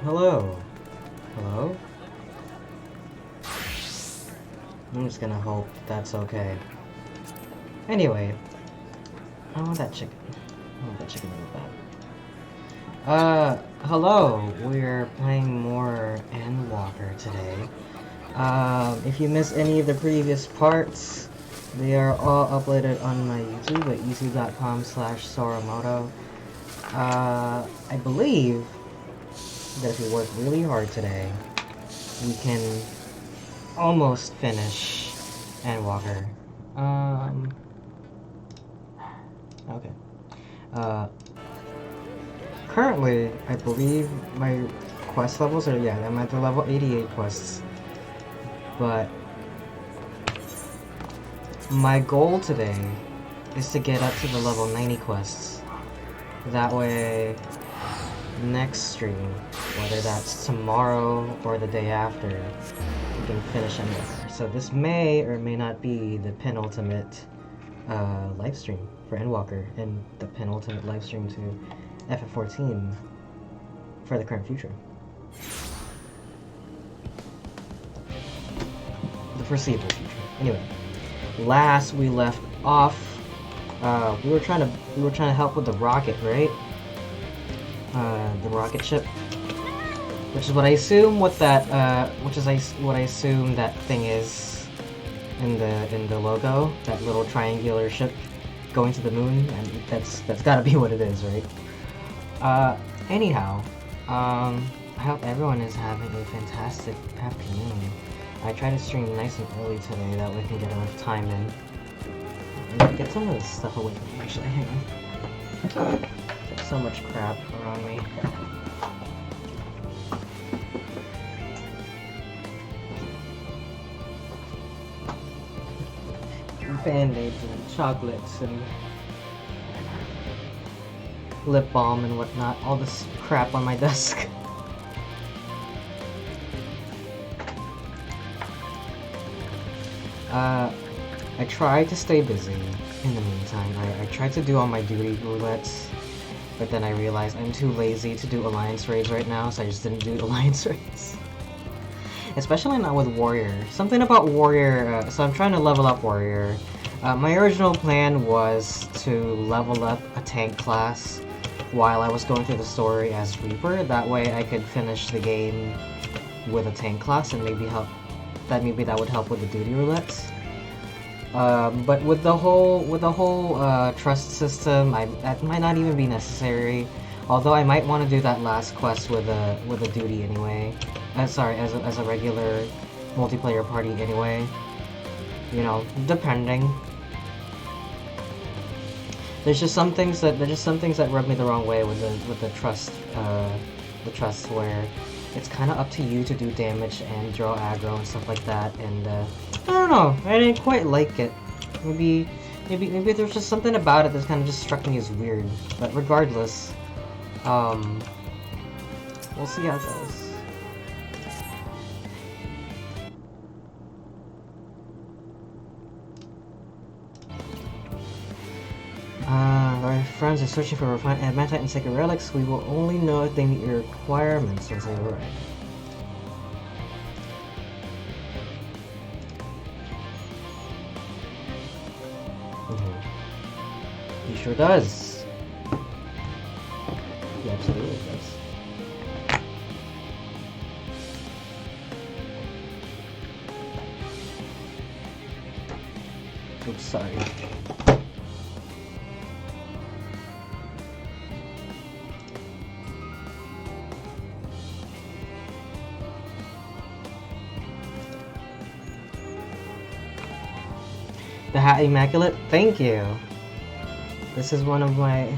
Hello? Hello? I'm just gonna hope that's okay. Anyway, I want that chicken. I want that chicken really bad. Hello. We're playing more Endwalker today. If you missed any of the previous parts, they are all uploaded on my YouTube at youtube.com/Soramoto. I believe that if we work really hard today, we can almost finish Endwalker. Okay. Currently, I believe my quest levels are, yeah, I'm at the level 88 quests. But my goal today is to get up to the level 90 quests. That way, next stream, whether that's tomorrow or the day after, we can finish Endwalker. So this may or may not be the penultimate live stream for Endwalker and the penultimate live stream to FF14 for the current future. The foreseeable future. Anyway, last we left off, we were trying to help with the rocket, right? The rocket ship, which is what I assume what that what I assume that thing is in the logo, that little triangular ship going to the moon, and that's gotta be what it is, right? Anyhow, I hope everyone is having a fantastic afternoon. I try to stream nice and early today, that way I can get enough time in. And get some of this stuff away from me, actually. Hang on. There's so much crap around me. Band-aids and chocolates and lip balm and whatnot. All this crap on my desk. I try to stay busy in the meantime. I tried to do all my duty roulettes, but then I realized I'm too lazy to do alliance raids right now, so I just didn't do alliance raids. Especially not with warrior. Something about warrior, so I'm trying to level up warrior. My original plan was to level up a tank class while I was going through the story as Reaper. That way I could finish the game with a tank class and maybe that would help with the duty roulettes. But with the whole trust system, that might not even be necessary. Although I might want to do that last quest with a duty anyway. Sorry, as a regular multiplayer party anyway. You know, depending. There's just some things that rub me the wrong way with the trust where it's kind of up to you to do damage and draw aggro and stuff like that, and I don't know, I didn't quite like it. Maybe there's just something about it that kind of just struck me as weird. But regardless, we'll see how it goes. Our friends are searching for refined adamantite and sacred relics. We will only know if they meet your requirements once they arrive. He sure does. He absolutely does. Oops, sorry. The Hat Immaculate, thank you. This is one of my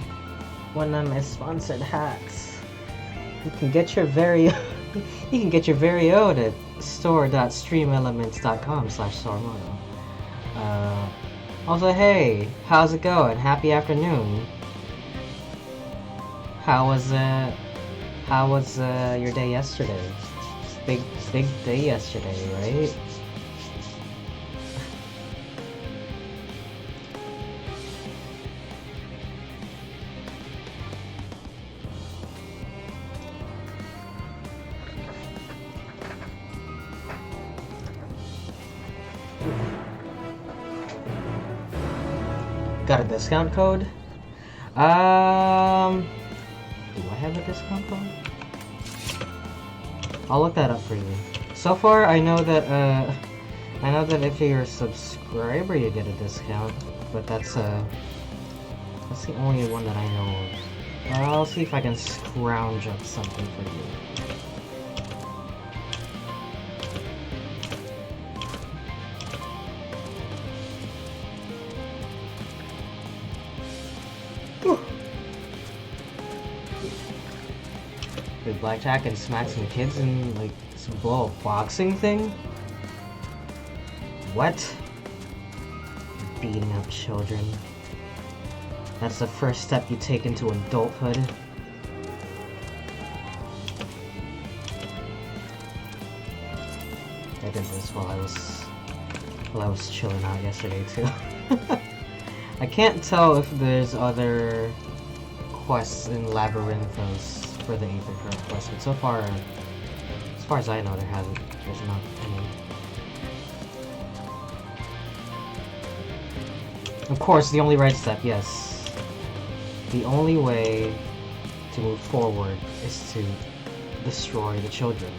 sponsored hats. You can get your very own at store.streamelements.com/Soromoto. Also, hey, how's it going? Happy afternoon. How was your day yesterday? Big day yesterday, right? discount code. Do I have a discount code? I'll look that up for you. So far, I know that if you're a subscriber, you get a discount, but that's the only one that I know of. I'll see if I can scrounge up something for you. With blackjack and smack some kids and like some blow a boxing thing? What? Beating up children. That's the first step you take into adulthood. I did this while I was chilling out yesterday too. I can't tell if there's other quests in Labyrinthos for the Aether Current quest, but so far, as far as I know, there's not any. Of course, the only right step, yes. The only way to move forward is to destroy the children.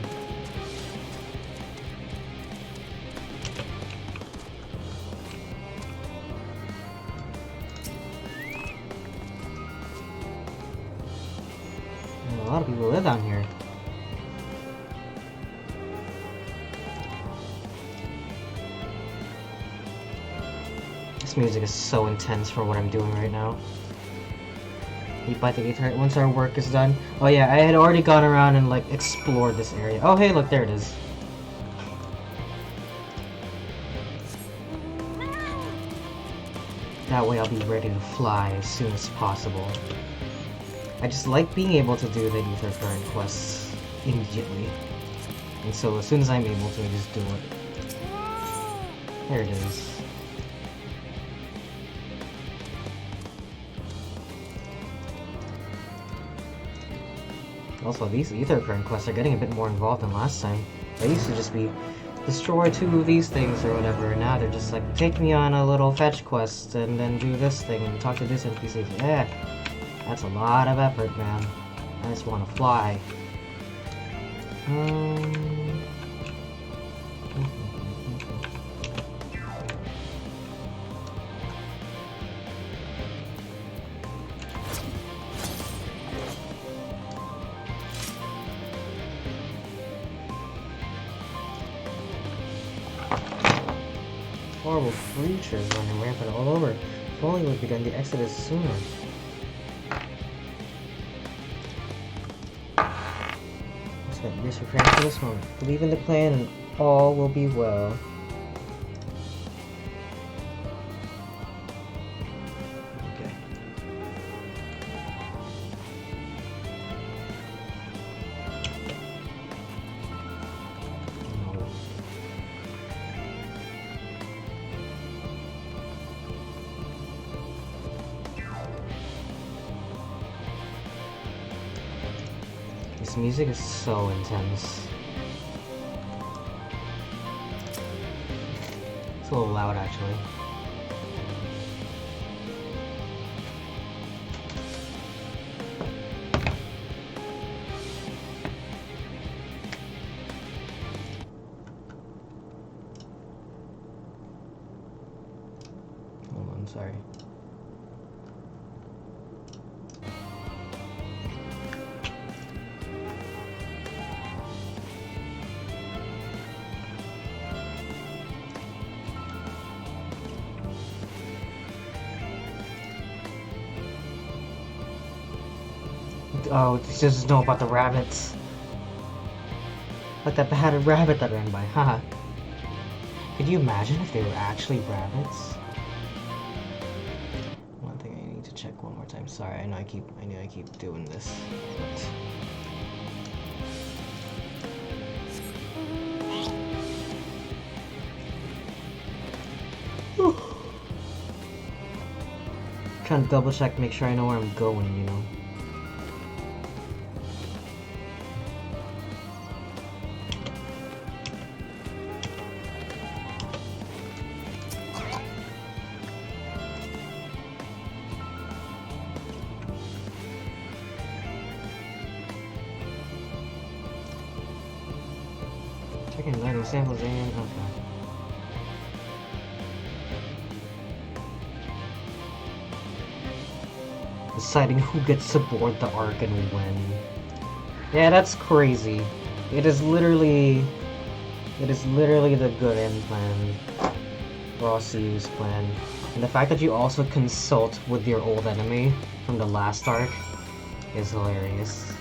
And a lot of people live down here. This music is so intense for what I'm doing right now. We buy the Aether once our work is done. Oh yeah, I had already gone around and like explored this area. Oh hey, look, there it is. That way I'll be ready to fly as soon as possible. I just like being able to do the Aether Current quests immediately. And so as soon as I'm able to, I just do it. There it is. Also, these Aether Current quests are getting a bit more involved than last time. They used to just be, destroy 2 of these things or whatever, and now they're just like, take me on a little fetch quest, and then do this thing, and talk to this NPC. Yeah, that's a lot of effort, man. I just want to fly. Horrible creatures running rampant all over. If only we'd begun the exodus sooner. I spent years preparing for this moment. Believe in the plan and all will be well. Okay. This music is so intense. It's a little loud, actually. Hold on, sorry. Oh, she doesn't know about the rabbits. Like that bad rabbit that ran by, haha. Could you imagine if they were actually rabbits? One thing I need to check one more time. Sorry, I know I keep doing this. But... trying to double check, make sure I know where I'm going, you know. And letting samples in. Okay. Deciding who gets to board the Ark and when. Yeah, that's crazy. It is literally the good end plan. Raw CU's plan. And the fact that you also consult with your old enemy from the last arc is hilarious.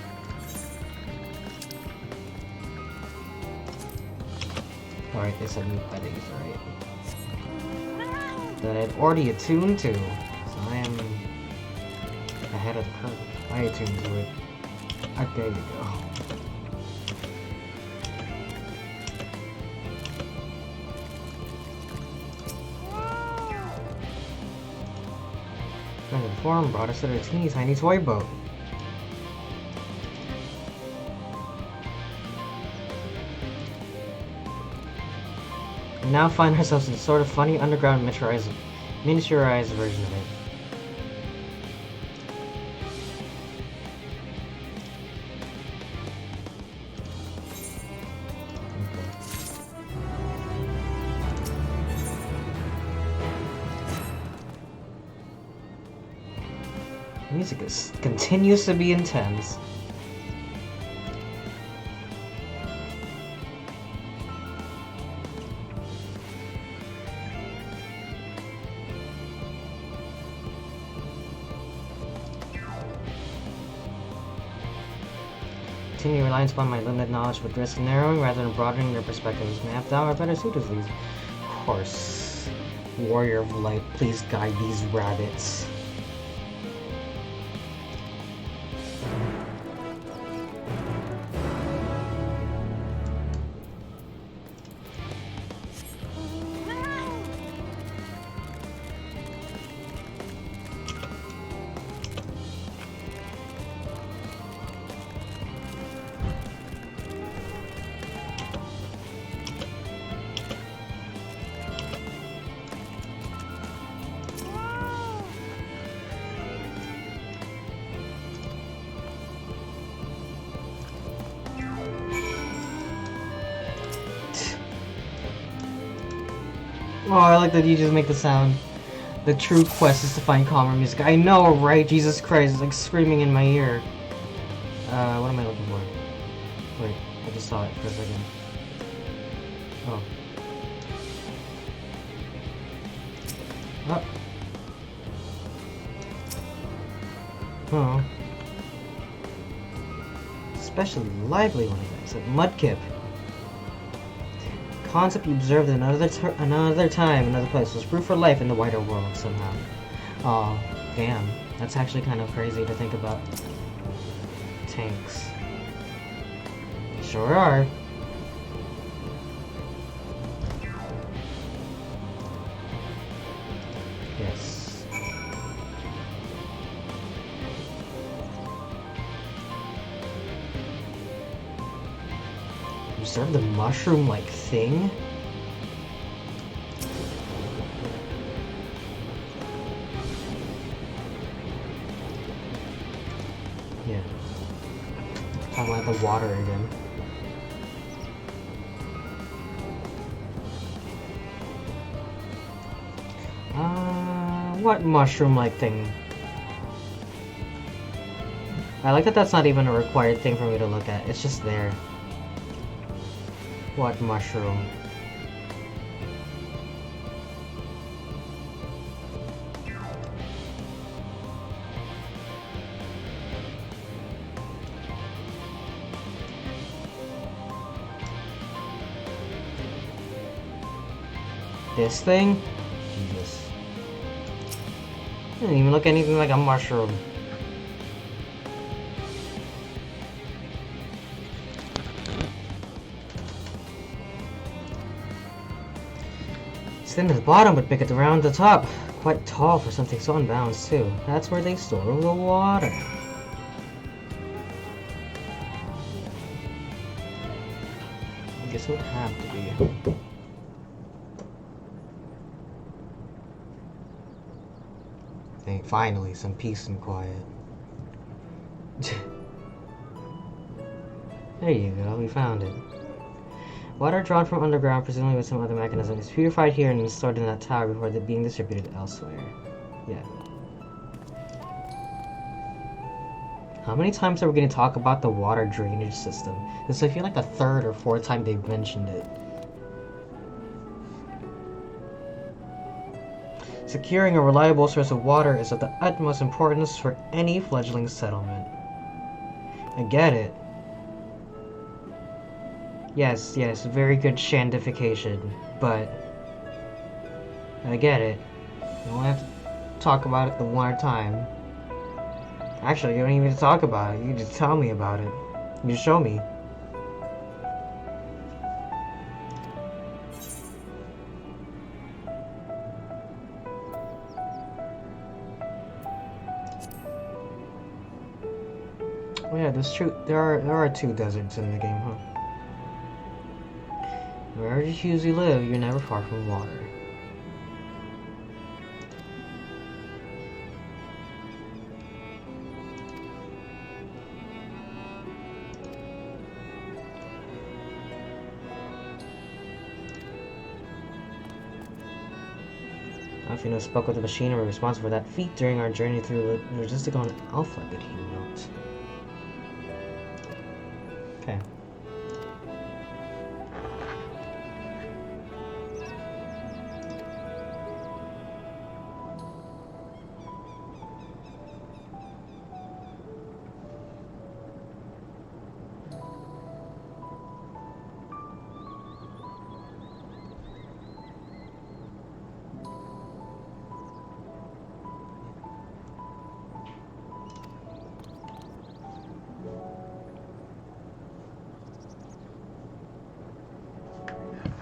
Alright, they said new settings, right? That I'd already attuned to. So I am ahead of the curve. I attuned to it. There you go. The forum brought us to the teeny tiny toy boat. We now find ourselves in a sort of funny underground miniaturized version of it. Music continues to be intense. Continue reliance upon my limited knowledge with risk narrowing rather than broadening their perspectives. Mapped out are better suited to these. Of course. Warrior of Light, please guide these rabbits. Oh, I like that you just make the sound. The true quest is to find calmer music. I know, right? Jesus Christ, it's like screaming in my ear. What am I looking for? Wait, I just saw it for a second. Oh. Oh. Especially lively one of them. It's like Mudkip. Concept you observed in another time, another place, was proof for life in the wider world somehow. Oh, damn. That's actually kind of crazy to think about. Tanks. Sure are. Yes. Observe the mushroom-like thing? Yeah. Talking about the water again. What mushroom-like thing? I like that that's not even a required thing for me to look at. It's just there. What mushroom? This thing? Jesus. It doesn't even look anything like a mushroom. It's thin at the bottom, but big at around the top. Quite tall for something so unbalanced, too. That's where they store the water. I guess it would have to be. Finally, some peace and quiet. There you go, we found it. Water drawn from underground, presumably with some other mechanism, is purified here and stored in that tower before being distributed elsewhere. Yeah. How many times are we going to talk about the water drainage system? This I feel like the third or fourth time they've mentioned it. Securing a reliable source of water is of the utmost importance for any fledgling settlement. I get it. Yes, very good shandification, but I get it. You don't have to talk about it the one time. Actually, you don't even need to talk about it. You just tell me about it. You just show me. Oh yeah, that's true. There are two deserts in the game, huh? Wherever you usually live, you're never far from water. Alfino spoke with the machinery responsible for that feat during our journey through logistic on Alpha, did he not? Okay.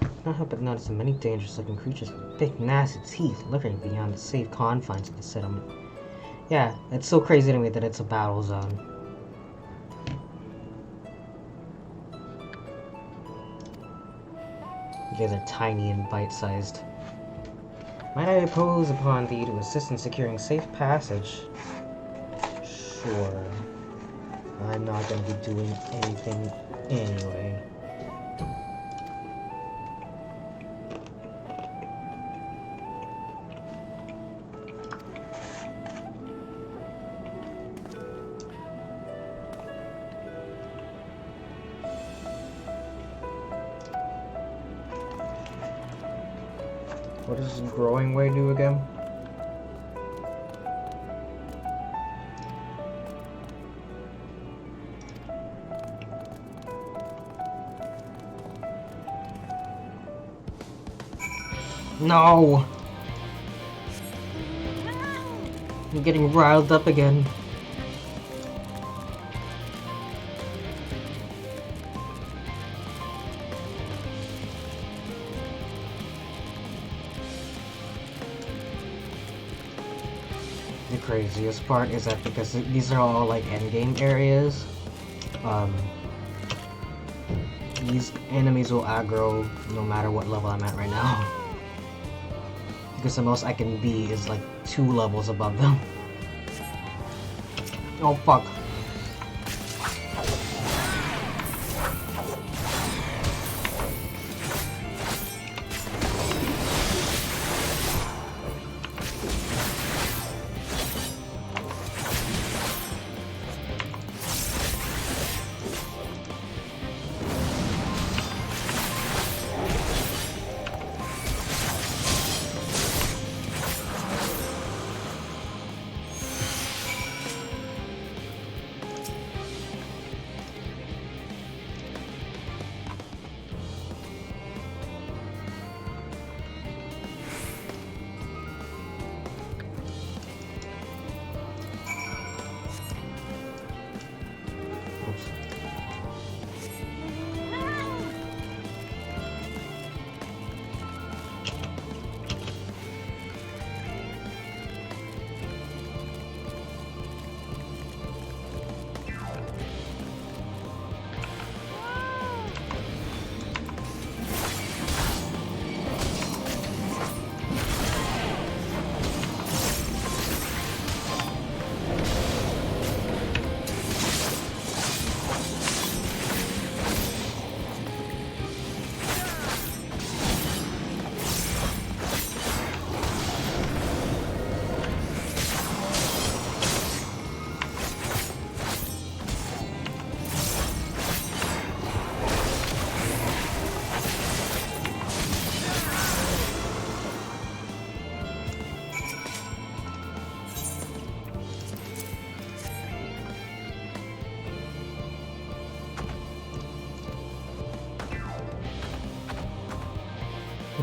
I can't help but notice the many dangerous-looking creatures with big, nasty teeth lurking beyond the safe confines of the settlement. Yeah, it's so crazy to me that it's a battle zone. You guys are tiny and bite-sized. Might I impose upon thee to assist in securing safe passage? Sure. I'm not going to be doing anything anyway. What does growing way do again? No! I'm getting riled up again. The craziest part is that because these are all like endgame areas, these enemies will aggro no matter what level I'm at right now. Because the most I can be is like 2 levels above them. Oh fuck.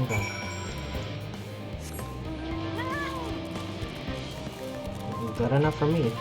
Okay. Good enough for me.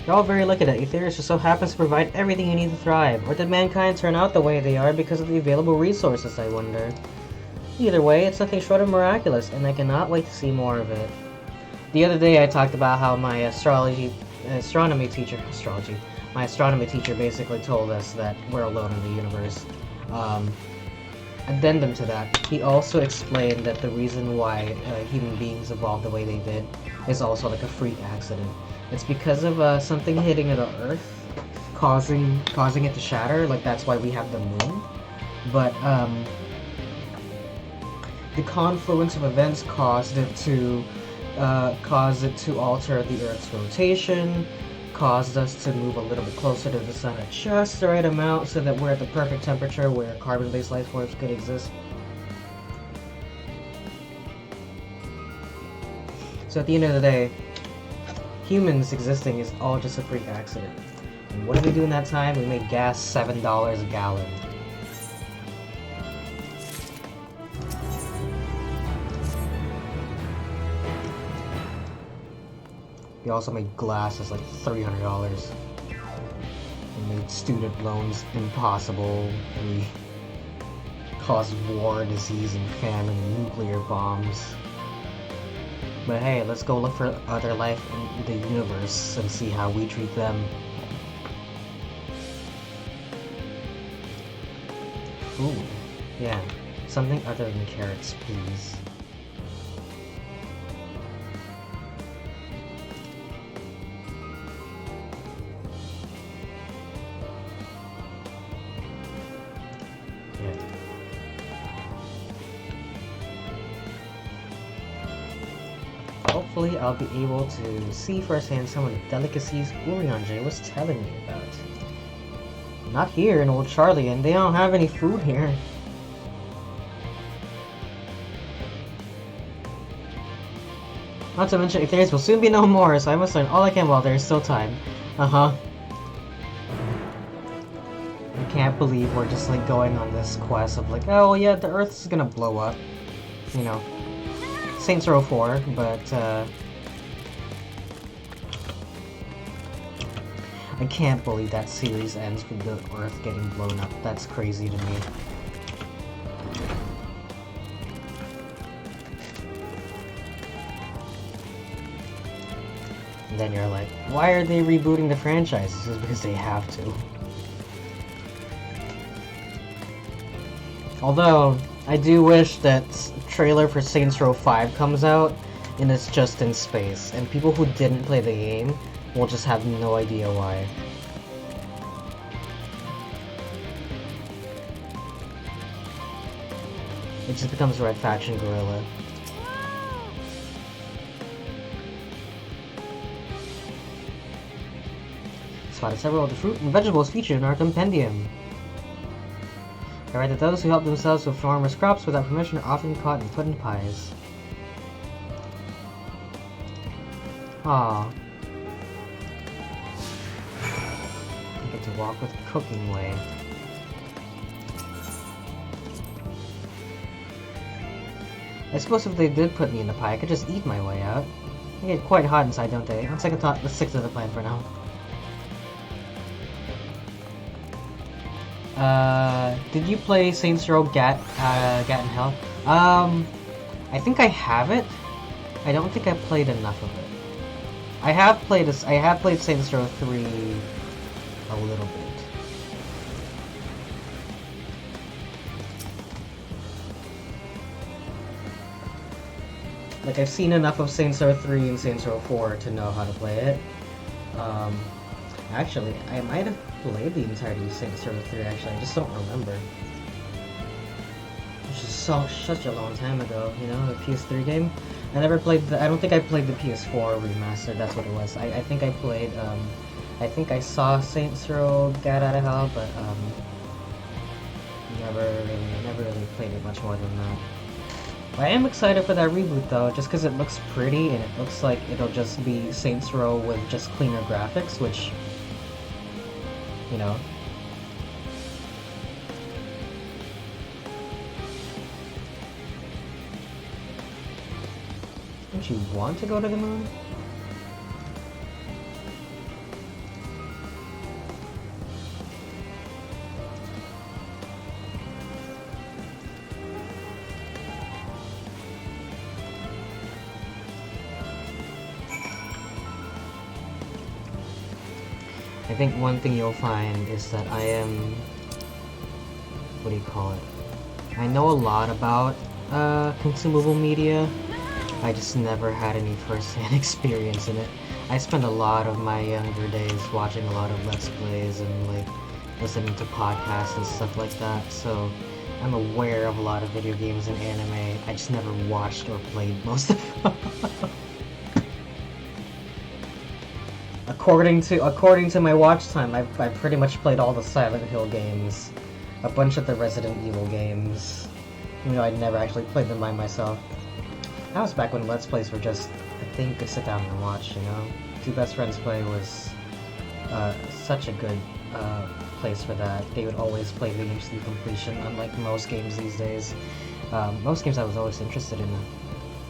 You're all very lucky that Aetherius just so happens to provide everything you need to thrive. Or did mankind turn out the way they are because of the available resources, I wonder? Either way, it's nothing short of miraculous, and I cannot wait to see more of it. The other day I talked about how my astronomy teacher basically told us that we're alone in the universe. Addendum to that, he also explained that the reason why human beings evolved the way they did is also like a freak accident. It's because of something hitting the Earth, causing it to shatter. Like that's why we have the moon. But the confluence of events caused it to alter the Earth's rotation, caused us to move a little bit closer to the sun at just the right amount so that we're at the perfect temperature where carbon-based life forms could exist. So at the end of the day, humans existing is all just a freak accident. And what did we do in that time? We made gas $7 a gallon. We also made glasses like $300. We made student loans impossible. We caused war, disease, and famine, and nuclear bombs. But hey, let's go look for other life in the universe and see how we treat them. Food. Yeah, something other than carrots, please. Hopefully I'll be able to see firsthand some of the delicacies Urianger was telling me about. Not here in Old Charlie, and they don't have any food here. Not to mention, Aetherius will soon be no more, so I must learn all I can while there is still time. I can't believe we're just like going on this quest of like, oh yeah, the Earth is gonna blow up. You know. Saints Row 4, but I can't believe that series ends with the Earth getting blown up. That's crazy to me. And then you're like, why are they rebooting the franchise? This is because they have to. Although, I do wish that trailer for Saints Row 5 comes out and it's just in space, and people who didn't play the game will just have no idea why. It just becomes Red Faction Guerrilla. Spotted several of the fruit and vegetables featured in our compendium. I read that those who help themselves with farmers' crops without permission are often caught and put in pies. Aww. I get to walk with cooking way. I suppose if they did put me in the pie, I could just eat my way out. They get quite hot inside, don't they? On second thought, let's stick to the plan for now. Did you play Saints Row Gat in Hell? I think I have it. I don't think I played enough of it. I have played Saints Row 3 a little bit. Like, I've seen enough of Saints Row 3 and Saints Row 4 to know how to play it. Actually, I might have played the entirety of Saints Row 3, actually, I just don't remember. Which is such a long time ago, you know, the PS3 game. I never played I don't think I played the PS4 remastered, that's what it was. I think I played, I think I saw Saints Row Get Out of Hell, but, never really played it much more than that. I am excited for that reboot though, just because it looks pretty and it looks like it'll just be Saints Row with just cleaner graphics, which, you know. Don't you want to go to the moon? I think one thing you'll find is that I am... what do you call it? I know a lot about consumable media. I just never had any first-hand experience in it. I spent a lot of my younger days watching a lot of Let's Plays and like listening to podcasts and stuff like that, so I'm aware of a lot of video games and anime. I just never watched or played most of them. According to my watch time, I've pretty much played all the Silent Hill games, a bunch of the Resident Evil games. You know, I'd never actually played them by myself. That was back when Let's Plays were just a thing to sit down and watch, you know? Two Best Friends Play was such a good place for that. They would always play games to completion, unlike most games these days. Most games I was always interested in,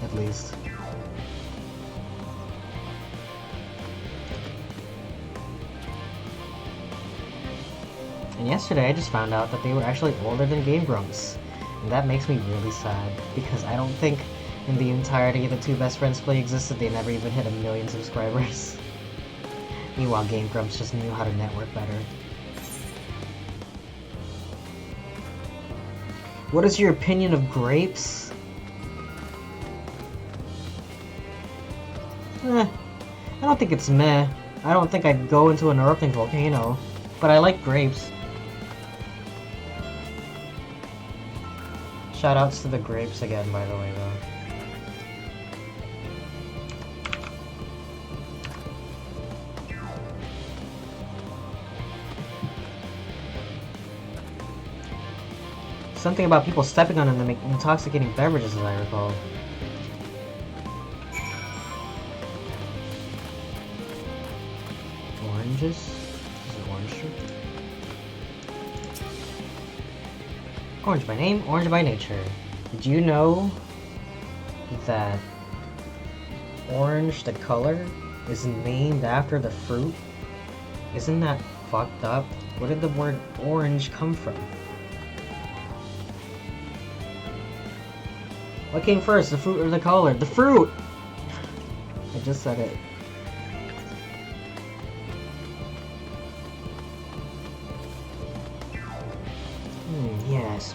at least. And yesterday I just found out that they were actually older than Game Grumps. And that makes me really sad, because I don't think in the entirety of the Two Best Friends Play existed, they never even hit 1 million subscribers. Meanwhile, Game Grumps just knew how to network better. What is your opinion of grapes? I don't think it's meh. I don't think I'd go into an erupting volcano, but I like grapes. Shoutouts to the grapes again, by the way, though. Something about people stepping on them to make intoxicating beverages, as I recall. Oranges? Is it orange tree? Orange by name, orange by nature. Did you know that orange, the color, is named after the fruit? Isn't that fucked up? Where did the word orange come from? What came first, the fruit or the color? The fruit! I just said it. Yes,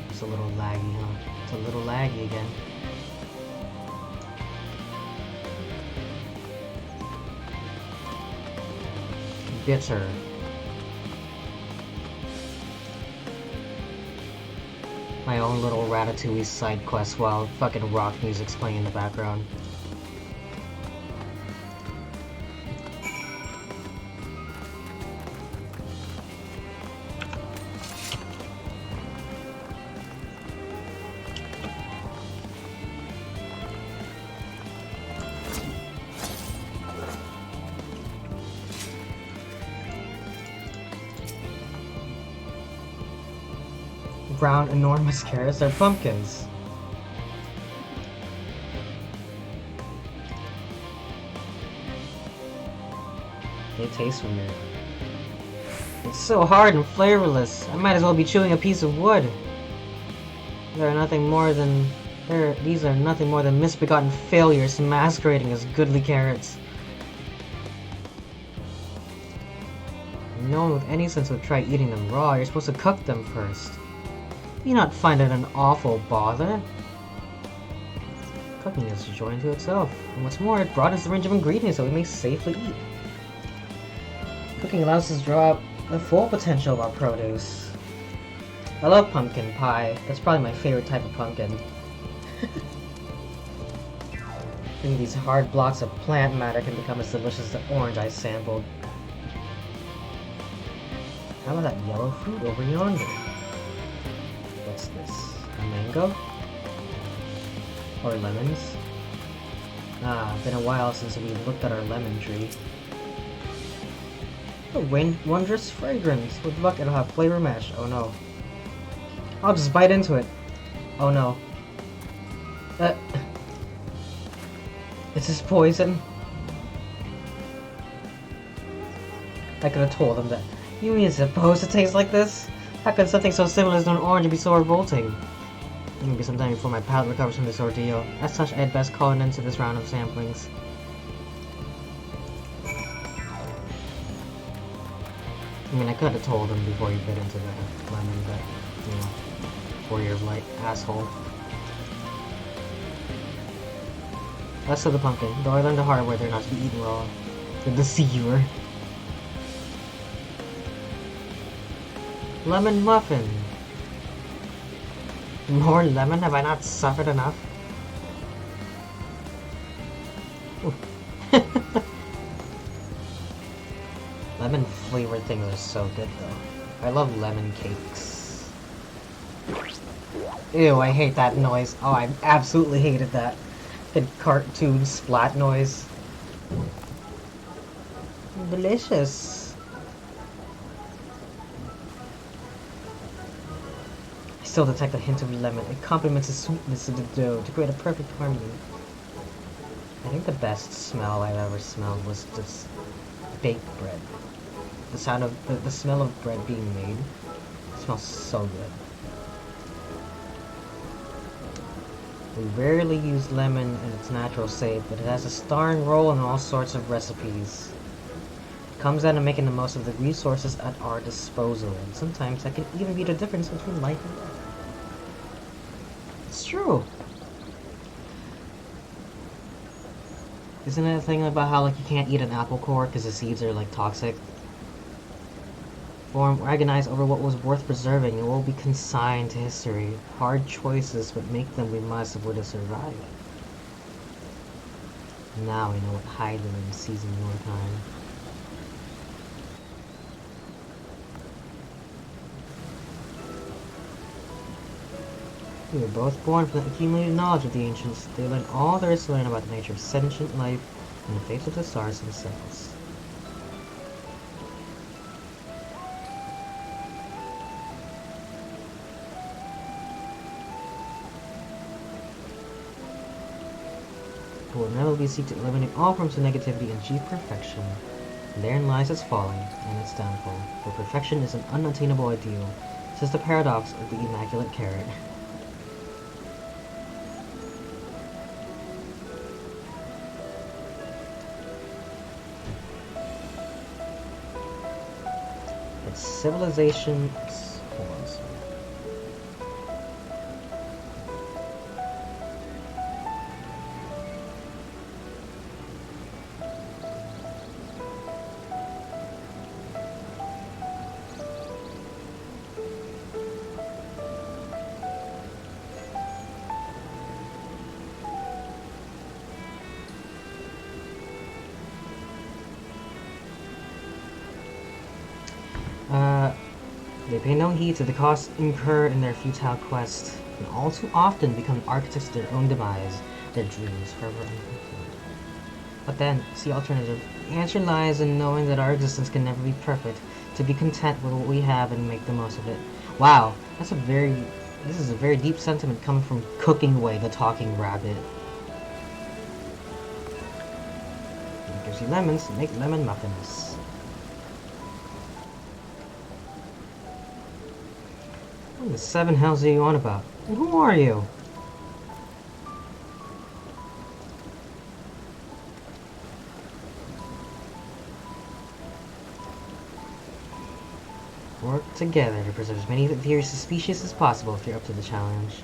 It's a little laggy, huh? It's a little laggy again. Bitter. My own little Ratatouille side quest while fucking rock music's playing in the background. Brown enormous carrots are pumpkins. They taste weird. It's so hard and flavorless. I might as well be chewing a piece of wood. These are nothing more than misbegotten failures masquerading as goodly carrots. No one with any sense would try eating them raw. You're supposed to cook them first. Do you not find it an awful bother? Cooking is a joy unto itself, and what's more, it broadens the range of ingredients that we may safely eat. Cooking allows us to draw out the full potential of our produce. I love pumpkin pie. That's probably my favorite type of pumpkin. I think these hard blocks of plant matter can become as delicious as the orange I sampled. How about that yellow fruit over yonder? What's this? A mango? Or lemons? Ah, been a while since we looked at our lemon tree. A wondrous fragrance. With luck, it'll have flavor mesh. Oh no. I'll just bite into it. Oh no. Is this poison? I could have told him that. You mean it's supposed to taste like this? How could something so similar to an orange be so revolting? Maybe sometime before my palate recovers from this ordeal. As such, I'd best call an end to this round of samplings. I mean, I could have told him before he bit into the lemon, but, you know, 4 years late, asshole. Less of the pumpkin, though I learned the hard way they're not to be eaten raw. The deceiver. Lemon muffin. More lemon? Have I not suffered enough? Lemon flavored things are so good though. I love lemon cakes. Ew, I hate that noise. Oh, I absolutely hated that. Good cartoon splat noise. Delicious. I still detect a hint of lemon. It complements the sweetness of the dough to create a perfect harmony. I think the best smell I've ever smelled was just baked bread. The sound of the smell of bread being made. It smells so good. We rarely use lemon in its natural state, but it has a starring role in all sorts of recipes. It comes down to making the most of the resources at our disposal, and sometimes that can even be the difference between life and death. It's true. Isn't it a thing about how like you can't eat an apple core because the seeds are like toxic? Form agonize over what was worth preserving and will be consigned to history. Hard choices, but make them we must if we're to survive. Now we know what hide them in season more time. We were both born from the accumulated knowledge of the ancients. They learned all there is to learn about the nature of sentient life and the fates of the stars themselves. Who will inevitably seek to eliminate all forms of negativity and achieve perfection. Therein lies its folly and its downfall, for perfection is an unattainable ideal, says the paradox of the immaculate carrot. Its civilization... Hold on a second. They pay no heed to the costs incurred in their futile quest, and all too often become architects of their own demise, their dreams forever unfulfilled. But then, see alternative. The answer lies in knowing that our existence can never be perfect, to be content with what we have and make the most of it. Wow, this is a very deep sentiment coming from Cooking Way, the talking rabbit. Gives you lemons, make lemon muffins. What the 7 hells are you on about? Who are you? Work together to preserve as many of the species as possible if you're up to the challenge.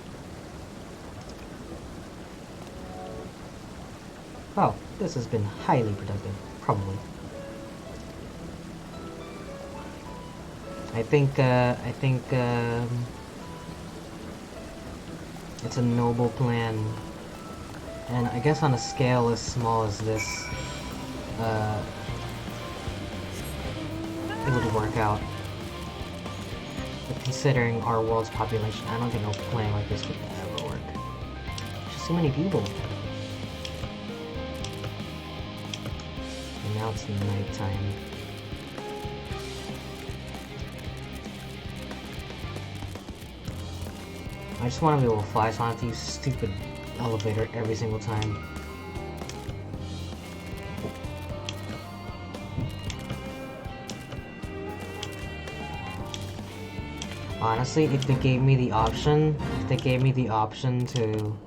Oh, this has been highly productive. Probably. I think, it's a noble plan. And I guess on a scale as small as this, it would work out. But considering our world's population, I don't think a plan like this would ever work. Just too many people. And now it's nighttime. I just want to be able to fly, so I don't have to use stupid elevator every single time. Honestly, if they gave me the option, to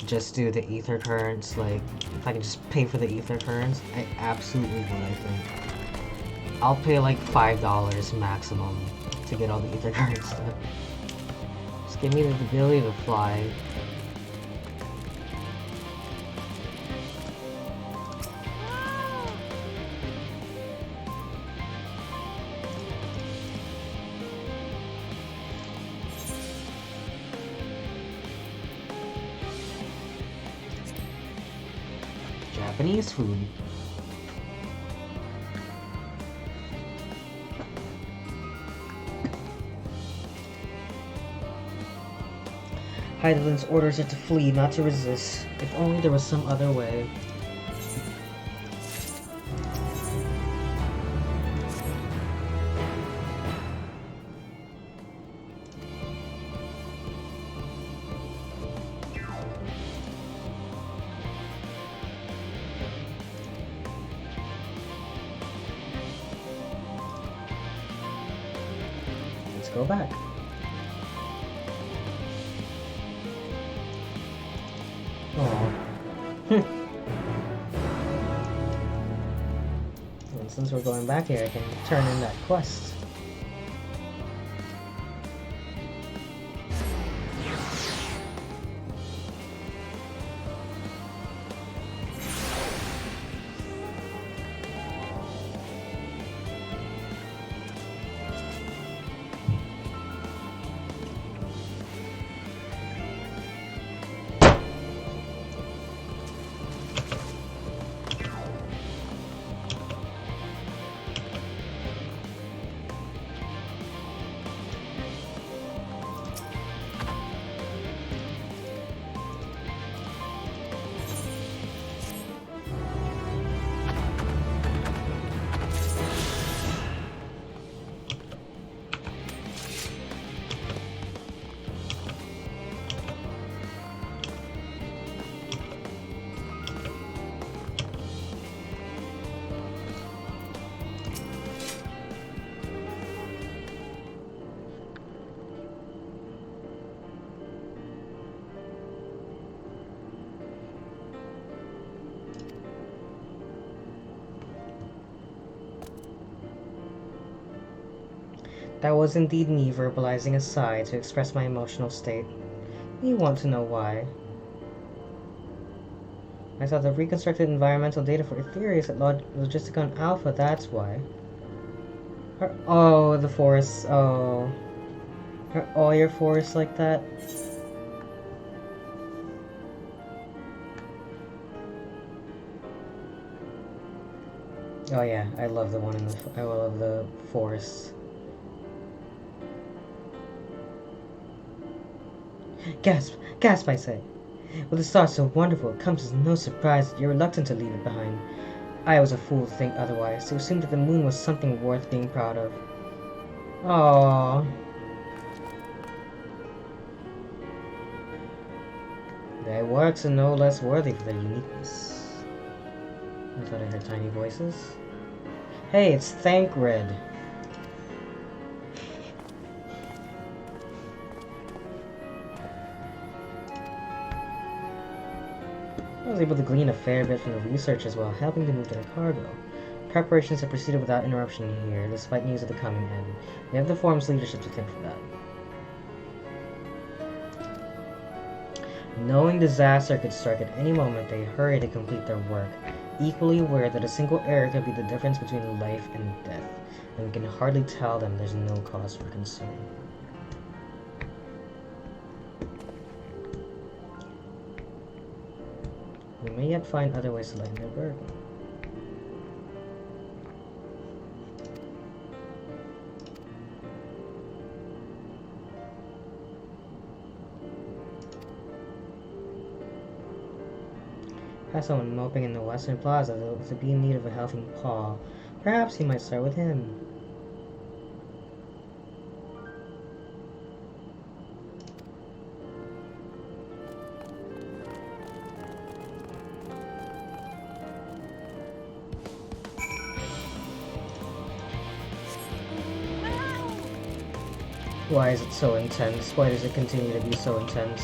just do the ether currents, like, if I could just pay for the ether currents, I absolutely would, I think. I'll pay like $5 maximum to get all the ether currents done. Just give me the ability to fly. Japanese food. Heidelberg's orders are to flee, not to resist. If only there was some other way. Let's go back. And since we're going back here, I can turn in that quest. That was indeed me verbalizing a sigh to express my emotional state. You want to know why? I thought the reconstructed environmental data for Ethereus at Logisticon Alpha, that's why. Oh, the forests, oh. Are all your forests like that? Oh yeah, I love the one in the, I love the forests. Gasp! Gasp, I say! With a star so wonderful, it comes as no surprise that you're reluctant to leave it behind. I was a fool to think otherwise, to assume that the moon was something worth being proud of. Aww. Their works are no less worthy for their uniqueness. I thought I heard tiny voices. Hey, it's Thancred. was able to glean a fair bit from the researchers while helping to move their cargo. Preparations have proceeded without interruption here, despite news of the coming end. We have the forum's leadership to thank for that. Knowing disaster could strike at any moment, they hurry to complete their work, equally aware that a single error could be the difference between life and death, and we can hardly tell them there's no cause for concern. We may yet find other ways to lighten their burden. Has someone moping in the Western Plaza to be in need of a helping paw. Perhaps he might start with him. Why is it so intense? Why does it continue to be so intense?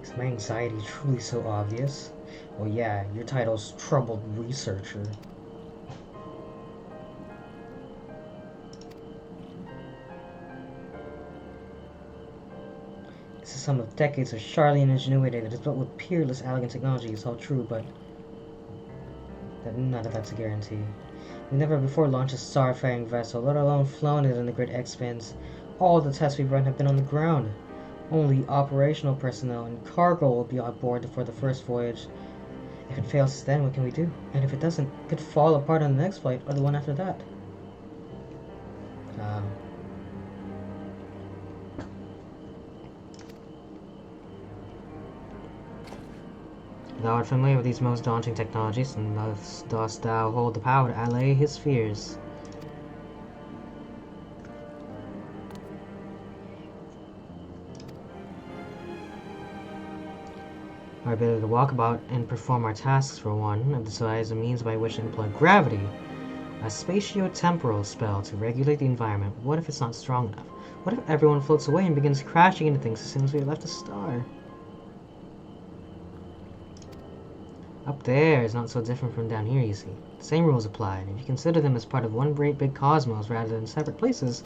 Is my anxiety truly so obvious? Well, yeah, your title's Troubled Researcher. This is some of decades of Charlatan ingenuity that is built with peerless, elegant technology. It's all true, but none of that's a guarantee. We've never before launched a starfaring vessel, let alone flown it in the great expanse. All the tests we've run have been on the ground. Only operational personnel and cargo will be on board for the first voyage. If it fails then, what can we do? And if it doesn't, it could fall apart on the next flight, or the one after that. Thou art familiar with these most daunting technologies, and thus dost thou hold the power to allay his fears. Our ability to walk about and perform our tasks, for one, and devise a means by which to employ gravity, a spatio-temporal spell to regulate the environment. What if it's not strong enough? What if everyone floats away and begins crashing into things as soon as we have left the star? Up there is not so different from down here, you see. The same rules apply, and if you consider them as part of one great big cosmos rather than separate places...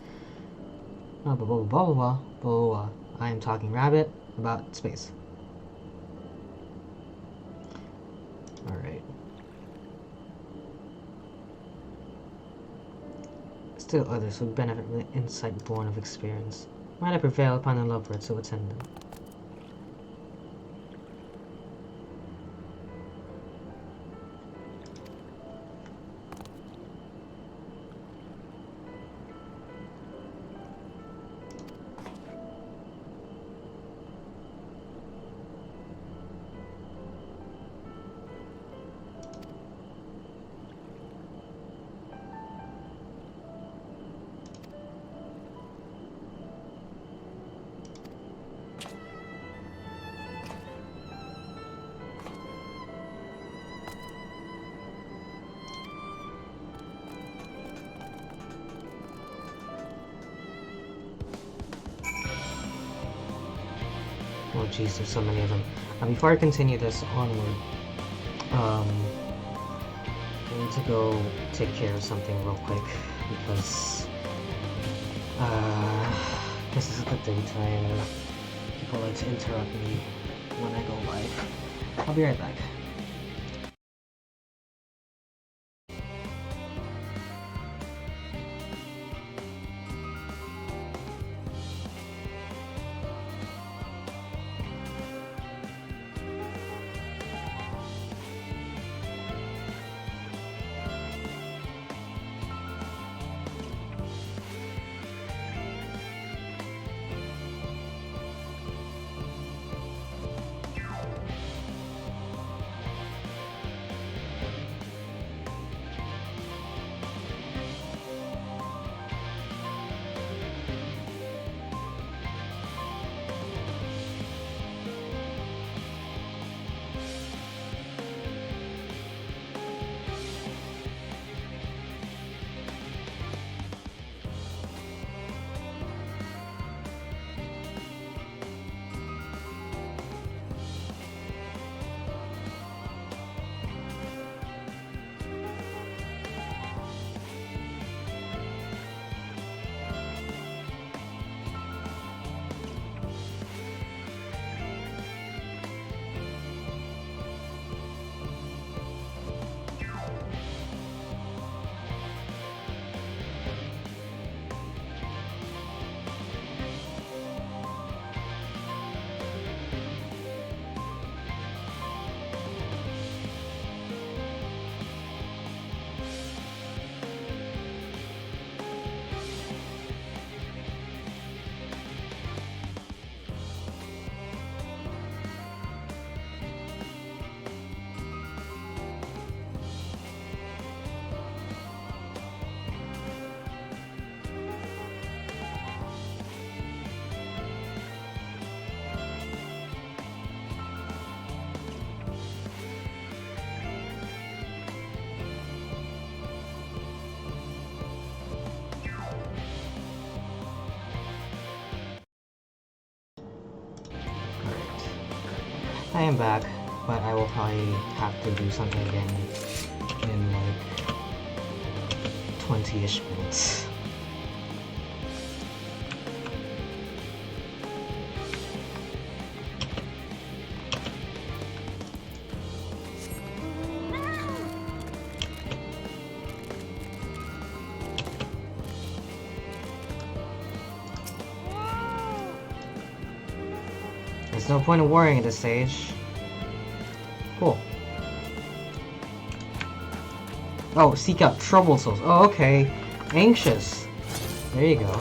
blah blah blah blah blah blah blah blah. I am talking rabbit about space. Alright. Still others would benefit from the insight born of experience. Might I prevail upon the lovebirds who attend them? Oh jeez, there's so many of them. Before I continue this onward, I need to go take care of something real quick, because, this is the daytime, and people like to interrupt me when I go live. I'll be right back. I am back, but I will probably have to do something again in like 20-ish minutes. There's no point in worrying at this stage. Cool. Oh, seek out troubled souls. Oh, okay. Anxious. There you go.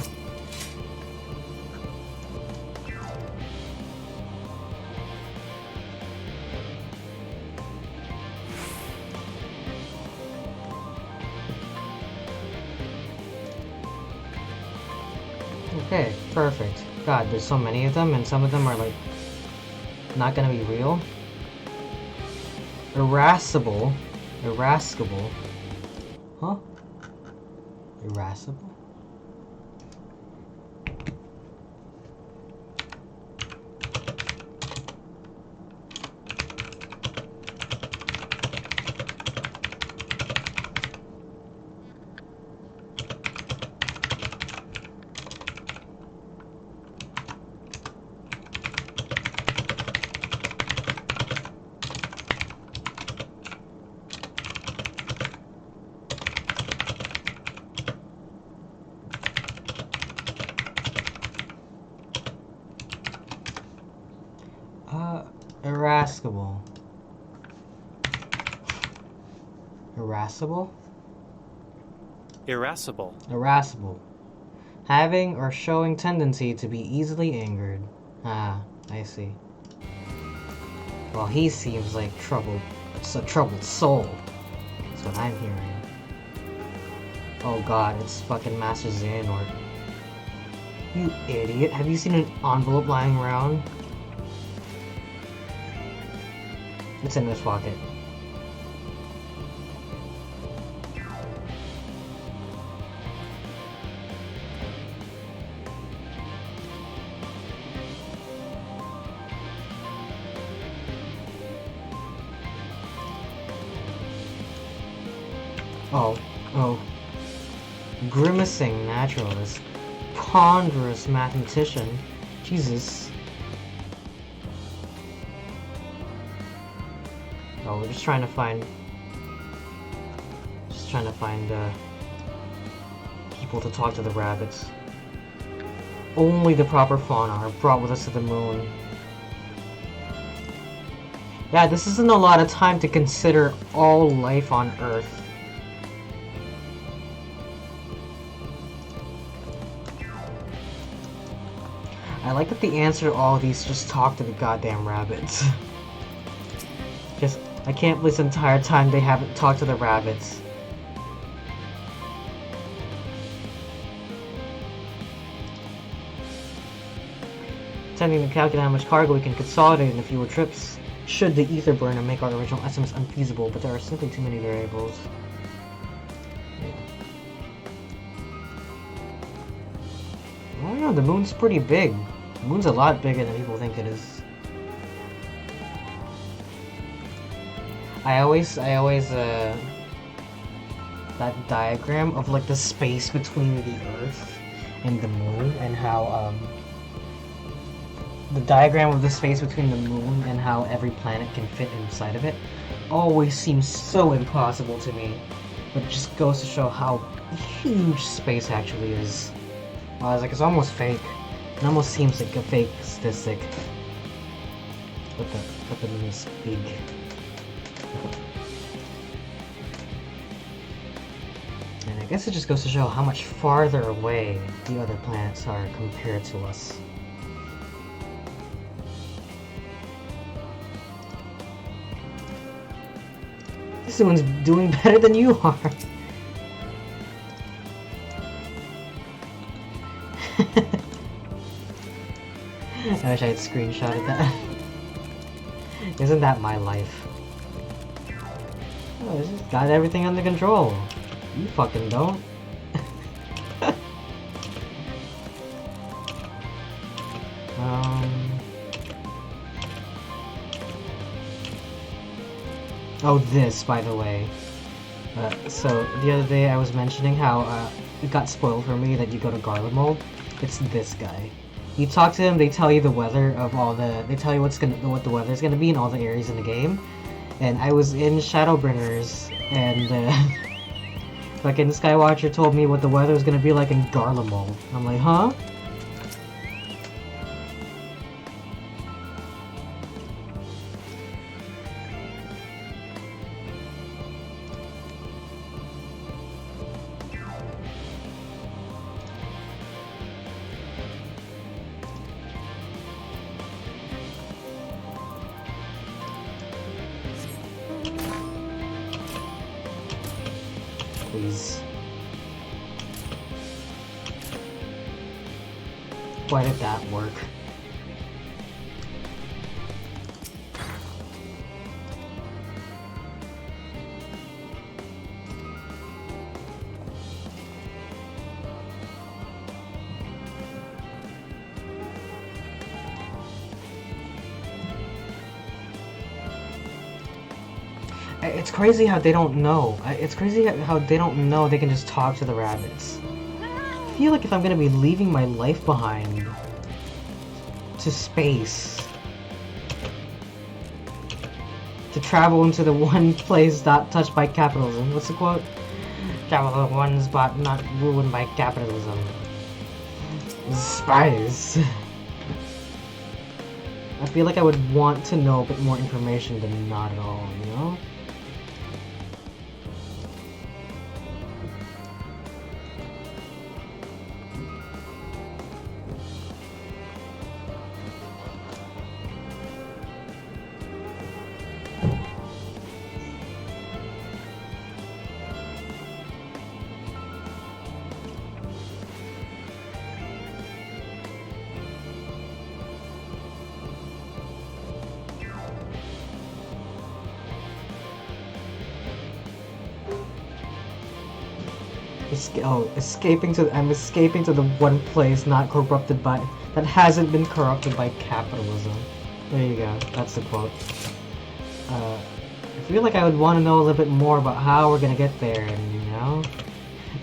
Okay, perfect. God, there's so many of them, and some of them are like not gonna be real. Irascible. Irascible. Huh? Irascible? Irascible. Irascible? Irascible. Irascible. Having or showing tendency to be easily angered. Ah, I see. Well, he seems like troubled. It's a troubled soul. That's what I'm hearing. Oh god, it's fucking Master Xehanort. You idiot. Have you seen an envelope lying around? It's in this pocket. Oh. Grimacing naturalist. Ponderous mathematician. Jesus. Oh, we're just trying to find people to talk to the rabbits. Only the proper fauna are brought with us to the moon. Yeah, this isn't a lot of time to consider all life on Earth. I like that the answer to all of these just talk to the goddamn rabbits. I can't believe this entire time they haven't talked to the rabbits. Attempting to calculate how much cargo we can consolidate in a fewer trips should the ether burner make our original estimates unfeasible, but there are simply too many variables. Yeah. I don't know, the moon's pretty big. The moon's a lot bigger than people think it is. I always, that diagram of like the space between the Earth and the moon, and how, the diagram of the space between the moon and how every planet can fit inside of it always seems so impossible to me, but it just goes to show how huge space actually is. I was like, it's almost fake. It almost seems like a fake statistic. But the moon is big. And I guess it just goes to show how much farther away the other planets are compared to us. This one's doing better than you are. I wish I had screenshotted that. Isn't that my life? Oh, this has got everything under control. You fucking don't. Oh, this, by the way. So, the other day I was mentioning how it got spoiled for me that you go to Garlemald. It's this guy. You talk to him, they tell you the weather of all the... They tell you what the weather's gonna be in all the areas in the game. And I was in Shadowbringers, and fucking Skywatcher told me what the weather was gonna be like in Garlemald. I'm like, huh? Please. Why did that work? It's crazy how they don't know. It's crazy how they don't know they can just talk to the rabbits. I feel like if I'm gonna be leaving my life behind to space to travel into the one place not touched by capitalism. What's the quote? Travel to the one spot not ruined by capitalism. Spies. I feel like I would want to know a bit more information than not at all, you know? I'm escaping to the one place not corrupted by, that hasn't been corrupted by capitalism. There you go, that's the quote. I feel like I would want to know a little bit more about how we're gonna get there, and you know?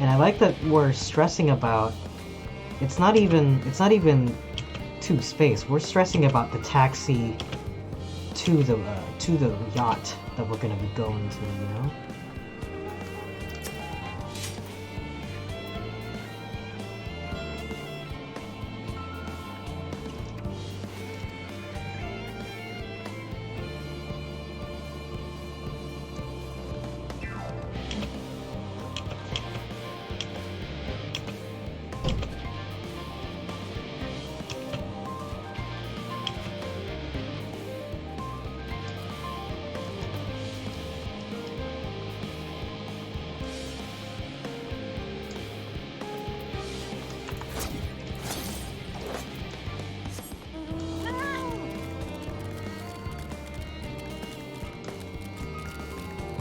And I like that we're stressing about, it's not even to space, we're stressing about the taxi to the yacht that we're gonna be going to, you know?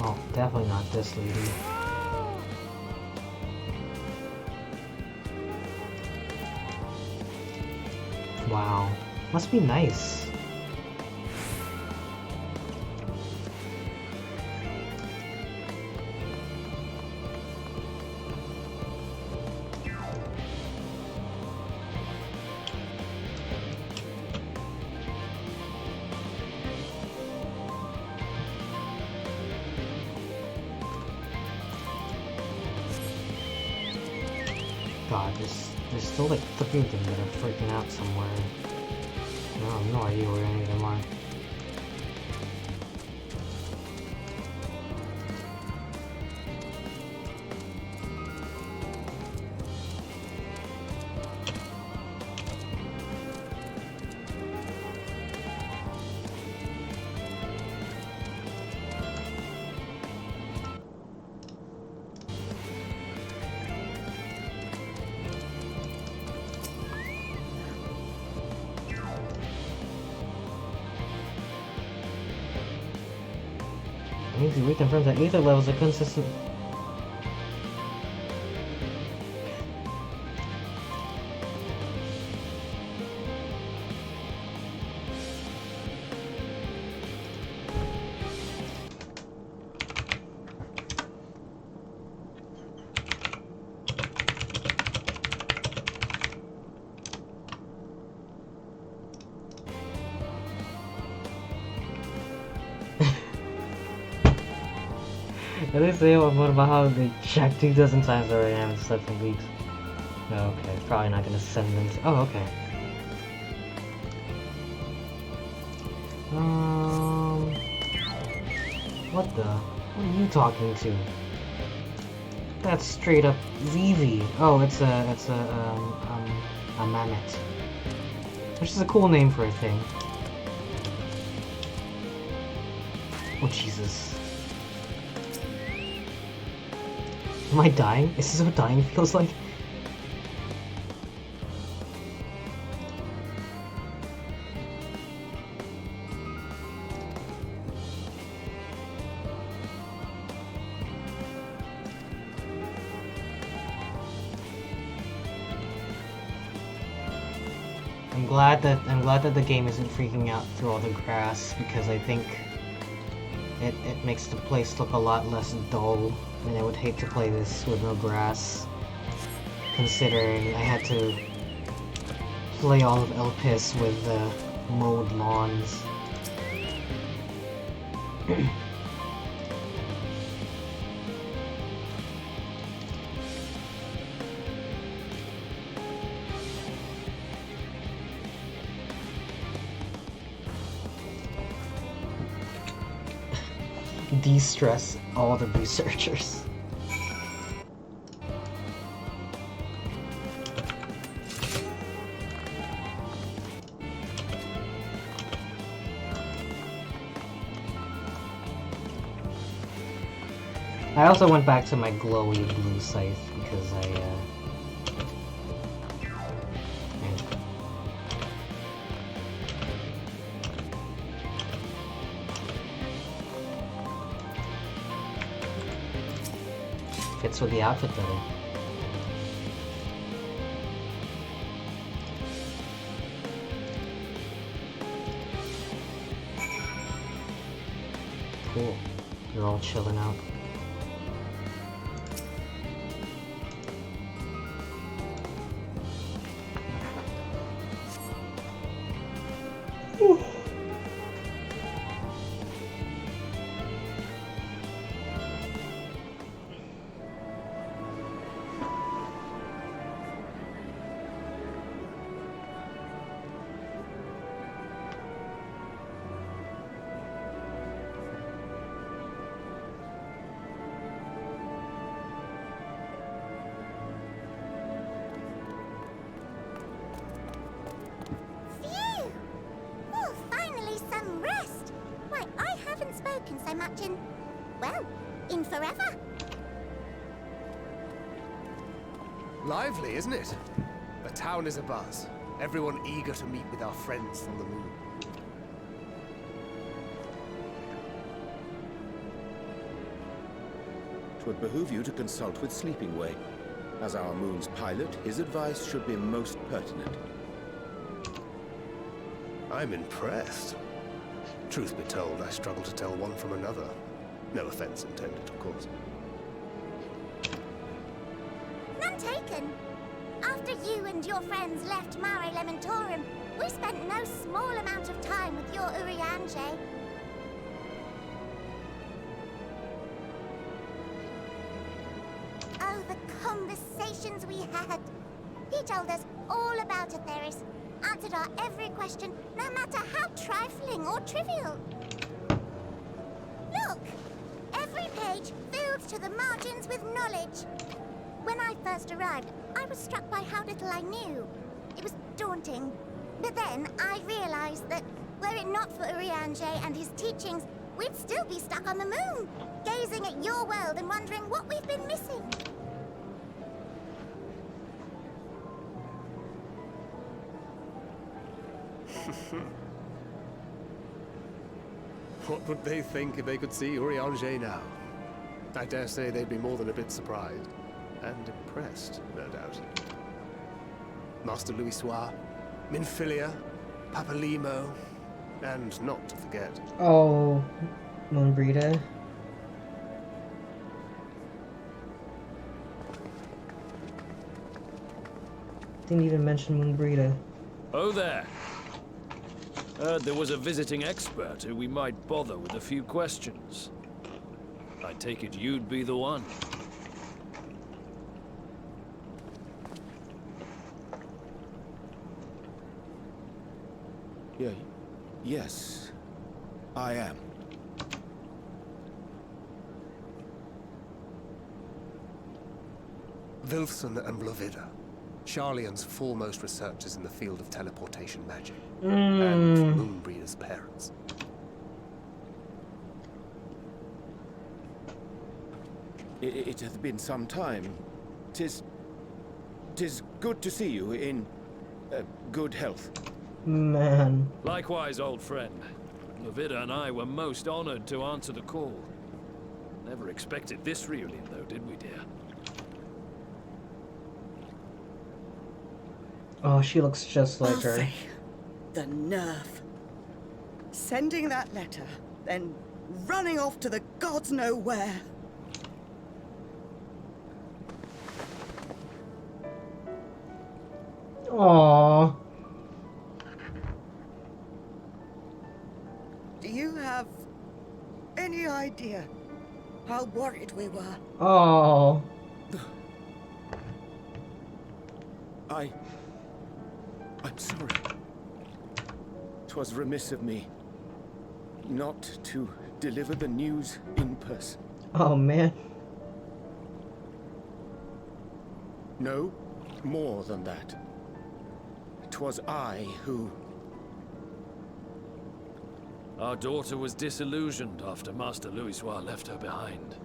Oh, definitely not this lady. Wow. Must be nice. God, there's still like 3 of them that are freaking out somewhere. No, I have no idea where any of them are. I need to reconfirm that ether levels are consistent. At least say what about how they checked 2,000 times already and haven't slept in weeks. Oh, okay, probably not gonna send them to. Oh, okay. What the? What are you talking to? That's straight up Vivi. Oh, it's a mammoth. Which is a cool name for a thing. Oh, Jesus. Am I dying? Is this what dying feels like? I'm glad that the game isn't freaking out through all the grass, because I think it makes the place look a lot less dull, and I would hate to play this with no grass, considering I had to play all of Elpis with mowed lawns. De-stress all the researchers. I also went back to my glowy blue scythe because fits with the outfit better. Cool. You're all chilling out. So much in, well, in forever. Lively, isn't it? The town is abuzz. Everyone eager to meet with our friends from the moon. Twould behoove you to consult with Sleeping Way. As our moon's pilot, his advice should be most pertinent. I'm impressed. Truth be told, I struggle to tell one from another. No offense intended, of course. None taken. After you and your friends left Mare Elementorum, we spent no small amount of time with your Urianger. Oh, the conversations we had. He told us all about Atheris, answered our every question, no matter how trifling or trivial. Look! Every page filled to the margins with knowledge. When I first arrived, I was struck by how little I knew. It was daunting. But then I realized that, were it not for Urianger and his teachings, we'd still be stuck on the moon, gazing at your world and wondering what we've been missing. What would they think if they could see Urianger now? I dare say they'd be more than a bit surprised. And impressed, no doubt. Master Louis Soir, Minfilia, Papalimo, and not to forget... Oh, Moonbreeder. Didn't even mention Moonbreeder. Oh there. Heard there was a visiting expert who we might bother with a few questions. I take it you'd be the one. Yes, I am. Wilson and Blovida, Charlian's foremost researchers in the field of teleportation magic, and Moonbreeder's parents. It hath been some time. Tis good to see you in good health. Man. Likewise, old friend. Blovida and I were most honored to answer the call. Never expected this reunion, though, did we, dear? Oh, she looks just like her. Alfie, the nerve. Sending that letter, then running off to the gods know where. Aww. Do you have any idea how worried we were? Oh. I'm sorry. 'Twas remiss of me not to deliver the news in person. Oh, man. No, more than that. 'Twas I who... Our daughter was disillusioned after Master Louisoix left her behind.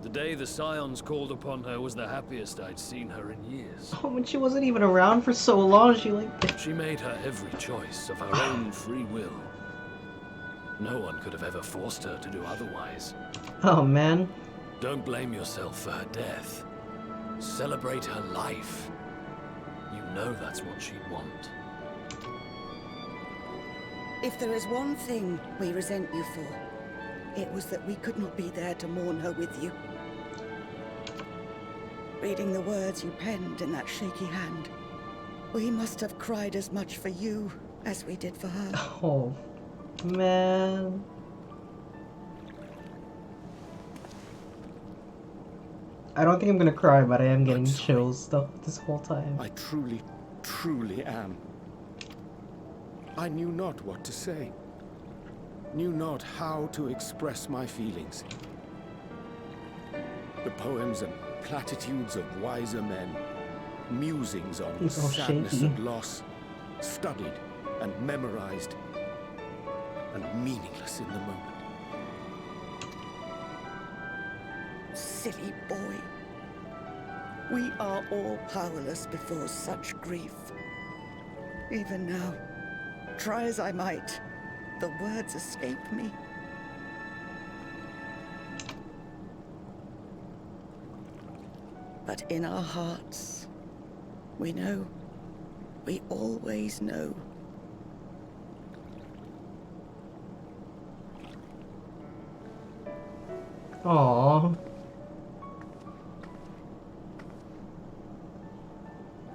The day the Scions called upon her was the happiest I'd seen her in years. Oh, when she wasn't even around for so long, she She made her every choice of her own free will. No one could have ever forced her to do otherwise. Oh, man. Don't blame yourself for her death. Celebrate her life. You know that's what she'd want. If there is one thing we resent you for, it was that we could not be there to mourn her with you. Reading the words you penned in that shaky hand, we must have cried as much for you as we did for her. Oh, man. I don't think I'm gonna cry, but I am getting chills stuff this whole time. I truly, truly am. I knew not what to say. Knew not how to express my feelings. The poems and platitudes of wiser men, musings on He's all sadness shaky. and loss, studied and memorized, and meaningless in the moment. Silly boy. We are all powerless before such grief. Even now, try as I might, the words escape me. But in our hearts, we know, we always know. Aww.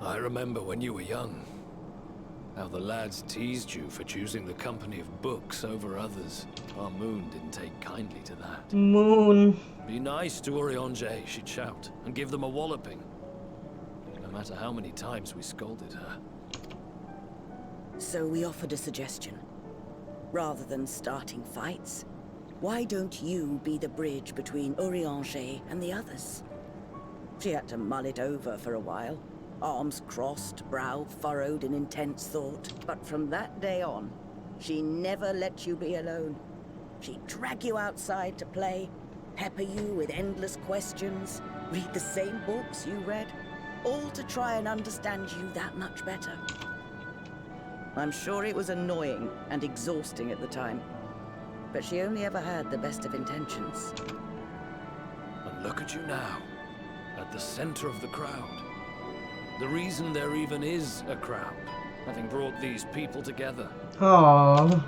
I remember when you were young, how the lads teased you for choosing the company of books over others. Our Moon didn't take kindly to that. Moon. Be nice to Urianger, she'd shout, and give them a walloping. No matter how many times we scolded her. So we offered a suggestion. Rather than starting fights, why don't you be the bridge between Urianger and the others? She had to mull it over for a while. Arms crossed, brow furrowed in intense thought. But from that day on, she never let you be alone. She'd drag you outside to play, pepper you with endless questions, read the same books you read, all to try and understand you that much better. I'm sure it was annoying and exhausting at the time, but she only ever had the best of intentions. And look at you now, at the center of the crowd. The reason there even is a crowd, having brought these people together. Aww.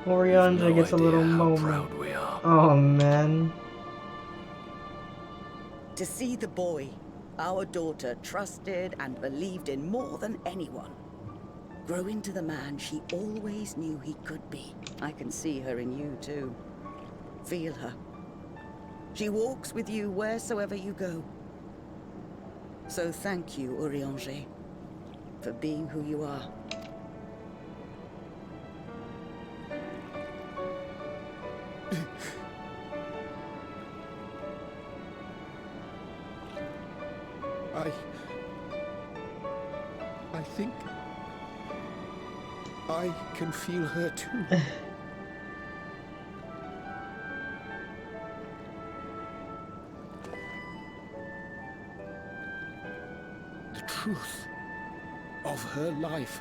Urianger No gets a idea little how moment. proud we are. Oh, man. To see the boy, our daughter, trusted and believed in more than anyone, grow into the man she always knew he could be. I can see her in you too. Feel her, She walks with you wheresoever you go. So thank you, Urianger, for being who you are. I think I can feel her too. The truth of her life.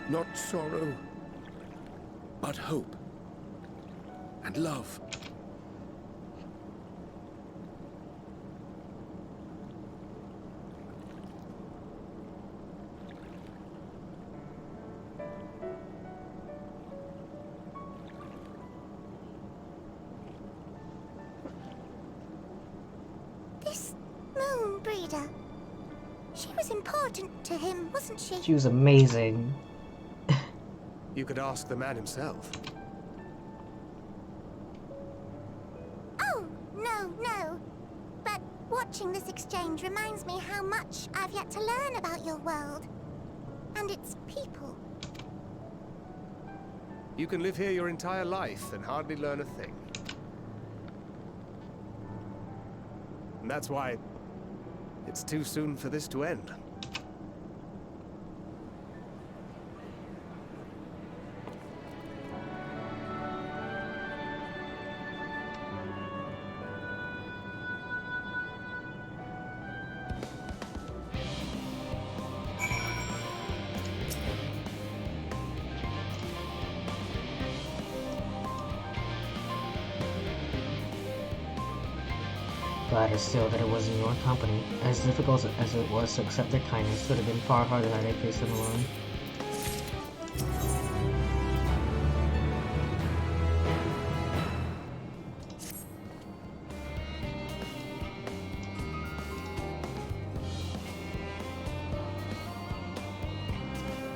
Not sorrow, but hope and love. This moon breeder. She was important to him, wasn't she? She was amazing. You could ask the man himself. Oh, no. But watching this exchange reminds me how much I've yet to learn about your world. And its people. You can live here your entire life and hardly learn a thing. And that's why it's too soon for this to end. Gladder still that it was in your company. As difficult as it was to accept their kindness, it would have been far harder had I faced them alone.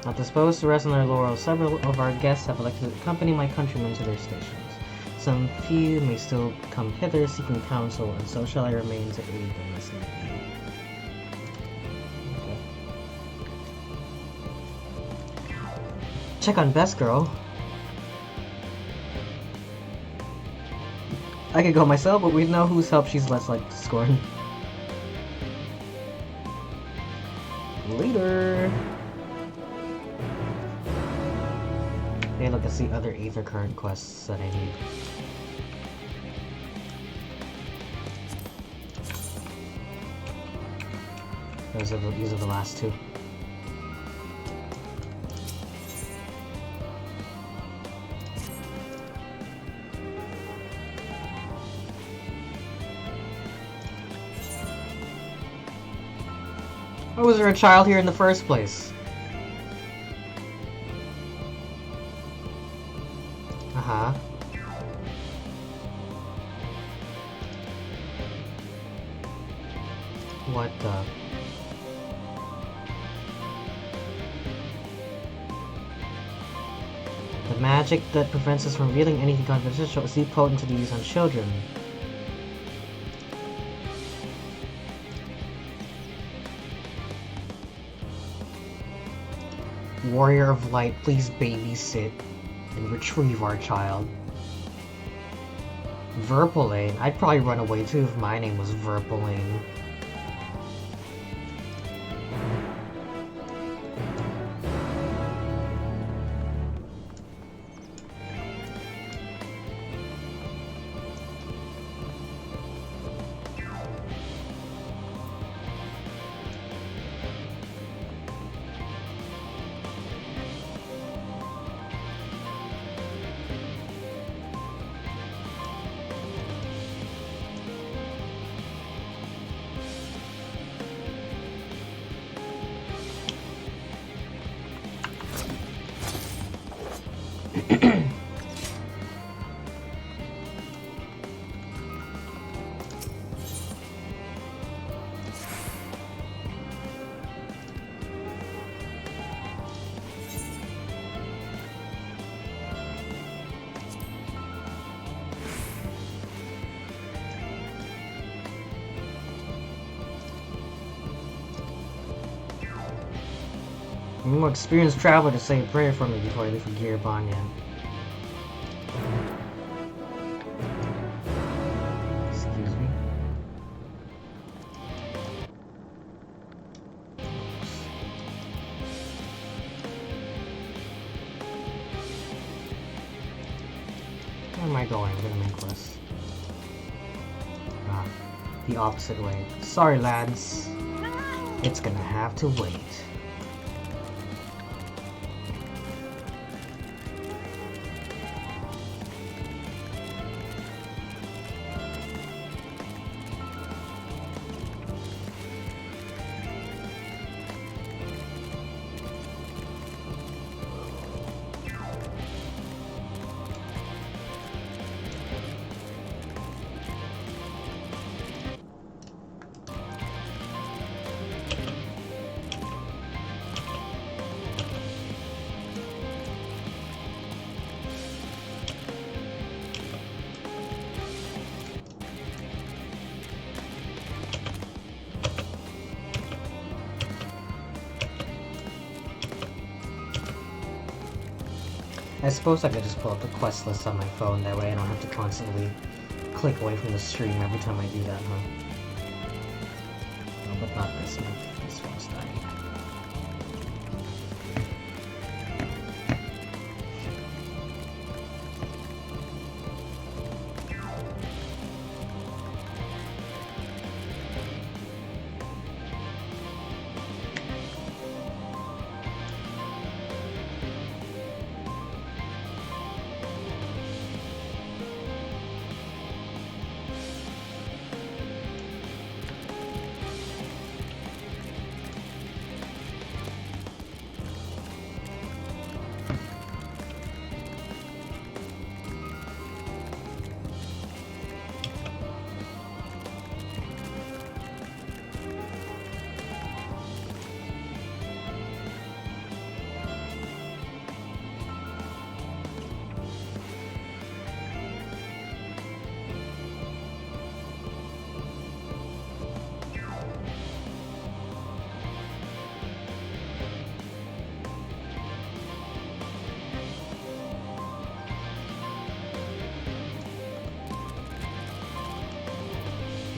Not disposed to rest on their laurels, several of our guests have elected to accompany my countrymen to their stations. Some few may still come hither seeking counsel, and so shall I remain to aid them as need be. Okay. Check on Best Girl. I could go myself, but we know whose help she's less likely to scorn. Later! Hey, look, it's the other Aether Current quests that I need. These are the last two. Why was there a child here in the first place? Uh-huh. What the... The magic that prevents us from revealing anything confidential is too potent to be used on children. Warrior of Light, please babysit and retrieve our child. Verpelane? I'd probably run away too if my name was Verpelane. Any more experienced traveler to say a prayer for me before I leave for Gear Banyan. Excuse me. Where am I going? I'm gonna make quests. Ah, the opposite way. Sorry, lads. It's gonna have to wait. I suppose I could just pull up the quest list on my phone, that way I don't have to constantly click away from the stream every time I do that, huh? No, but not this one. This one's dying.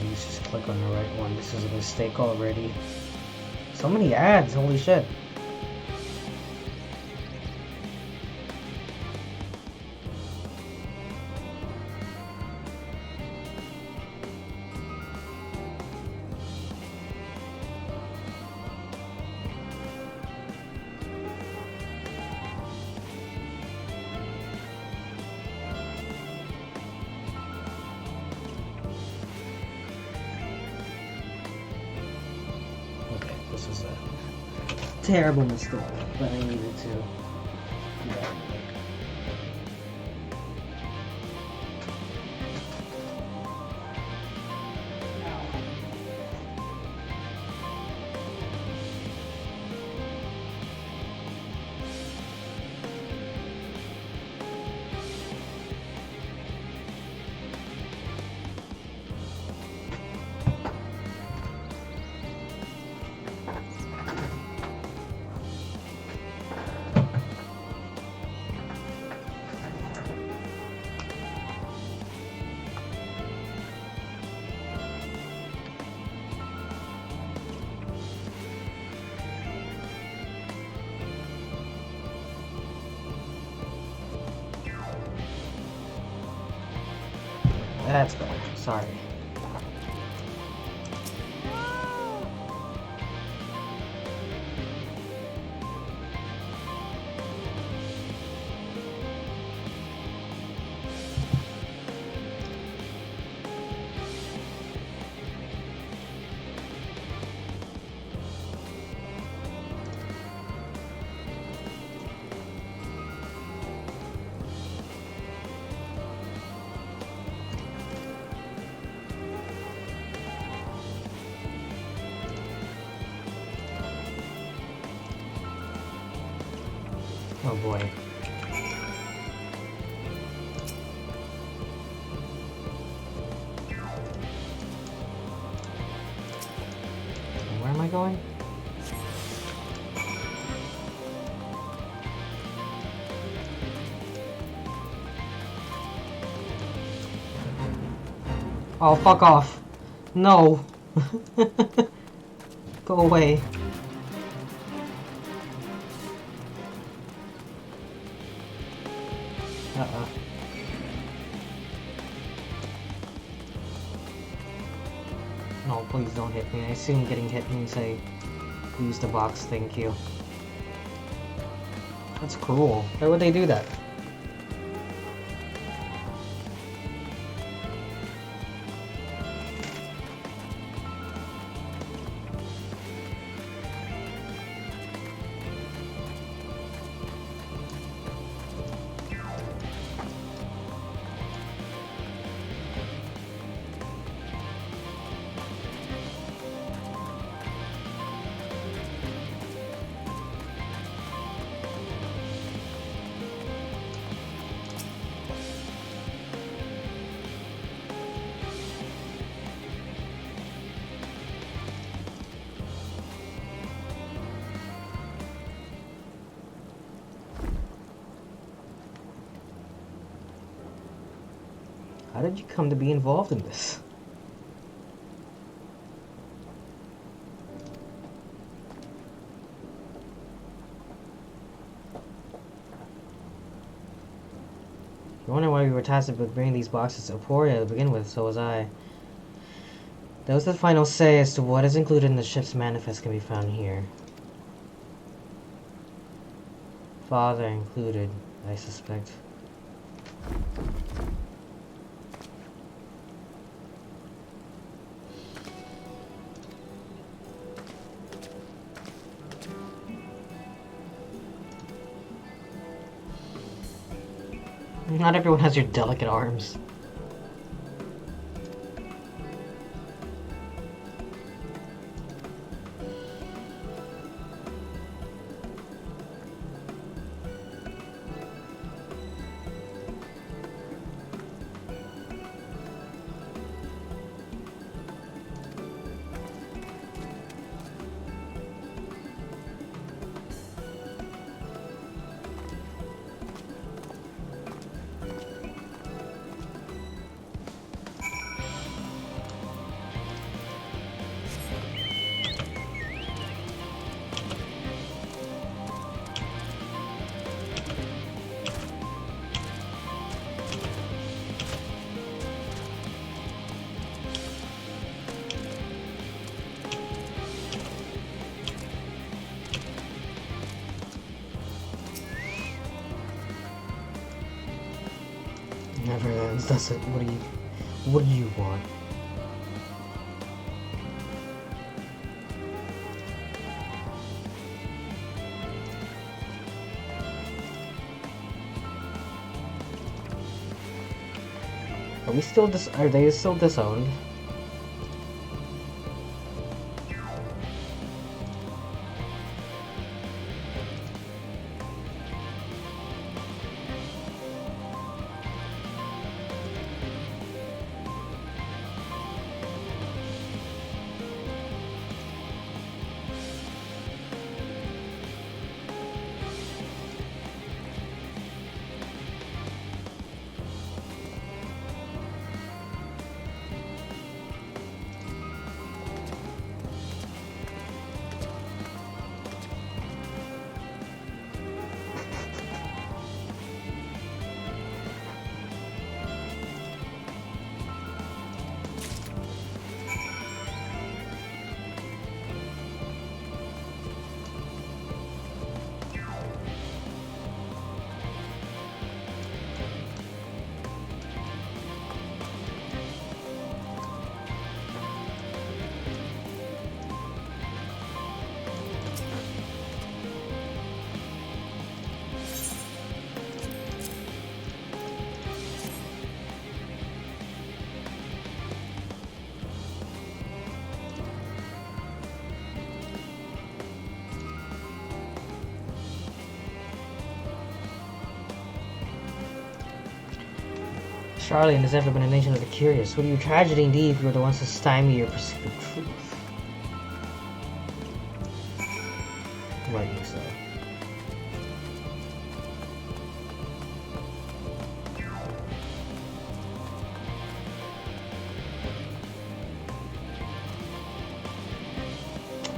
Let's just click on the right one. This is a mistake already. So many ads, holy shit. This is a terrible mistake, but I needed to do that anyway. That's better. Sorry. Oh boy. Where am I going? Oh, fuck off. No. Go away. Uh-uh. No, please don't hit me. I assume getting hit means I lose the box, thank you. That's cruel. Why would they do that? How did you come to be involved in this? You wonder why we were tasked with bringing these boxes to Emporia to begin with, so was I. That was the final say as to what is included in the ship's manifest can be found here. Father included, I suspect. Not everyone has your delicate arms. Never ends, does it? What do you want? Are they still disowned? Charlie has ever been a nation of the curious. Would you tragedy indeed if you were the ones to stymie your pursuit of truth? Rightly so.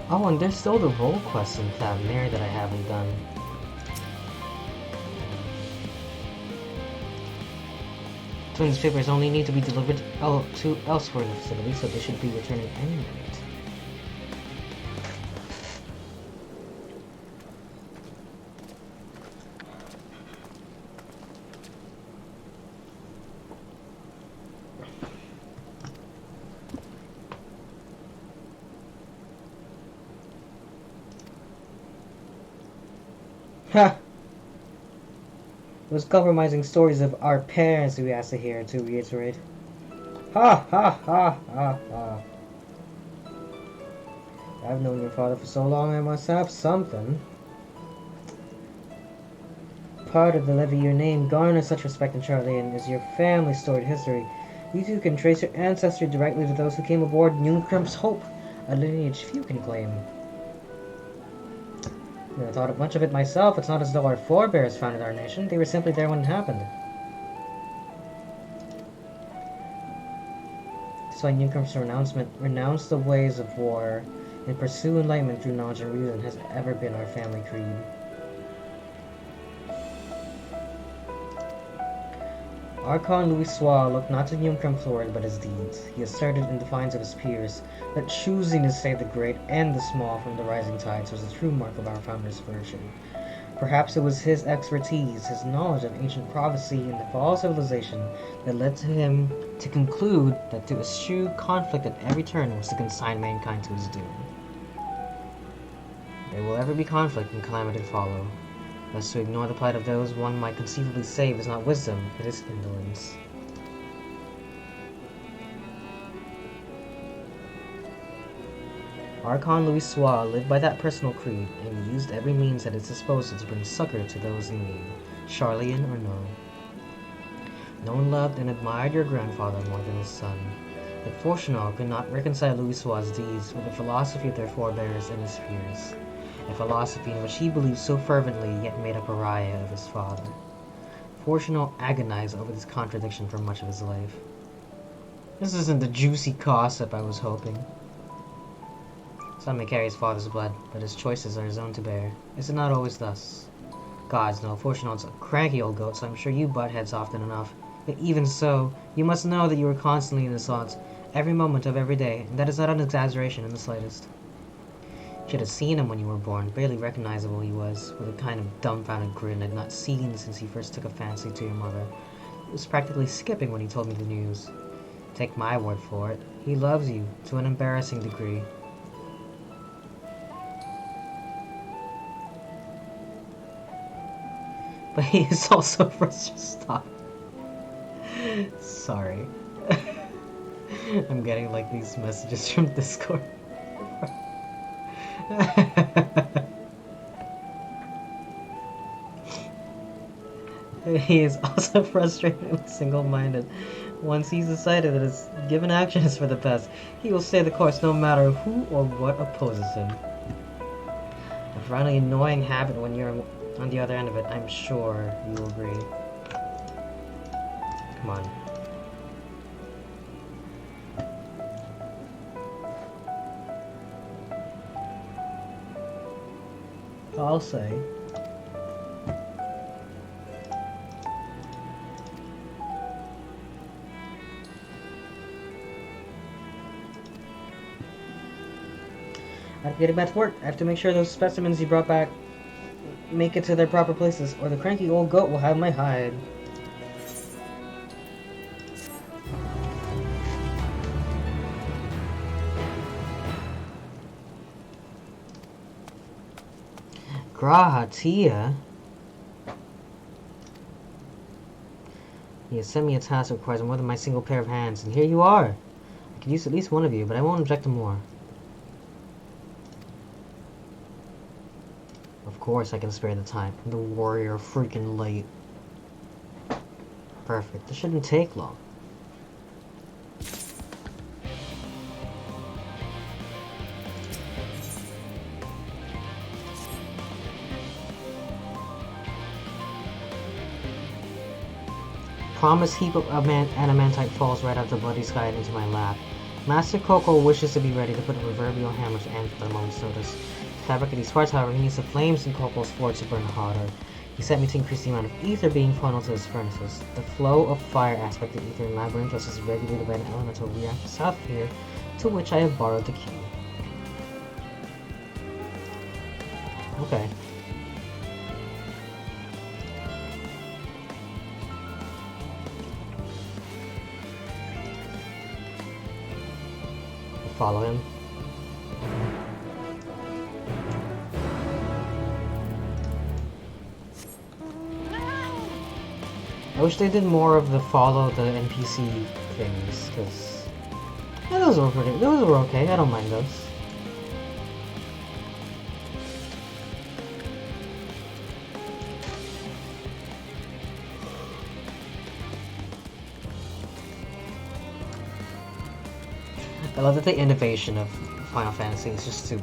Oh, and there's still the role quest in Mary that I haven't done. Twins papers only need to be delivered to elsewhere in the facility, so they should be returning any minute. Ha! Those compromising stories of our parents we asked to hear, to reiterate. Ha ha ha ha ha. I've known your father for so long I must have something. Part of the levy your name garners such respect in Charlian is your family's storied history. You two can trace your ancestry directly to those who came aboard Newcromp's Hope, a lineage few can claim. I thought a bunch of it myself. It's not as though our forebears founded our nation. They were simply there when it happened. That's why Newcomb's renounce the ways of war and pursue enlightenment through knowledge and reason has ever been our family creed. Archon Louis Soir looked not to Newcomb's words but his deeds. He asserted in defiance of his peers that choosing to save the great and the small from the rising tides was the true mark of our founder's flourishing. Perhaps it was his expertise, his knowledge of ancient prophecy and the fall of civilization that led to him to conclude that to eschew conflict at every turn was to consign mankind to his doom. There will ever be conflict and calamity to follow. Thus to ignore the plight of those one might conceivably save is not wisdom, it is indolence. Archon Louis Soir lived by that personal creed, and used every means at his disposal to bring succor to those in need, Charlian or no. No one loved and admired your grandfather more than his son, but Fortunal could not reconcile Louis Soir's deeds with the philosophy of their forebears and his fears. A philosophy in which he believed so fervently, yet made a pariah of his father. Fortunal agonized over this contradiction for much of his life. This isn't the juicy gossip I was hoping. Son may carry his father's blood, but his choices are his own to bear. Is it not always thus? Gods know, Fortunal's a cranky old goat, so I'm sure you butt heads often enough. But even so, you must know that you are constantly in his thoughts, every moment of every day, and that is not an exaggeration in the slightest. You should have seen him when you were born. Barely recognizable he was, with a kind of dumbfounded grin I'd not seen since he first took a fancy to your mother. He was practically skipping when he told me the news. Take my word for it, he loves you, to an embarrassing degree. But he is also frustrated. Stop. Sorry. I'm getting like these messages from Discord. He is also frustrated and single-minded. Once he's decided that his given action is for the best, he will stay the course no matter who or what opposes him. A finally annoying habit when you're on the other end of it, I'm sure you will agree. Come on. I'll say. I'm getting back to work. I have to make sure those specimens you brought back make it to their proper places, or the cranky old goat will have my hide. Grahatia? He has sent me a task that requires more than my single pair of hands, and here you are! I could use at least one of you, but I won't object to more. Of course I can spare the time. The warrior freaking late. Perfect. This shouldn't take long. Promise heap of adamantite falls right out of the bloody sky and into my lap. Master Coco wishes to be ready to put a proverbial hammer to end at a moment's notice. To fabricate these parts, however, he needs the flames in Coco's forge to burn hotter. He sent me to increase the amount of ether being funneled to his furnaces. The flow of fire aspect of ether in Labyrinth is regulated by an elemental reactor south of here, to which I have borrowed the key. Okay. Follow him. I wish they did more of the follow the NPC things, because those were okay. I don't mind those. I love that the innovation of Final Fantasy is just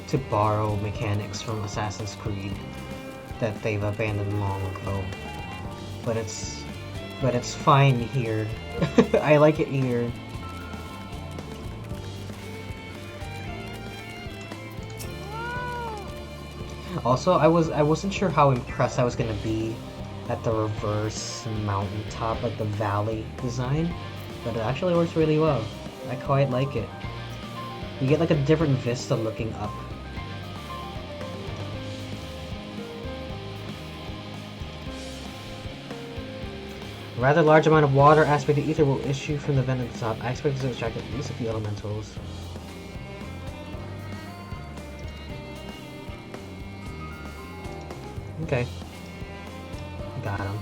to borrow mechanics from Assassin's Creed that they've abandoned long ago. But it's fine here. I like it here. Also, I wasn't sure how impressed I was gonna be at the reverse mountaintop, like the valley design, but it actually works really well. I quite like it. You get like a different vista looking up. A rather large amount of water aspect of ether will issue from the vent at the top. I expect this to attract at least a few elementals. Okay. Got him.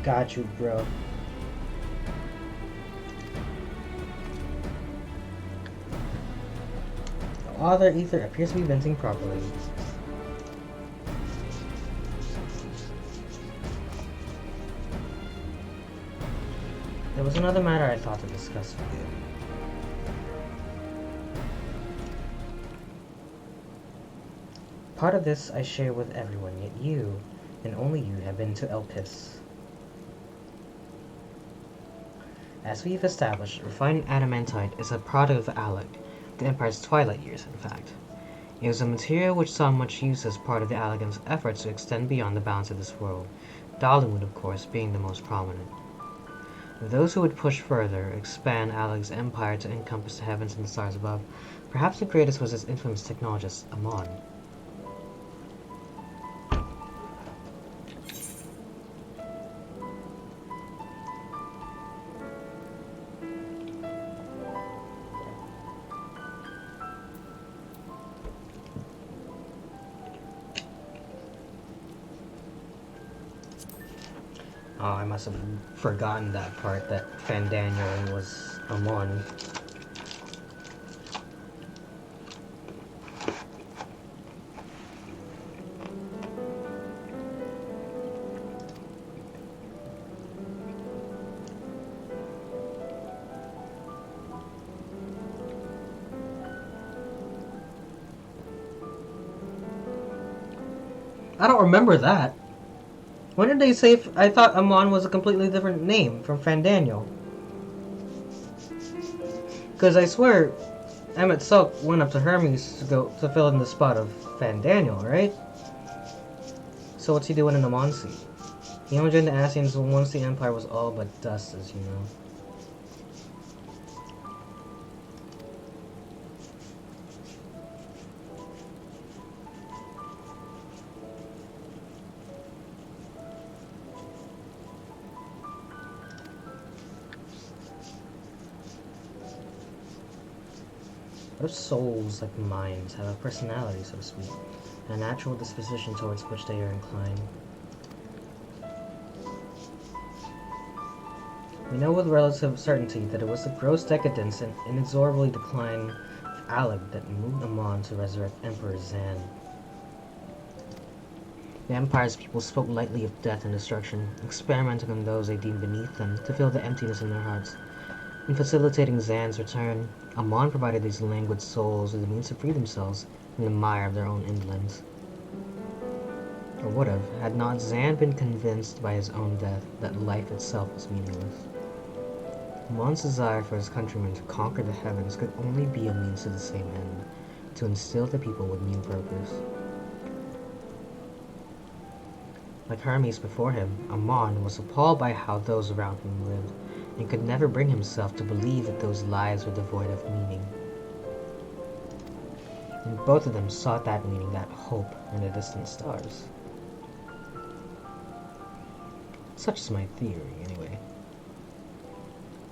Got you, bro. All their ether appears to be venting properly. There was another matter I thought to discuss with you. Part of this I share with everyone, yet you, and only you, have been to Elpis. As we've established, refined adamantite is a product of Alec, the Empire's twilight years, in fact. It was a material which saw much use as part of the Allegans' efforts to extend beyond the bounds of this world, Dollywood, of course, being the most prominent. Those who would push further, expand Alec's empire to encompass the heavens and the stars above, perhaps the greatest was his infamous technologist, Amon. Oh, I must have forgotten that part, that Fandaniel was Amon. I don't remember that. When did they say? I thought Amon was a completely different name from Fandaniel. Because I swear, Emmett Silk went up to Hermes to fill in the spot of Fandaniel, right? So what's he doing in the Amonsi? He only joined the Asians once the Empire was all but dust, as you know. What if souls, like minds, have a personality, so to speak, and a natural disposition towards which they are inclined? We know with relative certainty that it was the gross decadence and inexorably decline of Alig that moved Amon to resurrect Emperor Zan. The Empire's people spoke lightly of death and destruction, experimenting on those they deemed beneath them to fill the emptiness in their hearts. In facilitating Zan's return, Amon provided these languid souls with the means to free themselves from the mire of their own indolence. Or would have, had not Zan been convinced by his own death that life itself was meaningless. Amon's desire for his countrymen to conquer the heavens could only be a means to the same end, to instill the people with new purpose. Like Hermes before him, Amon was appalled by how those around him lived, and could never bring himself to believe that those lives were devoid of meaning. And both of them sought that meaning, that hope, in the distant stars. Such is my theory, anyway.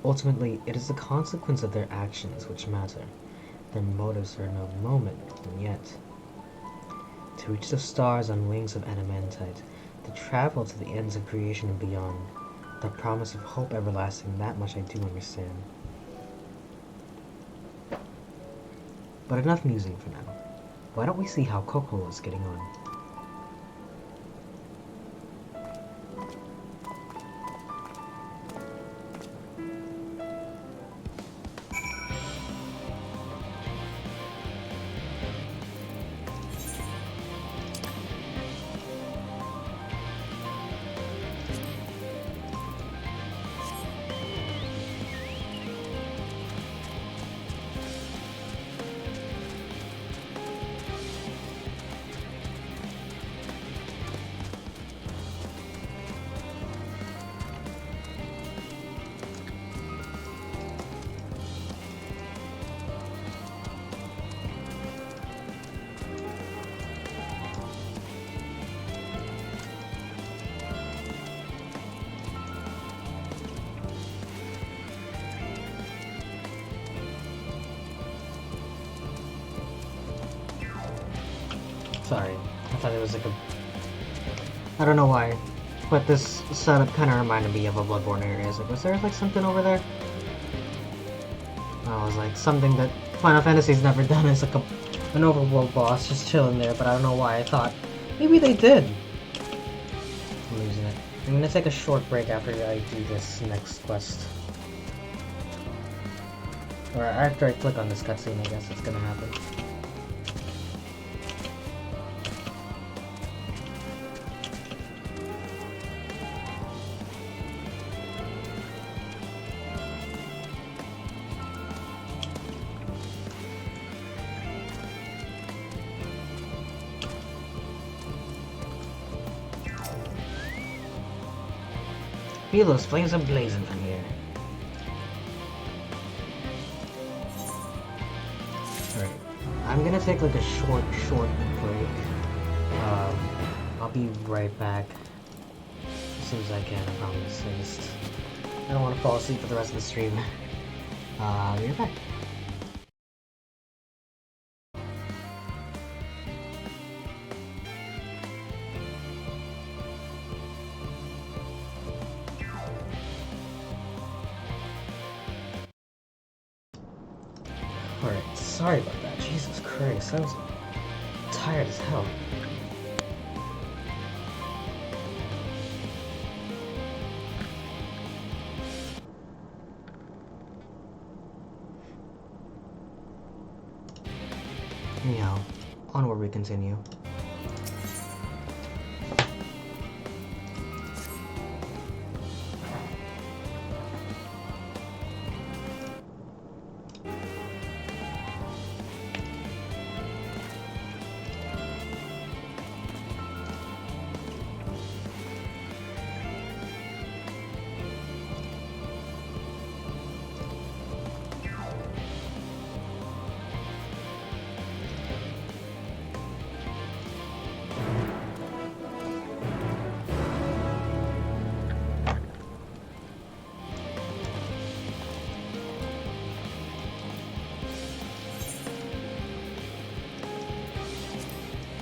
Ultimately, it is the consequence of their actions which matter. Their motives are no moment, and yet, to reach the stars on wings of adamantite, to travel to the ends of creation and beyond, the promise of hope everlasting, that much I do understand. But enough musing for now. Why don't we see how Coco is getting on? Sorry, I thought it was like a... I don't know why, but this setup kind of reminded me of a Bloodborne area. Like, was there like something over there? I was like, something that Final Fantasy's never done is like an overworld boss just chilling there, but I don't know why I thought maybe they did. I'm losing it. I'm gonna take a short break after I do this next quest. Or after I click on this cutscene, I guess it's gonna happen. Feel those flames are blazing from here. Alright, I'm gonna take like a short break. I'll be right back as soon as I can, I promise. I don't want to fall asleep for the rest of the stream. I'll be right back. Alright, sorry about that. Jesus Christ, I was tired as hell. Anyhow, onward we continue.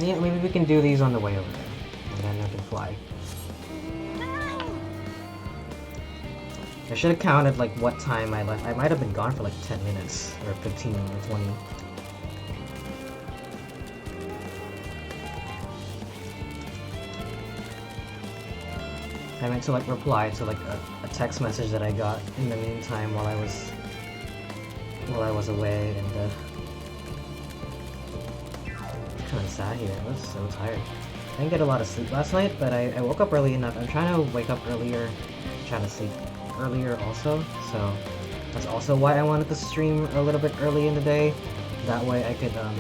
Yeah, maybe we can do these on the way over there, and then we can fly. I should have counted like what time I left. I might have been gone for like 10 minutes, or 15 or 20. I meant to like reply to like a text message that I got in the meantime while I was away, and it's kind of sad here. I was so tired. I didn't get a lot of sleep last night, but I woke up early enough. I'm trying to wake up earlier, trying to sleep earlier also, so that's also why I wanted to stream a little bit early in the day. That way I could I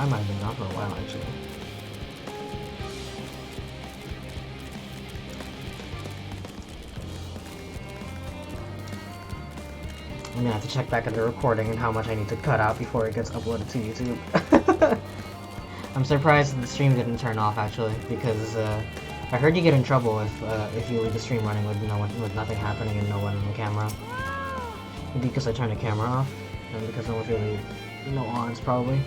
might have been gone for a while actually. I'm gonna have to check back at the recording and how much I need to cut out before it gets uploaded to YouTube. I'm surprised the stream didn't turn off actually, because I heard you get in trouble if you leave the stream running with with nothing happening and no one on the camera. Maybe because I turned the camera off, and because no one's really on, probably.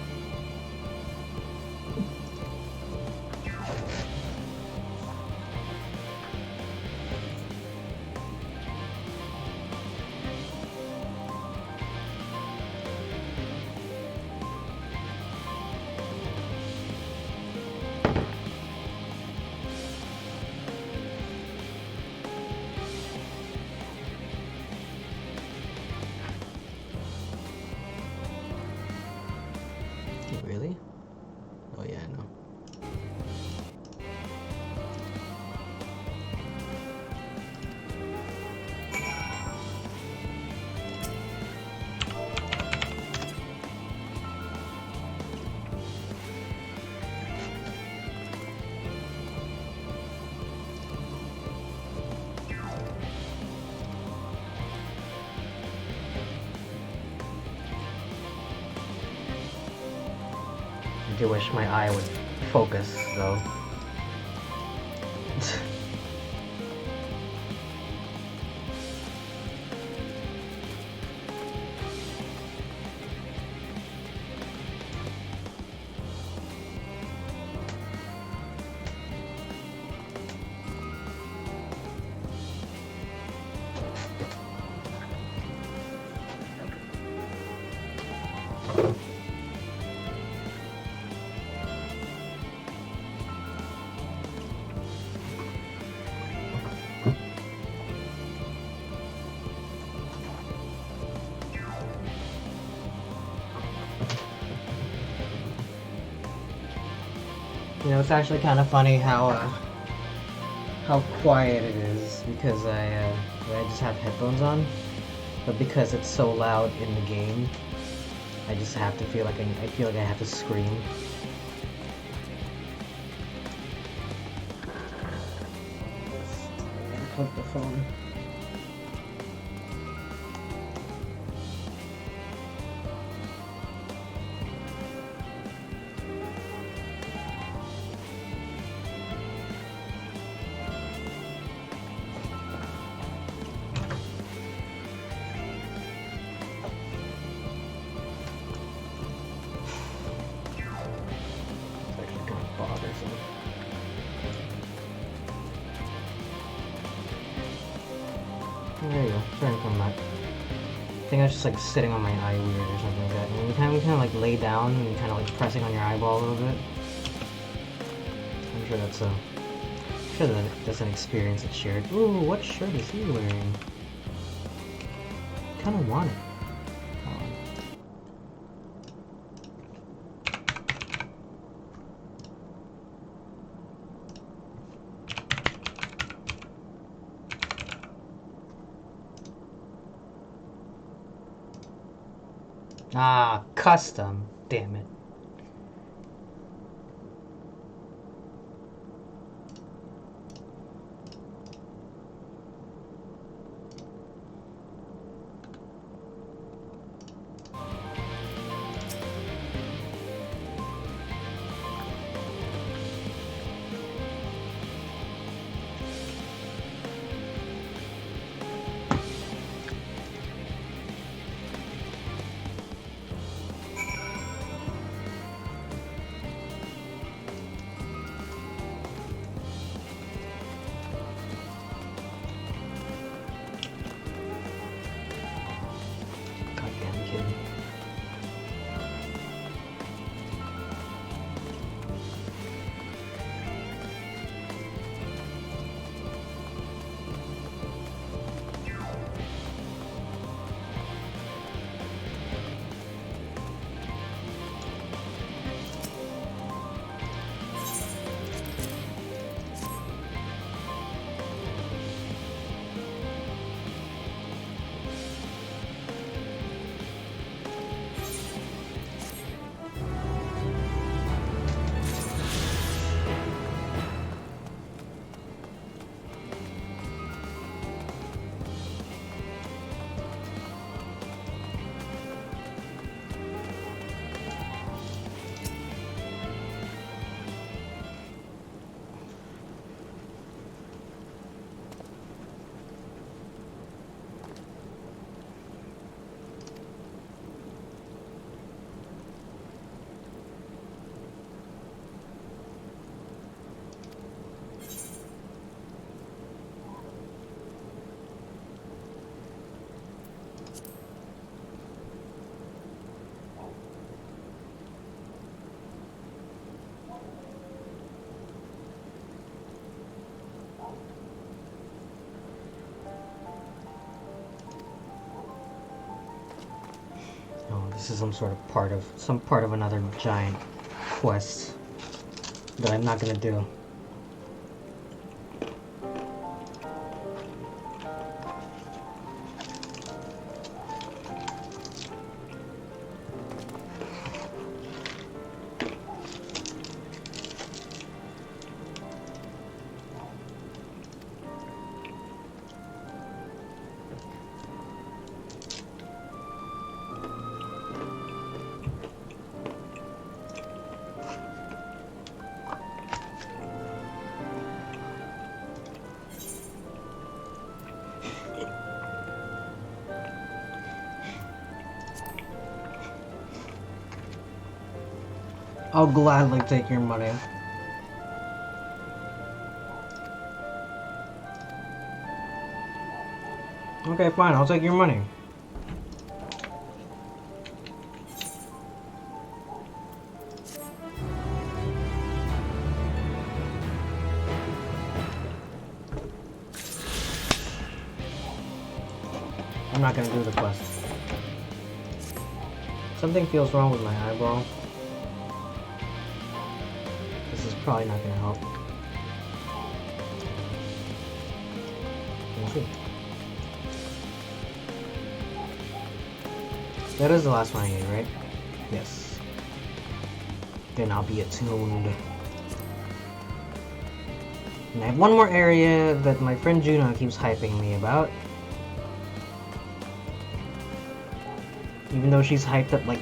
Really? Oh yeah, I know. I do wish my eye would focus, though. You know, it's actually kind of funny how quiet it is, because I just have headphones on, but because it's so loud in the game, I just have to feel like I feel like I have to scream. Plug the phone. There you go, starting to come back. I think I was just like sitting on my eye weird or something like that. And you kind of like lay down and you kind of like pressing on your eyeball a little bit. I'm sure that's an experience that's shared. Ooh, what shirt is he wearing? Kind of want it. Ah, custom. Damn it. this is some part of another giant quest that I'm not gonna do. I'll gladly take your money. Okay, fine, I'll take your money. I'm not gonna do the quest. Something feels wrong with my eyebrow. This is probably not gonna help. We'll see. That is the last one I need, right? Yes. Then I'll be attuned. And I have one more area that my friend Juno keeps hyping me about. Even though she's hyped up like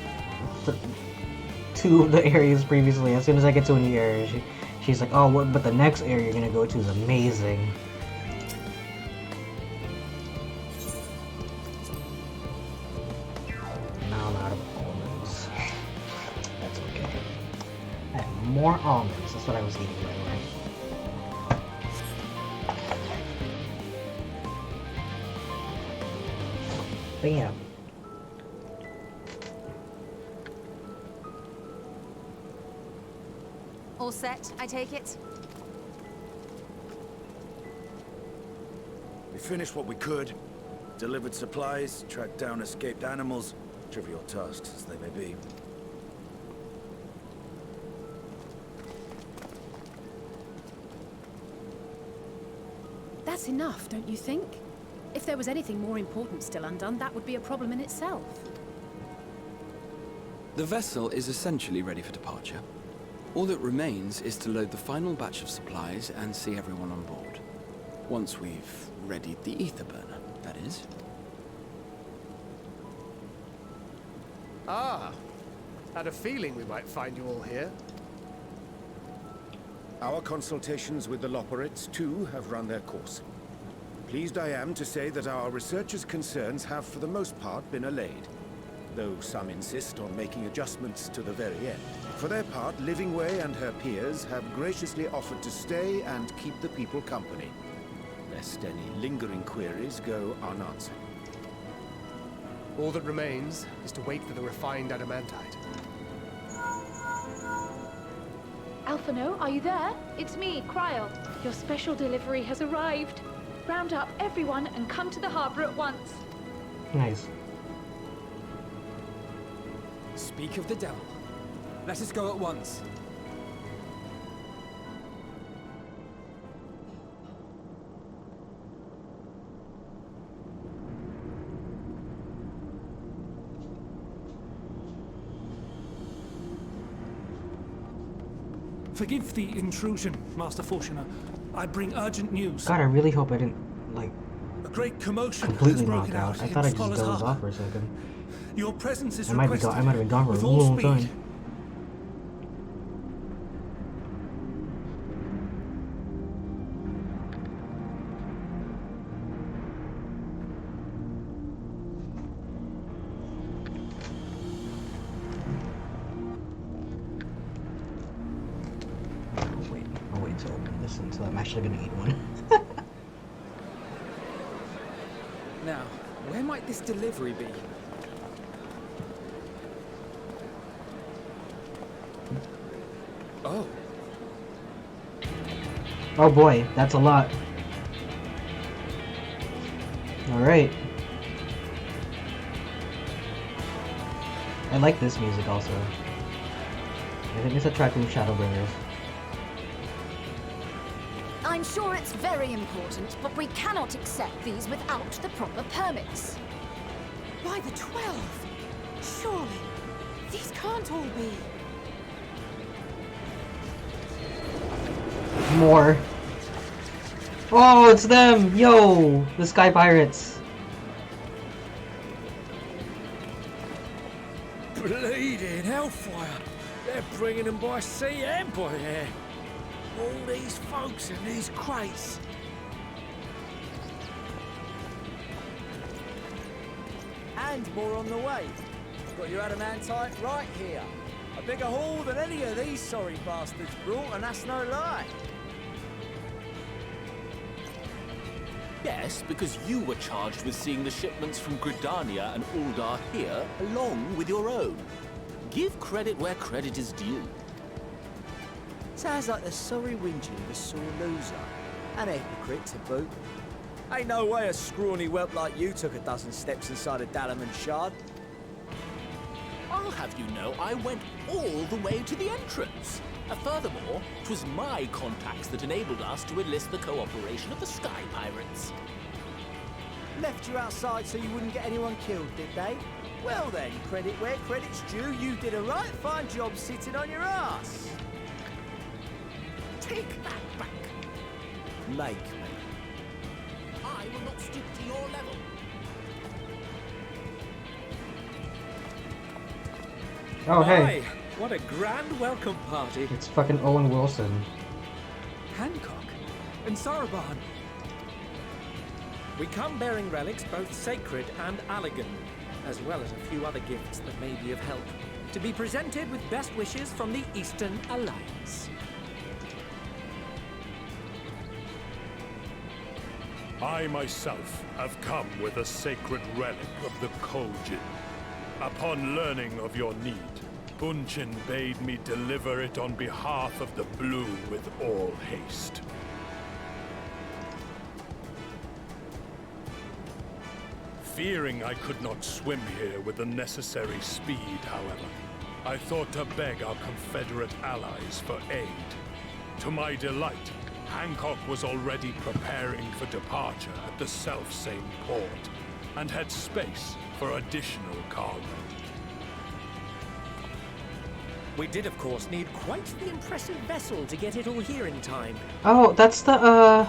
two of the areas previously, as soon as I get to a new area, she's like, oh, but the next area you're gonna go to is amazing. Now I'm out of almonds. That's okay. I have more almonds. That's what I was eating, by the way. Bam. All set, I take it? We finished what we could. Delivered supplies, tracked down escaped animals. Trivial tasks as they may be. That's enough, don't you think? If there was anything more important still undone, that would be a problem in itself. The vessel is essentially ready for departure. All that remains is to load the final batch of supplies and see everyone on board. Once we've readied the ether burner, that is. Ah, had a feeling we might find you all here. Our consultations with the Loperites, too, have run their course. Pleased I am to say that our researchers' concerns have, for the most part, been allayed, though some insist on making adjustments to the very end. For their part, Livingway and her peers have graciously offered to stay and keep the people company, lest any lingering queries go unanswered. All that remains is to wait for the refined adamantite. Alphino, are you there? It's me, Cryle. Your special delivery has arrived. Round up everyone and come to the harbor at once. Nice. Speak of the devil. Let us go at once. Forgive the intrusion, Master Fortuner. I bring urgent news. God, I really hope I didn't, like, a great commotion completely has broken knock out. I in thought I just Scholar's dozed Harbor. off for a second. Your presence is I might requested. have been gone for a with all long speed. time. I'll wait to open this until I'm actually gonna eat one. Now, where might this delivery be? Oh. Oh boy, that's a lot. Alright. I like this music also. I think it's a track from Shadowbringers. I'm sure it's very important, but we cannot accept these without the proper permits. By the 12! Surely, these can't all be. More. Oh, it's them! Yo! The Sky Pirates. Bleeding hellfire! They're bringing them by sea and by air. All these folks in these crates. And more on the way. Got your adamantite right here. A bigger haul than any of these sorry bastards brought, and that's no lie. Yes, because you were charged with seeing the shipments from Gridania and Uldar here, along with your own. Give credit where credit is due. Sounds like the sorry whinging of a sore loser. An hypocrite to boot. Ain't no way a scrawny whelp like you took a dozen steps inside a Dalaman shard. I'll have you know I went all the way to the entrance. Furthermore, 'twas my contacts that enabled us to enlist the cooperation of the Sky Pirates. Left you outside so you wouldn't get anyone killed, did they? Well then, credit where credit's due, you did a right fine job sitting on your ass. Take that back. Make me. I will not stoop to your level. Oh, hey. My, what a grand welcome party. It's fucking Owen Wilson. Hancock and Soroban. We come bearing relics both sacred and elegant, as well as a few other gifts that may be of help, to be presented with best wishes from the Eastern Alliance. I myself have come with a sacred relic of the Kojin. Upon learning of your need, Bunchin bade me deliver it on behalf of the Blue with all haste. Fearing I could not swim here with the necessary speed, however, I thought to beg our Confederate allies for aid. To my delight, Hancock was already preparing for departure at the self-same port, and had space for additional cargo. We did, of course, need quite the impressive vessel to get it all here in time. Oh, that's the,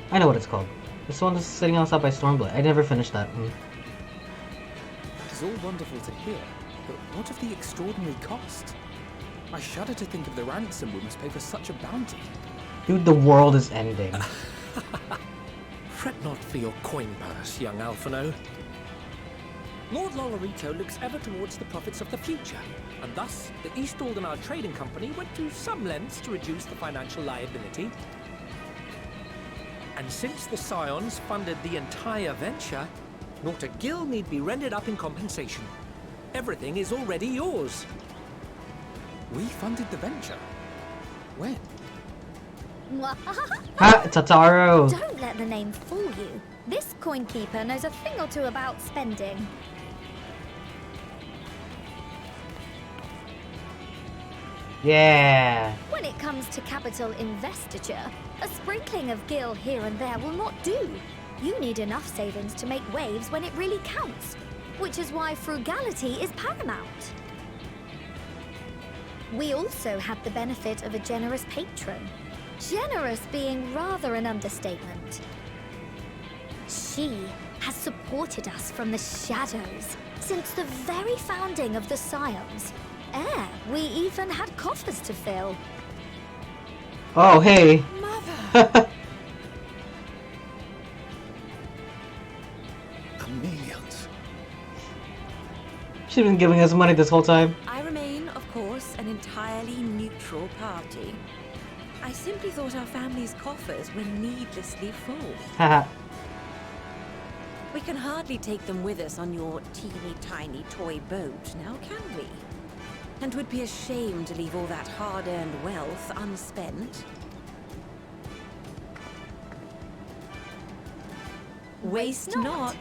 I know what it's called. This one is sitting outside by Stormblade. I never finished that. That is all wonderful to hear, but what of the extraordinary cost? I shudder to think of the ransom we must pay for such a bounty. Dude, the world is ending. Fret not for your coin purse, young Alphino. Lord Lolorito looks ever towards the profits of the future, and thus the East Aldenar Trading Company went to some lengths to reduce the financial liability. And since the Scions funded the entire venture, not a gill need be rendered up in compensation. Everything is already yours. We funded the venture? When? Ha! Tataru! Don't let the name fool you. This coin keeper knows a thing or two about spending. Yeah! When it comes to capital investiture, a sprinkling of gil here and there will not do. You need enough savings to make waves when it really counts, which is why frugality is paramount. We also had the benefit of a generous patron. Generous being rather an understatement. She has supported us from the shadows since the very founding of the Scions. We even had coffers to fill. Oh, hey! Mother! Chameleons. She's been giving us money this whole time. I remain, of course, an entirely neutral party. I simply thought our family's coffers were needlessly full. Haha. We can hardly take them with us on your teeny-tiny toy boat, now can we? And would be a shame to leave all that hard-earned wealth unspent. Waste not.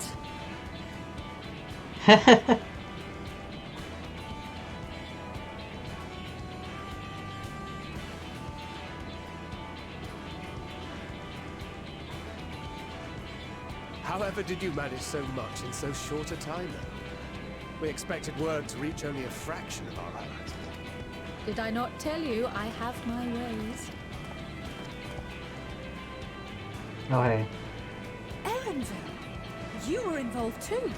However did you manage so much in so short a time? We expected word to reach only a fraction of our allies. Did I not tell you I have my ways? Oh, hey. Erenville, you were involved too.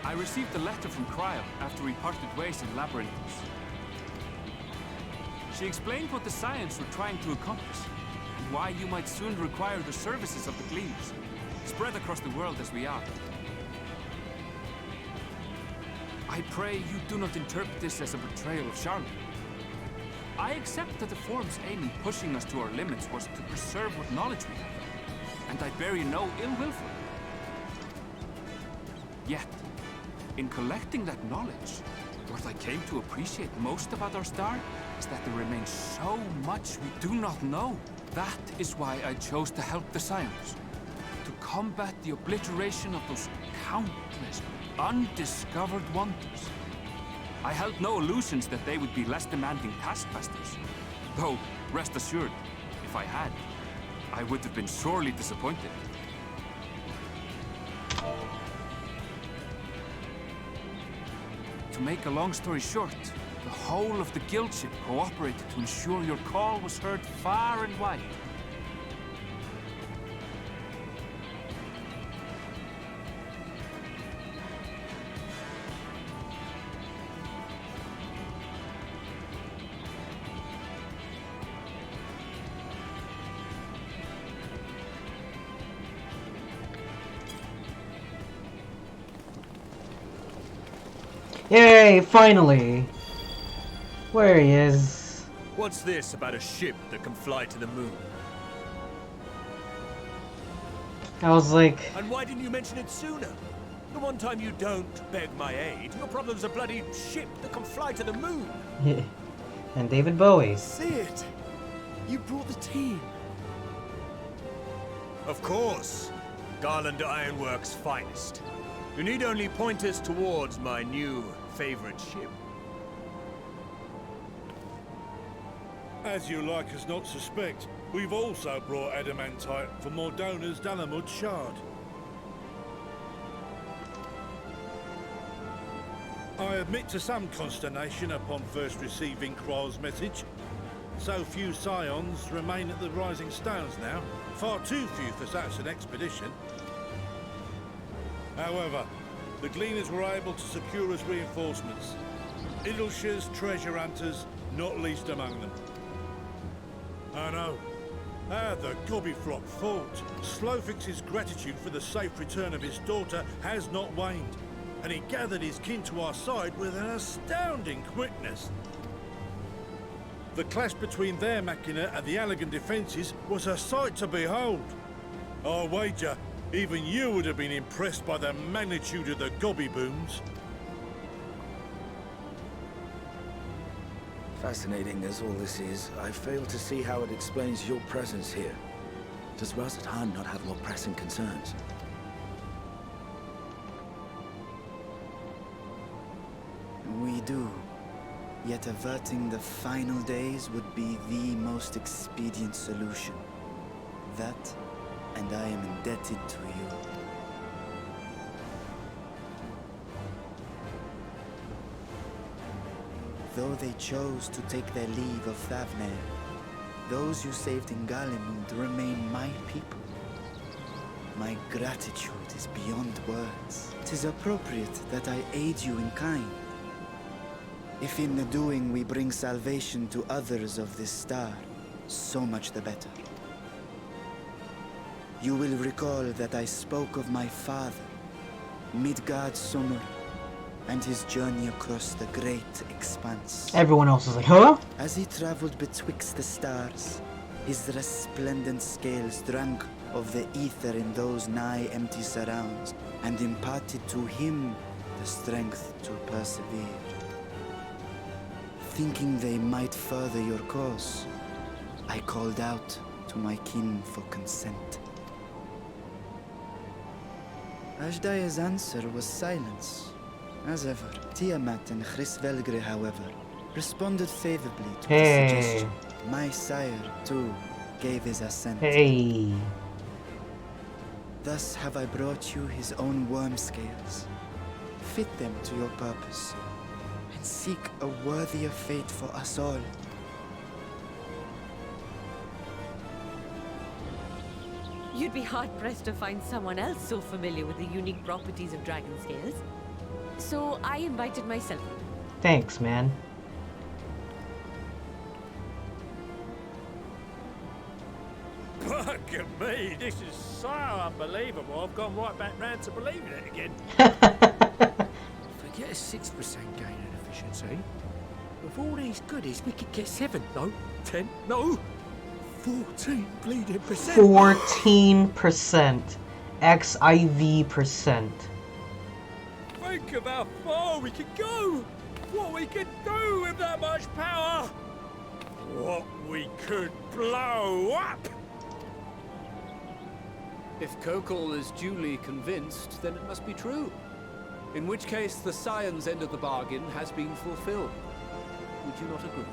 I received a letter from Cryo after we parted ways in Labyrinthus. She explained what the Scions were trying to accomplish, and why you might soon require the services of the Gleaners, spread across the world as we are. I pray you do not interpret this as a betrayal of Charlotte. I accept that the Form's aim in pushing us to our limits was to preserve what knowledge we have, and I bear you no ill will for it. Yet, in collecting that knowledge, what I came to appreciate most about our star is that there remains so much we do not know. That is why I chose to help the Scions, to combat the obliteration of those countless undiscovered wonders. I held no illusions that they would be less demanding taskmasters. Though, rest assured, if I had, I would have been sorely disappointed. To make a long story short, the whole of the guild ship cooperated to ensure your call was heard far and wide. Yay, finally! Where he is. What's this about a ship that can fly to the moon? I was like... And why didn't you mention it sooner? The one time you don't beg my aid, your problem's a bloody ship that can fly to the moon. And David Bowie. See it? You brought the team. Of course. Garland Ironworks' finest. You need only point us towards my new favorite ship. As you like us not suspect, we've also brought adamantite for Mordona's Dalamud shard. I admit to some consternation upon first receiving Kroll's message. So few Scions remain at the Rising Stones now. Far too few for such an expedition. However, the Gleaners were able to secure us reinforcements. Idleshire's treasure hunters, not least among them. I know. How the Gobbyflock fought. Slowfix's gratitude for the safe return of his daughter has not waned, and he gathered his kin to our side with an astounding quickness. The clash between their machina and the Allegan defences was a sight to behold. I wager even you would have been impressed by the magnitude of the Gobby booms. Fascinating as all this is, I fail to see how it explains your presence here. Does Razat-Han not have more pressing concerns? We do. Yet averting the final days would be the most expedient solution. That, and I am indebted to you. Though they chose to take their leave of Thavnair, those you saved in Galimund remain my people. My gratitude is beyond words. 'Tis appropriate that I aid you in kind. If in the doing we bring salvation to others of this star, so much the better. You will recall that I spoke of my father, Midgard Sommer, and his journey across the great expanse. Everyone else was like, huh? As he traveled betwixt the stars, his resplendent scales drank of the ether in those nigh empty surrounds, and imparted to him the strength to persevere. Thinking they might further your cause, I called out to my kin for consent. Ajdaya's answer was silence. As ever, Tiamat and Chrisvelgre, however, responded favorably to the suggestion. My sire, too, gave his assent. Hey. Thus have I brought you his own worm scales. Fit them to your purpose, and seek a worthier fate for us all. You'd be hard-pressed to find someone else so familiar with the unique properties of dragon scales. So I invited myself. Thanks, man. Bugger me, this is so unbelievable. I've gone right back round to believing it again. Forget a 6% gain in efficiency. With all these goodies, we could get 7, no, 10, no, 14 bleeding percent. 14% XIV percent. Think of how far we could go. What we could do with that much power. What we could blow up. If Kokol is duly convinced, then it must be true. In which case, the Scion's end of the bargain has been fulfilled. Would you not agree?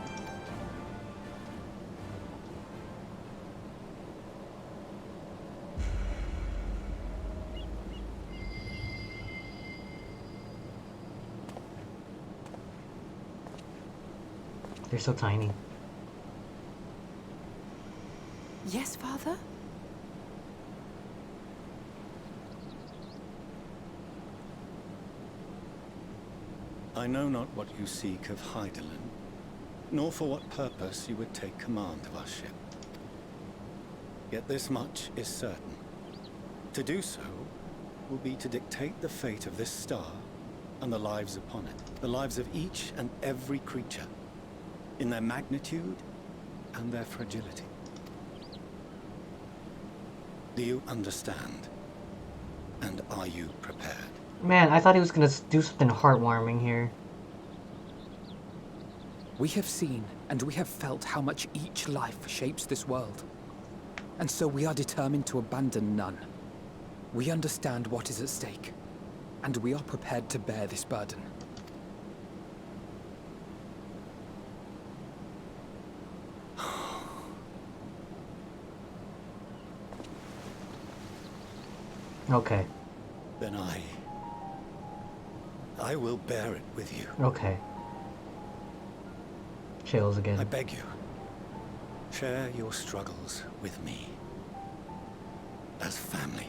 They're so tiny. Yes, Father? I know not what you seek of Hydaelyn, nor for what purpose you would take command of our ship. Yet this much is certain. To do so will be to dictate the fate of this star and the lives upon it, the lives of each and every creature, in their magnitude and their fragility. Do you understand? And are you prepared? Man, I thought he was gonna do something heartwarming here. We have seen and we have felt how much each life shapes this world. And so we are determined to abandon none. We understand what is at stake, and we are prepared to bear this burden. Okay. Then I will bear it with you. Okay. Chills again. I beg you, share your struggles with me. As family.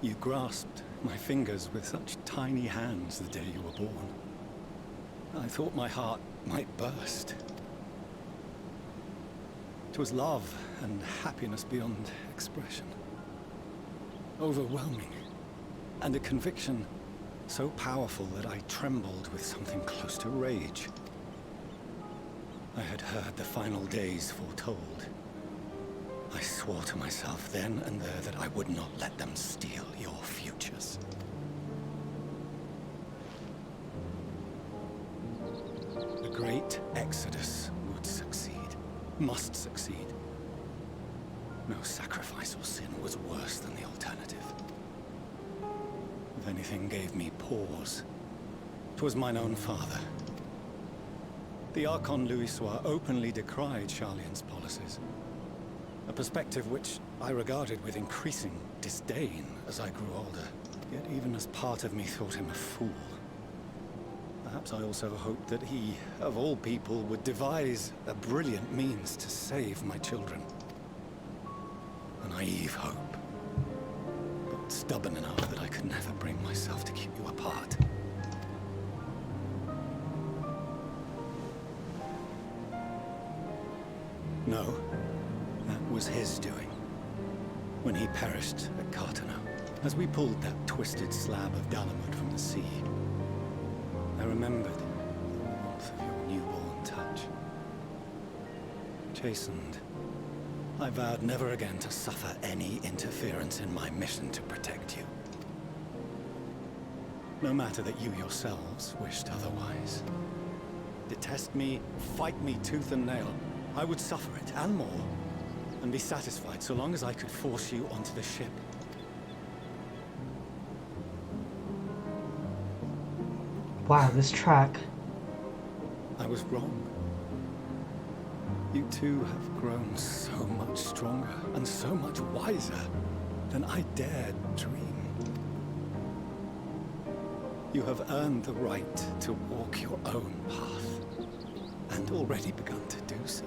You grasped my fingers with such tiny hands the day you were born. I thought my heart might burst. It was love and happiness beyond expression. Overwhelming. And a conviction so powerful that I trembled with something close to rage. I had heard the final days foretold. I swore to myself then and there that I would not let them steal your futures. The great exodus would succeed, must succeed. No sacrifice or sin was worse than the alternative. If anything gave me pause, 'twas mine own father. The Archon Louisoix openly decried Charlian's policies. A perspective which I regarded with increasing disdain as I grew older. Yet even as part of me thought him a fool. Perhaps I also hoped that he, of all people, would devise a brilliant means to save my children. A naive hope, but stubborn enough that I could never bring myself to keep you apart. No. That was his doing, when he perished at Cartano, as we pulled that twisted slab of Dalamud from the sea. I remembered the warmth of your newborn touch. Chastened, I vowed never again to suffer any interference in my mission to protect you. No matter that you yourselves wished otherwise. Detest me, fight me tooth and nail, I would suffer it, and more, and be satisfied so long as I could force you onto the ship. Wow, this track. I was wrong. You two have grown so much stronger and so much wiser than I dared dream. You have earned the right to walk your own path, and already begun to do so.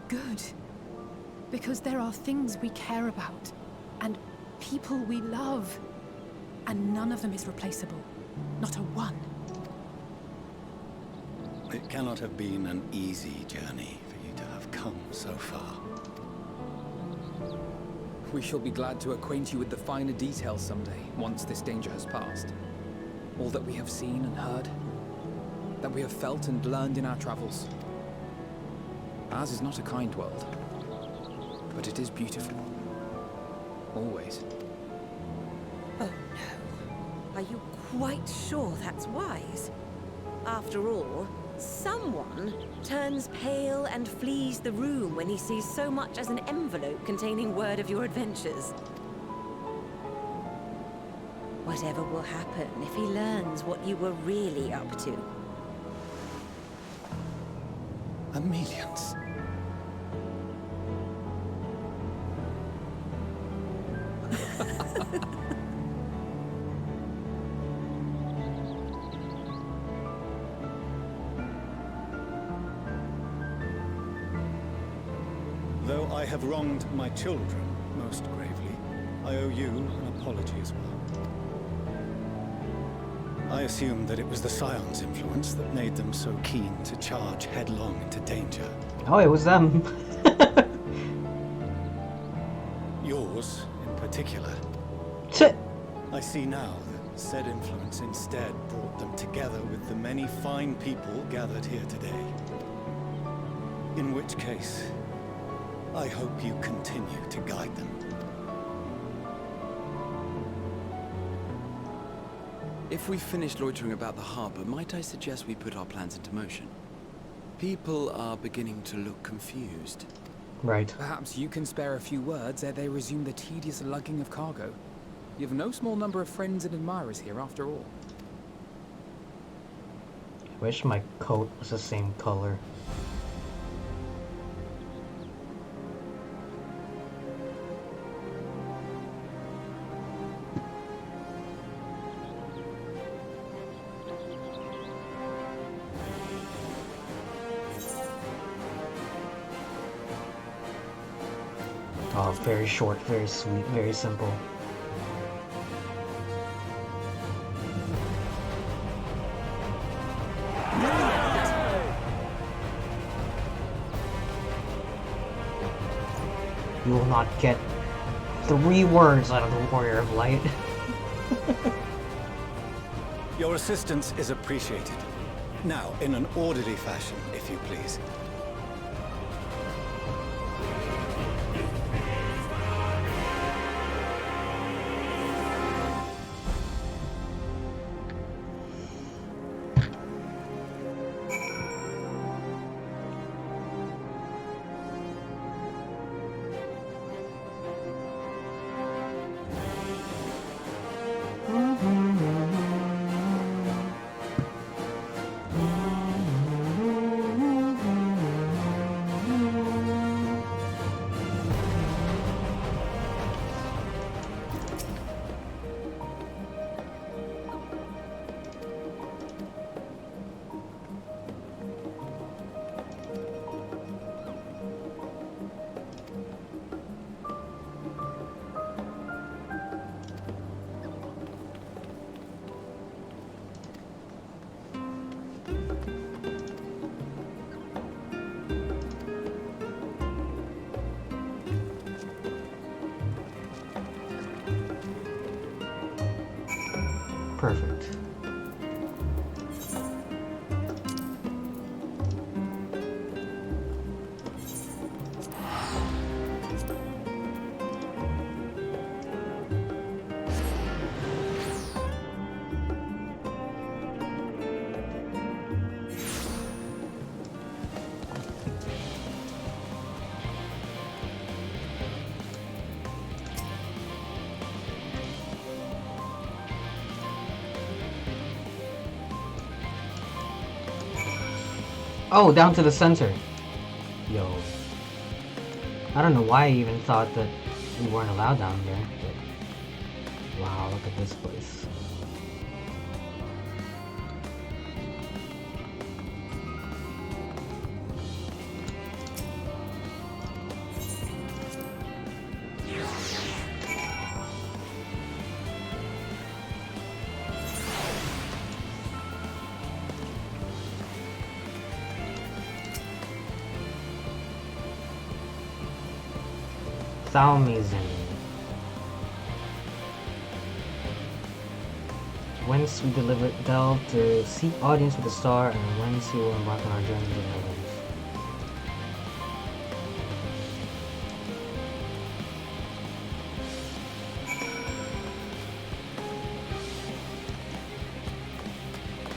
Good. Because there are things we care about, and people we love, and none of them is replaceable. Not a one. It cannot have been an easy journey for you to have come so far. We shall be glad to acquaint you with the finer details someday, once this danger has passed. All that we have seen and heard, that we have felt and learned in our travels. Ours is not a kind world, but it is beautiful. Always. Oh no. Are you quite sure that's wise? After all, someone turns pale and flees the room when he sees so much as an envelope containing word of your adventures. Whatever will happen if he learns what you were really up to? Amelians. Though I have wronged my children most gravely, I owe you an apology as well. I assumed that it was the Scion's influence that made them so keen to charge headlong into danger. Oh, it was them. Yours, in particular. I see now that said influence instead brought them together with the many fine people gathered here today. In which case, I hope you continue to guide them. If we've finished loitering about the harbor, might I suggest we put our plans into motion? People are beginning to look confused. Right. Perhaps you can spare a few words ere they resume the tedious lugging of cargo. You have no small number of friends and admirers here, after all. I wish my coat was the same color. Oh, very short, very sweet, very simple. You will not get 3 words out of the Warrior of Light. Your assistance is appreciated. Now, in an orderly fashion, if you please. Perfect. Oh, down to the center. Yo. I don't know why I even thought that we weren't allowed down there, but wow, look at this place. Amazing. Whence we delve to seek audience with the star, and whence we will embark on our journey to the heavens.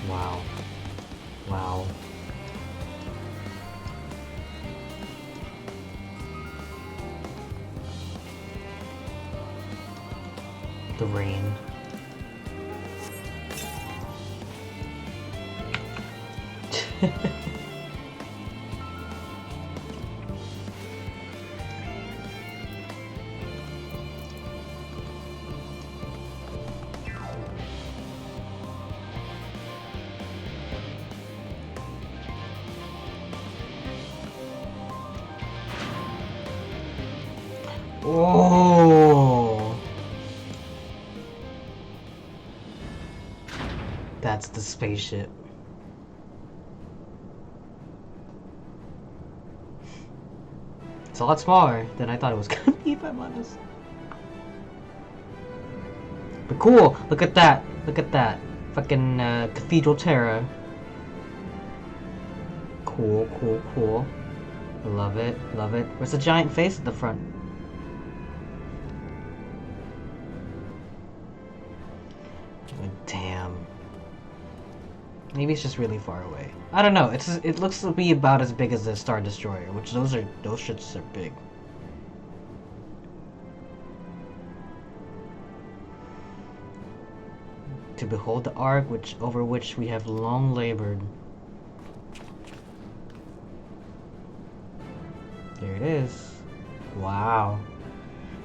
Wow. Wow. The rain. Oh, that's the spaceship. It's a lot smaller than I thought it was gonna be, if I'm honest. But cool, look at that. Look at that. Fucking Cathedral Terra. Cool, cool, cool. Love it, love it. Where's the giant face at the front? Oh, damn. Maybe it's just really far away. I don't know. It looks to be about as big as the Star Destroyer, which those shits are big. To behold the ark over which we have long labored. There it is. Wow.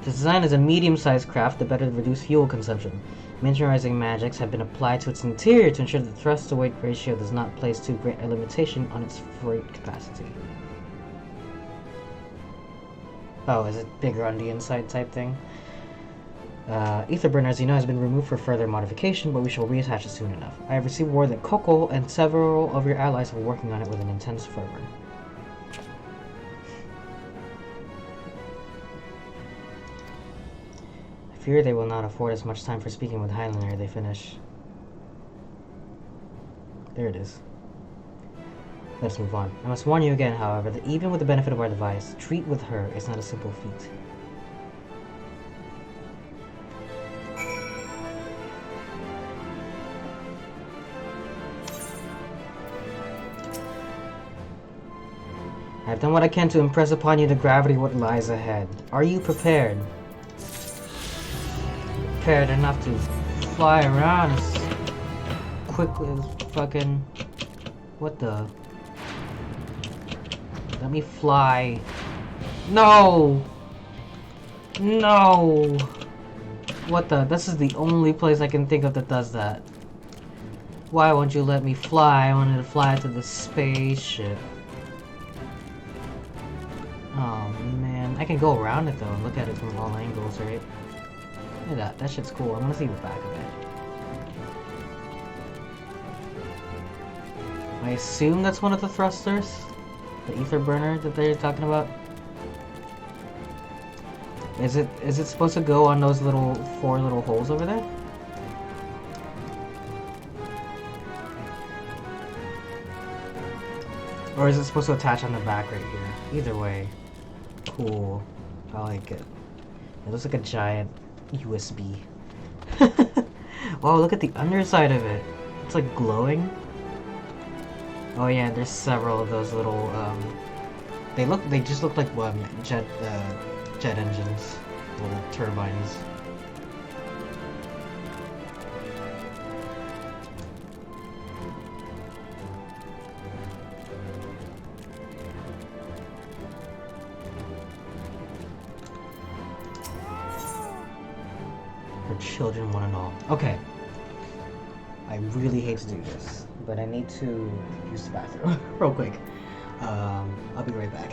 The design is a medium-sized craft that better reduce fuel consumption. Miniaturizing magics have been applied to its interior to ensure that the thrust-to-weight ratio does not place too great a limitation on its freight capacity. Oh, is it bigger on the inside type thing? Etherburner, as you know, has been removed for further modification, but we shall reattach it soon enough. I have received word that Coco and several of your allies are working on it with an intense fervor. I fear they will not afford us much time for speaking with Highlander ere they finish. There it is. Let's move on. I must warn you again, however, that even with the benefit of our device, treat with her is not a simple feat. I have done what I can to impress upon you the gravity of what lies ahead. Are you prepared? Prepared enough to fly around as quickly as fucking... What the... Let me fly. No! No! What the... This is the only place I can think of that does that. Why won't you let me fly? I wanted to fly to the spaceship. Oh man, I can go around it though and look at it from all angles, right? Look at that, that shit's cool. I want to see the back of it. I assume that's one of the thrusters? The ether burner that they're talking about? Is it supposed to go on those four little holes over there? Or is it supposed to attach on the back right here? Either way. Cool. I like it. It looks like a giant USB. Wow, look at the underside of it. It's like glowing. Oh yeah, there's several of those little they just look like jet engines, little turbines. children one and all. Okay. I really hate to do this, but I need to use the bathroom real quick. I'll be right back.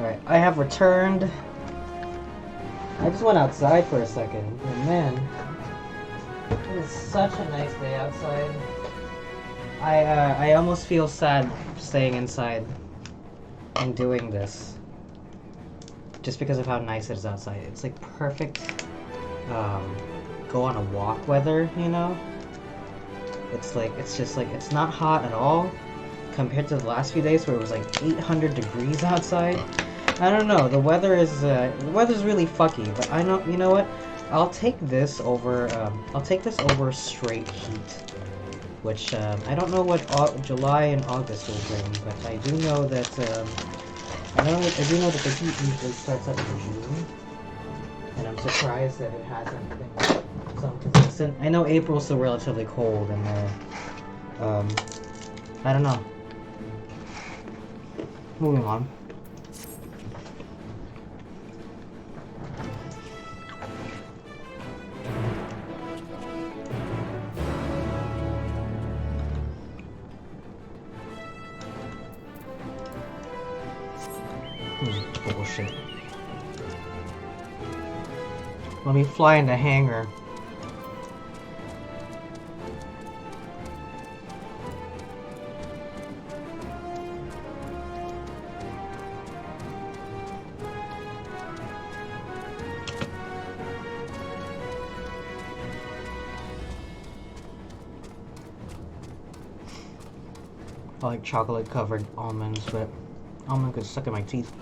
Alright, I have returned. I just went outside for a second, and man, it was such a nice day outside. I almost feel sad staying inside and doing this, just because of how nice it is outside. It's like perfect, go on a walk weather, you know? It's like, it's just like, it's not hot at all, compared to the last few days where it was like 800 degrees outside. I don't know, the weather's really fucky, but I know, you know what? I'll take this over straight heat, which, I don't know what July and August will bring, but I do know that, I do know that the heat usually starts up in June, and I'm surprised that it hasn't been so consistent. I know April's still relatively cold, and, I don't know. Moving on. This is bullshit. Let me fly in the hangar. I like chocolate covered almonds, but almond could stuck in my teeth.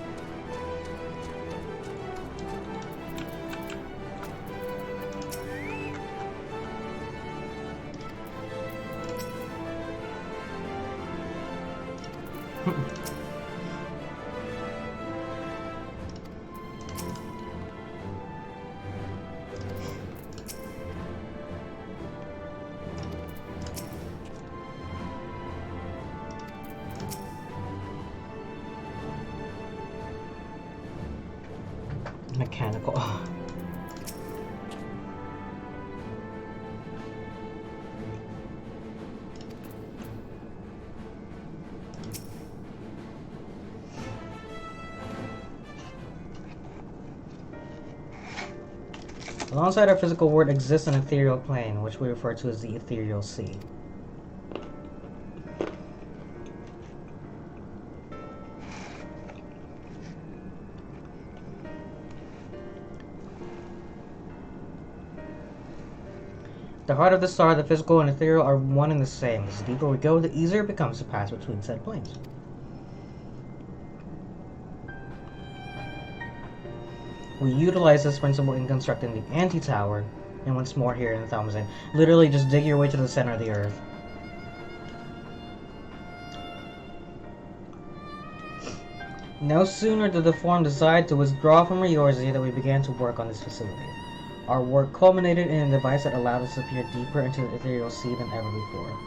Mechanical. Alongside our physical world exists an ethereal plane, which we refer to as the ethereal sea. The heart of the star, the physical and ethereal, are one and the same. As deeper we go, the easier it becomes to pass between said planes. We utilize this principle in constructing the anti-tower, and once more here in the Thalmazane. Literally just dig your way to the center of the Earth. No sooner did the Forum decide to withdraw from Eorzea than we began to work on this facility. Our work culminated in a device that allowed us to peer deeper into the ethereal sea than ever before,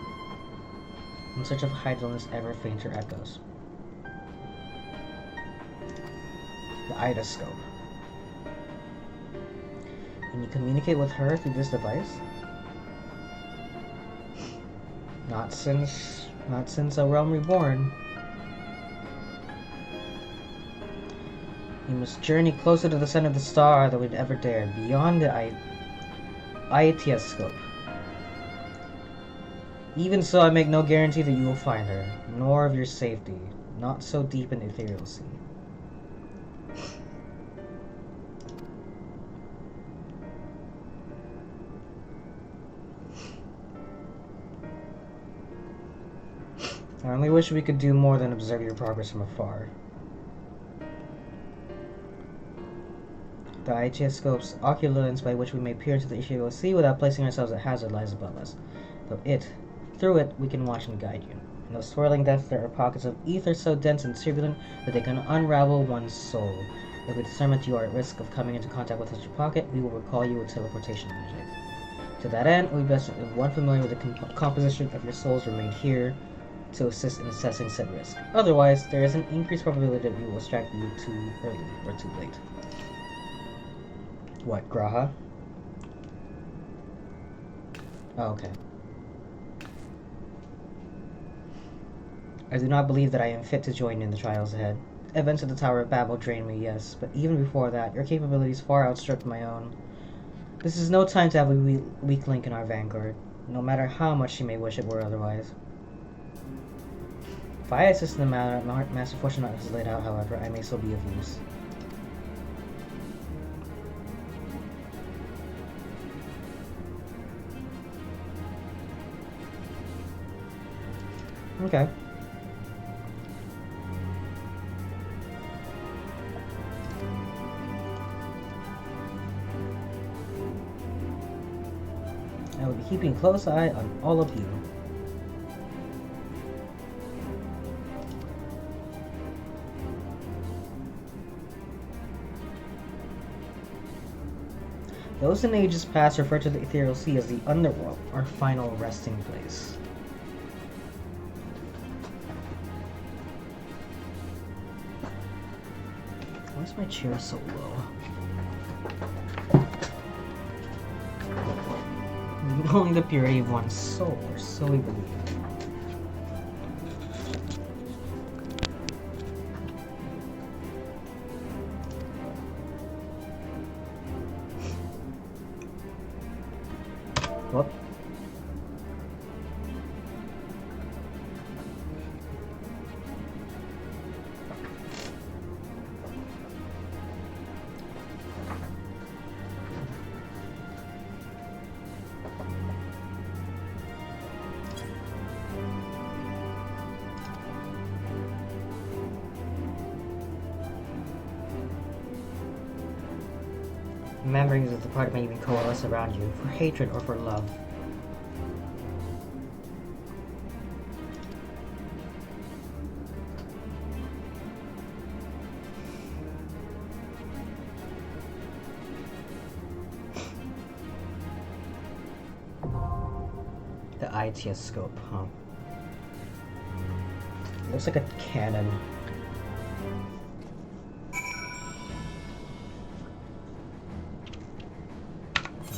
in search of Hydaelyn's ever fainter echoes. The Idascope. Can you communicate with her through this device? Not since A Realm Reborn. We must journey closer to the center of the star than we'd ever dared, beyond the Idascope. Even so, I make no guarantee that you will find her, nor of your safety, not so deep in the ethereal sea. I only wish we could do more than observe your progress from afar. The Idascope's ocular lens by which we may peer into the ethereal sea without placing ourselves at hazard lies above us. Through it, we can watch and guide you. In those swirling depths, there are pockets of ether so dense and turbulent that they can unravel one's soul. If we determine that you are at risk of coming into contact with such a pocket, we will recall you with teleportation magic. To that end, it would be best if one familiar with the composition of your souls remained here to assist in assessing said risk. Otherwise, there is an increased probability that we will extract you too early or too late. What, Graha? Oh, okay. I do not believe that I am fit to join in the trials ahead. events of the Tower of Babel drained me, yes, but even before that, your capabilities far outstripped my own. This is no time to have a weak link in our vanguard, no matter how much you may wish it were otherwise. If I assist in the matter Master Fortunatus has laid out, however, I may still be of use. Okay. I will be keeping a close eye on all of you. Those in ages past refer to the ethereal sea as the underworld, our final resting place. Why is my chair so low? Only the purity of one's soul, or so we believe. Whoop. Memories of the party may even coalesce around you, for hatred or for love. The ITS scope, huh? Looks like a cannon.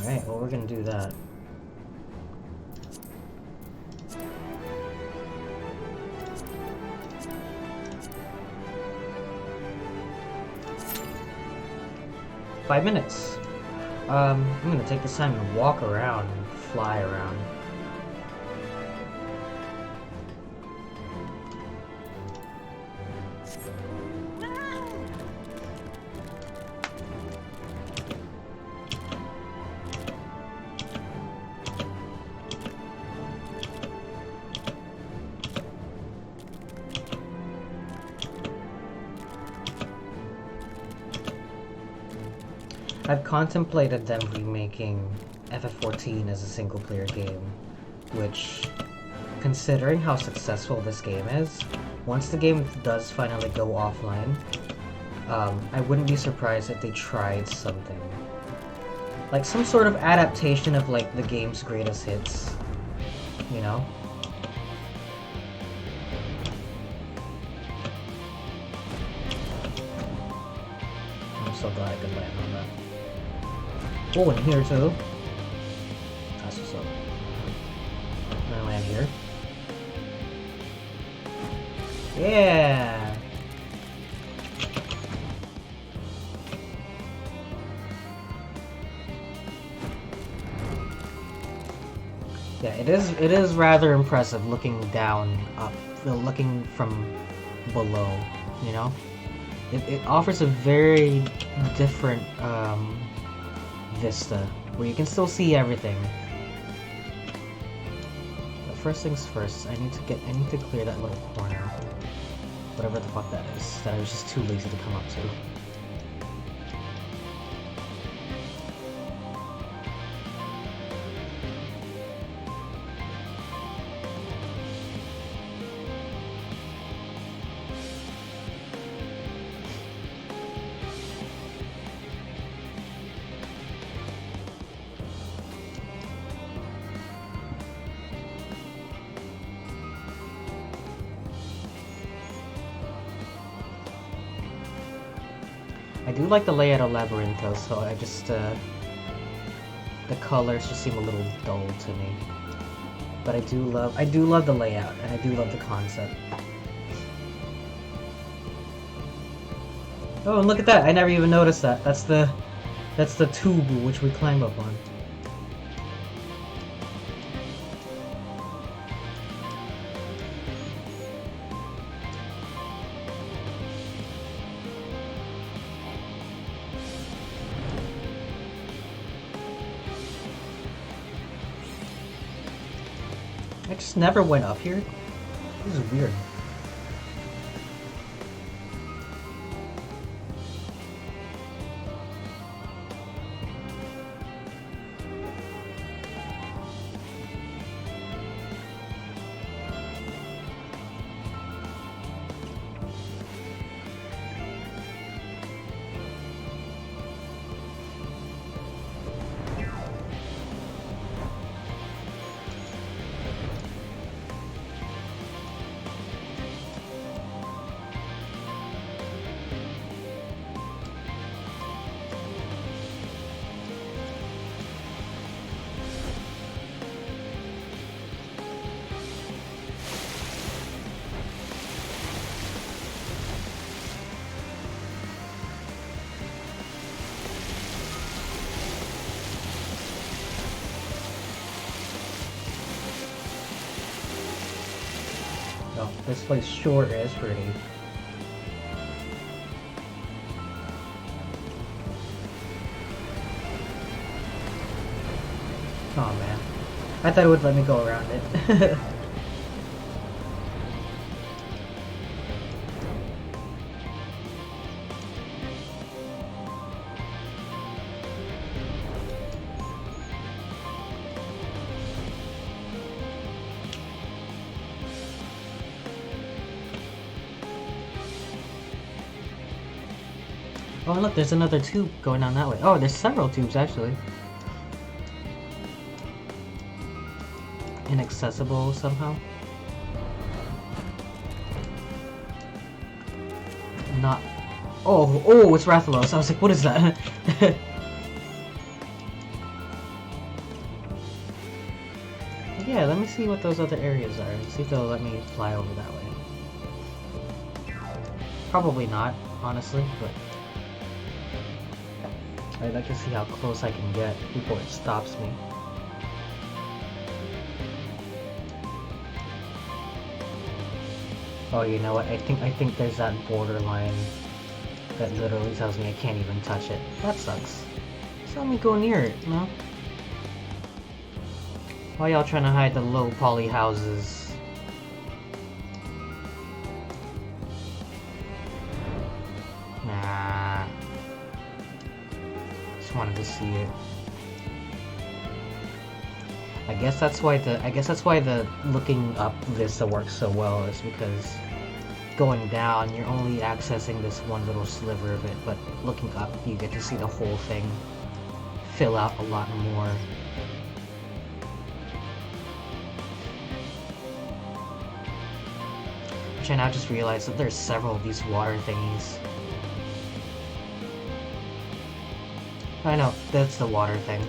Alright, well, we're gonna do that. Five minutes. I'm gonna take this time to walk around and fly around. I've contemplated them remaking FF14 as a single-player game, which, considering how successful this game is, once the game does finally go offline, I wouldn't be surprised if they tried something. Like some sort of adaptation of like the game's greatest hits, you know? I'm so glad I could land on that. Oh, and here too. That's what's up. I'm gonna land here. Yeah! Yeah, it is rather impressive looking down, up, looking from below, you know? It offers a very different, vista, where you can still see everything. But first things first, I need to clear that little corner. Whatever the fuck that is, that I was just too lazy to come up to. I do like the layout of Labyrinth though, so I just, the colors just seem a little dull to me. But I do love the layout, and I do love the concept. Oh, and look at that! I never even noticed that. That's the tube which we climb up on. I just never went up here. This is weird. Oh, this place sure is pretty. Oh man. I thought it would let me go around it. Oh look, there's another tube going down that way. Oh, there's several tubes actually. Inaccessible somehow. Not... Oh, it's Rathalos. I was like, what is that? Yeah, let me see what those other areas are. See if they'll let me fly over that way. Probably not, honestly, but... I'd like to see how close I can get before it stops me. Oh, you know what? I think there's that borderline that literally tells me I can't even touch it. That sucks. Just let me go near it, no? Why y'all trying to hide the low poly houses? Nah. Just wanted to see it. I guess that's why the looking up vista works so well, is because going down you're only accessing this one little sliver of it, but looking up you get to see the whole thing fill out a lot more. Which I now just realized that there's several of these water thingies. I know, that's the water thing.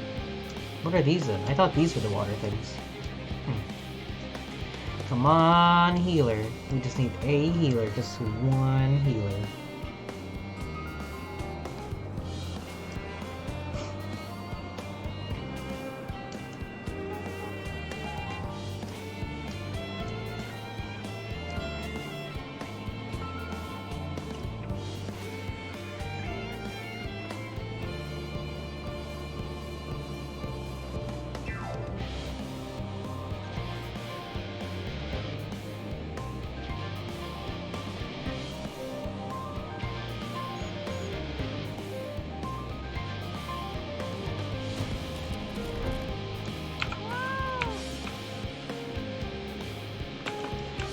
What are these then? I thought these were the water things. Come on, healer. We just need a healer. Just one healer.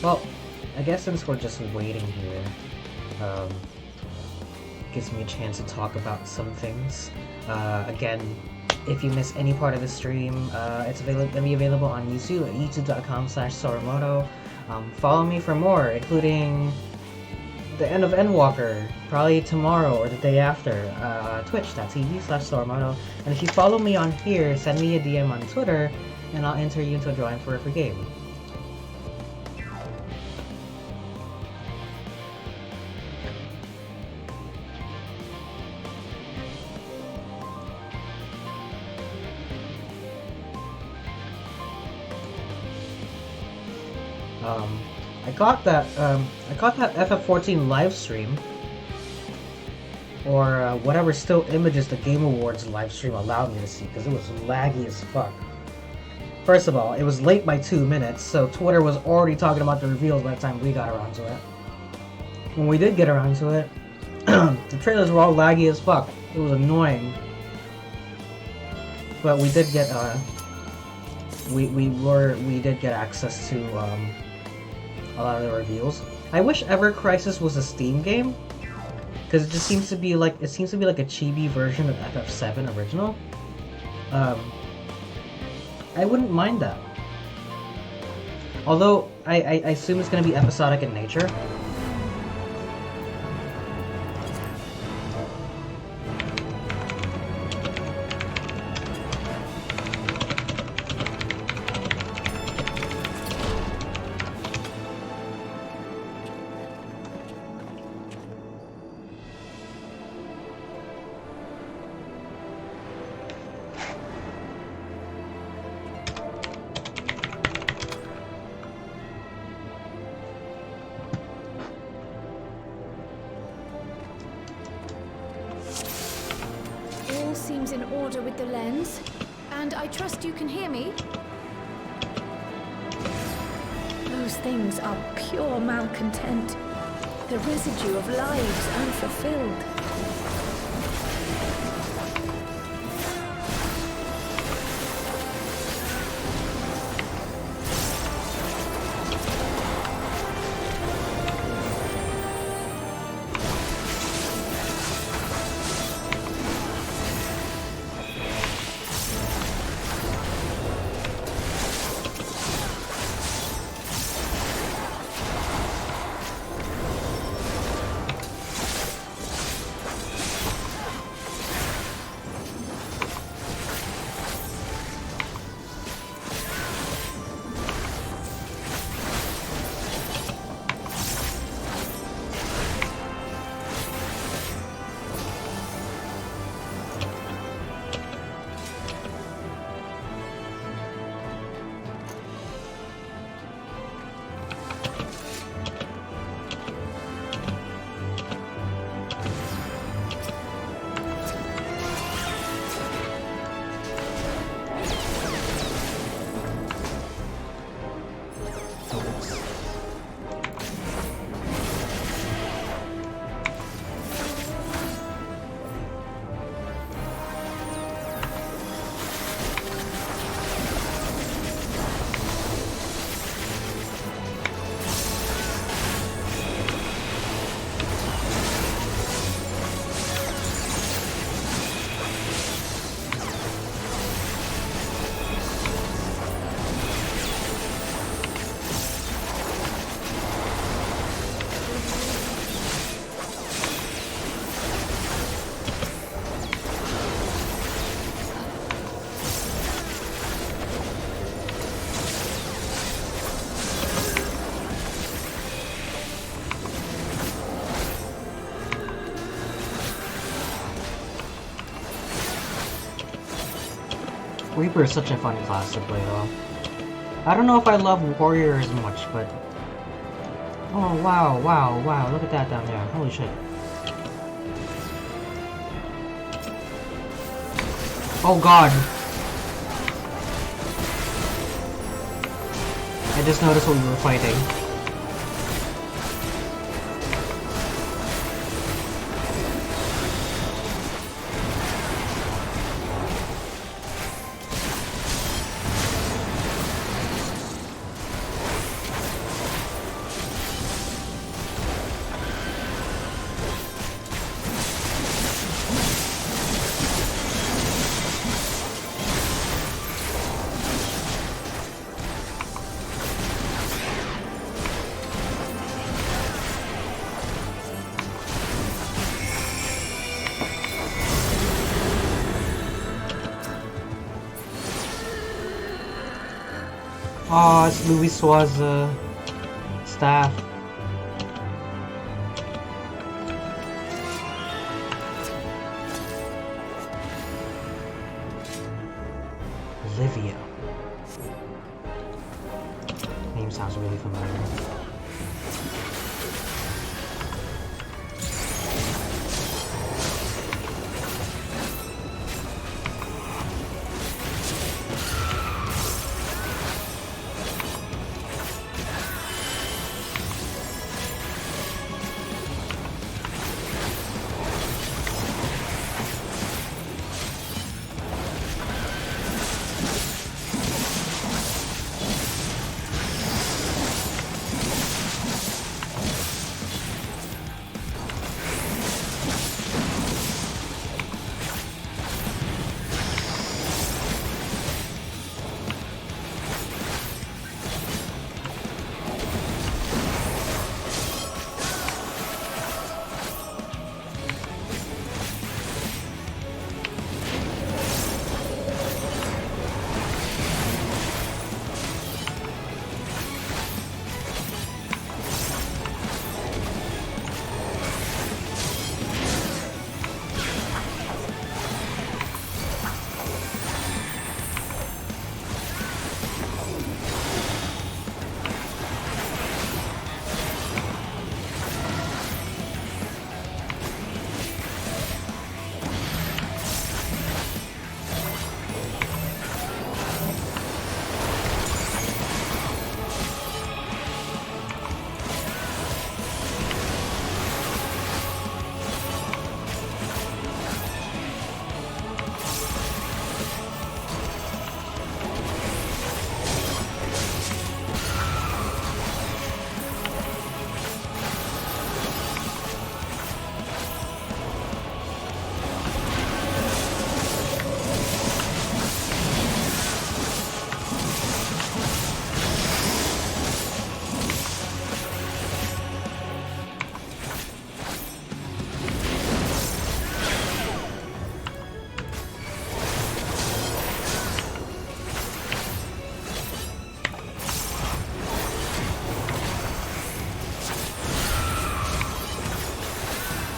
Well, I guess since we're just waiting here, gives me a chance to talk about some things. Again, if you miss any part of the stream, it's gonna be available on YouTube at youtube.com/Soromoto. Follow me for more, including the end of Endwalker, probably tomorrow or the day after, twitch.tv/Soromoto. And if you follow me on here, send me a DM on Twitter, and I'll enter you into a drawing for a free game. I got that FF14 live stream, or whatever still images the Game Awards live stream allowed me to see, because it was laggy as fuck. First of all, it was late by 2 minutes, so Twitter was already talking about the reveals by the time we got around to it. When we did get around to it, the trailers were all laggy as fuck. It was annoying. But we did get we did get access to a lot of the reveals. I wish Ever Crisis was a Steam game, because it just seems to be like a chibi version of FF7 original. I wouldn't mind that. Although I assume it's going to be episodic in nature. Seems in order with the lens, and I trust you can hear me. Those things are pure malcontent, the residue of lives unfulfilled. Reaper is such a fun class to play though. I don't know if I love Warrior as much, but... Oh wow, wow, wow, look at that down there, holy shit. Oh god! I just noticed what we were fighting. Oh, it's Louis Sua's staff. Olivia. Name sounds really familiar.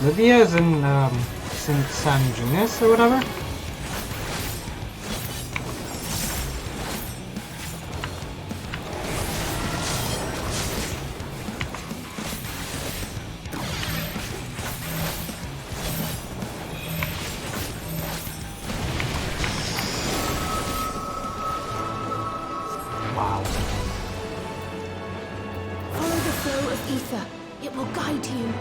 Lydia's in St. San Junis or whatever? Wow. Follow the flow of ether. It will guide you.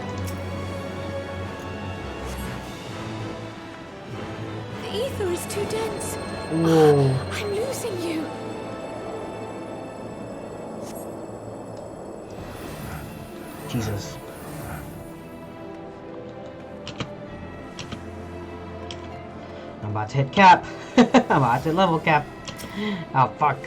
The ether is too dense. Whoa. I'm losing you. Jesus. I'm about to hit cap. I'm about to level cap. Oh, fuck.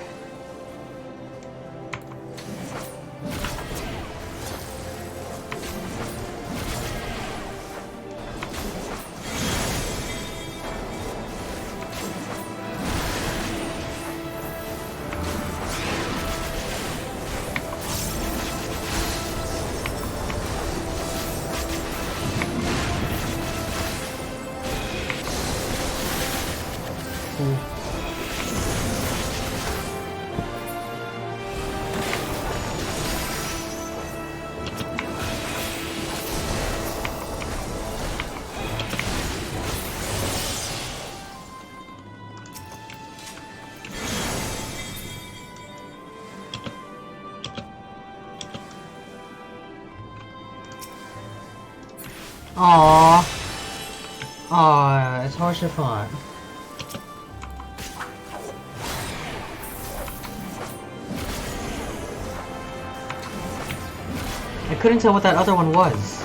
Aww. Aww, it's Horsefont. I couldn't tell what that other one was.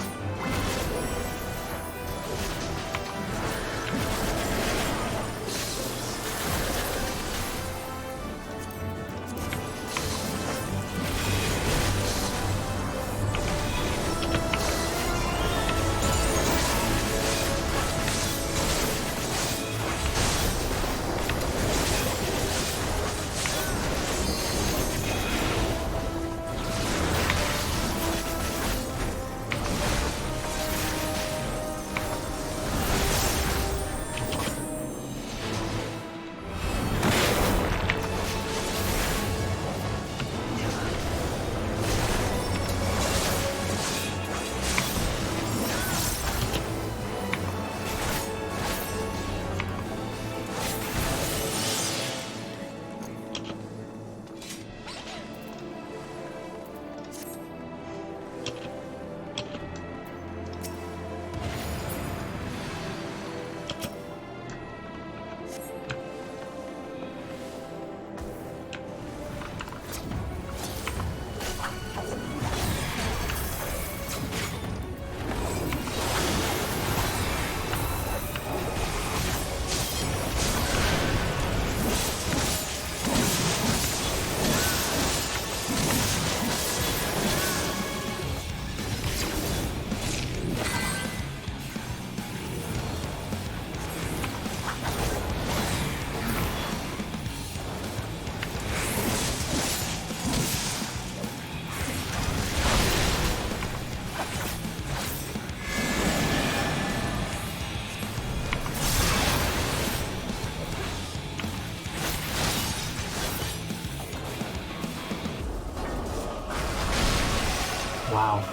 Wow.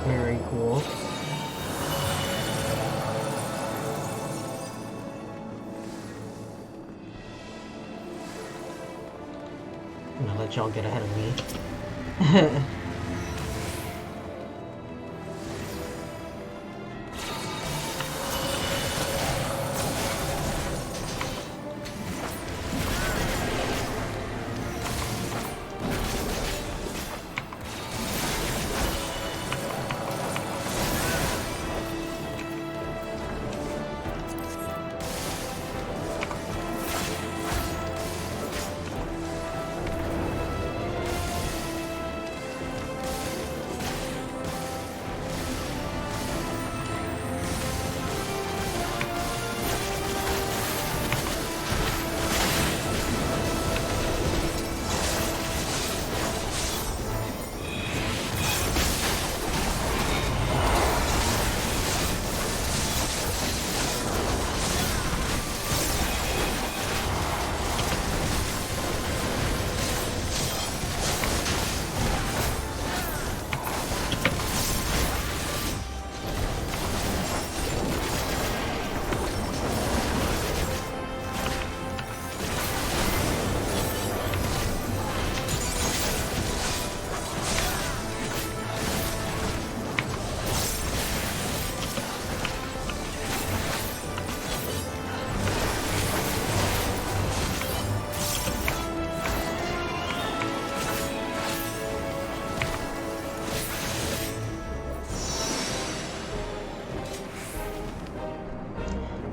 Very cool. I'm gonna let y'all get ahead of me.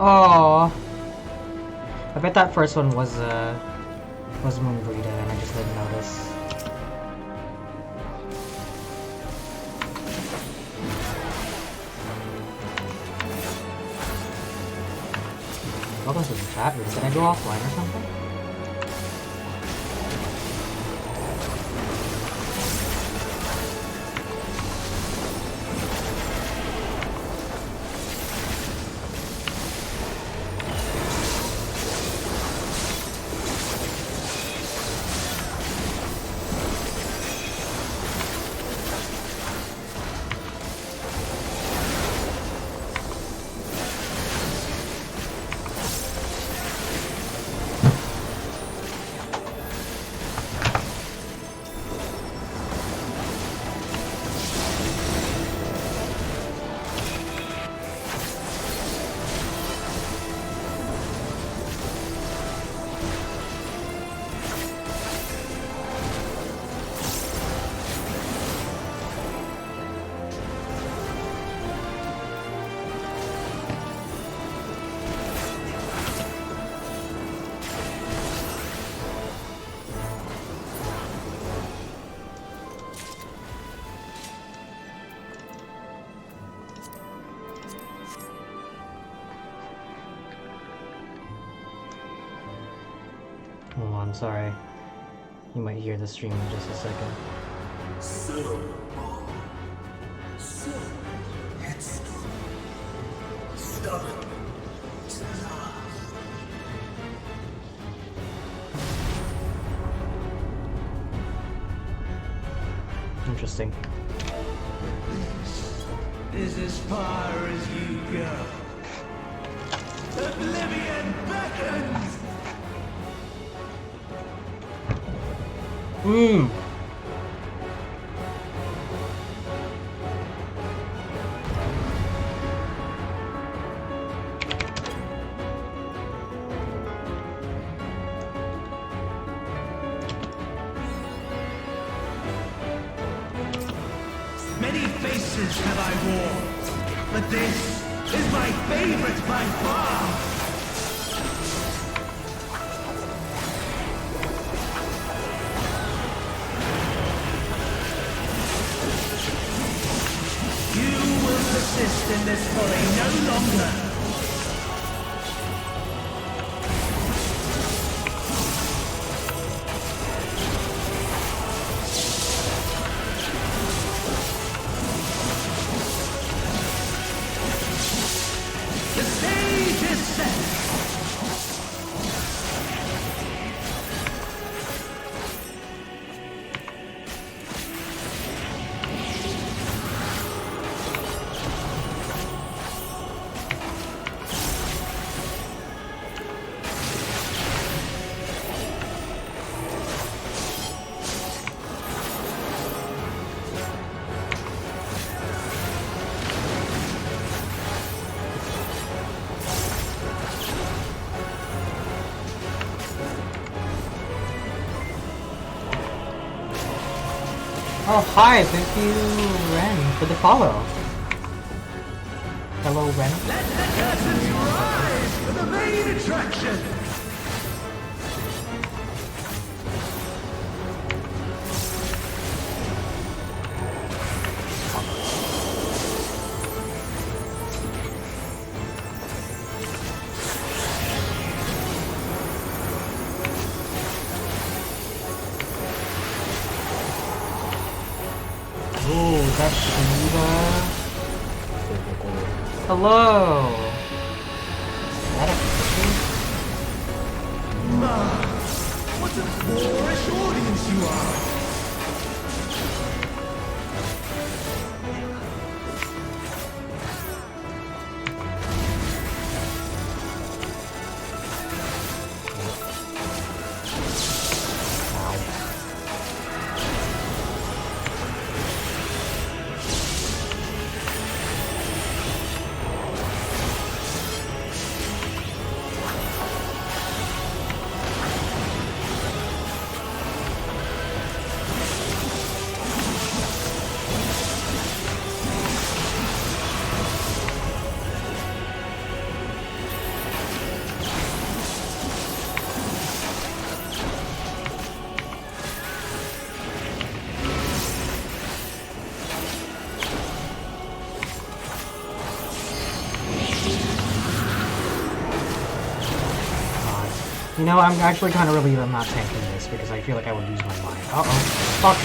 Oh, I bet that first one was Moonbreeder and I just didn't notice. Welcome to the chat room. Did I go offline or something? I'm sorry. You might hear the stream in just a second. Interesting. Is as far as you go. Oblivion beckons! Many faces have I worn, but this is my favorite by far! You will persist in this folly no longer! The stage is set! Oh, hi! Thank you, Ren, for the follow. Hello, Ren. Let the curtains rise for the main attraction! Ooh, that's Shiva. Hello! Is that a picture? What a boorish audience you are! You know, I'm actually kind of relieved I'm not tanking this because I feel like I would lose my mind. Uh-oh. Fuck.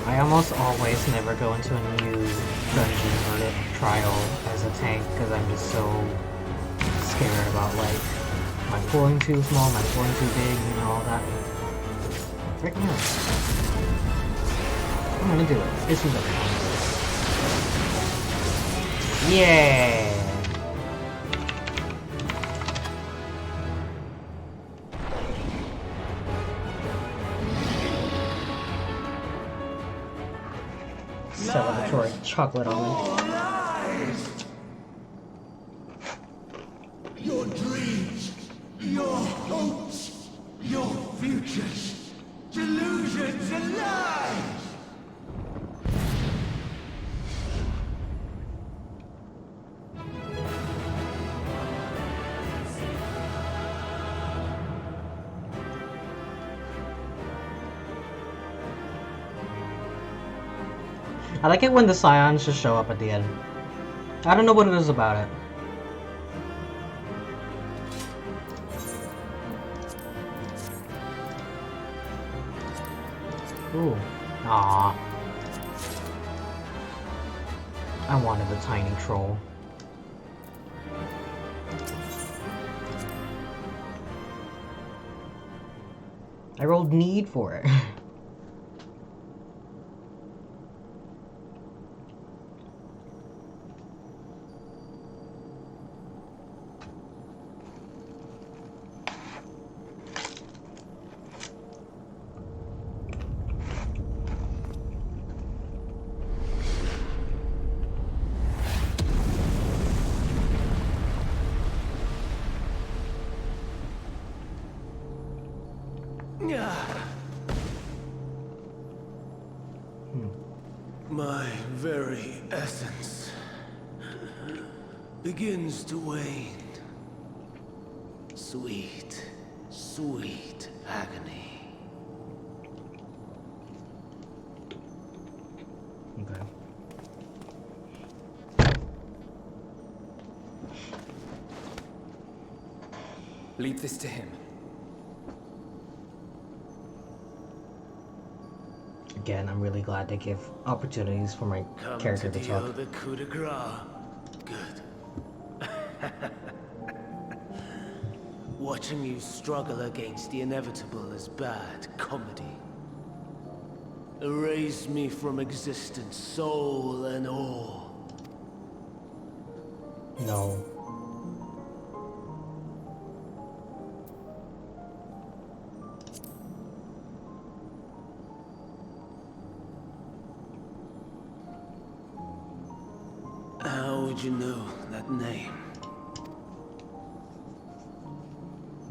I almost always never go into a new dungeon or trial as a tank because I'm just so scared about, like, am I pulling too small, am I pulling too big, you know, all that. Frick no. I'm gonna do it. This is okay. Yeah! Celebratory chocolate almond. Your dreams, your hopes, your futures, delusions and lies! I like it when the Scions just show up at the end. I don't know what it is about it. Ooh. Aww. I wanted the tiny troll. I rolled need for it. My very essence begins to wane. Sweet, sweet agony. Okay. Leave this to him. Again, I'm really glad they give opportunities for my character to deal talk. the coup de grace. Good. Watching you struggle against the inevitable is bad comedy. Erase me from existence, soul and all. No. How would you know that name?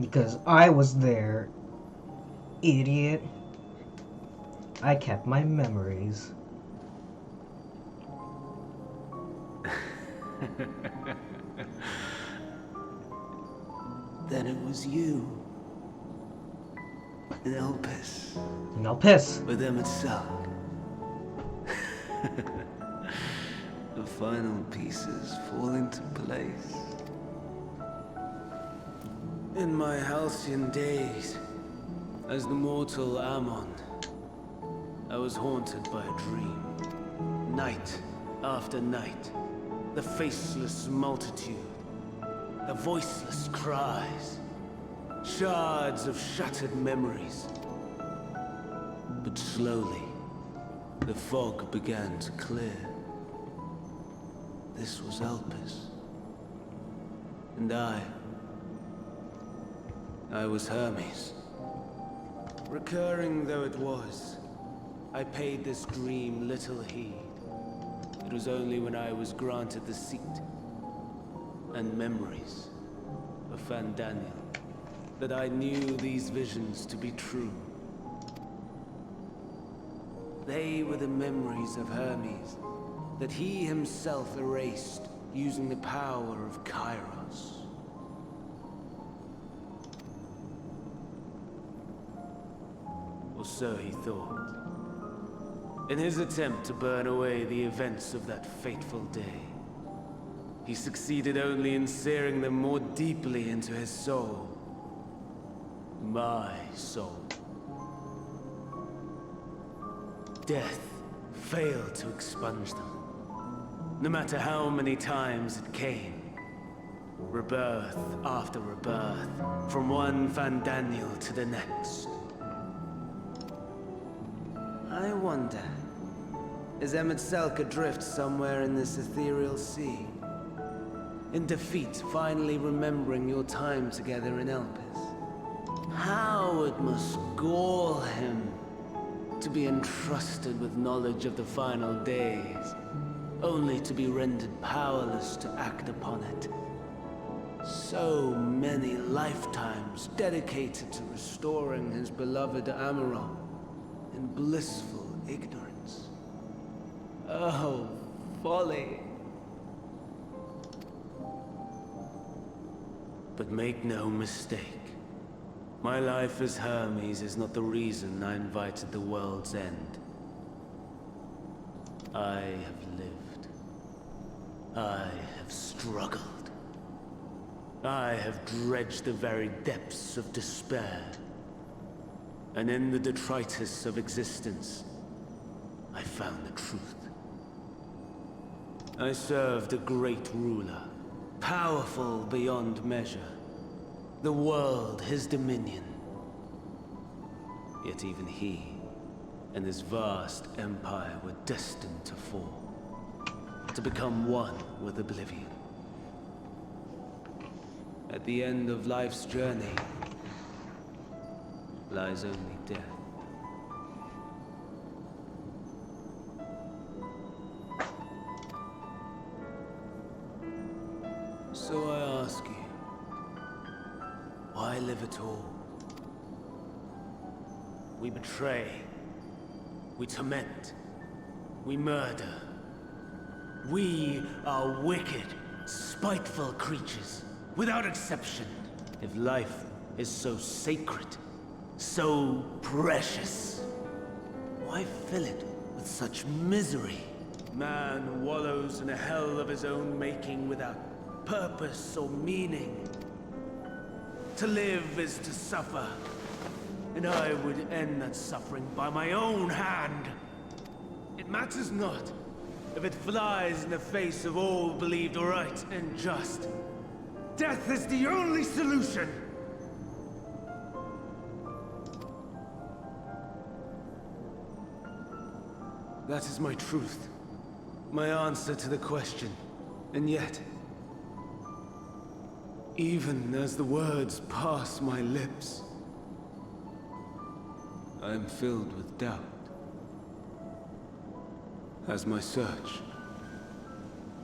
Because I was there, idiot. I kept my memories. Then it was you. In Elpis. In Elpis. With them itself. The final pieces fall into place. In my halcyon days, as the mortal Ammon, I was haunted by a dream. Night after night, the faceless multitude, the voiceless cries, shards of shattered memories. But slowly, the fog began to clear. This was Elpis. And I was Hermes. Recurring though it was, I paid this dream little heed. It was only when I was granted the seat and memories of Fandaniel that I knew these visions to be true. They were the memories of Hermes that he himself erased using the power of Kairos. Or so he thought. In his attempt to burn away the events of that fateful day, he succeeded only in searing them more deeply into his soul. My soul. Death failed to expunge them. No matter how many times it came. Rebirth after rebirth, from one Fandaniel to the next. I wonder, is Emet-Selch adrift somewhere in this ethereal sea? In defeat, finally remembering your time together in Elpis? How it must gall him to be entrusted with knowledge of the final days, only to be rendered powerless to act upon it. So many lifetimes dedicated to restoring his beloved Amaron in blissful ignorance. Oh, folly. But make no mistake. My life as Hermes is not the reason I invited the world's end. I have lived. I have struggled. I have dredged the very depths of despair. And in the detritus of existence, I found the truth. I served a great ruler, powerful beyond measure. The world his dominion. Yet even he and his vast empire were destined to fall, to become one with oblivion. At the end of life's journey lies only death. So I ask you, why live at all? We betray, we torment, we murder. We are wicked, spiteful creatures, without exception. If life is so sacred, so precious, why fill it with such misery? Man wallows in a hell of his own making without purpose or meaning. To live is to suffer, and I would end that suffering by my own hand. It matters not if it flies in the face of all believed right and just. Death is the only solution! That is my truth. My answer to the question. And yet, even as the words pass my lips, I am filled with doubt. Has my search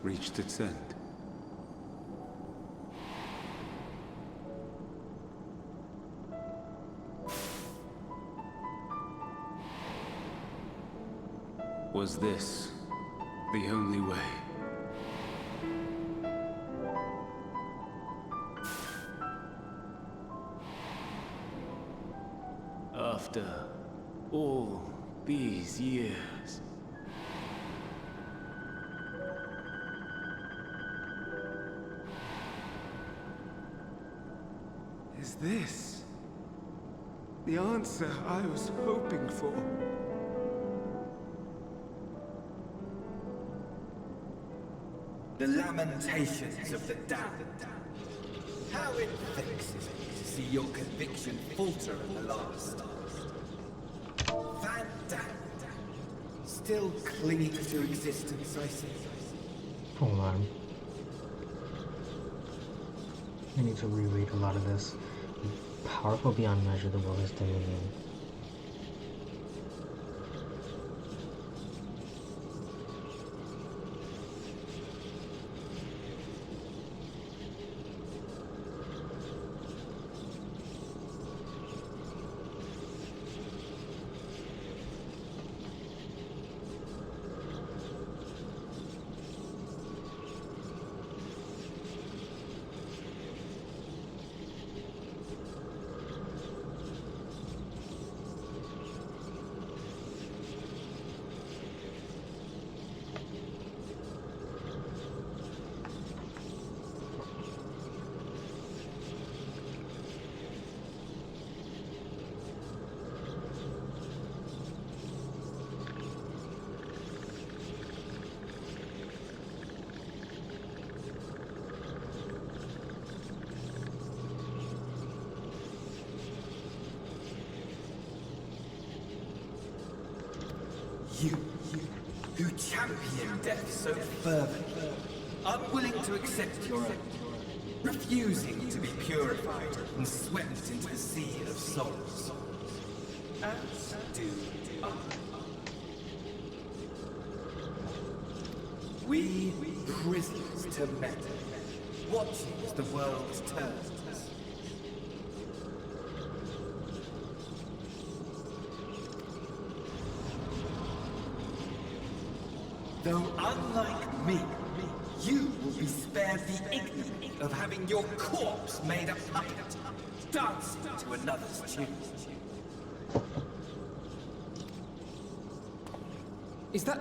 reached its end? Was this the only way? After all these years, is this the answer I was hoping for? The lamentations of the damned. How it vexes me to see your conviction falter at the last. Van Damme. Still clinging to existence, I see. Hold on. I need to reread a lot of this. Powerful beyond measure, the world is dominion. You, who champion death so fervently, unwilling to accept your own, refusing to be purified and swept into the sea of souls. As do I. We prisoners to men, watching as the world turns. Though unlike me, you will be spared the ignominy of having your corpse made a puppet, dancing to another's tune. Is that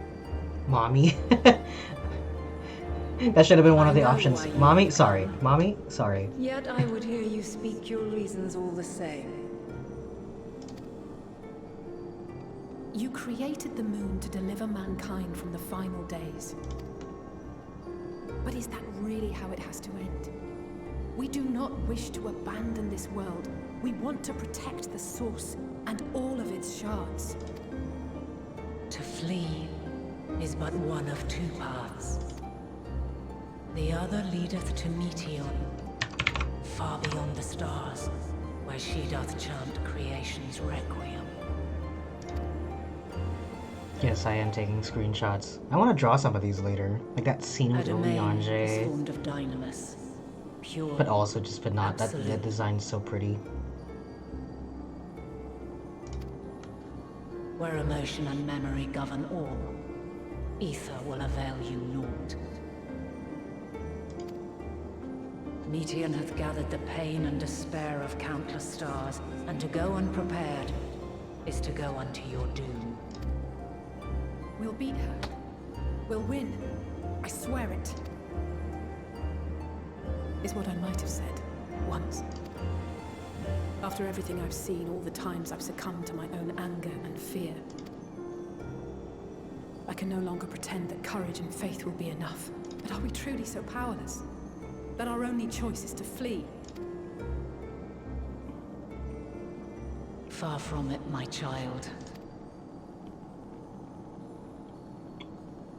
Mommy. That should have been one of the options. Mommy, sorry. Mommy, sorry. Yet I would hear you speak your reasons all the same. You created the moon to deliver mankind from the final days. But is that really how it has to end? We do not wish to abandon this world. We want to protect the source and all of its shards. To flee is but one of two paths. The other leadeth to Meteon, far beyond the stars, where she doth chant creation's requiem. Yes, I am taking screenshots. I want to draw some of these later. Like that scene with Oriange. Formed of dynamis, pure, but also just, but not. absolute. That design's so pretty. Where emotion and memory govern all, ether will avail you naught. Meteon hath gathered the pain and despair of countless stars, and to go unprepared is to go unto your doom. We'll beat her. We'll win. I swear it. Is what I might have said. Once. After everything I've seen, all the times I've succumbed to my own anger and fear. I can no longer pretend that courage and faith will be enough. But are we truly so powerless? That our only choice is to flee? Far from it, my child.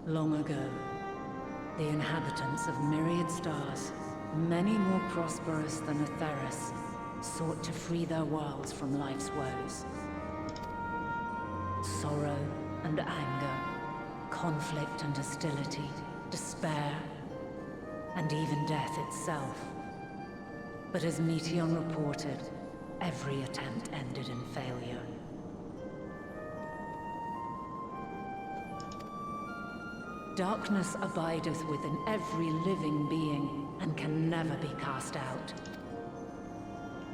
Long ago, the inhabitants of myriad stars, many more prosperous than Atheris, sought to free their worlds from life's woes. Sorrow and anger, conflict and hostility, despair, and even death itself. But as Meteon reported, every attempt ended in failure. Darkness abideth within every living being, and can never be cast out.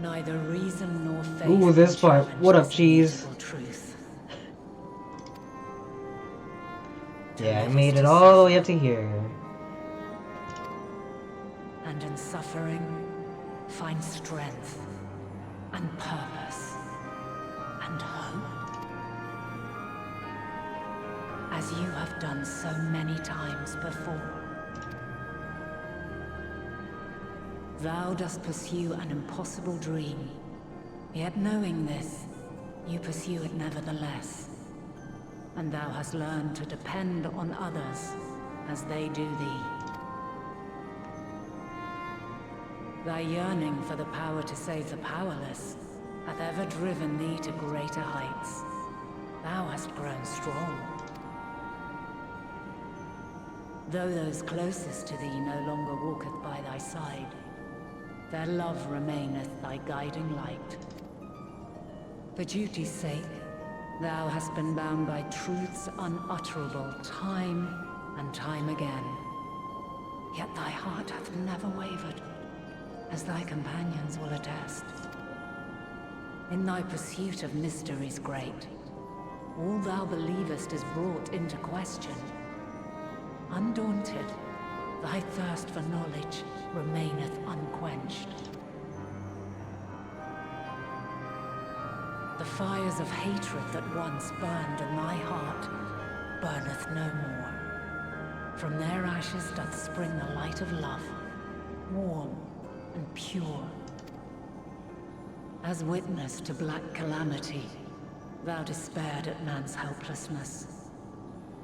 Neither reason nor faith. Ooh, this part. What up, cheese? Truth. Yeah, I made it all the way up to here. And in suffering, find strength, and purpose, and hope. As you have done so many times before. Thou dost pursue an impossible dream, yet knowing this, you pursue it nevertheless. And thou hast learned to depend on others as they do thee. Thy yearning for the power to save the powerless hath ever driven thee to greater heights. Thou hast grown strong. Though those closest to thee no longer walketh by thy side, their love remaineth thy guiding light. For duty's sake, thou hast been bound by truths unutterable time and time again. Yet thy heart hath never wavered, as thy companions will attest. In thy pursuit of mysteries great, all thou believest is brought into question. Undaunted, thy thirst for knowledge remaineth unquenched. The fires of hatred that once burned in thy heart burneth no more. From their ashes doth spring the light of love, warm and pure. As witness to black calamity, thou despaired at man's helplessness.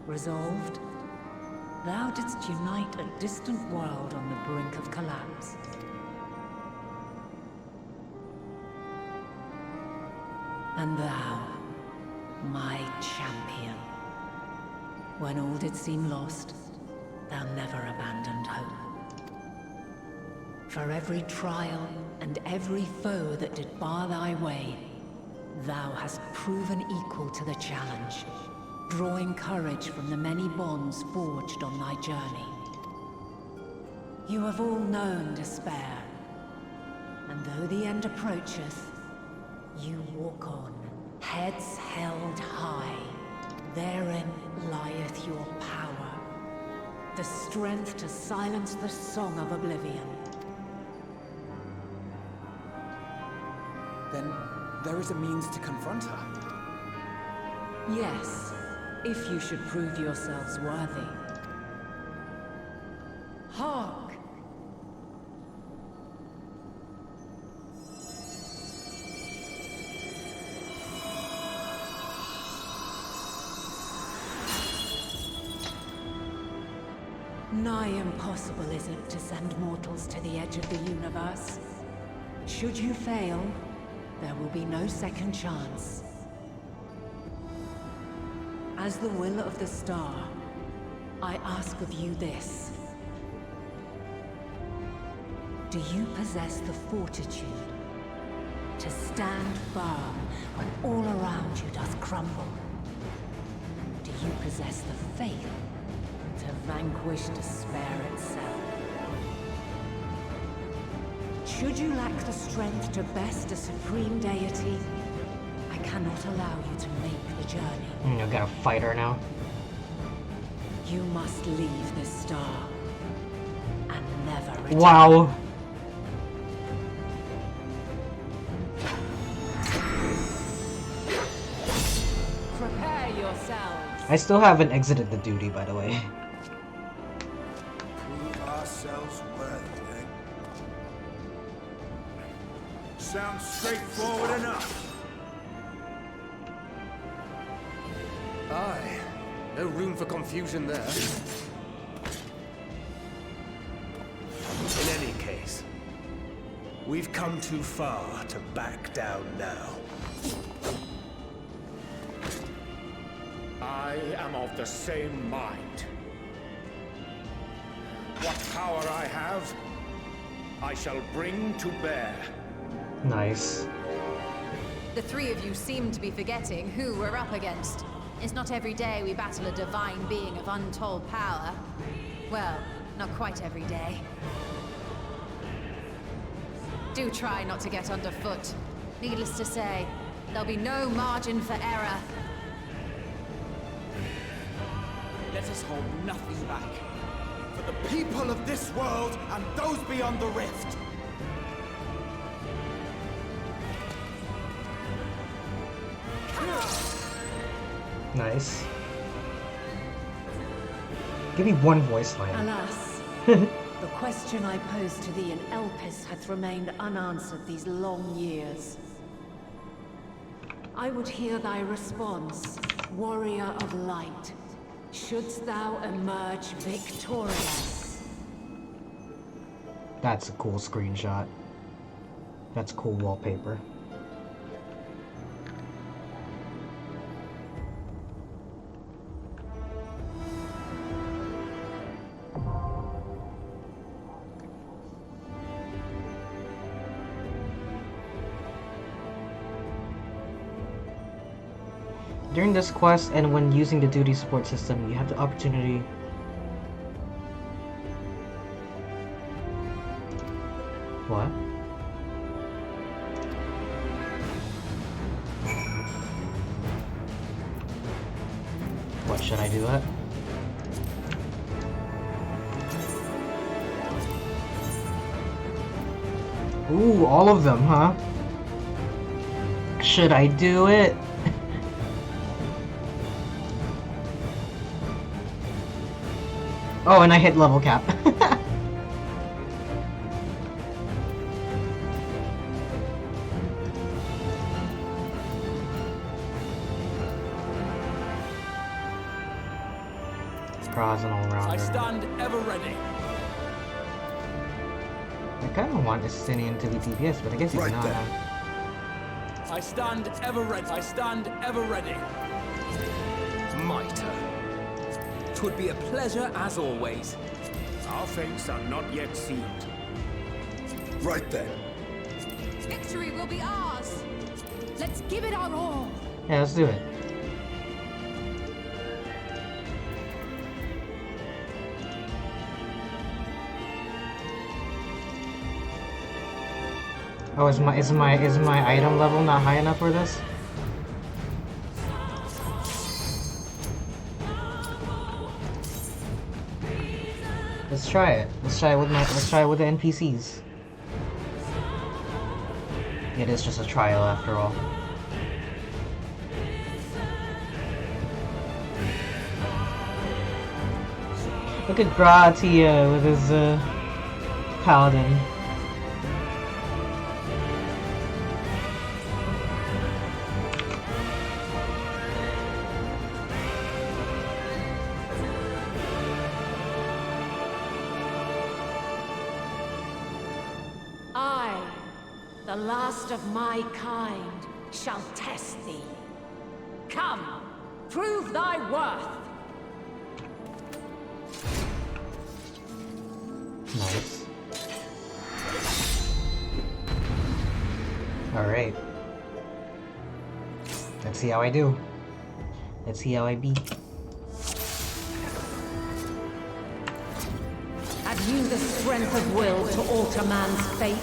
Resolved, thou didst unite a distant world on the brink of collapse. And thou, my champion, when all did seem lost, thou never abandoned hope. For every trial and every foe that did bar thy way, thou hast proven equal to the challenge, drawing courage from the many bonds forged on thy journey. You have all known despair, and though the end approacheth, you walk on, heads held high. Therein lieth your power. The strength to silence the song of oblivion. Then there is a means to confront her. Yes, if you should prove yourselves worthy. Hark! Nigh impossible is it to send mortals to the edge of the universe. Should you fail, there will be no second chance. As the will of the star, I ask of you this. Do you possess the fortitude to stand firm when all around you does crumble? Do you possess the faith to vanquish despair itself? Should you lack the strength to best a supreme deity, I cannot allow you to make the journey. I got a fighter now. You must leave this star and never return. Wow. Prepare yourselves. I still haven't exited the duty, by the way. Prove ourselves worthy, eh? Sounds straightforward enough. Aye. No room for confusion there. In any case, we've come too far to back down now. I am of the same mind. What power I have, I shall bring to bear. Nice. The three of you seem to be forgetting who we're up against. It's not every day we battle a divine being of untold power. Well, not quite every day. Do try not to get underfoot. Needless to say, there'll be no margin for error. Let us hold nothing back. For the people of this world and those beyond the rift. Nice. Give me one voice line. Alas, the question I posed to thee in Elpis hath remained unanswered these long years. I would hear thy response, warrior of light. Shouldst thou emerge victorious? That's a cool screenshot. That's cool wallpaper. During this quest and when using the duty support system, you have the opportunity what? What should I do that? Ooh, all of them, huh? Should I do it? Oh, and I hit level cap. Cross and all rounder. I stand ever ready. I kind of want Estinian to be DPS, but I guess he's Right not. there. I stand ever ready. I stand ever ready. Mitre. 'Twould be a pleasure as always. Our fates are not yet sealed. Right then. Victory will be ours. Let's give it our all. Yeah, let's do it. Oh, is my item level not high enough for this? Let's try it. Let's try it with the NPCs. It is just a trial after all. Look at Gratia with his paladin. The last of my kind shall test thee. Come, prove thy worth. Nice. Alright. Let's see how I do. Let's see how I be. Have you the strength of will to alter man's fate?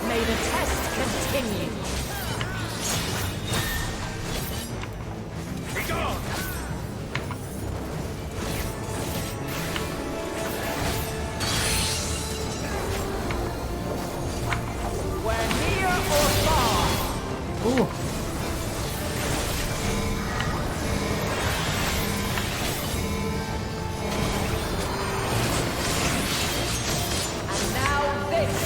May the test continue. Be gone! We're near or far. Ooh. And now this.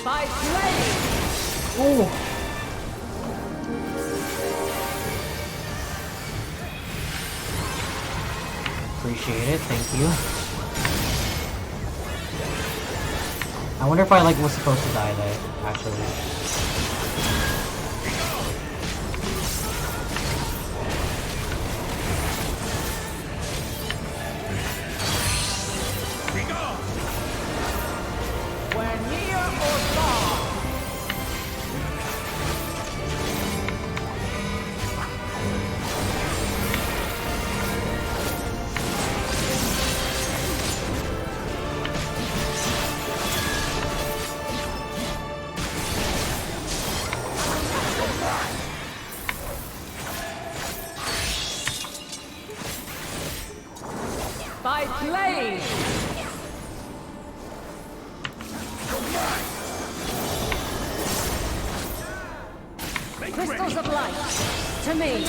By flame! Oh! Appreciate it, thank you. I wonder if I was supposed to die there, actually. By flame! Crystals of light, to me!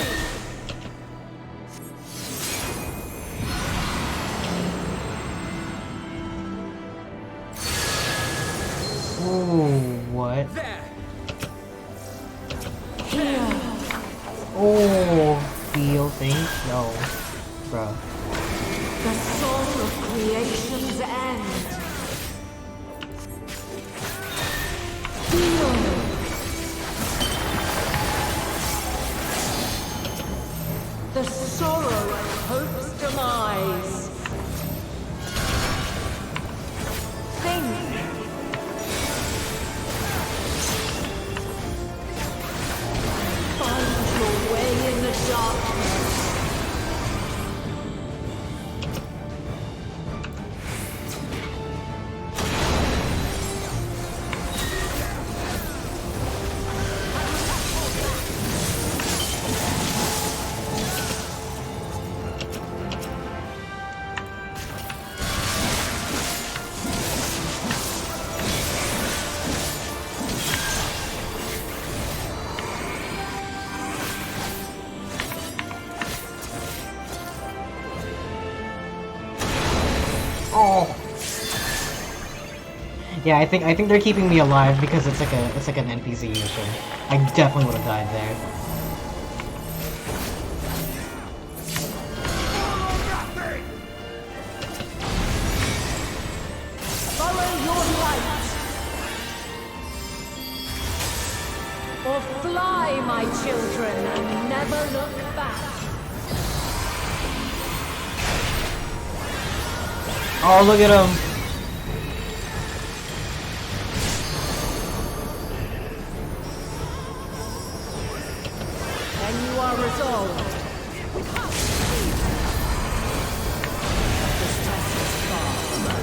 Ooh, what? Here! Oh, feel thing? No. Bruh. The soul of creation's end. Feel. The sorrow of hope's demise. Think. Find your way in the darkness. Yeah, I think they're keeping me alive because it's like an NPC mission. I definitely would have died there. Follow your light. Or fly, my children, and never look back. Oh, look at him! Then you are resolved. This test is far from over.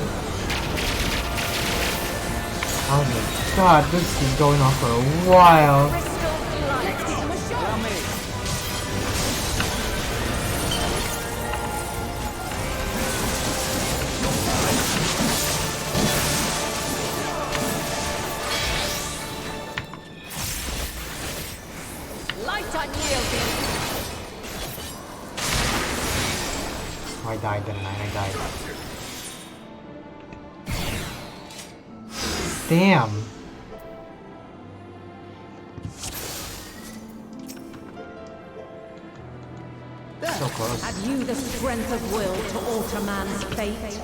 Oh my god, this is going on for a while. Light unyielding. Oh, I died, didn't I? I died. Damn. So close. Have you the strength of will to alter man's fate?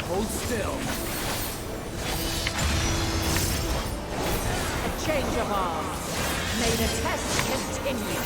Hold still. A change of arms. May the test continue.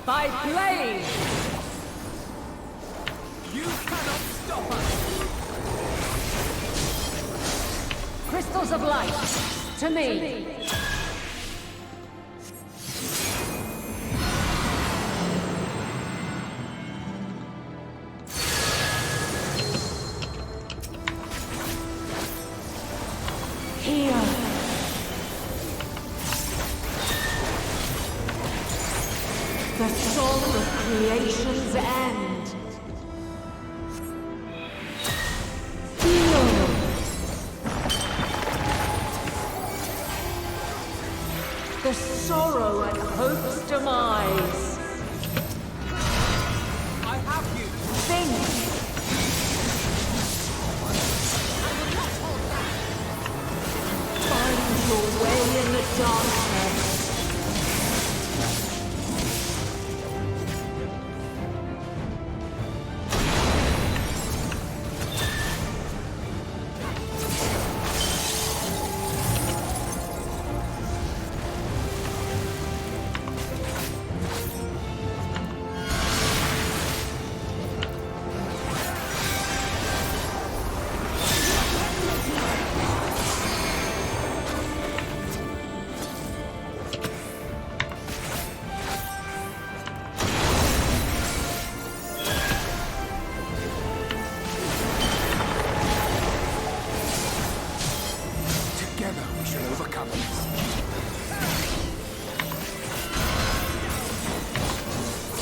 By blade! You cannot stop us! Crystals of light, to me! Here! The song of creation's end. Feel. The sorrow at hope's demise. I have you! Think. Find your way in the darkness. shall overcome this.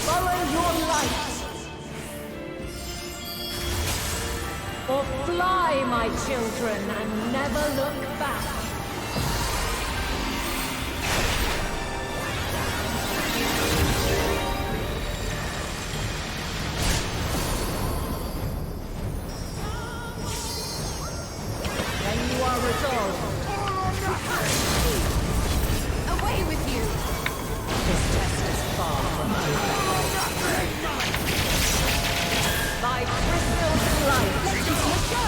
Follow your light. Or fly, my children, and never look back. When you are resolved. Away with you! This test is far from over. By crystal light. Let's go!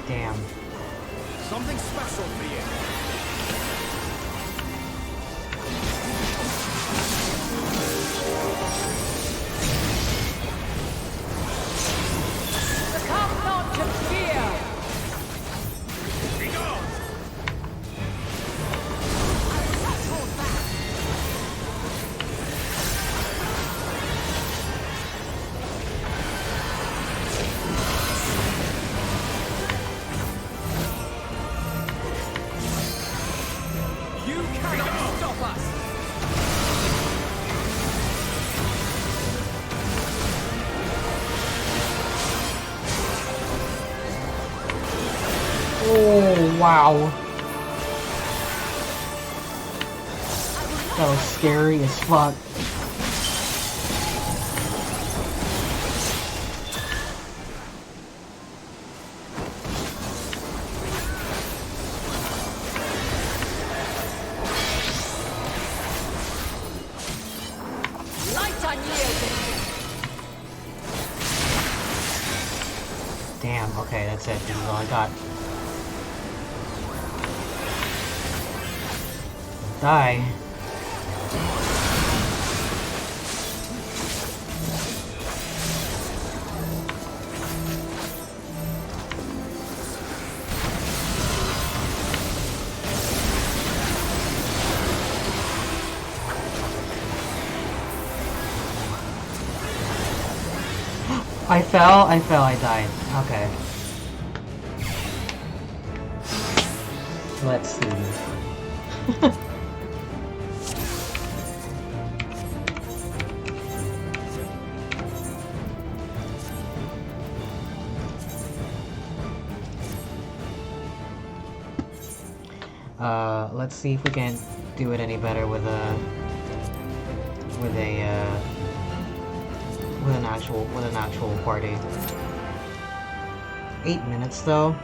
Damn. Something special for you. Succumb not to fear! Be gone! Oh, wow. That was scary as fuck. Light unyielding! Damn, okay, that's it. This is all I got. Die. I fell, I died. Okay. Let's see. Let's see if we can do it any better with an actual party. 8 minutes though.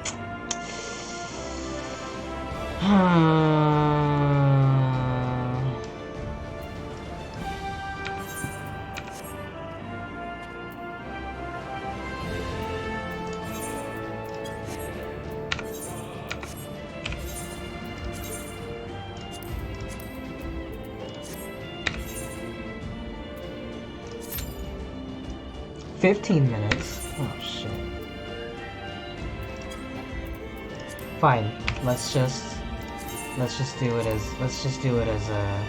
15 minutes. Oh shit. Fine. Let's just do it as a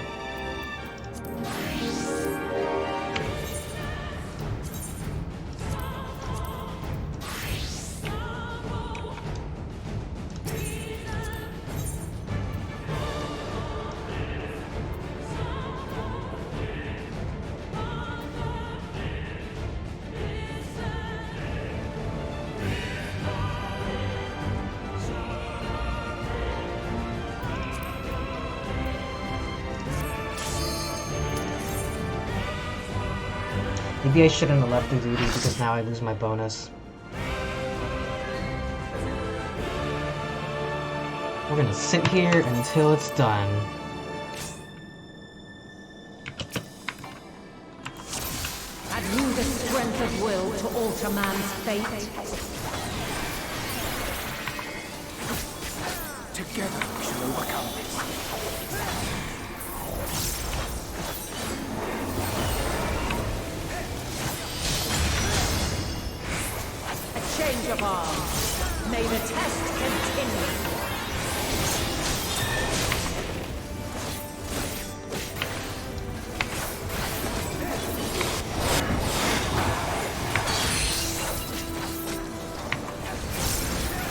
'Maybe I shouldn't have left the duty because now I lose my bonus. We're gonna sit here until it's done. Have you the strength of will to alter man's fate? Together we shall overcome this. Change of arms. May the test continue.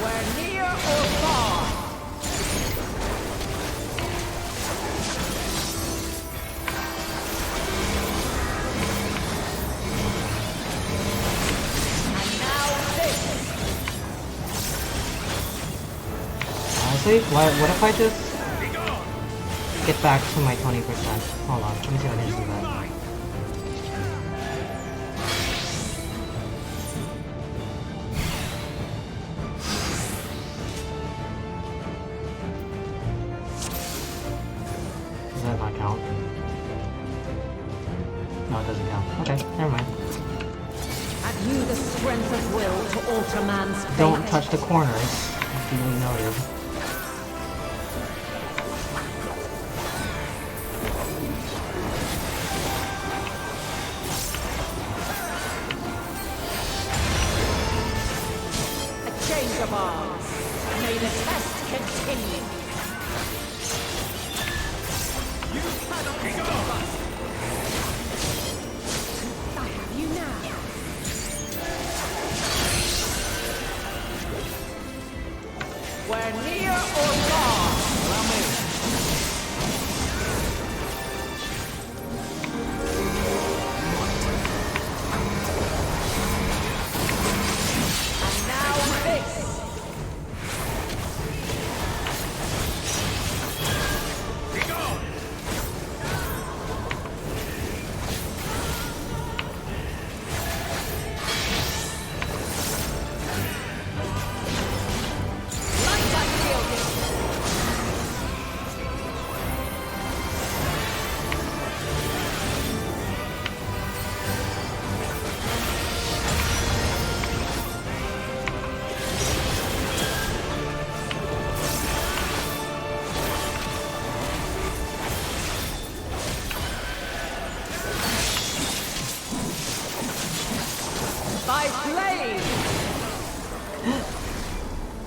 We're near or far. What if I just get back to my 20%? Hold on, let me see if I can do that. Does that not count? No, it doesn't count. Okay, never mind. Have you the strength of will to alter man's fate? Don't touch the corners. Duly noted. Change of arms. May the test continue. You cannot stop us. I have you now. We're near or far. Allow me.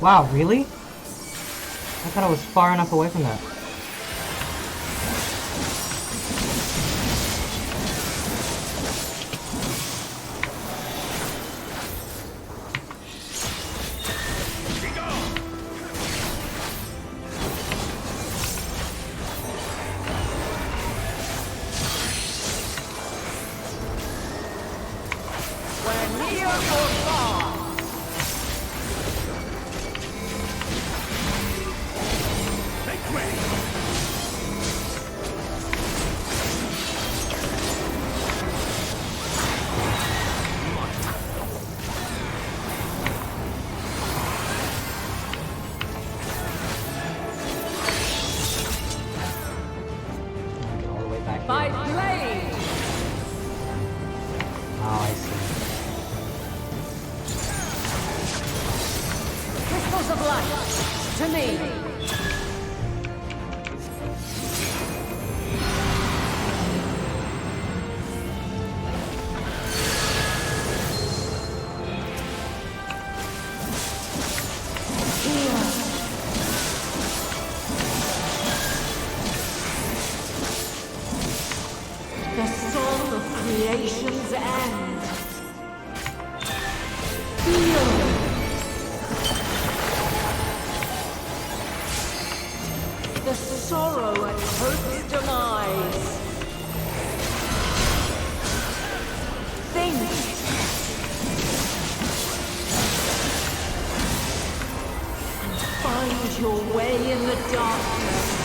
Wow, really? I thought I was far enough away from that. Make way! creation's end. Feel. The sorrow at hope's demise. Think. And find your way in the darkness.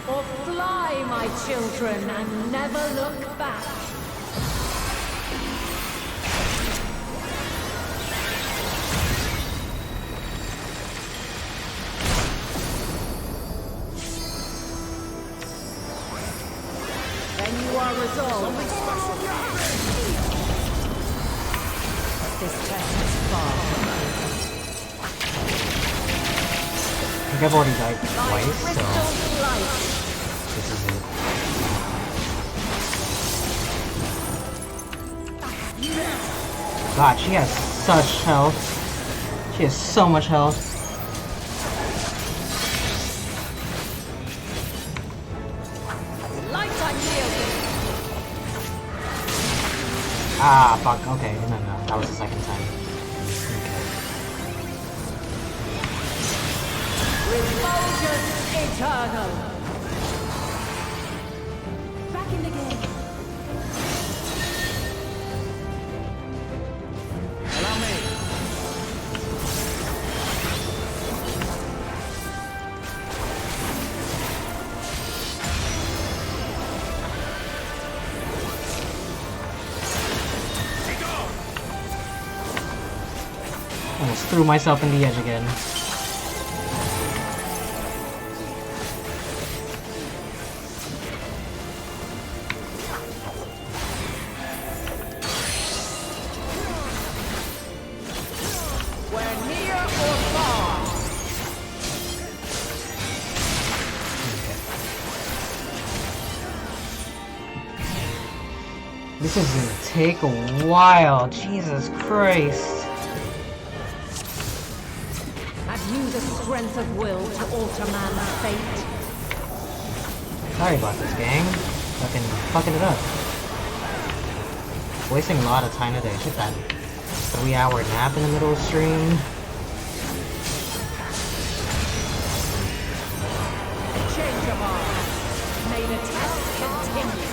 Or fly, my children, and never look back. Then you are resolved. Something special. This test is far from over. I think I've already died twice, so this is it. God, she has such health. She has so much health. Ah, fuck. Okay, no, that was the second time. Refulgence eternal. Back in the game. Allow me. Almost threw myself in the edge again. This is gonna take a while, Jesus Christ. Have you the strength of will to alter man's fate? Sorry about this, gang. Fucking it up. Wasting a lot of time today. Hit that 3-hour nap in the middle of the stream. Change of arms. May the test continue.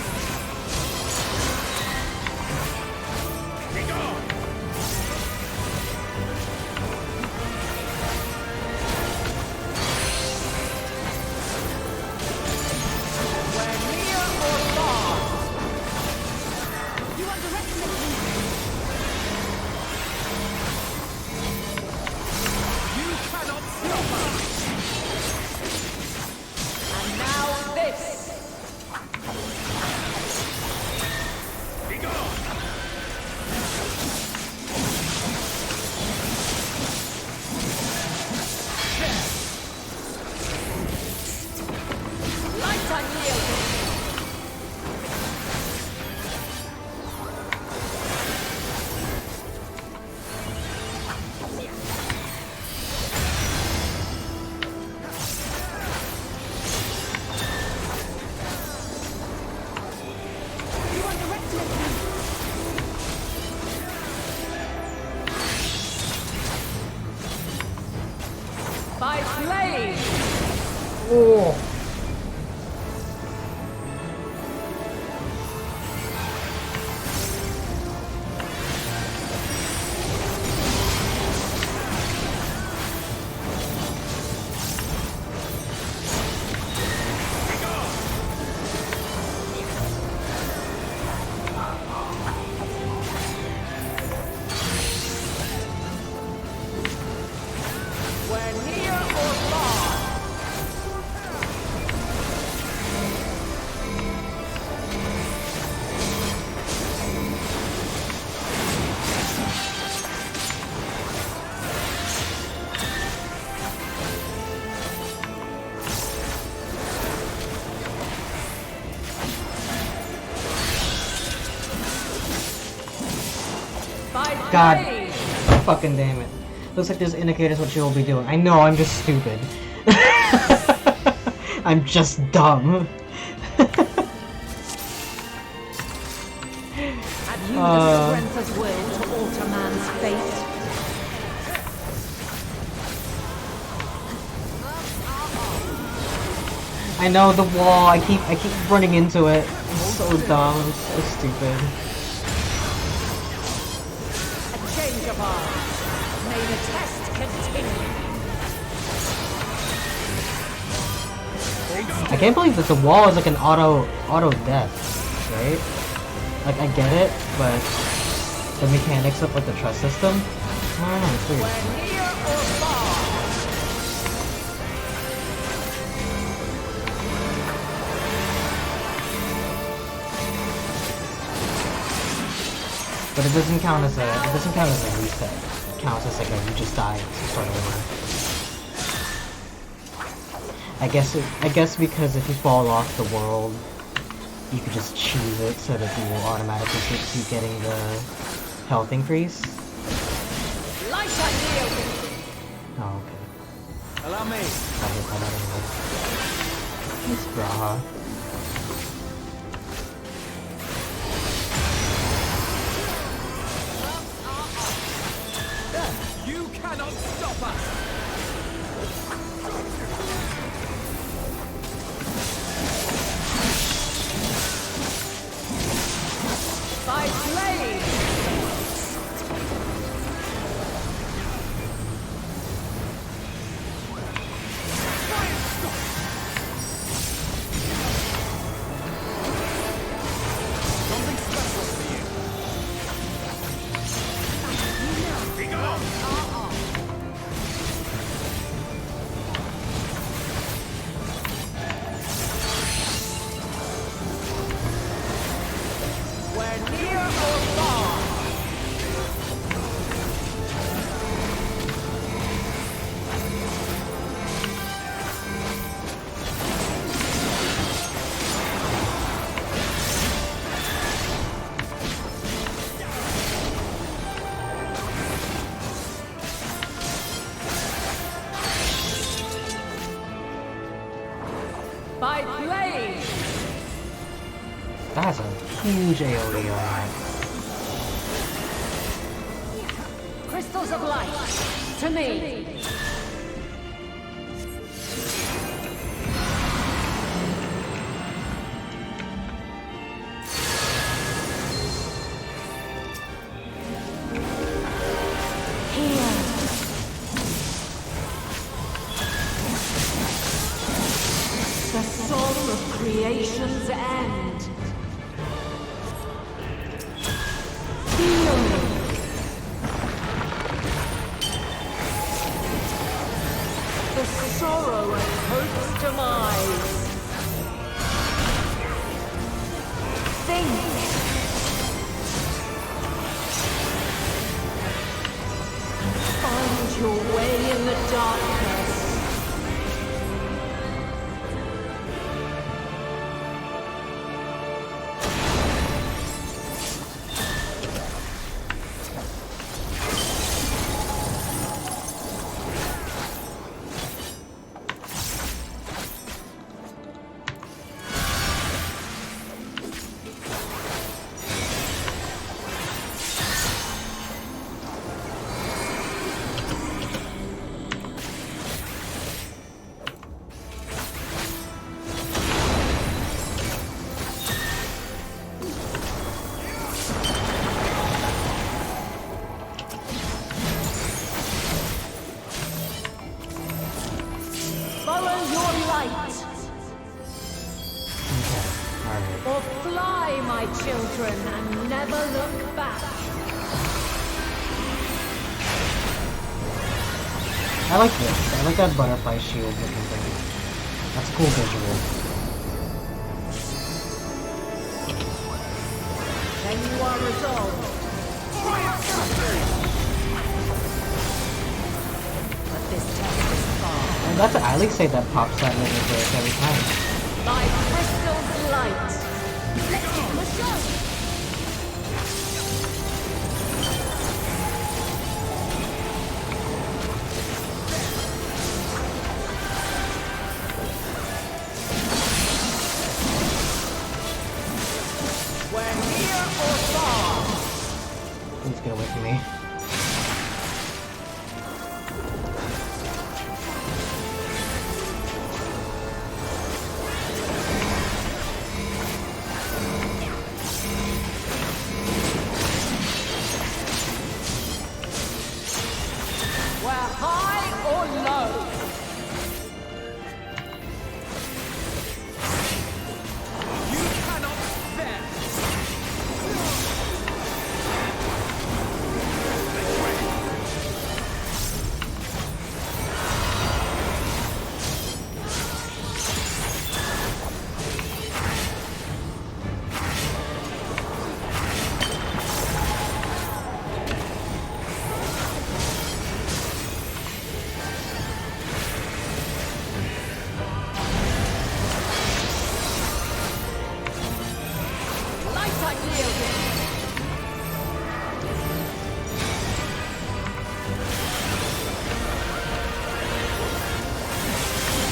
God fucking damn it. Looks like there's indicators what you will be doing. I know, I'm just stupid. I'm just dumb. Have you the strength as will to alter man's fate? I know the wall. I keep running into it. I'm so dumb. I'm so stupid. A change of arms. May the test continue. I can't believe that the wall is like an auto death, right? Like I get it, but the mechanics of like the trust system, I don't know, it's weird. But it doesn't count as a reset. It counts as like a you just died to start over. I guess because if you fall off the world, you could just choose it so that you will automatically keep getting the health increase. Oh, okay. Allow me. It's Braha. You cannot stop us! By blade! Something special for you. Be gone! We're near or far. By blade! That has a huge AoE on that. Crystals of light, to me! Here! The soul of creation's end! Feel me! The sorrow of hope's demise. Think. Find your way in the darkness. Follow your light. Or fly, my children, and never look back. I like this. I like that butterfly shield looking thing. That's a cool visual. Then you are resolved. But this test is far. And that's I like say that pops that little break every time. By crystal's light. Let's give him a show. Please get away from me. We're high or low. You cannot spare. Light unyielding.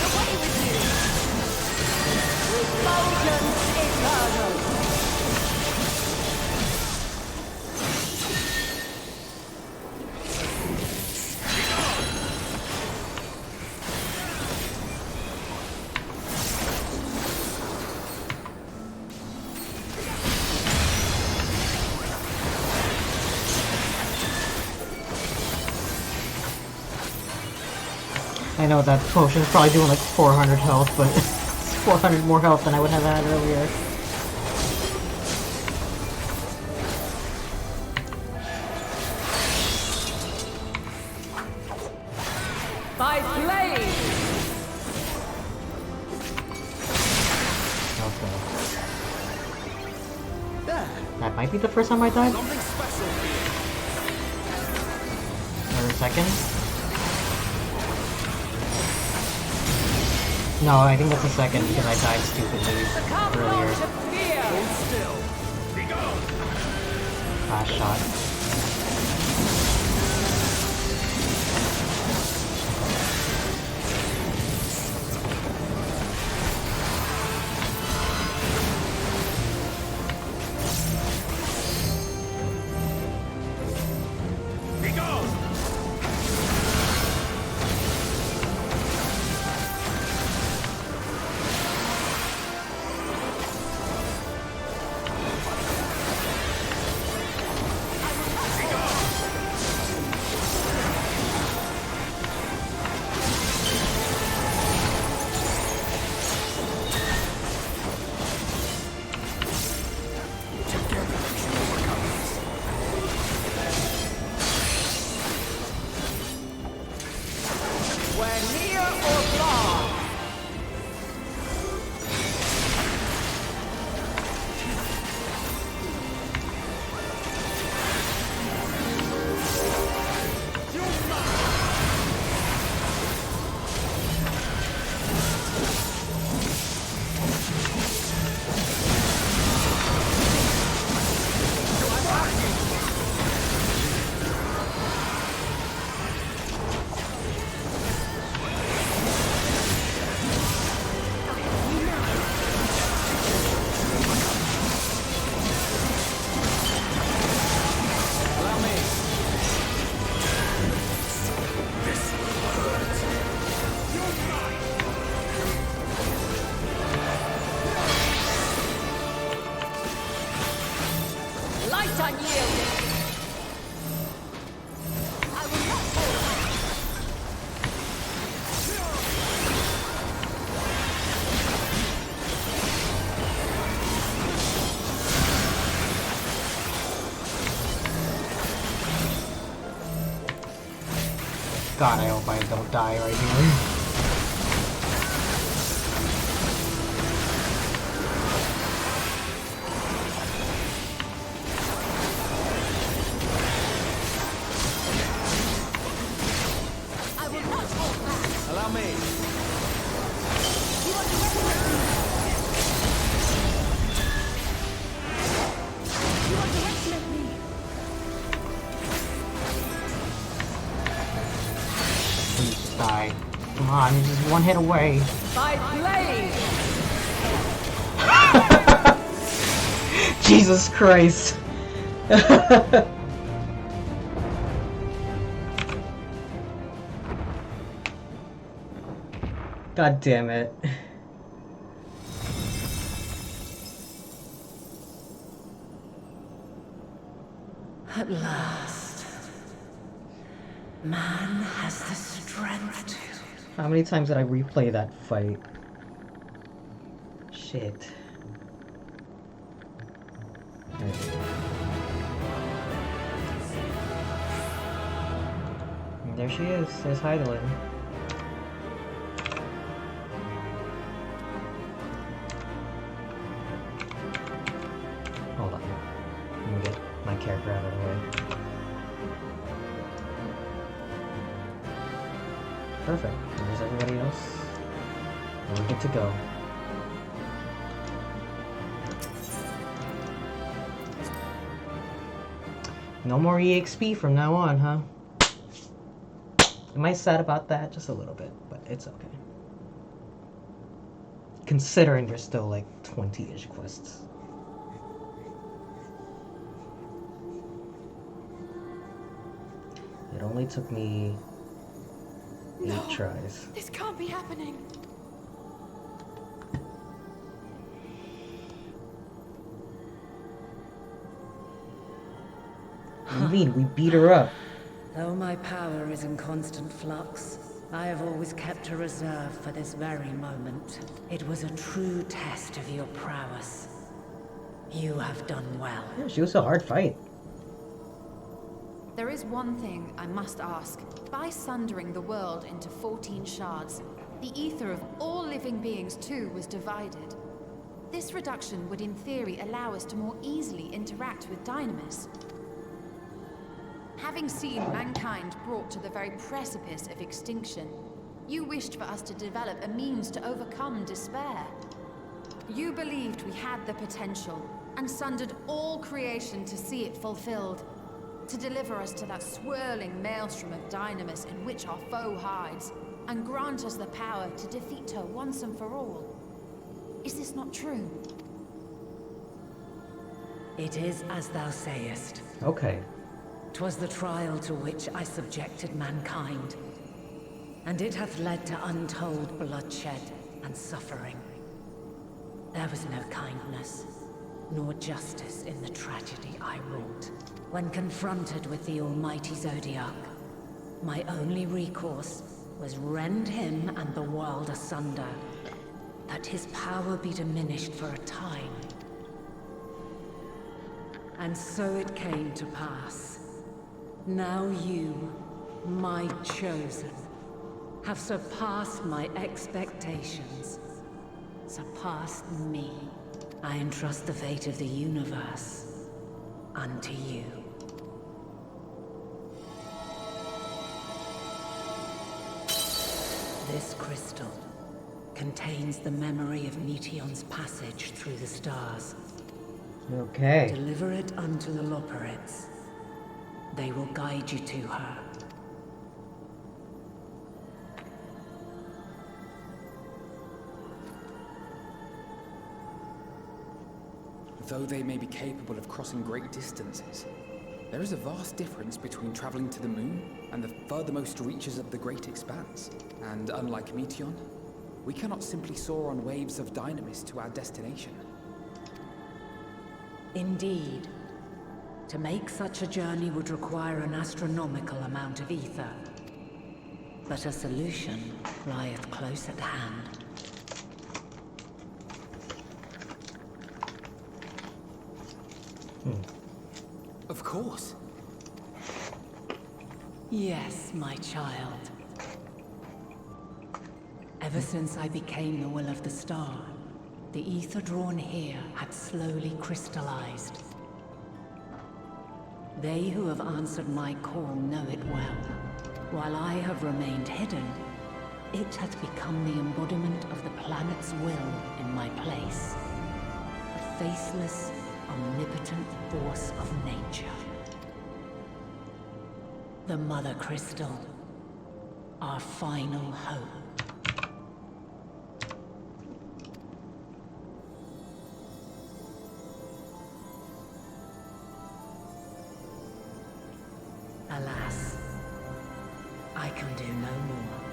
Away with you. Refulgence eternal. I know that potion's probably doing like 400 health, but it's 400 more health than I would have had earlier. By blade. Okay. That might be the first time I died? Something special here. Or second? No, I think that's the second because I died stupidly earlier. Hold still. Be gone. Last shot. Be gone. We're near or far. Light unyielding. I will not fall back. God, I hope I don't die right here. I will not hold back. Allow me. You want to rescue me? Please just die. Come on, you're just one hit away. By blade. Jesus Christ. God damn it. At last, man has the strength to... How many times did I replay that fight? Shit. Right. And there she is. There's Heidelin. Hold on. Let me get my character out of the way. Perfect. There's everybody else. We're good to go. No more EXP from now on, huh? Am I sad about that? Just a little bit, but it's okay. Considering there's still like 20-ish quests. It only took me 8 tries. This can't be happening. What do you mean? We beat her up. Though my power is in constant flux, I have always kept a reserve for this very moment. It was a true test of your prowess. You have done well. Yeah, she was a hard fight. There is one thing I must ask. By sundering the world into 14 shards, the ether of all living beings too was divided. This reduction would in theory allow us to more easily interact with Dynamis. Having seen mankind brought to the very precipice of extinction, you wished for us to develop a means to overcome despair. You believed we had the potential, and sundered all creation to see it fulfilled, to deliver us to that swirling maelstrom of Dynamis in which our foe hides, and grant us the power to defeat her once and for all. Is this not true? It is as thou sayest. Okay. 'Twas the trial to which I subjected mankind, and it hath led to untold bloodshed and suffering. There was no kindness, nor justice in the tragedy I wrought. When confronted with the almighty Zodiac, my only recourse was rend him and the world asunder, that his power be diminished for a time. And so it came to pass. Now you, my chosen, have surpassed my expectations. Surpassed me. I entrust the fate of the universe unto you. This crystal contains the memory of Meteion's passage through the stars. Okay. Deliver it unto the Loporrits. They will guide you to her. Though they may be capable of crossing great distances, there is a vast difference between traveling to the moon and the furthermost reaches of the great expanse. And unlike Meteion, we cannot simply soar on waves of Dynamis to our destination. Indeed. To make such a journey would require an astronomical amount of ether. But a solution lieth close at hand. Of course. Yes, my child. Ever since I became the will of the star, the ether drawn here had slowly crystallized. They who have answered my call know it well. While I have remained hidden, it hath become the embodiment of the planet's will in my place. A faceless, omnipotent force of nature. The Mother Crystal, our final hope. Alas, I can do no more.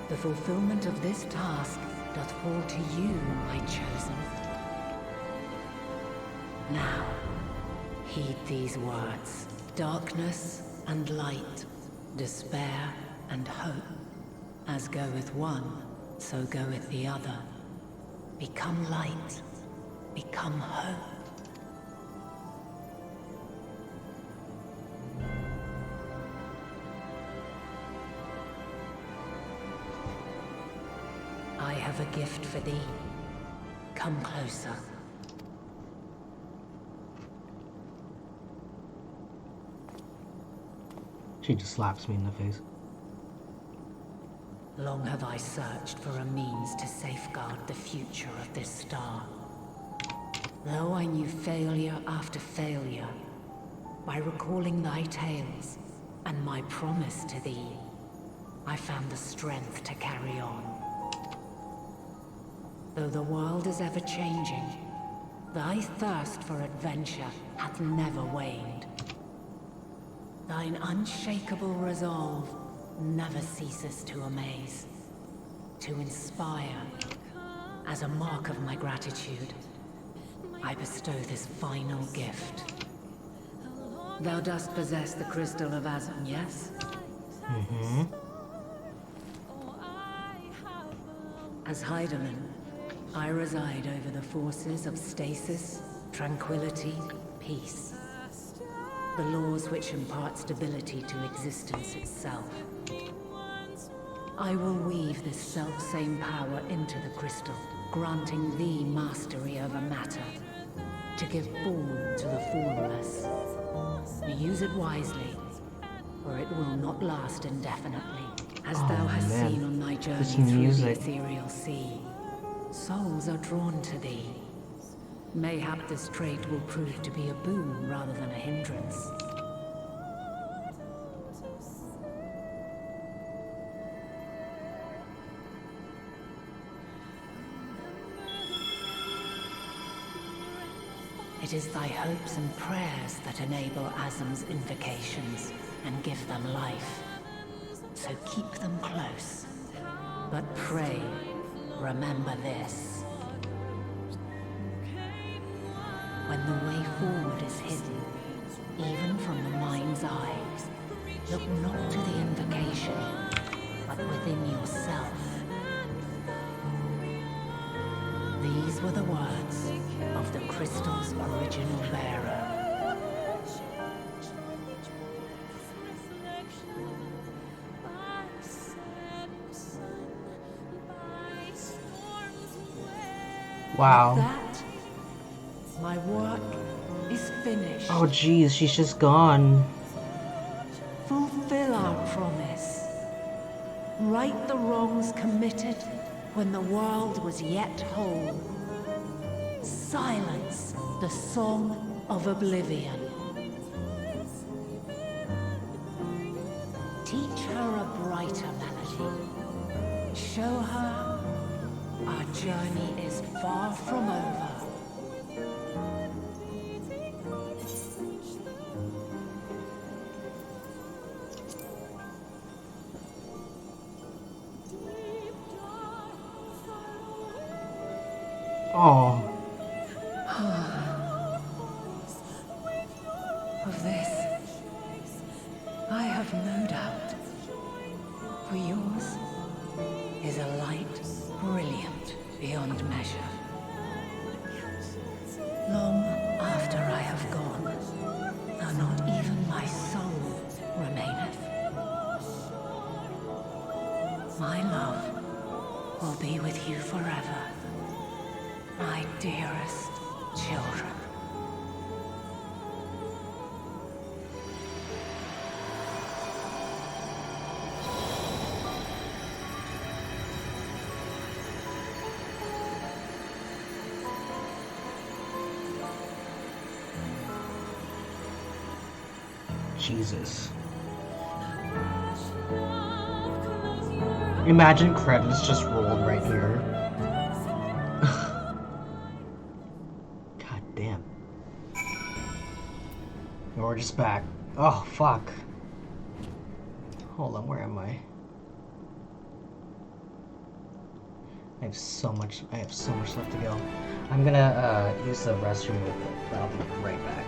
The fulfillment of this task doth fall to you, my chosen. Now, heed these words. Darkness and light, despair and hope. As goeth one, so goeth the other. Become light, become hope. I have a gift for thee. Come closer. She just slaps me in the face. Long have I searched for a means to safeguard the future of this star. Though I knew failure after failure, by recalling thy tales and my promise to thee, I found the strength to carry on. Though the world is ever changing, thy thirst for adventure hath never waned. Thine unshakable resolve never ceases to amaze, to inspire. As a mark of my gratitude, I bestow this final gift. Thou dost possess the Crystal of Azum, yes? Mm-hmm. As Heidelin, I reside over the forces of stasis, tranquility, peace. The laws which impart stability to existence itself. I will weave this self-same power into the crystal, granting thee mastery over matter, to give form to the formless. Use it wisely, or it will not last indefinitely, as thou hast seen on thy journey through the ethereal sea. Souls are drawn to thee. Mayhap this trait will prove to be a boon rather than a hindrance. It is thy hopes and prayers that enable Azum's invocations and give them life. So keep them close. But pray, remember this. When the way forward is hidden, even from the mind's eye, look not to the invocation, but within yourself. These were the words of the crystal's original bearer. Wow. With that, my work is finished. Oh geez, she's just gone. Fulfill our promise. Right the wrongs committed when the world was yet whole. Silence the song of oblivion. Teach her a brighter melody. Show her our journey is far from over. Oh. Of this, I have no doubt. For yours is a light brilliant beyond measure. Long after I have gone, though not even my soul remaineth, my love will be with you forever, my dearest children. Jesus. Imagine credits just rolled right here. God damn. And we're just back. Oh, fuck. Hold on, where am I? I have so much left to go. I'm gonna use the restroom real quick, but I'll be right back.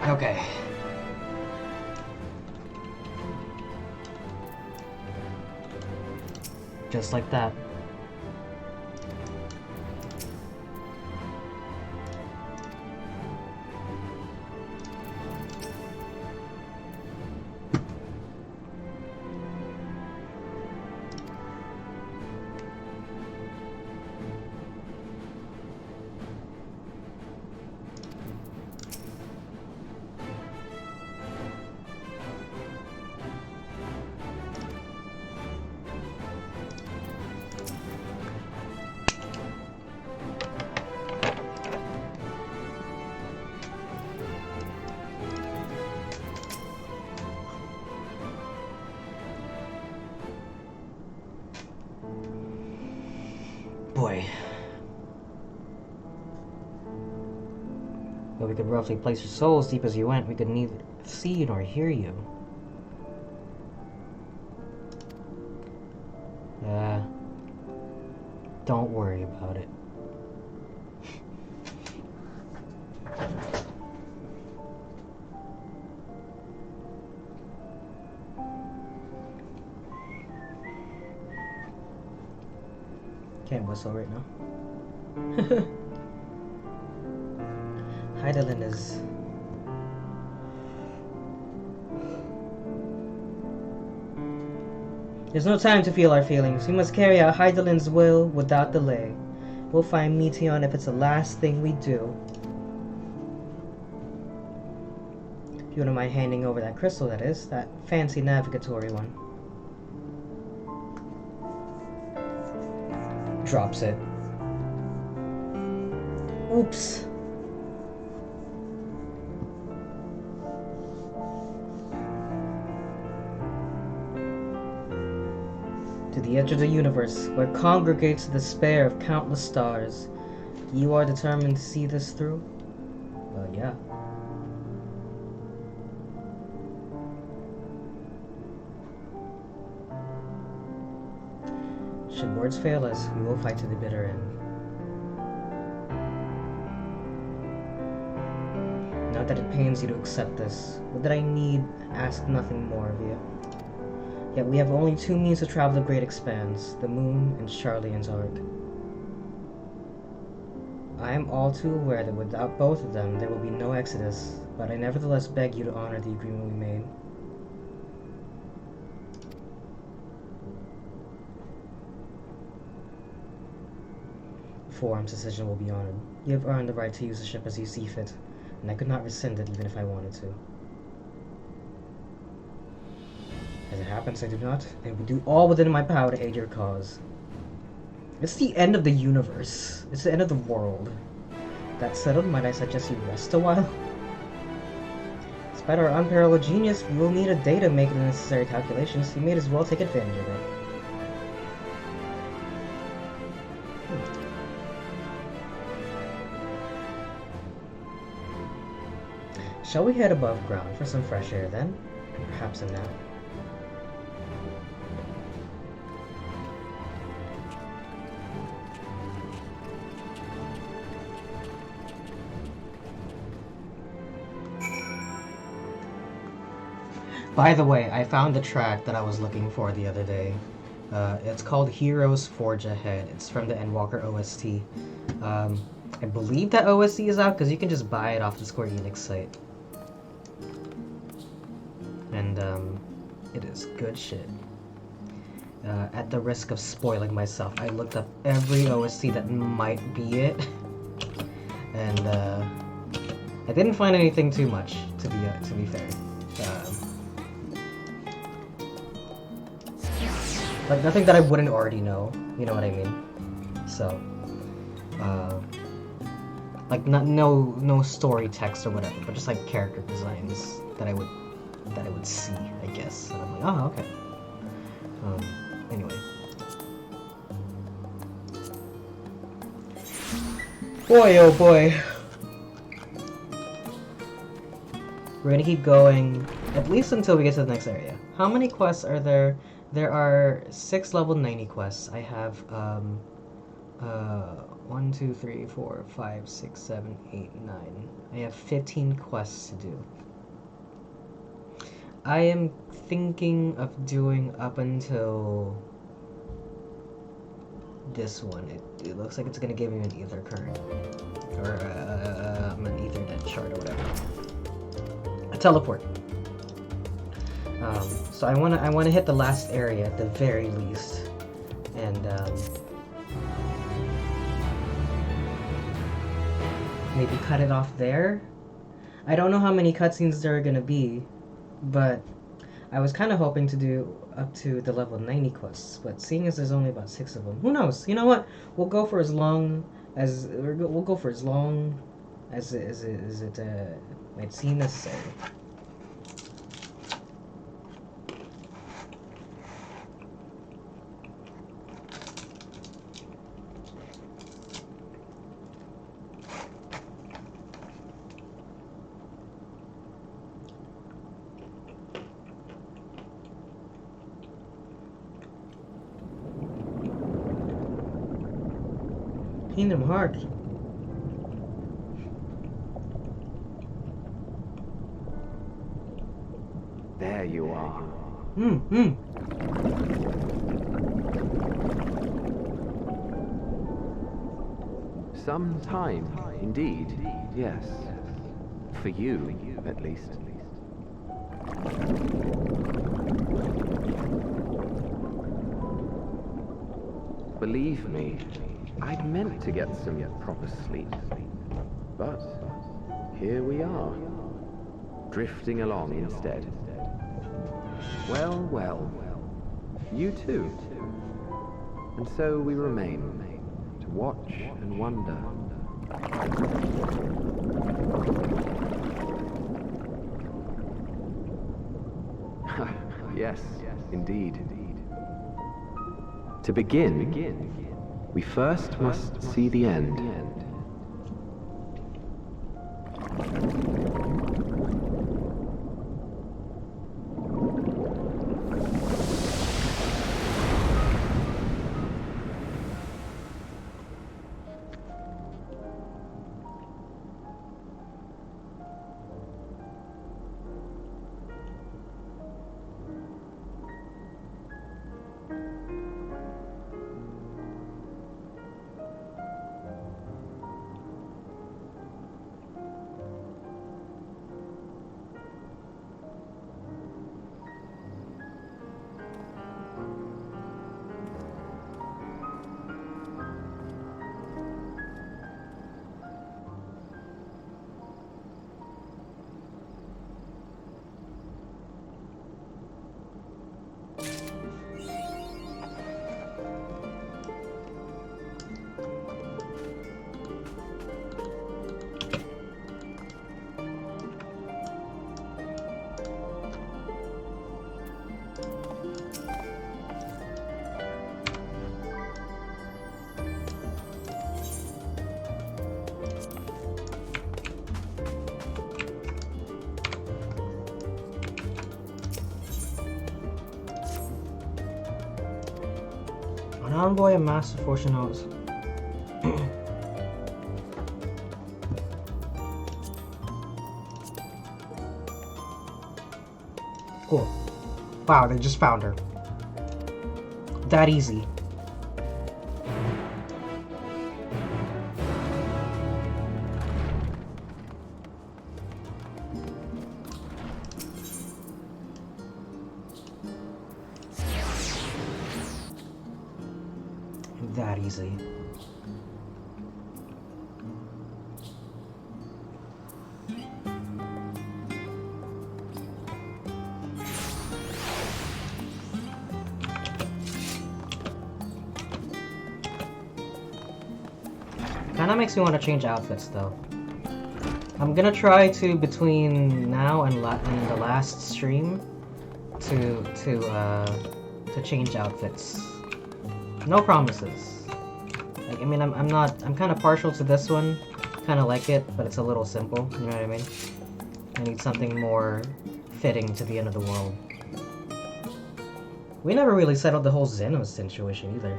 Okay. Just like that. Boy. Though we could roughly place your soul as deep as you went, we could neither see nor hear you. Don't worry about it. Can't whistle right now. Heidelin is... There's no time to feel our feelings. We must carry out Heidelin's will without delay. We'll find Meteon if it's the last thing we do. If you wouldn't mind handing over that crystal, that is. That fancy navigatory one. Drops it. Oops. To the edge of the universe, where congregates the despair of countless stars. You are determined to see this through? Yeah. Should words fail us, we will fight to the bitter end. Not that it pains you to accept this, but that I need ask nothing more of you. Yet we have only two means to travel the great expanse, the moon and Charlian's arc. I am all too aware that without both of them there will be no exodus, but I nevertheless beg you to honor the agreement we made. Forum's decision will be honored. You have earned the right to use the ship as you see fit, and I could not rescind it even if I wanted to. As it happens, I do not, and will do all within my power to aid your cause. It's the end of the universe. It's the end of the world. That settled, might I suggest you rest a while? Despite our unparalleled genius, we will need a day to make the necessary calculations. You may as well take advantage of it. Shall we head above ground for some fresh air then? Perhaps a nap. By the way, I found the track that I was looking for the other day. It's called Heroes Forge Ahead. It's from the Endwalker OST. I believe that OST is out because you can just buy it off the Square Enix site. And it is good shit. At the risk of spoiling myself, I looked up every OST that might be it. And I didn't find anything too much, to be fair. Like nothing that I wouldn't already know, you know what I mean? So, like no story text or whatever, but just like character designs that I would see, I guess. And I'm like, oh, okay. Anyway. Boy, oh boy. We're gonna keep going, at least until we get to the next area. How many quests are there? There are 6 level 90 quests. I have 1, 2, 3, 4, 5, 6, 7, 8, 9. I have 15 quests to do. I am thinking of doing up until this one. It looks like it's gonna give me an ether current, or an ethernet shard or whatever. A teleport. So I wanna hit the last area at the very least, and maybe cut it off there. I don't know how many cutscenes there are gonna be, but I was kind of hoping to do up to the level 90 quests. But seeing as there's only about 6 of them, who knows? You know what? We'll go for as long as it might seem necessary. Kingdom Hearts. There you are. Some time, indeed, yes. For you, at least. Believe me, I'd meant to get some proper sleep. But here we are, drifting along instead. Well, well, you too. And so we remain, to watch and wonder. Yes, indeed. To begin, we first must see the end. An envoy of massive fortune knows. Cool. Wow, they just found her. That easy. That easy. Kinda makes me want to change outfits though. I'm gonna try to, between now and the last stream, to change outfits. No promises. Like, I mean, I'm kind of partial to this one. Kind of like it, but it's a little simple. You know what I mean? I need something more fitting to the end of the world. We never really settled the whole Xenos situation either.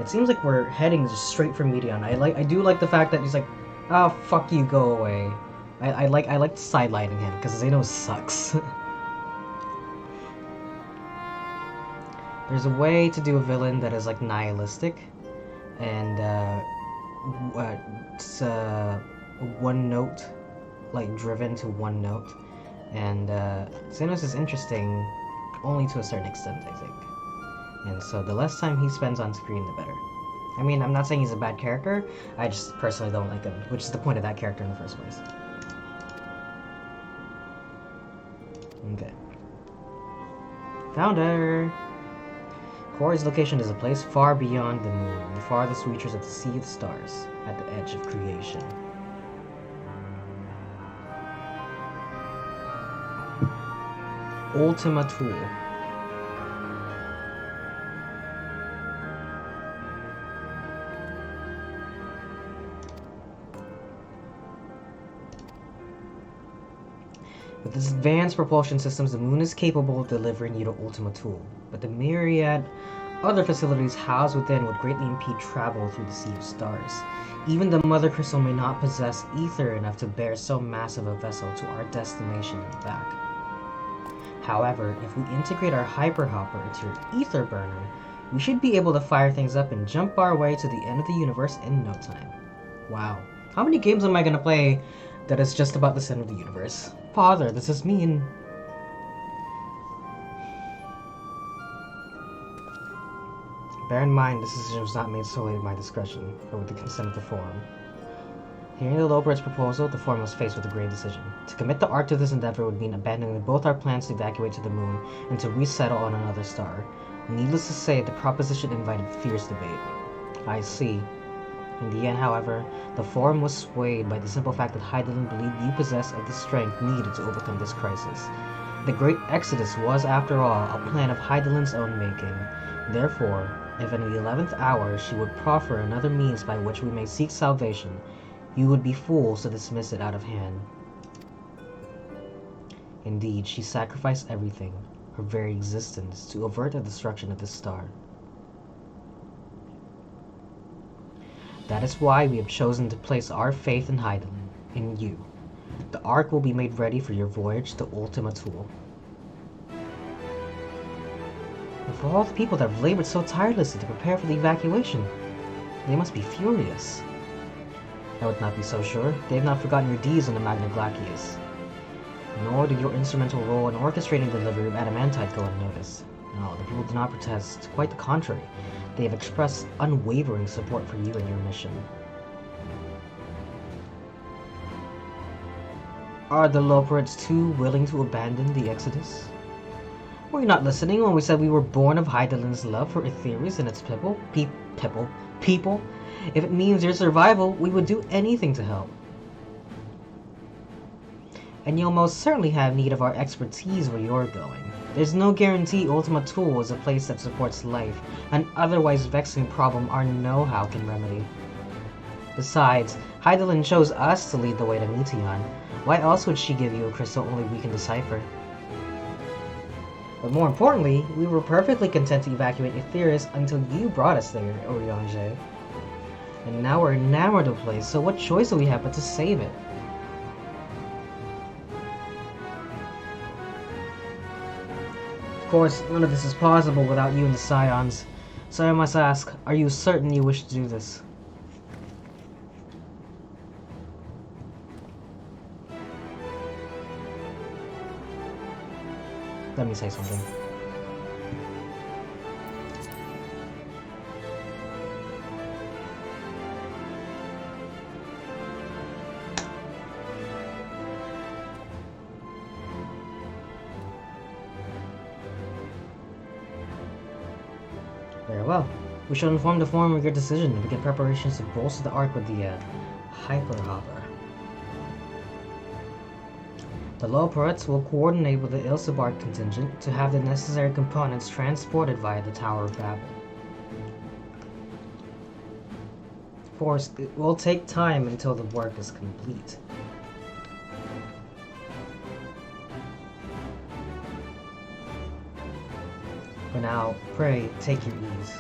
It seems like we're heading just straight for Medion. I do like the fact that he's like, oh fuck you, go away. I like sidelining him because Xenos sucks. There's a way to do a villain that is like nihilistic, and it's one note, like driven to one note, and Xenos is interesting only to a certain extent, I think. And so the less time he spends on screen, the better. I mean, I'm not saying he's a bad character, I just personally don't like him, which is the point of that character in the first place. Okay. Found her! Corey's location is a place far beyond the moon, the farthest reaches of the Sea of Stars, at the edge of creation. Ultima Thule. With its advanced propulsion systems, the moon is capable of delivering you to Ultima Thule, but the myriad other facilities housed within would greatly impede travel through the Sea of Stars. Even the Mother Crystal may not possess ether enough to bear so massive a vessel to our destination and back. However, if we integrate our Hyper Hopper into your ether burner, we should be able to fire things up and jump our way to the end of the universe in no time. Wow. How many games am I gonna play that is just about the end of the universe? Father, this is mean. Bear in mind, this decision was not made solely at my discretion, but with the consent of the Forum. Hearing the Lowbird's proposal, the Forum was faced with a grave decision. To commit the Ark to this endeavor would mean abandoning both our plans to evacuate to the moon and to resettle on another star. Needless to say, the proposition invited fierce debate. I see. In the end, however, the Forum was swayed by the simple fact that Hydaelyn believed you possessed of the strength needed to overcome this crisis. The Great Exodus was, after all, a plan of Hydaelyn's own making. Therefore, if in the 11th hour she would proffer another means by which we may seek salvation, you would be fools to dismiss it out of hand. Indeed, she sacrificed everything, her very existence, to avert the destruction of this star. That is why we have chosen to place our faith in Hydaelyn, in you. The Ark will be made ready for your voyage to Ultima Thule. And for all the people that have labored so tirelessly to prepare for the evacuation, they must be furious. I would not be so sure. They have not forgotten your deeds on the Magna Glacius. Nor did your instrumental role in orchestrating the delivery of adamantite go unnoticed. No, the people do not protest. Quite the contrary. They have expressed unwavering support for you and your mission. Are the Loperids too willing to abandon the Exodus? Were you not listening when we said we were born of Hydaelyn's love for Aetherius and its people? If it means your survival, we would do anything to help. And you'll most certainly have need of our expertise where you're going. There's no guarantee Ultima Thule is a place that supports life, an otherwise vexing problem our know-how can remedy. Besides, Hydaelyn chose us to lead the way to Meteon. Why else would she give you a crystal only we can decipher? But more importantly, we were perfectly content to evacuate Aetheris until you brought us there, Oriange. And now we're enamored of the place, so what choice do we have but to save it? Of course, none of this is possible without you and the Scions. So I must ask, are you certain you wish to do this? Let me say something. Very well. We shall inform the Forum of your decision and begin preparations to bolster the Ark with the, Hyper Hopper. The Loporettes will coordinate with the Ilsebark contingent to have the necessary components transported via the Tower of Babel. Of course, it will take time until the work is complete. For now, pray, take your ease.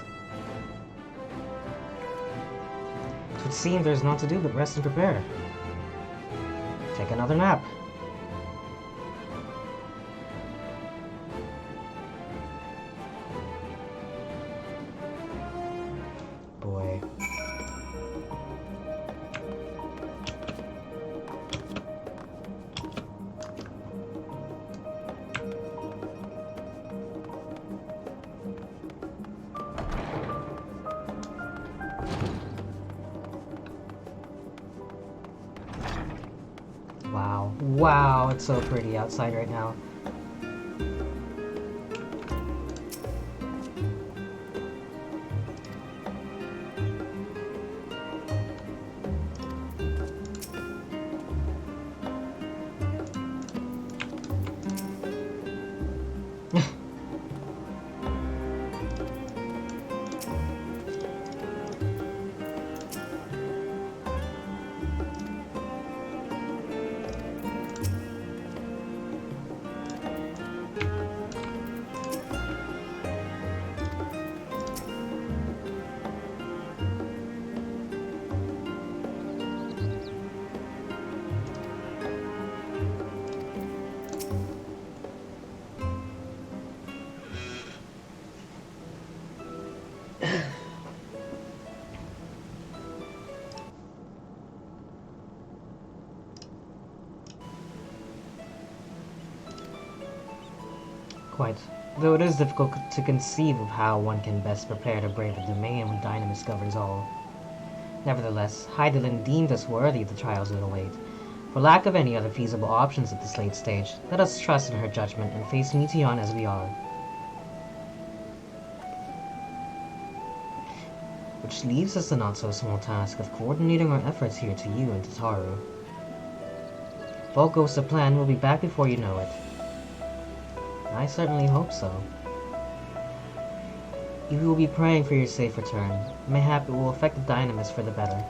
It would seem there's naught to do but rest and prepare. Take another nap. Boy. Wow. Wow, it's so pretty outside right now. Quite. Though it is difficult to conceive of how one can best prepare to brave the domain when Dynamis governs all. Nevertheless, Hydaelyn deemed us worthy of the trials that await. For lack of any other feasible options at this late stage, let us trust in her judgment and face Meteon as we are. Which leaves us the not-so-small task of coordinating our efforts here to you and to Taru. If all goes to plan, we'll be back before you know it. I certainly hope so. We will be praying for your safe return. Mayhap it will affect the Dynamis for the better.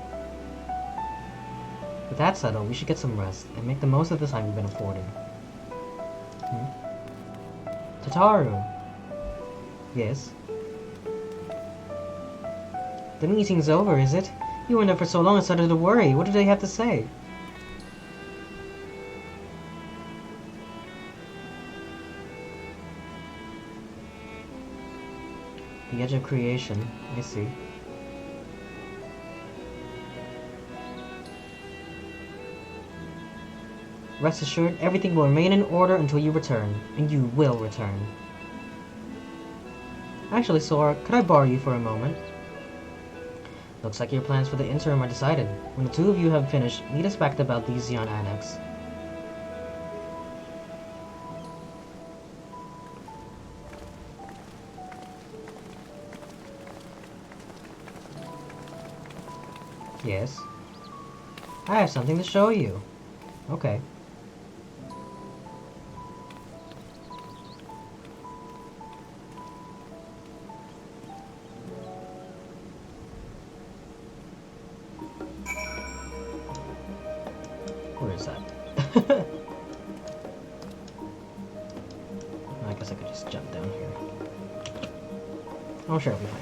With that settled, we should get some rest, and make the most of the time we've been afforded. Tataru! Yes? The meeting's over, is it? You were there for so long I started to worry. What did they have to say? The edge of creation, I see. Rest assured, everything will remain in order until you return, and you will return. Actually, Sora, could I borrow you for a moment? Looks like your plans for the interim are decided. When the two of you have finished, meet us back at the Baldesion Annex. Yes? I have something to show you. Okay. Where is that? I guess I could just just jump down here. I'm sure it'll be fine.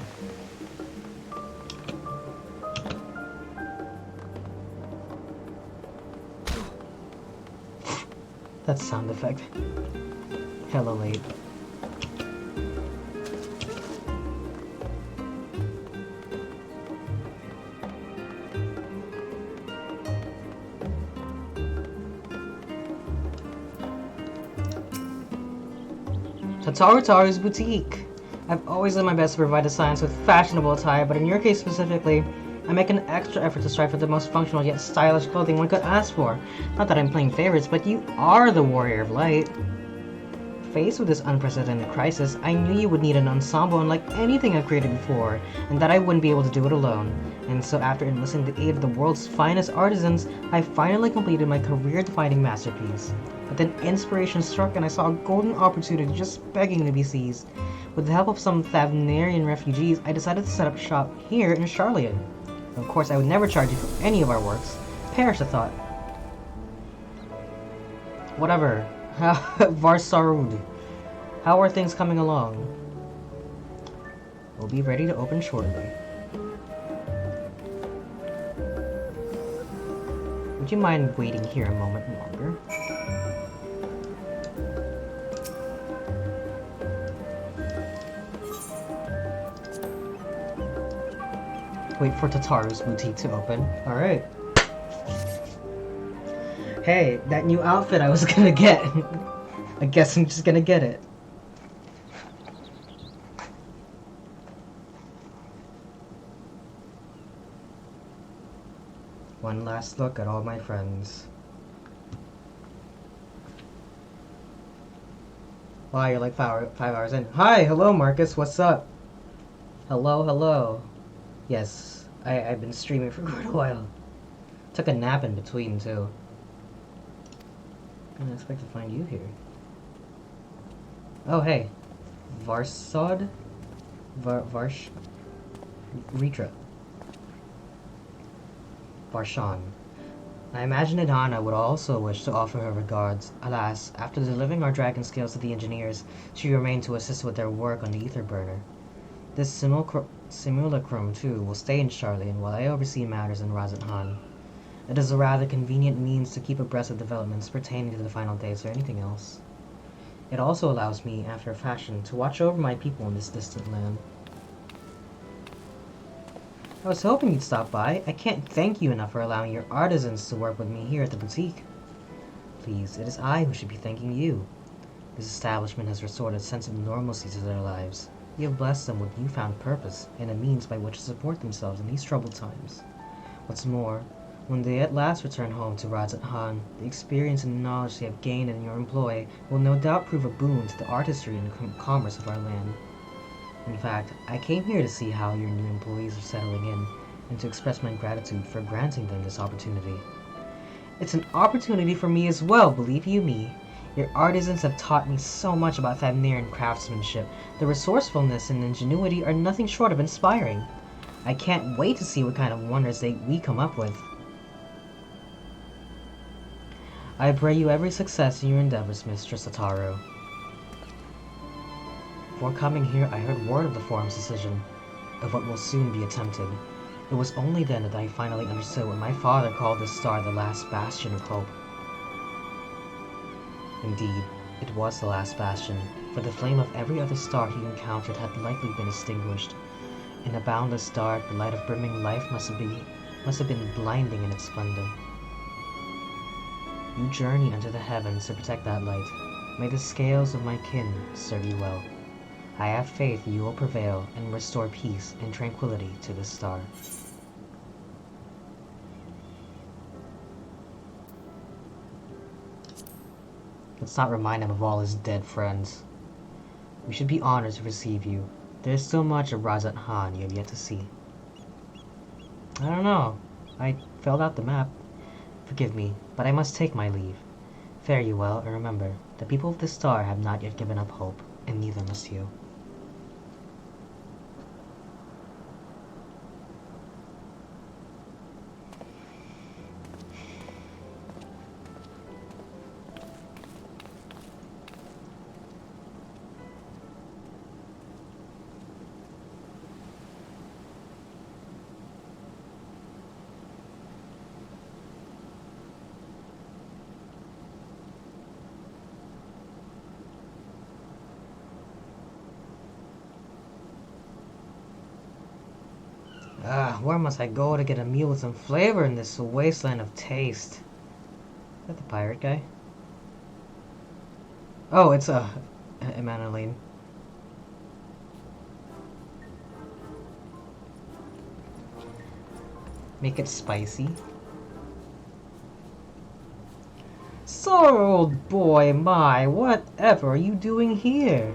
That sound effect. Hella late. Tataru's boutique. I've always done my best to provide the science with fashionable attire, but in your case specifically, I make an extra effort to strive for the most functional yet stylish clothing one could ask for. Not that I'm playing favorites, but you are the warrior of light. Faced with this unprecedented crisis, I knew you would need an ensemble unlike anything I've created before, and that I wouldn't be able to do it alone. And so after enlisting the aid of the world's finest artisans, I finally completed my career-defining masterpiece. But then inspiration struck and I saw a golden opportunity just begging to be seized. With the help of some Thavnarian refugees, I decided to set up shop here in Charlian. Of course, I would never charge you for any of our works. Perish the thought. Whatever. Varsarud. How are things coming along? We'll be ready to open shortly. Would you mind waiting here a moment longer? Wait for Tataru's boutique to open. Alright. Hey, that new outfit I was gonna get. I guess I'm just gonna get it. One last look at all my friends. Wow, you're like 5 hours in. Hi, hello Marcus, what's up? Hello, hello. Yes, I've been streaming for quite a while. Took a nap in between, too. I didn't expect to find you here. Oh, hey. Varsod? Varsh? Ritra. Varshan. I imagine Idana would also wish to offer her regards. Alas, after delivering our dragon scales to the engineers, she remained to assist with their work on the ether burner. This simulacrum, too, will stay in Charlian while I oversee matters in Razat Han. It is a rather convenient means to keep abreast of developments pertaining to the final days or anything else. It also allows me, after a fashion, to watch over my people in this distant land. I was hoping you'd stop by. I can't thank you enough for allowing your artisans to work with me here at the boutique. Please, it is I who should be thanking you. This establishment has restored a sense of normalcy to their lives. You have blessed them with newfound purpose and a means by which to support themselves in these troubled times. What's more, when they at last return home to Razat Han, the experience and knowledge they have gained in your employ will no doubt prove a boon to the artistry and commerce of our land. In fact, I came here to see how your new employees are settling in, and to express my gratitude for granting them this opportunity. It's an opportunity for me as well, believe you me. Your artisans have taught me so much about Thavnarian craftsmanship. Their resourcefulness and ingenuity are nothing short of inspiring. I can't wait to see what kind of wonders we come up with. I pray you every success in your endeavors, Mistress Ataru. Before coming here, I heard word of the Forum's decision, of what will soon be attempted. It was only then that I finally understood what my father called this star the last bastion of hope. Indeed, it was the last bastion, for the flame of every other star he encountered had likely been extinguished. In a boundless dark, the light of brimming life must have been blinding in its splendor. You journey unto the heavens to protect that light. May the scales of my kin serve you well. I have faith you will prevail and restore peace and tranquility to this star. Let's not remind him of all his dead friends. We should be honored to receive you. There is so much of Razat Han you have yet to see. I don't know. I filled out the map. Forgive me, but I must take my leave. Fare you well, and remember, the people of this star have not yet given up hope, and neither must you. where must I go to get a meal with some flavor in this wasteland of taste? Is that the pirate guy? Oh, it's Emmanueline. Make it spicy. Sora, old boy, whatever are you doing here?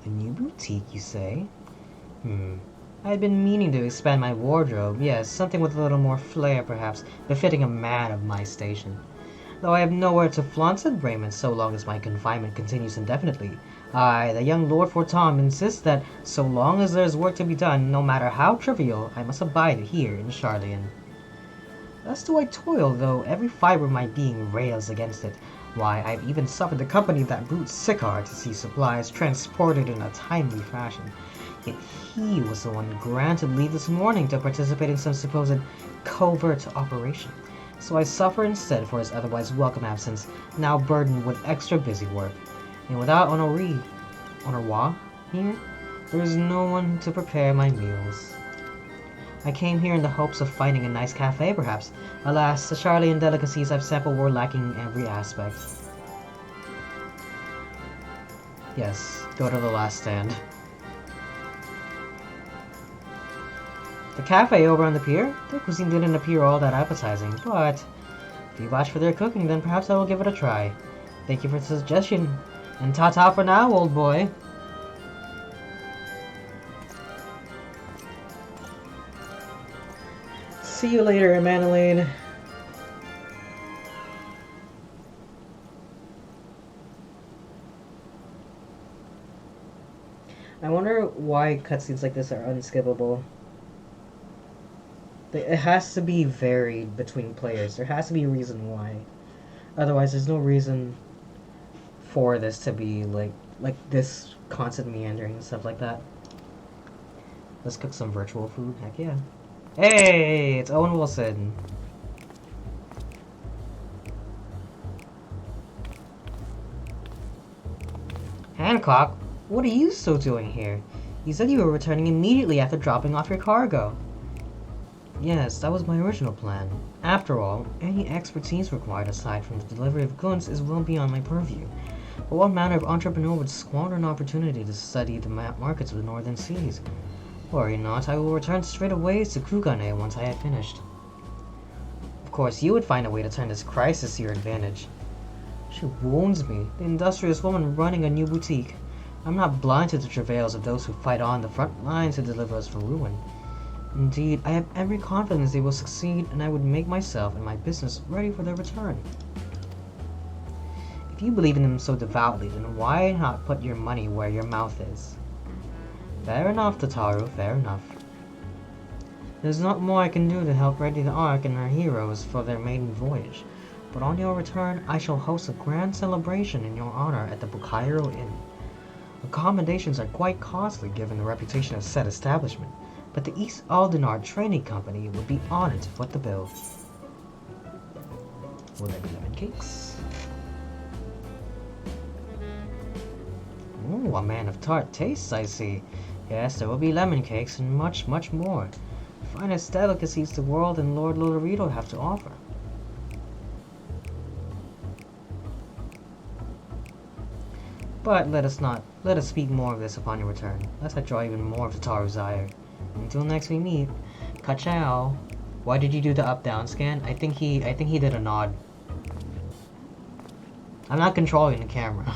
A new boutique, you say? I had been meaning to expand my wardrobe, yes, something with a little more flair, perhaps, befitting a man of my station. Though I have nowhere to flaunt said raiment so long as my confinement continues indefinitely. The young Lord Fortom insists that so long as there is work to be done, no matter how trivial, I must abide here in Charlian. Thus do I toil, though every fibre of my being rails against it. Why, I've even suffered the company of that brute Siccar to see supplies transported in a timely fashion. Yet he was the one granted leave this morning to participate in some supposed covert operation. So I suffer instead for his otherwise welcome absence, now burdened with extra busy work. And without Honorat here, there is no one to prepare my meals. I came here in the hopes of finding a nice cafe, perhaps. Alas, the Charlian delicacies I've sampled were lacking in every aspect. Yes, go to the last stand. The cafe over on the pier? Their cuisine didn't appear all that appetizing, but if you vouch for their cooking, then perhaps I will give it a try. Thank you for the suggestion, and ta-ta for now, old boy. See you later, Emmanueline. I wonder why cutscenes like this are unskippable. It has to be varied between players. There has to be a reason why. Otherwise, there's no reason for this to be like this constant meandering and stuff like that. Let's cook some virtual food. Heck yeah. Hey, it's Owen Wilson. Hancock, what are you still doing here? You said you were returning immediately after dropping off your cargo. Yes, that was my original plan. After all, any expertise required aside from the delivery of goods is well beyond my purview. But what manner of entrepreneur would squander an opportunity to study the markets of the northern seas? Worry not, I will return straight away to Kugane once I have finished. Of course, you would find a way to turn this crisis to your advantage. She wounds me, the industrious woman running a new boutique. I'm not blind to the travails of those who fight on the front lines to deliver us from ruin. Indeed, I have every confidence they will succeed, and I would make myself and my business ready for their return. If you believe in them so devoutly, then why not put your money where your mouth is? Fair enough, Tataru, fair enough. There's not more I can do to help ready the Ark and her heroes for their maiden voyage, but on your return, I shall host a grand celebration in your honor at the Bukairo Inn. Accommodations are quite costly given the reputation of said establishment, but the East Aldenar Trading Company would be honored to foot the bill. Will there be lemon cakes? Ooh, a man of tart tastes, I see. Yes, there will be lemon cakes and much, much more. The finest delicacies the world and Lord Lodorito have to offer. But let us speak more of this upon your return, lest I draw even more of Tataru's ire. Until next we meet, ka-chow. Why did you do the up-down scan? I think he did a nod. I'm not controlling the camera.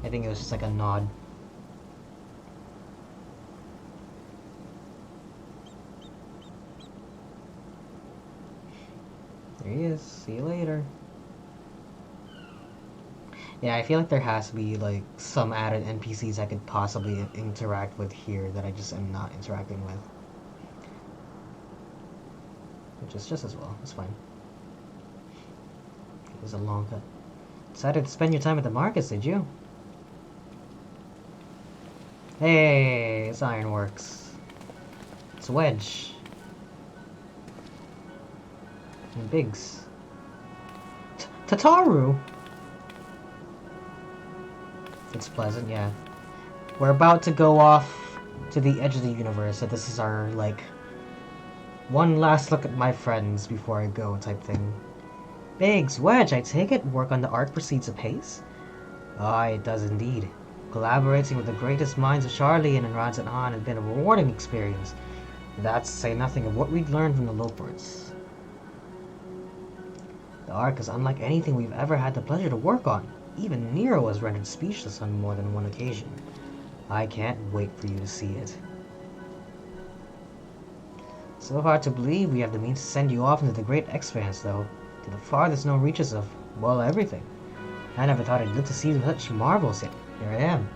I think it was just like a nod. There he is. See you later. Yeah, I feel like there has to be like some added NPCs I could possibly interact with here that I just am not interacting with. Which is just as well. It's fine. It was a long cut. Decided to spend your time at the markets, did you? Hey, it's Ironworks. It's Wedge. And Biggs. Tataru! It's pleasant, yeah. We're about to go off to the edge of the universe, so this is our, like, one last look at my friends before I go type thing. Biggs, Wedge, I take it work on the arc proceeds apace? Ah, it does indeed. Collaborating with the greatest minds of Charlie and Ranzan Han has been a rewarding experience. That's to say nothing of what we'd learned from the Loports. The arc is unlike anything we've ever had the pleasure to work on. Even Nero was rendered speechless on more than one occasion. I can't wait for you to see it. So hard to believe we have the means to send you off into the great expanse, though, to the farthest known reaches of, well, everything. I never thought I'd live to see such marvels, yet here I am.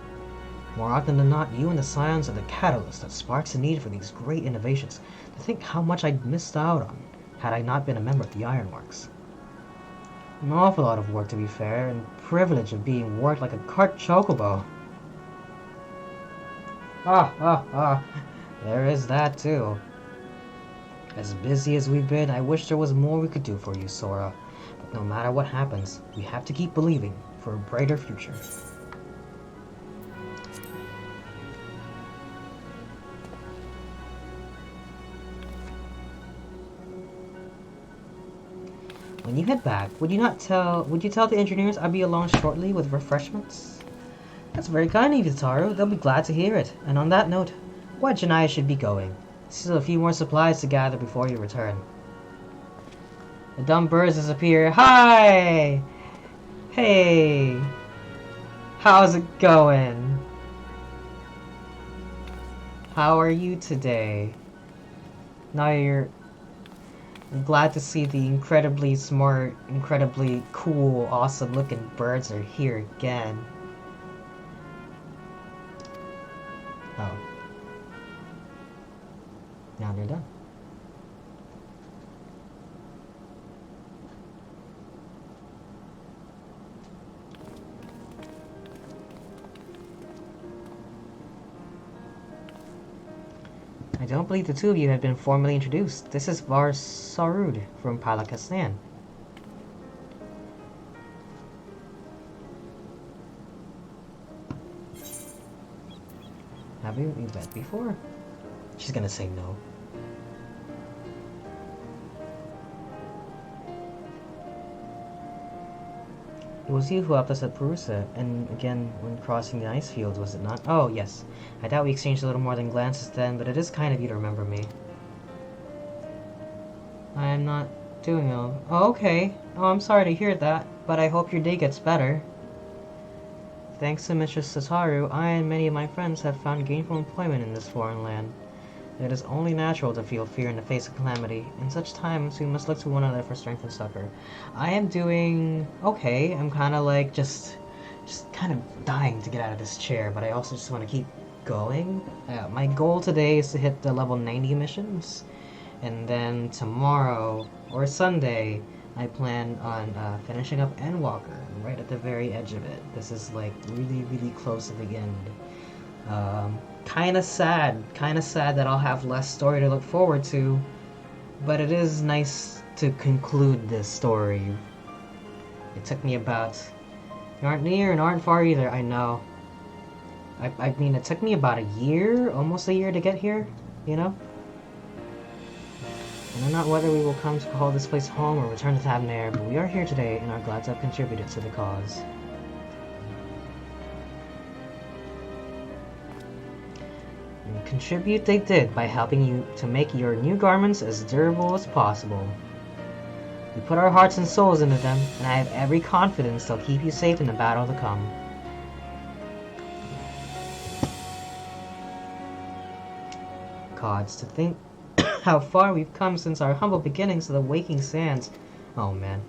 More often than not, you and the Scions are the catalyst that sparks the need for these great innovations. To think how much I'd missed out on had I not been a member of the Ironworks. An awful lot of work, to be fair, and privilege of being worked like a cart chocobo. There is that too. As busy as we've been, I wish there was more we could do for you, Sora. But no matter what happens, we have to keep believing for a brighter future. When you head back, would you tell the engineers I'll be along shortly with refreshments? That's very kind of you, Taru. They'll be glad to hear it. And on that note, Wedge and I should be going. Still a few more supplies to gather before you return. The dumb birds disappear. Hi! Hey! How's it going? How are you today? I'm glad to see the incredibly smart, incredibly cool, awesome looking birds are here again. Oh. Now they're done. I don't believe the two of you have been formally introduced. This is Var Sarud from Palakistan. Have we met before? She's gonna say no. It was you who helped us at Perusa, and again when crossing the ice fields, was it not? Oh, yes. I doubt we exchanged a little more than glances then, but it is kind of you to remember me. I'm not doing ill. Oh, okay. Oh, I'm sorry to hear that, but I hope your day gets better. Thanks to Mistress Satoru, I and many of my friends have found gainful employment in this foreign land. It is only natural to feel fear in the face of calamity. In such times, we must look to one another for strength and succor. I am doing okay. I'm kind of like just kind of dying to get out of this chair, but I also just want to keep going. My goal today is to hit the level 90 missions, and then tomorrow or Sunday, I plan on finishing up Endwalker. I'm right at the very edge of it. This is like really, really close to the end. Kinda sad that I'll have less story to look forward to, but it is nice to conclude this story. It took me about... You aren't near and aren't far either, I know. I mean, it took me about a year, almost a year to get here, you know? I know not whether we will come to call this place home or return to Tabnair, but we are here today and are glad to have contributed to the cause. And contribute they did by helping you to make your new garments as durable as possible. We put our hearts and souls into them, and I have every confidence they'll keep you safe in the battle to come. Gods, to think how far we've come since our humble beginnings to the waking sands. Oh man.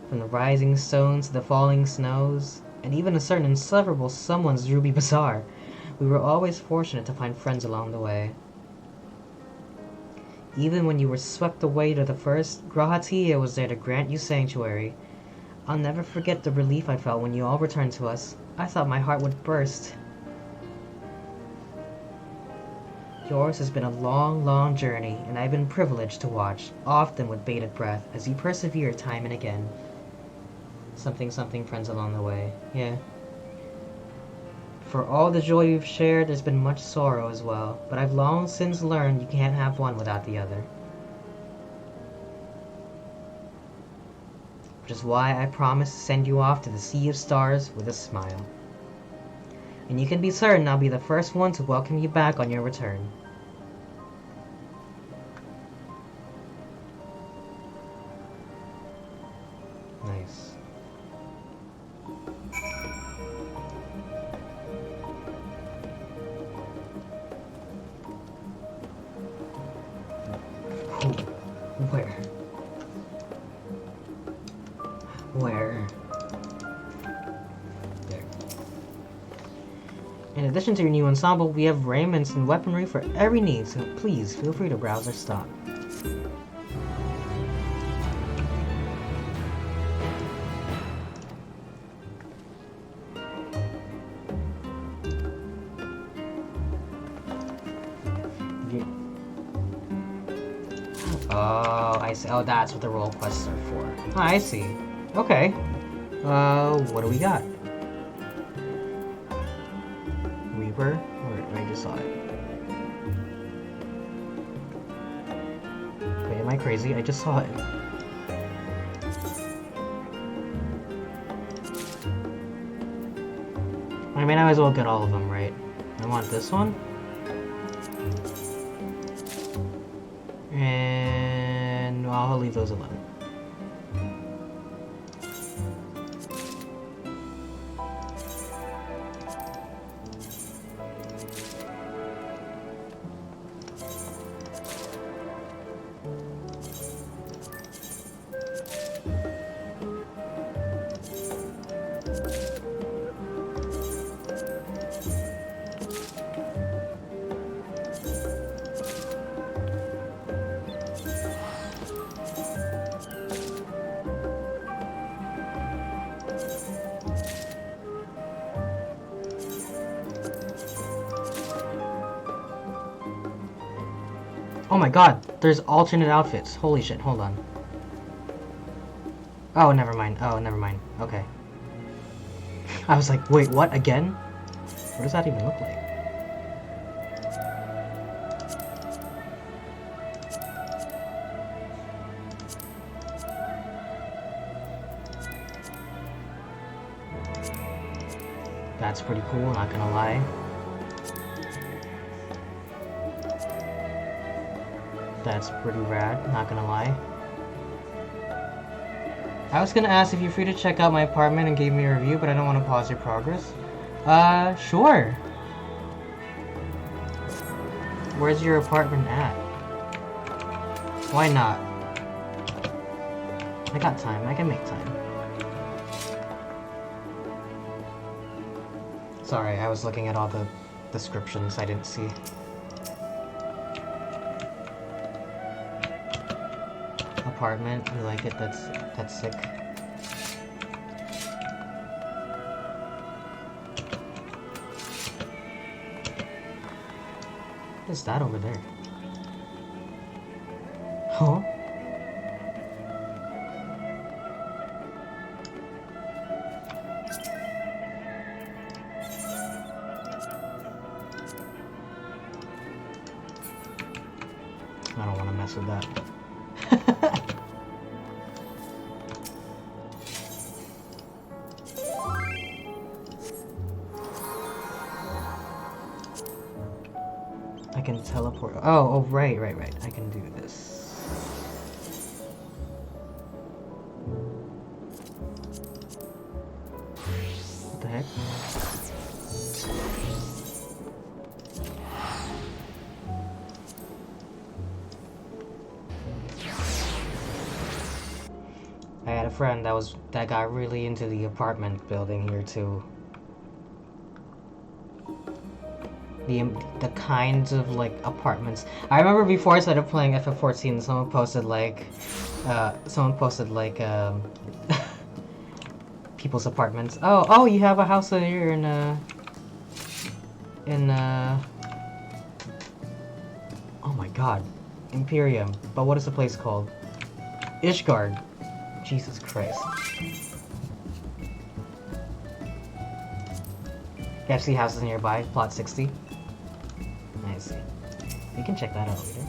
From the rising stones to the falling snows, and even a certain inseparable someone's Ruby Bazaar. We were always fortunate to find friends along the way. Even when you were swept away to the first, Grahatia was there to grant you sanctuary. I'll never forget the relief I felt when you all returned to us. I thought my heart would burst. Yours has been a long, long journey, and I've been privileged to watch, often with bated breath, as you persevere time and again. Something, something friends along the way. Yeah. For all the joy you've shared, there's been much sorrow as well, but I've long since learned you can't have one without the other. Which is why I promise to send you off to the Sea of Stars with a smile. And you can be certain I'll be the first one to welcome you back on your return. Nice. Where? Where? There. In addition to your new ensemble, we have raiments and weaponry for every need, so please feel free to browse our stock. Oh, I see. Oh, that's what the role quests are for. Oh, I see. Okay. What do we got? Reaper? Or I just saw it. Wait, am I crazy? I just saw it. I mean, I might as well get all of them, right? I want this one. And I'll leave those alone. Oh my god, there's alternate outfits. Holy shit, hold on. Oh, never mind. Oh, never mind. Okay. I was like, wait, what? Again? What does that even look like? That's pretty cool, not gonna lie. That's pretty rad, not gonna lie. I was gonna ask if you're free to check out my apartment and give me a review, but I don't want to pause your progress. Sure. Where's your apartment at? Why not? I got time, I can make time. Sorry, I was looking at all the descriptions I didn't see. Apartment, you like it? That's sick. What is that over there? Huh? I don't want to mess with that. I can teleport. Oh, right. I can do this. What the heck? I had a friend that got really into the apartment building here too. The kinds of like apartments. I remember before I started playing FF14, someone posted like people's apartments. Oh, you have a house here in oh my god, Imperium. But what is the place called? Ishgard. Jesus Christ. FC house is nearby, plot 60. I see. We can check that out later.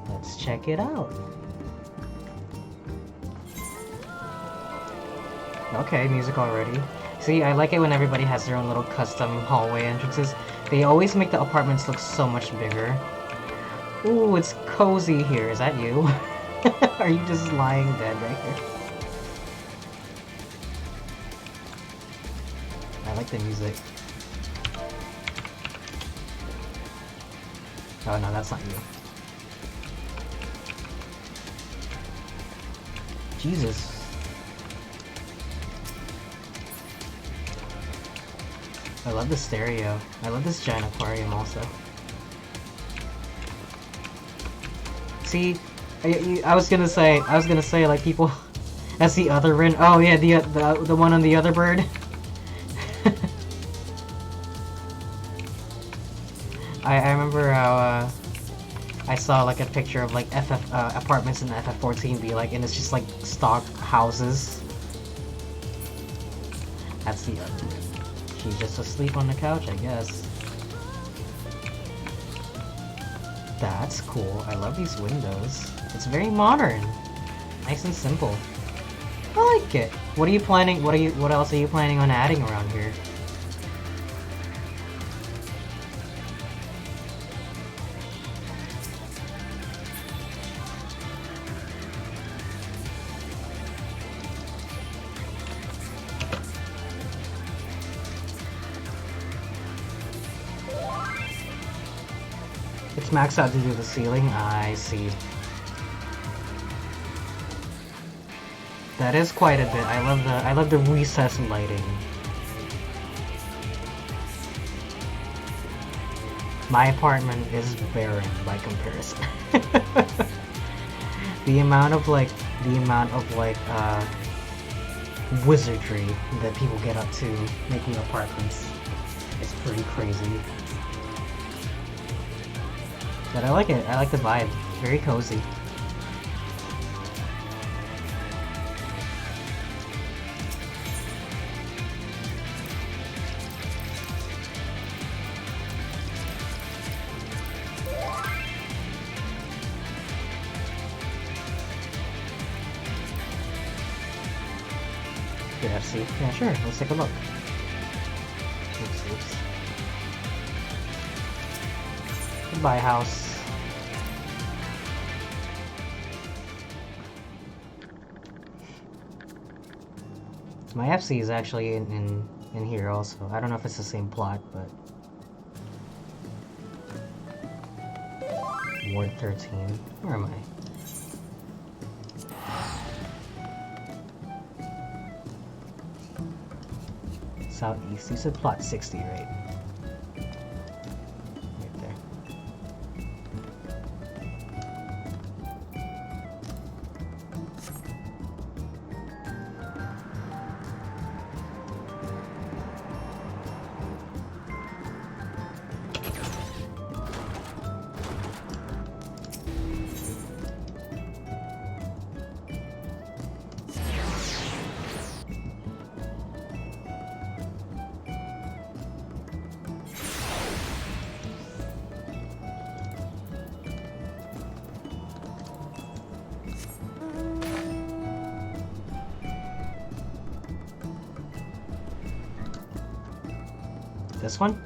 Let's check it out. Okay, music already. See, I like it when everybody has their own little custom hallway entrances. They always make the apartments look so much bigger. Ooh, it's cozy here. Is that you? Are you just lying dead right here? I like the music. Oh no, that's not you. Jesus. I love the stereo. I love this giant aquarium also. See, I was gonna say like people. That's the other Rin. Oh yeah, the one on the other bird. I remember how I saw like a picture of like apartments in the FF14 be like, and it's just like stock houses. That's the other Rin. She's just asleep on the couch, I guess. That's cool. I love these windows. It's very modern. Nice and simple. I like it. What are you planning? What else are you planning on adding around here? It's maxed out to do the ceiling. I see. That is quite a bit. I love the recess lighting. My apartment is barren by comparison. the amount of wizardry that people get up to making apartments is pretty crazy. But I like it. I like the vibe. Very cozy. Good FC. Yeah, sure. Let's take a look. Oops. Goodbye, house. My FC is actually in here also. I don't know if it's the same plot, but Ward 13. Where am I? Southeast. You said plot 60, right? Right there. This one?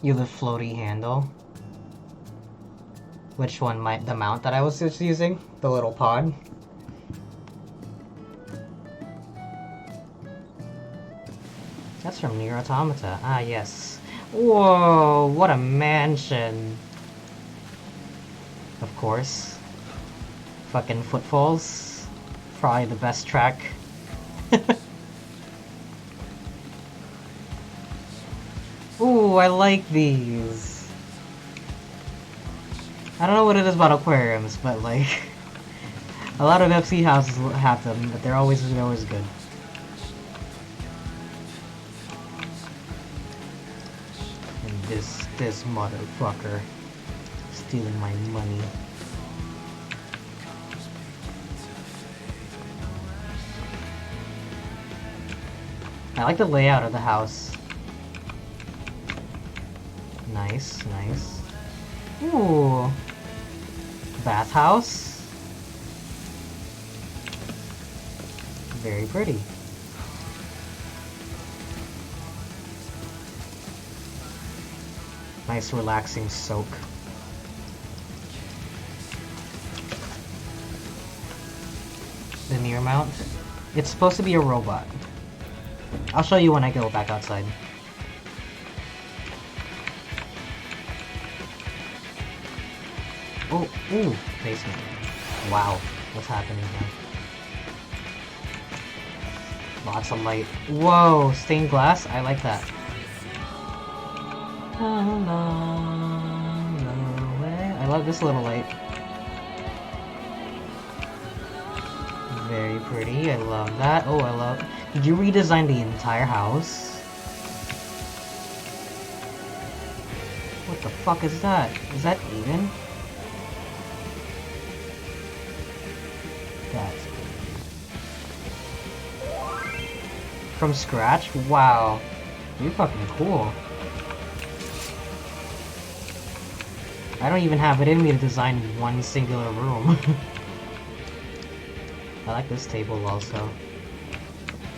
You the floaty handle. Which one? The mount that I was just using? The little pod? That's from Nier Automata. Ah, yes. Whoa, what a mansion. Of course. Fucking Footfalls. Probably the best track. Ooh, I like these. I don't know what it is about aquariums, but like a lot of FC houses have them, but they're always good. And this motherfucker stealing my money. I like the layout of the house. Nice, nice. Ooh. Bathhouse. Very pretty. Nice relaxing soak. The near mount. It's supposed to be a robot. I'll show you when I go back outside. Oh, ooh, basement. Wow, what's happening here? Lots of light. Whoa, stained glass? I like that. I love this little light. Very pretty, I love that. Oh, I love... Did you redesign the entire house? What the fuck is that? Is that Eden? That's... From scratch? Wow. You're fucking cool. I don't even have it in me to design one singular room. I like this table also.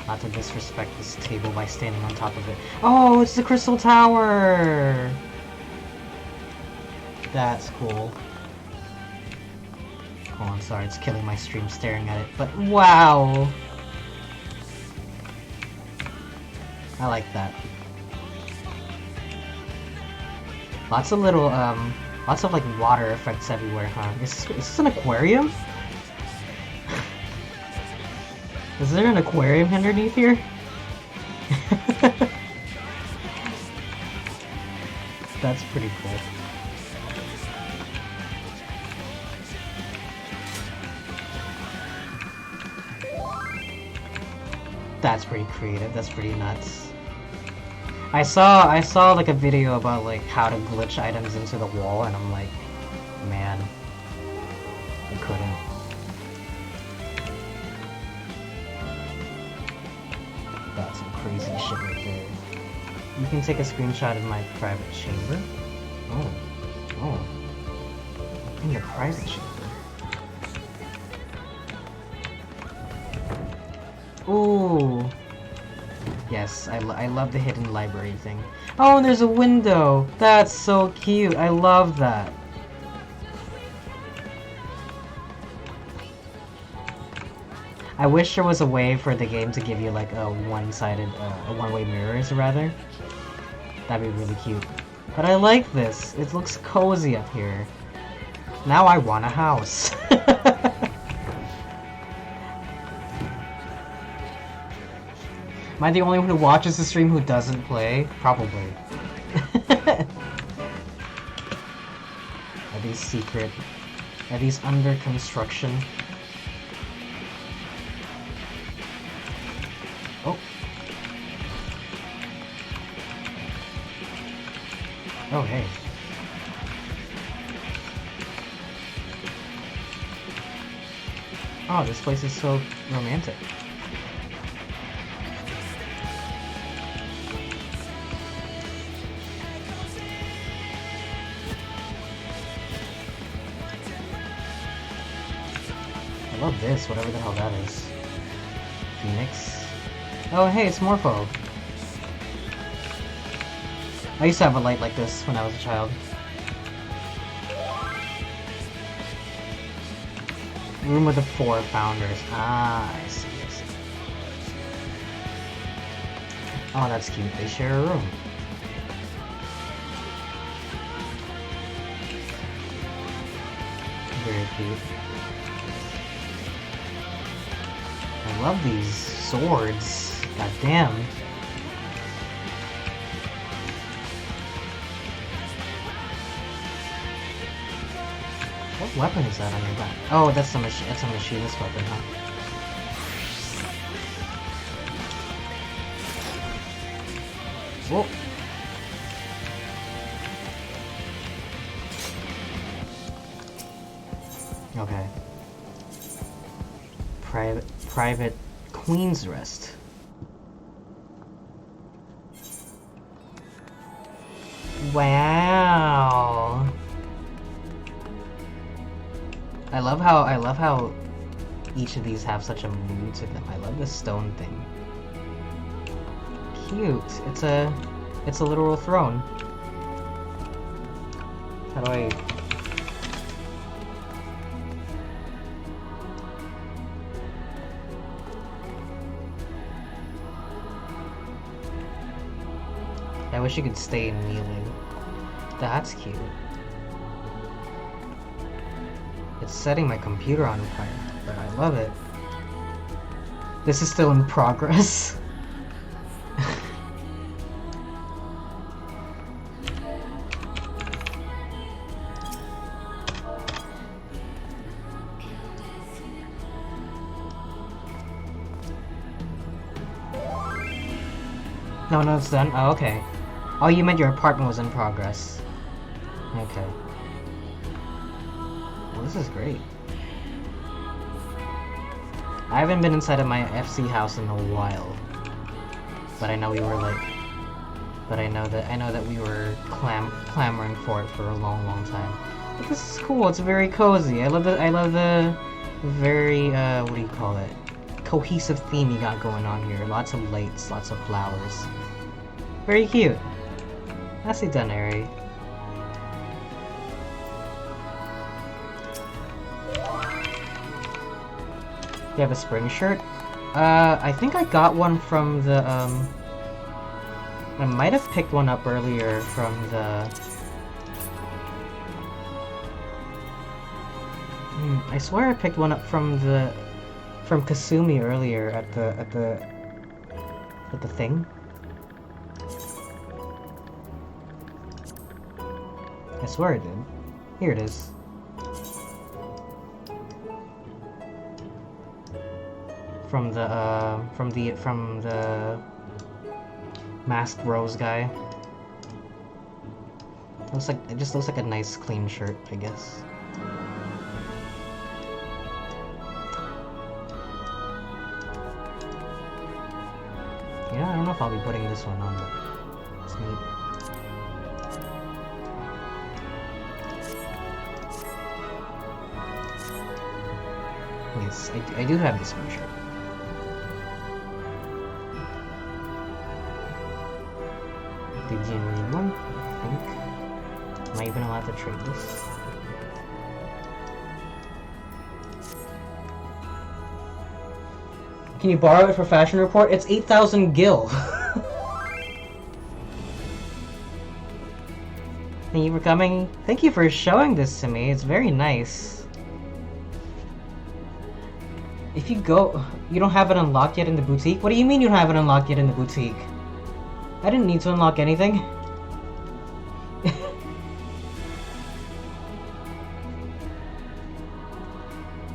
Not to disrespect this table by standing on top of it. Oh, it's the Crystal Tower! That's cool. Oh, I'm sorry, it's killing my stream staring at it, but wow! I like that. Lots of little, lots of like water effects everywhere, huh? Is this an aquarium? Is there an aquarium underneath here? That's pretty cool. That's pretty creative. That's pretty nuts. I saw like a video about like how to glitch items into the wall, and I'm like, man, I couldn't. That's some crazy shit right there. You can take a screenshot in my private chamber. Oh, in your private chamber. Ooh. Yes, I love the hidden library thing. Oh, and there's a window! That's so cute! I love that! I wish there was a way for the game to give you like a one-sided, a one-way mirrors rather. That'd be really cute. But I like this! It looks cozy up here. Now I want a house! Am I the only one who watches the stream who doesn't play? Probably. Are these secret? Are these under construction? Oh. Oh, hey. Oh, this place is so romantic. I love this, whatever the hell that is. Phoenix. Oh, hey, it's Morpho. I used to have a light like this when I was a child. Room with the 4 founders. Ah, I see, I see. Oh, that's cute. They share a room. Very cute. love these swords. God damn. What weapon is that on your back? Oh, that's a machinist weapon, huh? Whoa. Okay. Private Queen's Rest. Wow. I love how each of these have such a mood to them. I love the stone thing. Cute. It's a literal throne. How do I... I wish you could stay kneeling. That's cute. It's setting my computer on fire, but I love it. This is still in progress. No, it's done? Oh, okay. Oh, you meant your apartment was in progress. Okay. Well, this is great. I haven't been inside of my FC house in a while. But I know we were like... But I know that we were clamoring for it for a long time. But this is cool, it's very cozy. I love the very, what do you call it? Cohesive theme you got going on here. Lots of lights, lots of flowers. Very cute. Nicely done, Ari. You have a spring shirt? I think I got one from the, I might have picked one up earlier from the... I swear I picked one up from Kasumi earlier at the thing. I swear I did. Here it is. From the masked rose guy. It just looks like a nice clean shirt, I guess. Yeah, I don't know if I'll be putting this one on, but it's neat. Yes, I do have this one shirt. Did you need one? I think. Am I even allowed to trade this? Can you borrow it for Fashion Report? It's 8,000 gil. Thank you for coming. Thank you for showing this to me. It's very nice. If you go... You don't have it unlocked yet in the boutique? What do you mean you don't have it unlocked yet in the boutique? I didn't need to unlock anything.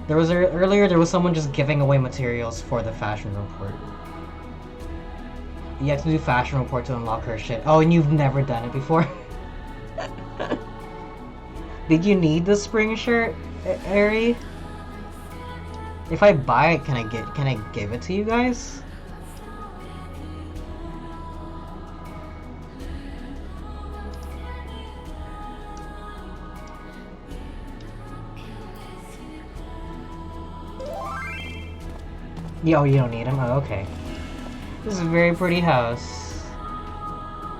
Earlier there was someone just giving away materials for the Fashion Report. You have to do Fashion Report to unlock her shit. Oh, and you've never done it before? Did you need the spring shirt, Ari? If I buy it, can I give it to you guys? Yo, you don't need him? Oh, okay. This is a very pretty house.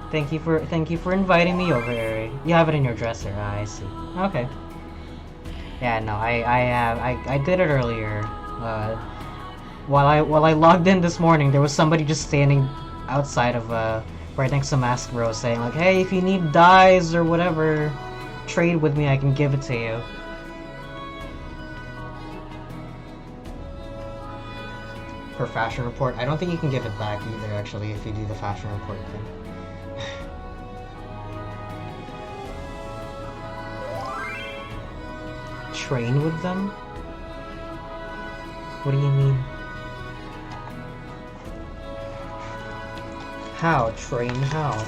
Thank you for inviting me over, Ari. You have it in your dresser. Ah, I see. Okay. Yeah, no, I did it earlier. While I logged in this morning, there was somebody just standing outside of right next to Mask Rose saying like, "Hey, if you need dyes or whatever, trade with me. I can give it to you." her fashion report. I don't think you can give it back either, actually, if you do the fashion report thing. Train with them? What do you mean? How? Train how?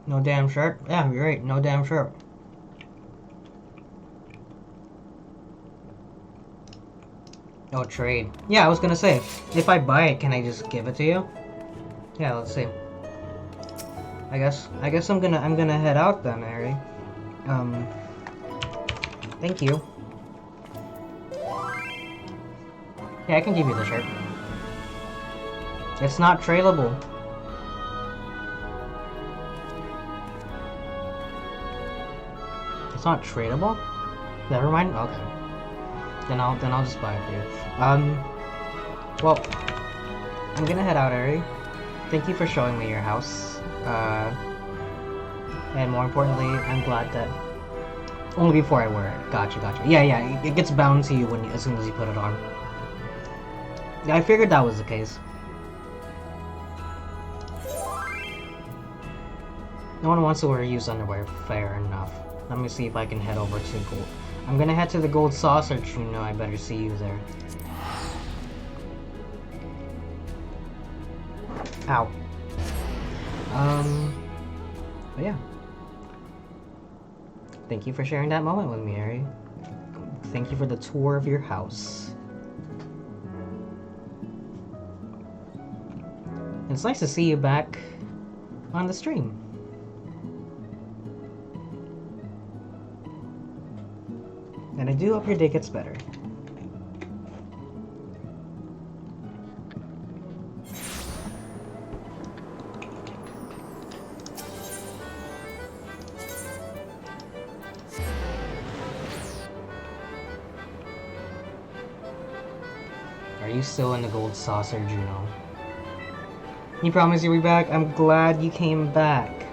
No damn shirt? Yeah, you're right, no damn shirt. Oh, trade. Yeah, I was gonna say, if I buy it, can I just give it to you? Yeah, let's see. I guess I'm gonna head out then, Harry. Thank you. Yeah, I can give you the shirt. It's not trailable. It's not tradable? Never mind? Okay. Then I'll just buy it for you. Well, I'm gonna head out, Ari. Thank you for showing me your house. And more importantly, I'm glad that only before I wear it. Gotcha. Yeah, it gets bound to you as soon as you put it on. Yeah, I figured that was the case. No one wants to wear used underwear. Fair enough. Let me see if I can head over to Gold. I'm gonna head to the Gold Saucer, Juno. I better see you there. Ow. But yeah. Thank you for sharing that moment with me, Ari. Thank you for the tour of your house. It's nice to see you back on the stream. And I do hope your day gets better. Are you still in the Gold Saucer, Juno? You promised you'd be back? I'm glad you came back.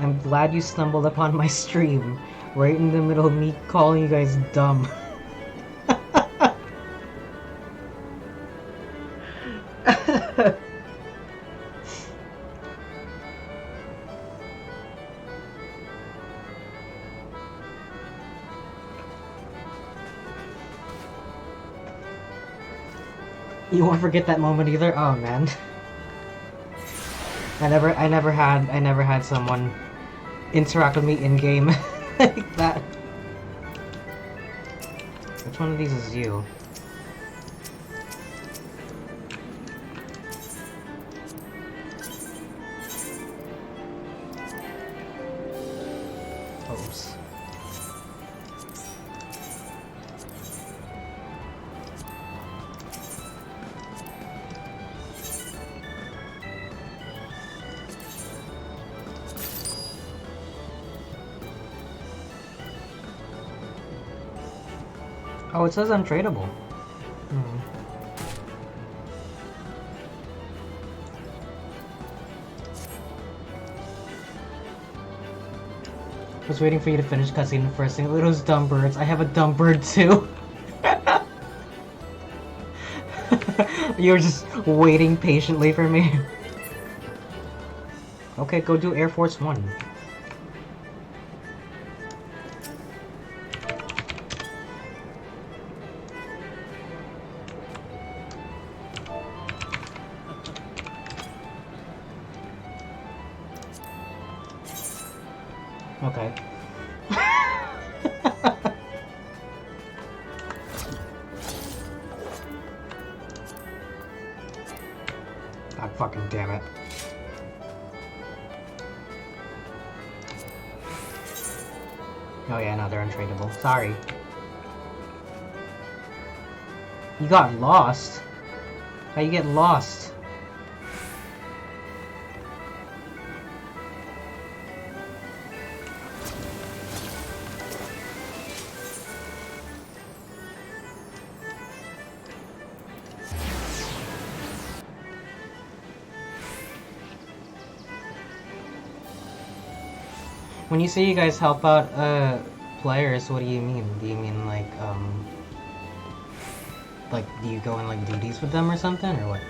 I'm glad you stumbled upon my stream. Right in the middle of me calling you guys dumb. You won't forget that moment either? Oh man. I never had someone interact with me in game like that. Which one of these is you? Oops. Oh, it says untradeable. I was waiting for you to finish cutscene first thing. Look at those dumb birds. I have a dumb bird too. You're just waiting patiently for me. Okay, go do Air Force One. Okay. God fucking damn it. Oh yeah, no, they're untradeable. Sorry. You got lost? How you get lost? When you say you guys help out players, what do you mean? Do you mean like do you go in like duties with them or something, or what?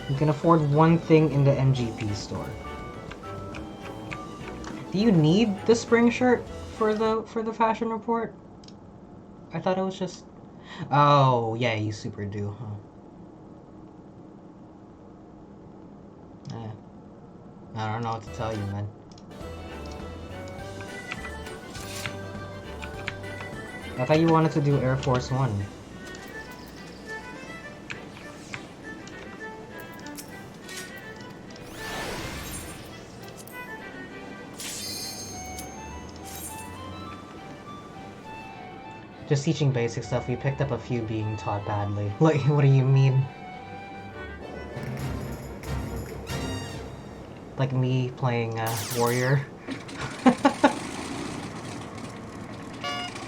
You can afford one thing in the MGP store. Do you need the spring shirt for the fashion report? I thought it was just... Oh, yeah, you super do, huh? I don't know what to tell you, man. I thought you wanted to do Air Force One. Just teaching basic stuff. We picked up a few being taught badly. Like, what do you mean? Like me playing Warrior.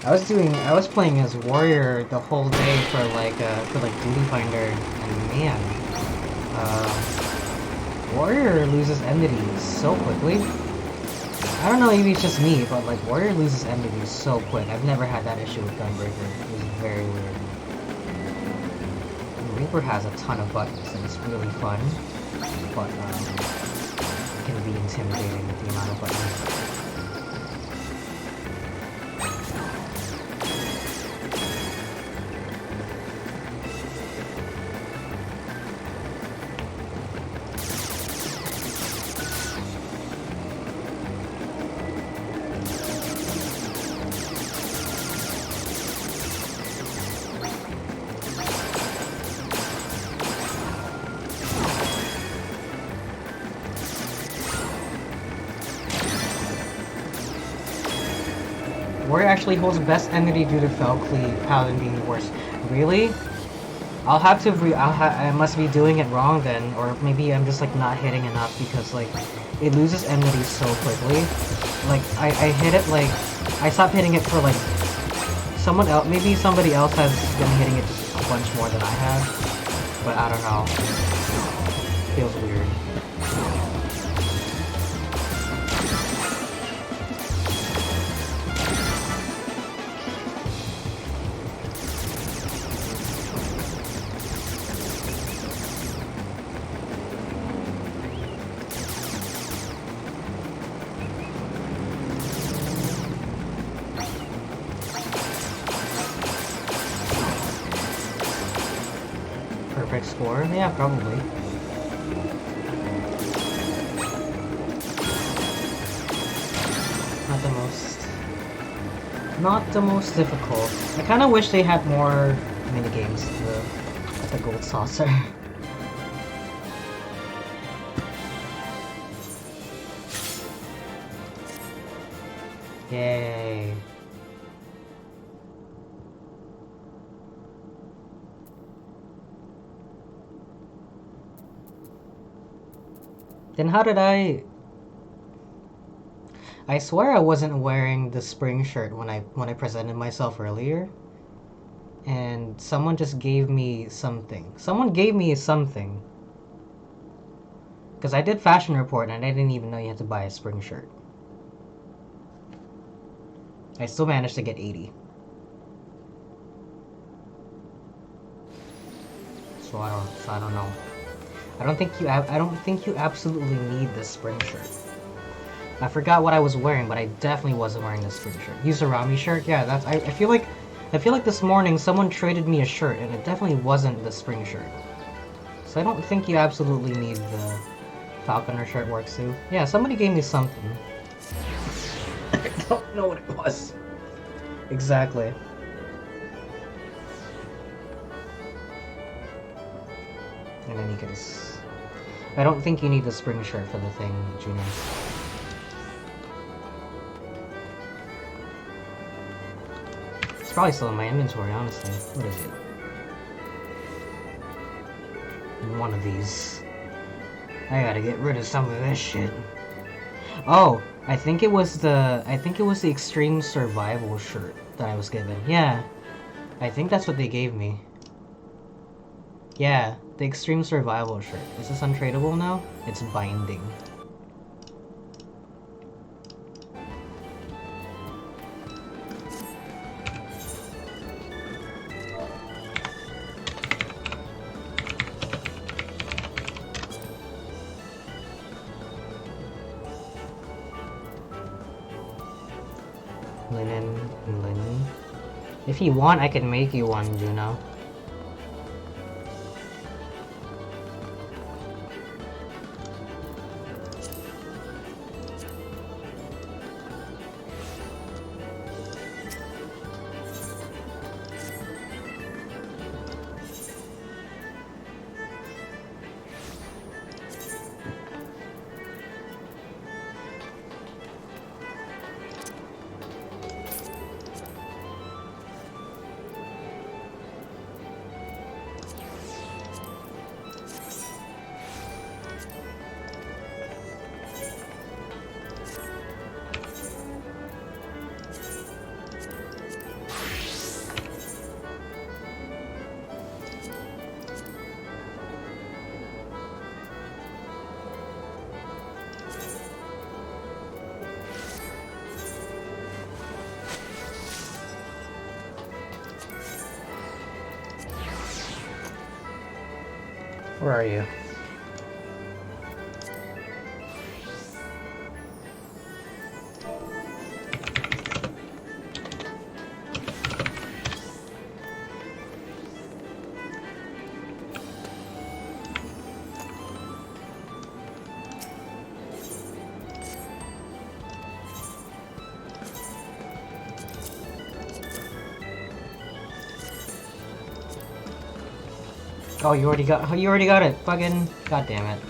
I was playing as Warrior the whole day for Duty Finder, and man, Warrior loses enemies so quickly. I don't know, maybe it's just me, but like Warrior loses enemies so quick. I've never had that issue with Gunbreaker. It was very weird. And Reaper has a ton of buttons, and it's really fun, but it can be intimidating with the amount of buttons. Warrior actually holds best enemy due to Felcley Paladin being worse. Really? I'll have to I must be doing it wrong then, or maybe I'm just like not hitting enough because like it loses enemies so quickly. Like I hit it like I stopped hitting it for like someone else. Maybe somebody else has been hitting it just a bunch more than I have, but I don't know. Feels weird. Perfect score? Yeah, probably. Not the most difficult. I kind of wish they had more minigames at the Gold Saucer. Yay. Then how did I swear I wasn't wearing the spring shirt when I presented myself earlier. And someone just gave me something. Someone gave me something. Because I did fashion report and I didn't even know you had to buy a spring shirt. I still managed to get 80. So I don't know. I don't think you absolutely need this spring shirt. I forgot what I was wearing, but I definitely wasn't wearing this spring shirt. Yuzurami shirt? Yeah, that's I feel like this morning someone traded me a shirt and it definitely wasn't the spring shirt. So I don't think you absolutely need the Falconer shirt works too. Yeah, somebody gave me something. I don't know what it was. Exactly. In any case, I don't think you need the spring shirt for the thing, Juno. It's probably still in my inventory, honestly. What is it? One of these. I gotta get rid of some of this shit. Oh, I think it was the Extreme Survival shirt that I was given. Yeah. I think that's what they gave me. Yeah. The extreme survival shirt. Is this untradeable now? It's binding. Linen and linen. If you want, I can make you one, Juno. Where are you? Oh, you already got it. Fucking god damn it.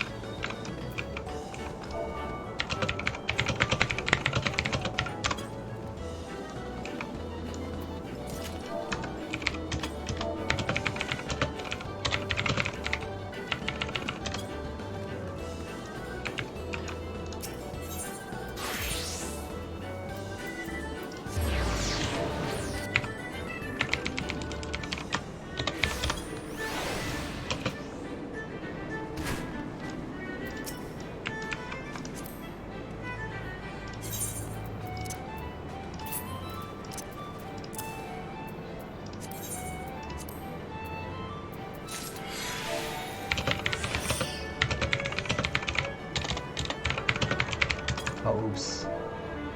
Oh, oops.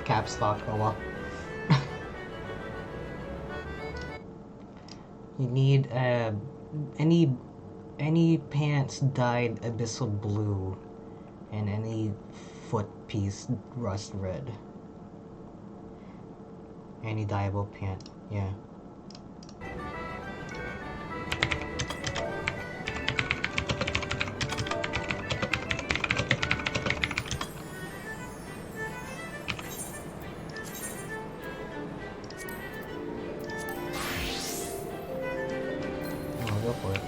Caps lock, oh well. You need, any pants dyed abyssal blue, and any foot piece rust red. Any dyeable pant, yeah. Go for it.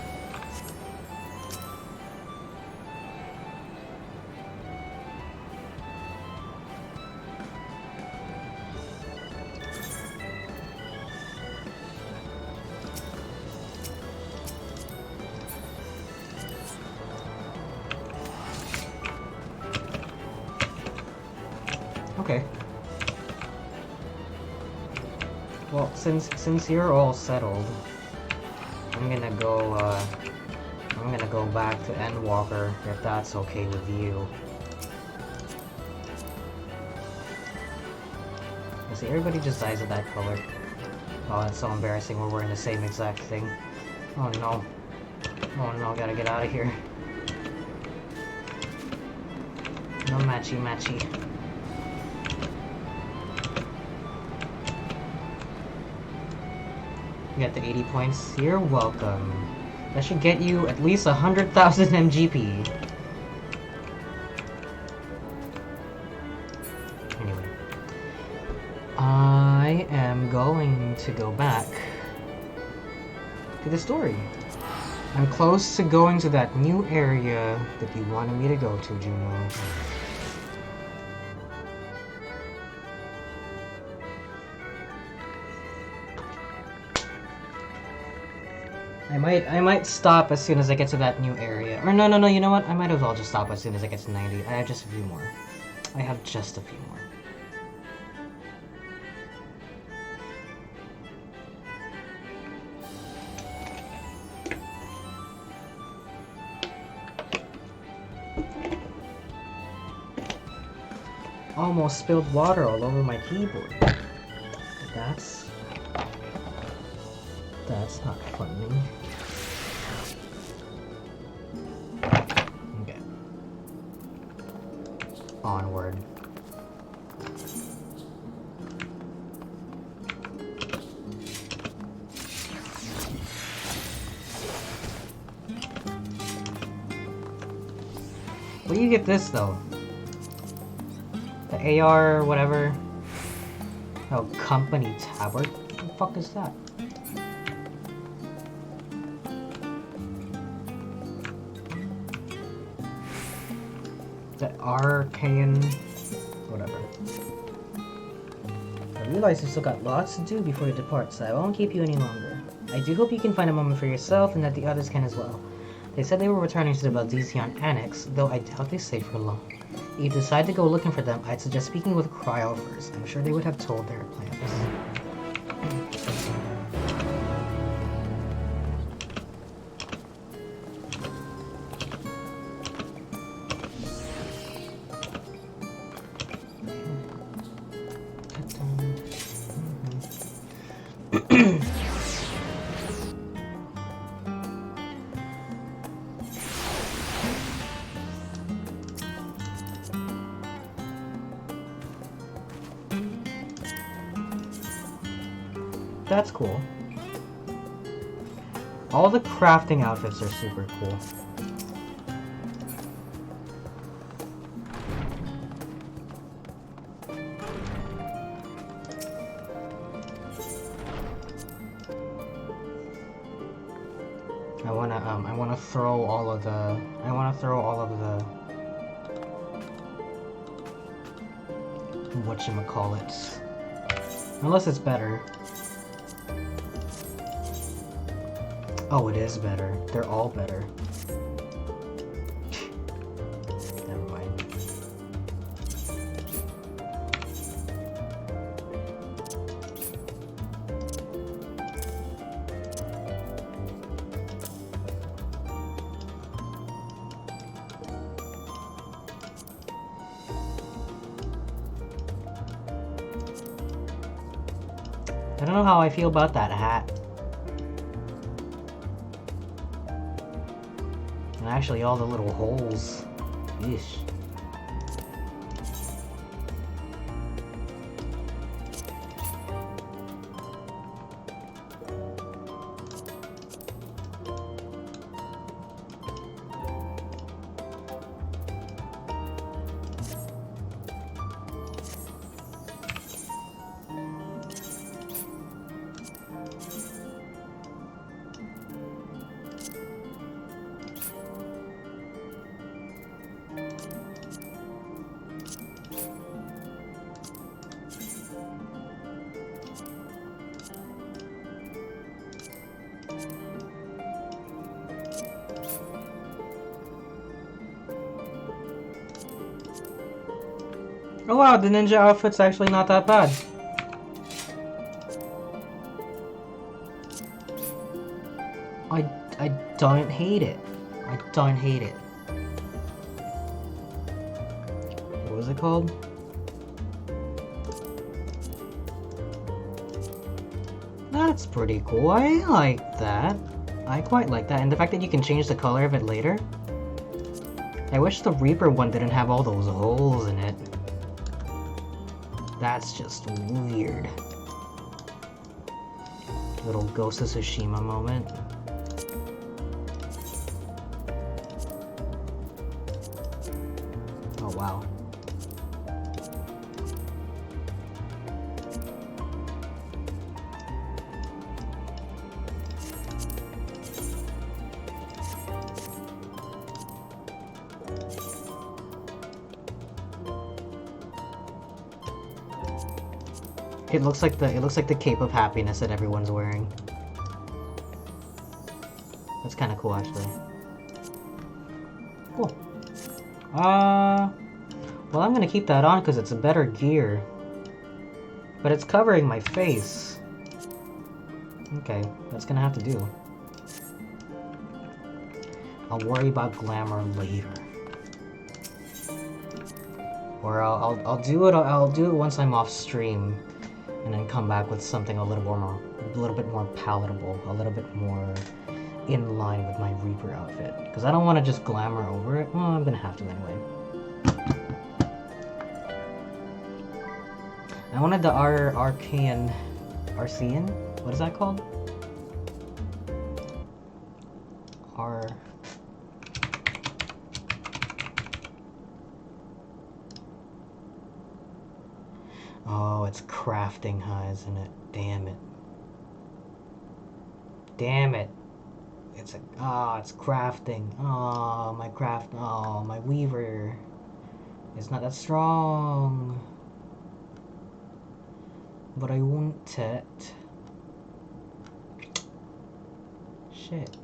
Okay. Well, since you're all settled, I'm gonna go back to Endwalker, if that's okay with you. You see, everybody just dies of that color. Oh, that's so embarrassing, we're wearing the same exact thing. Oh no. Oh no, gotta get out of here. No matchy. You got the 80 points. You're welcome. That should get you at least 100,000 MGP. Anyway. I am going to go back to the story. I'm close to going to that new area that you wanted me to go to, Juno. I might stop as soon as I get to that new area. Or no, you know what? I might as well just stop as soon as I get to 90. I have just a few more. I have just a few more. Almost spilled water all over my keyboard. That's not funny. Okay. Onward. Where do you get this though? The AR whatever. Oh, company tabard? What the fuck is that? The arcane whatever. I realize you still got lots to do before you depart, so I won't keep you any longer. I do hope you can find a moment for yourself and that the others can as well. They said they were returning to the Baldesion Annex, though I doubt they stay for long. If you decide to go looking for them, I'd suggest speaking with Cryo first. I'm sure they would have told their plans. That's cool. All the crafting outfits are super cool. I wanna throw all of the whatchamacallits. Unless it's better. Oh, it is better. They're all better. Never mind. I don't know how I feel about that hat. And actually all the little holes. Yeesh. Oh wow, the ninja outfit's actually not that bad. I don't hate it. I don't hate it. What was it called? That's pretty cool. I like that. I quite like that. And the fact that you can change the color of it later. I wish the Reaper one didn't have all those holes in it. That's just weird. Little Ghost of Tsushima moment. Oh wow. It looks like the cape of happiness that everyone's wearing. That's kind of cool, actually. Cool. Well, I'm gonna keep that on because it's a better gear. But it's covering my face. Okay, that's gonna have to do. I'll worry about glamour later. Or I'll do it. I'll do it once I'm off stream, and then come back with something a little bit more palatable, a little bit more in line with my Reaper outfit. Because I don't want to just glamour over it. Well, I'm gonna have to anyway. I wanted the Arcean. What is that called? Oh, it's crafting, huh, isn't it? Damn it. Damn it. It's crafting. Oh, my weaver. It's not that strong. But I want it. Shit.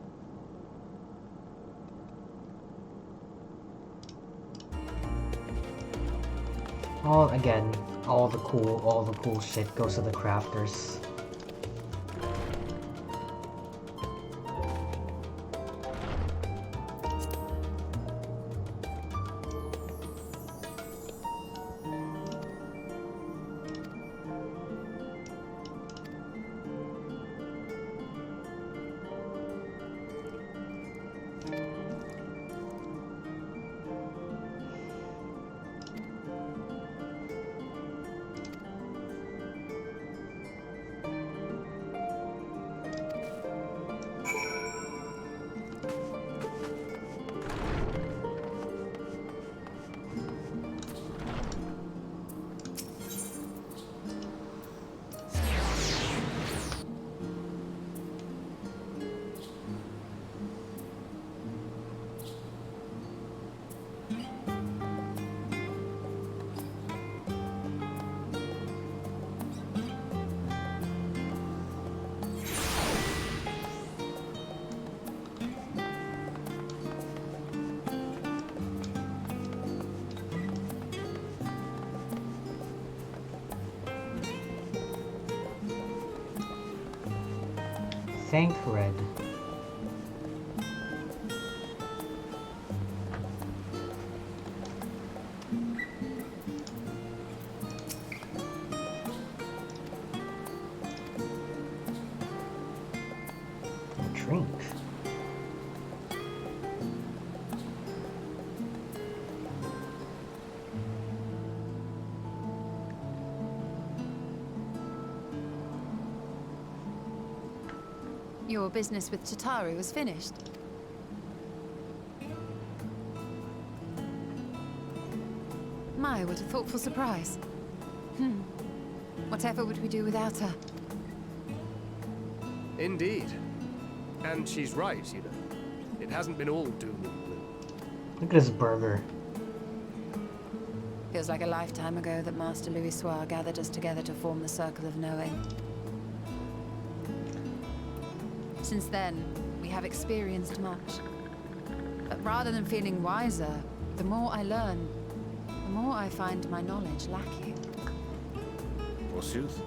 Again, all the cool shit goes to the crafters. Thank Red. Drink. Your business with Chitauri was finished. My, what a thoughtful surprise. Whatever would we do without her? Indeed. And she's right, you know. It hasn't been all doom and gloom. Look at this burger. Feels like a lifetime ago that Master Louis Soir gathered us together to form the Circle of Knowing. Since then, we have experienced much. But rather than feeling wiser, the more I learn, the more I find my knowledge lacking. Forsooth.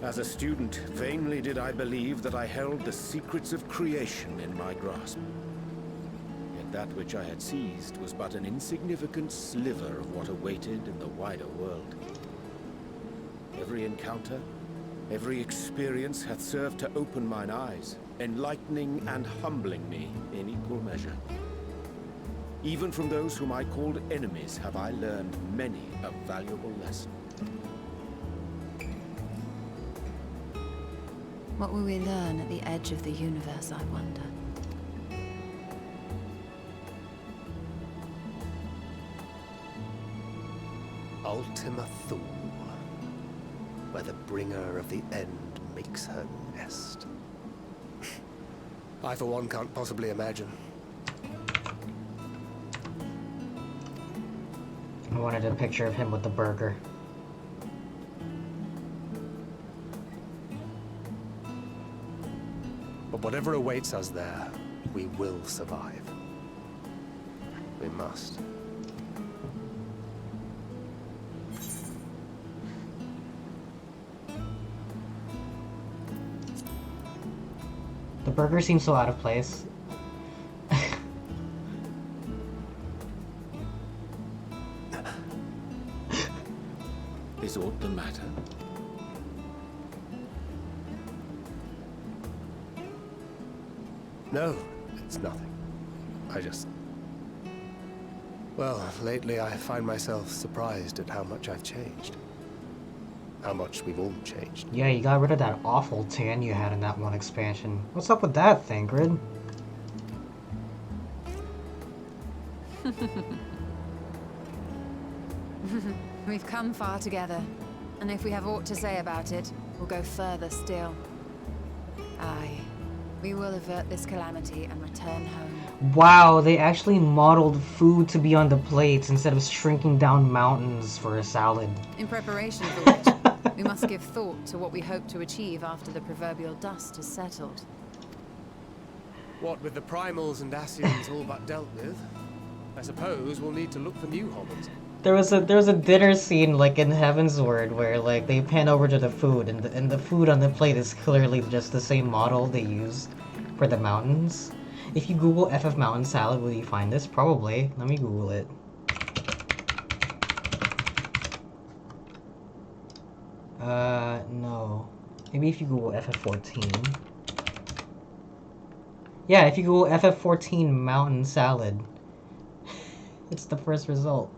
As a student, vainly did I believe that I held the secrets of creation in my grasp. Yet that which I had seized was but an insignificant sliver of what awaited in the wider world. Every encounter, every experience hath served to open mine eyes, enlightening and humbling me in equal measure. Even from those whom I called enemies have I learned many a valuable lesson. What will we learn at the edge of the universe, I wonder? Ultima Thule, where the bringer of the end makes her nest. I, for one, can't possibly imagine. I wanted a picture of him with the burger. But But whatever awaits us there, we will survive. We must. The burger seems so out of place. Is aught the matter? No, it's nothing. I just... Well, lately I find myself surprised at how much I've changed. How much we've all changed. Yeah, you got rid of that awful tan you had in that one expansion. What's up with that thing, Grid? We've come far together, and if we have aught to say about it, we'll go further still. Aye, we will avert this calamity and return home. Wow, they actually modeled food to be on the plates instead of shrinking down mountains for a salad. In preparation for which, we must give thought to what we hope to achieve after the proverbial dust has settled. What with the primals and Ascians all but dealt with, I suppose we'll need to look for new hobbits. There was a dinner scene like in Heavensward where like they pan over to the food and the food on the plate is clearly just the same model they used for the mountains. If you Google FF Mountain Salad, will you find this? Probably. Let me Google it. No. Maybe if you Google FF14. Yeah, if you Google FF14 Mountain Salad, it's the first result.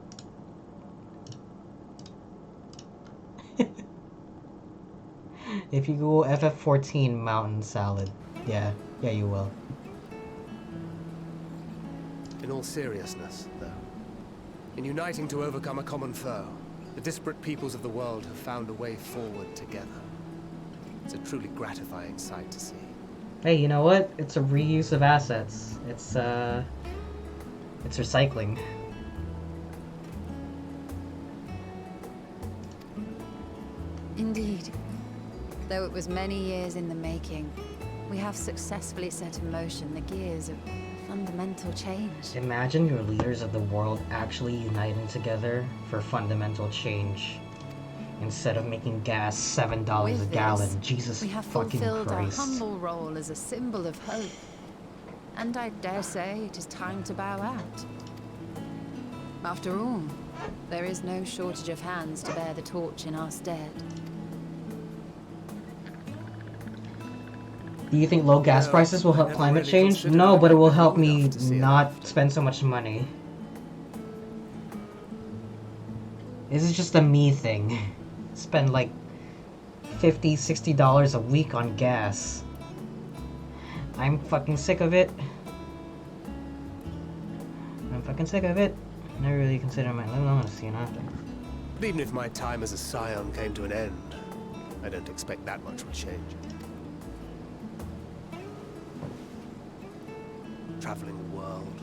If you Google FF14 Mountain Salad, yeah, you will. In all seriousness, though, in uniting to overcome a common foe, the disparate peoples of the world have found a way forward together. It's a truly gratifying sight to see. Hey, you know what? It's a reuse of assets. It's recycling. Indeed. Though it was many years in the making, we have successfully set in motion the gears of fundamental change. Imagine your leaders of the world actually uniting together for fundamental change, instead of making gas $7 a gallon. Jesus we have fucking fulfilled Christ. our humble role as a symbol of hope. And I dare say it is time to bow out. After all, there is no shortage of hands to bear the torch in our stead. Do you think low gas prices will help climate change? No, but it will help me not spend so much money. This is just a me thing. Spend like $50, $60 a week on gas. I'm fucking sick of it. I'm fucking sick of it. Never really consider my life. I'm gonna see nothing. But even if my time as a scion came to an end, I don't expect that much would change. Traveling the world,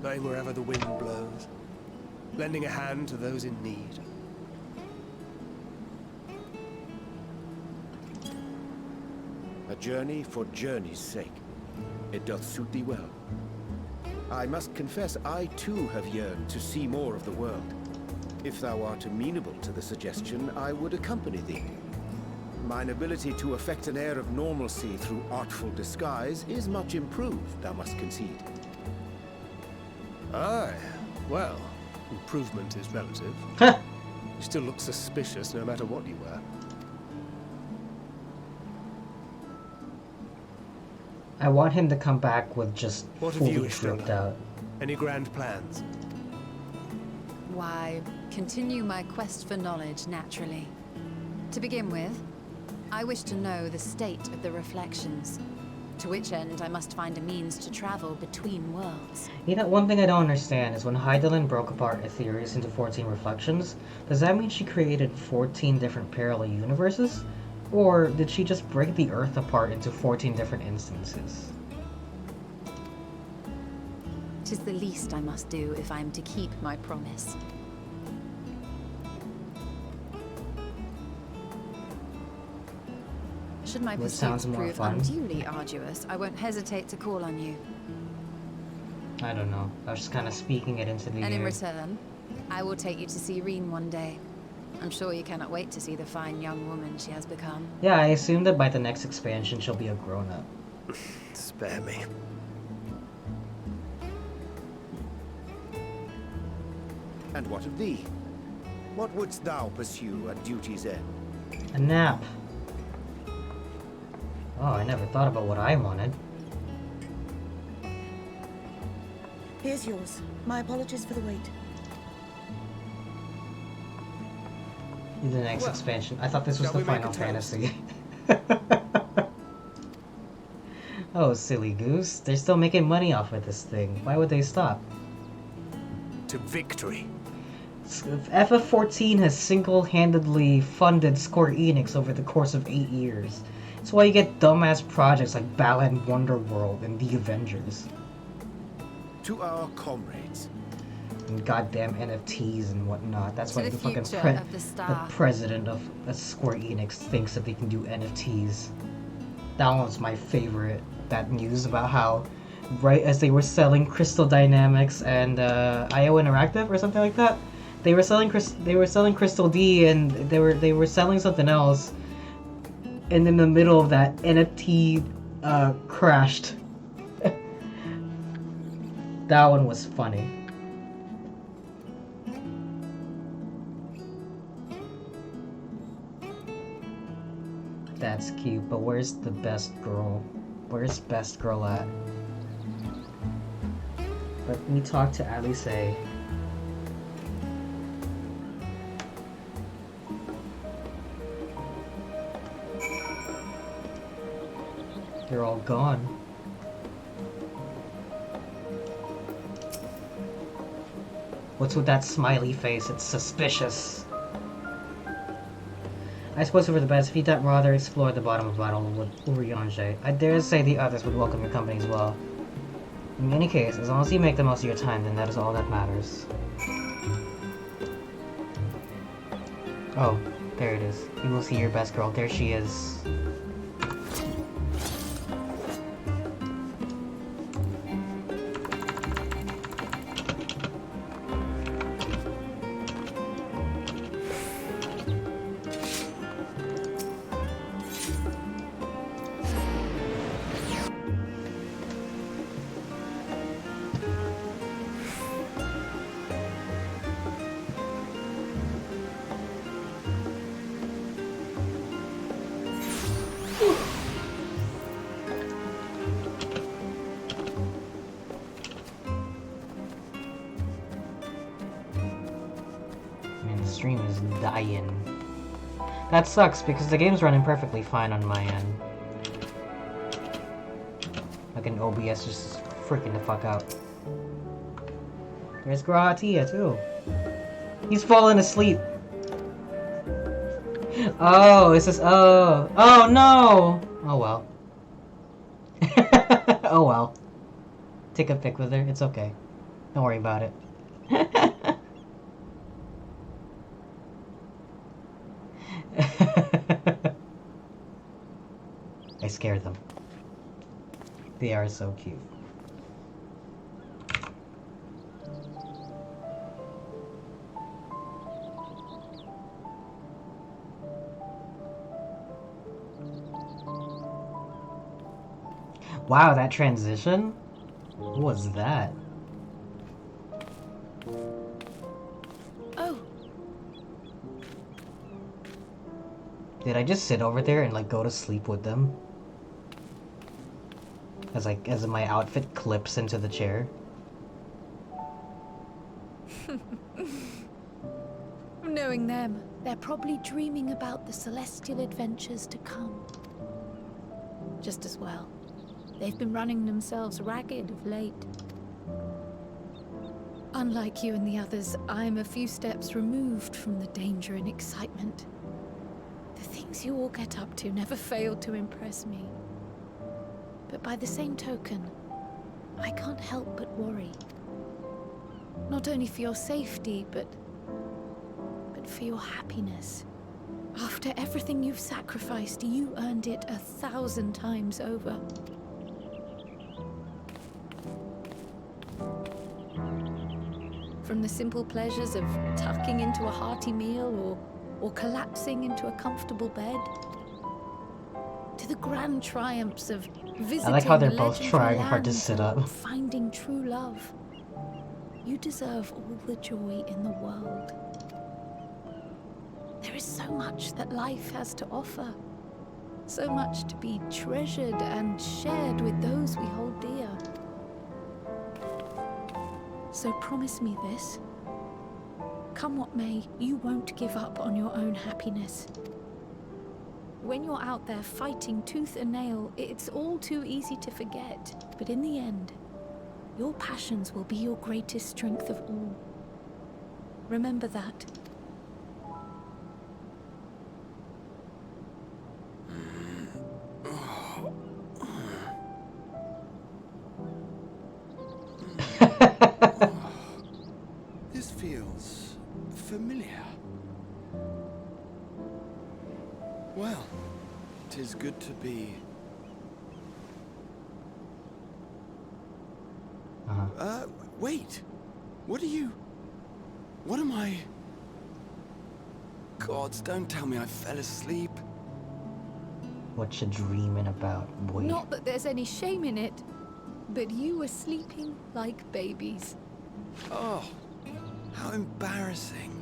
going wherever the wind blows, lending a hand to those in need. A journey for journey's sake. It doth suit thee well. I must confess I too have yearned to see more of the world. If thou art amenable to the suggestion, I would accompany thee. Mine ability to effect an air of normalcy through artful disguise is much improved, thou must concede. Aye, well, improvement is relative. You still look suspicious no matter what you wear. I want him to come back with just What have you fully dripped out. Any grand plans? Why, continue my quest for knowledge, naturally. To begin with, I wish to know the state of the reflections, to which end I must find a means to travel between worlds. You know, one thing I don't understand is when Hydaelyn broke apart Aetherius into 14 reflections, does that mean she created 14 different parallel universes? Or did she just break the Earth apart into 14 different instances? 'Tis the least I must do if I am to keep my promise. Should my Which pursuits sounds more prove fun. unduly arduous, I won't hesitate to call on you. I don't know. I was just kind of speaking it into the And in air. return, I will take you to see Reen one day. I'm sure you cannot wait to see the fine young woman she has become. Yeah, I assume that by the next expansion she'll be a grown-up. Spare me. And what of thee? What wouldst thou pursue at duty's end? A nap. Oh, I never thought about what I wanted. Here's yours. My apologies for the wait. The next expansion. I thought this was the Final Fantasy. Oh, silly goose. They're still making money off of this thing. Why would they stop? To victory. FF14 has single-handedly funded Square Enix over the course of 8 years. That's why you get dumbass projects like Balan Wonderworld and The Avengers. To our comrades. And goddamn NFTs and whatnot. That's why To the the fucking future of the star. president of Square Enix thinks that they can do NFTs. That one was my favorite. That news about how, right as they were selling Crystal Dynamics and IO Interactive or something like that, they were selling Crystal D and they were selling something else, and in the middle of that, NFT crashed. That one was funny. That's cute, but where's the best girl? Where's best girl at? Let me talk to Alice. They're all gone. What's with that smiley face? It's suspicious. I suppose for the best, if you'd rather explore the bottom of battle with Urianger, I dare say the others would welcome your company as well. In any case, as long as you make the most of your time, then that is all that matters. Oh, there it is. You will see your best girl. There she is. Stream is dying. That sucks because the game's running perfectly fine on my end. Like an OBS just freaking the fuck out. There's Gratia too. He's falling asleep. Oh, is this? Oh no! Oh well. Oh well. Take a pic with her. It's okay. Don't worry about it. I scared them. They are so cute. Wow, that transition? What was that? Oh. Did I just sit over there and like go to sleep with them? As my outfit clips into the chair? Knowing them, they're probably dreaming about the celestial adventures to come. Just as well. They've been running themselves ragged of late. Unlike you and the others, I'm a few steps removed from the danger and excitement. The things you all get up to never fail to impress me. But by the same token, I can't help but worry. Not only for your safety, but for your happiness. After everything you've sacrificed, you earned it 1,000 times over. From the simple pleasures of tucking into a hearty meal or collapsing into a comfortable bed, to the grand triumphs of visiting I like how they're the both legendary trying hard to lands sit or up. finding true love. You deserve all the joy in the world. There is so much that life has to offer. So much to be treasured and shared with those we hold dear. So promise me this. Come what may, you won't give up on your own happiness. When you're out there fighting tooth and nail, it's all too easy to forget. But in the end, your passions will be your greatest strength of all. Remember that. This feels familiar. Well, 'tis good to be. Wait. What am I? Gods, don't tell me I fell asleep. What you dreaming about, boy? Not that there's any shame in it, but you were sleeping like babies. Oh, how embarrassing.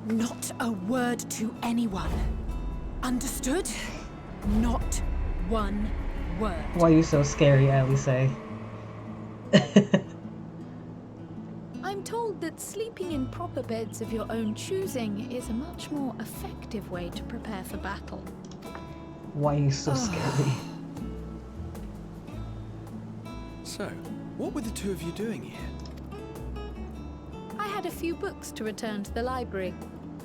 Not a word to anyone. Understood? Not one word. Why are you so scary, Alice? I'm told that sleeping in proper beds of your own choosing is a much more effective way to prepare for battle. Why are you so scary? So, what were the two of you doing here? I had a few books to return to the library.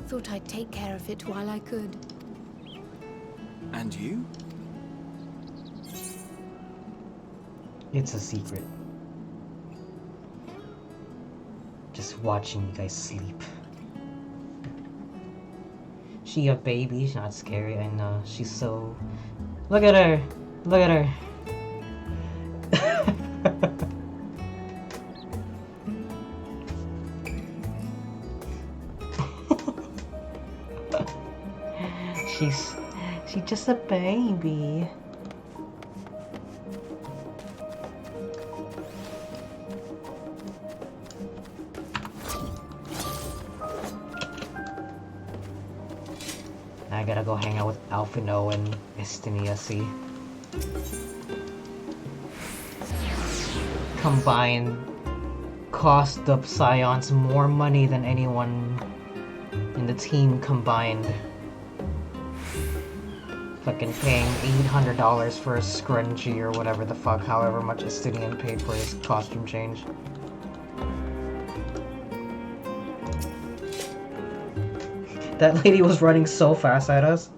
Thought I'd take care of it while I could. And you? It's a secret. Just watching you guys sleep. She a baby, she's not scary, I know. She's so... Look at her! Look at her! She's just a baby. I gotta go hang out with Alphino and Estinia, see? Combined cost of Scions more money than anyone in the team combined. Fucking paying $800 for a scrunchie or whatever the fuck, however much Estinian paid for his costume change. That lady was running so fast at us.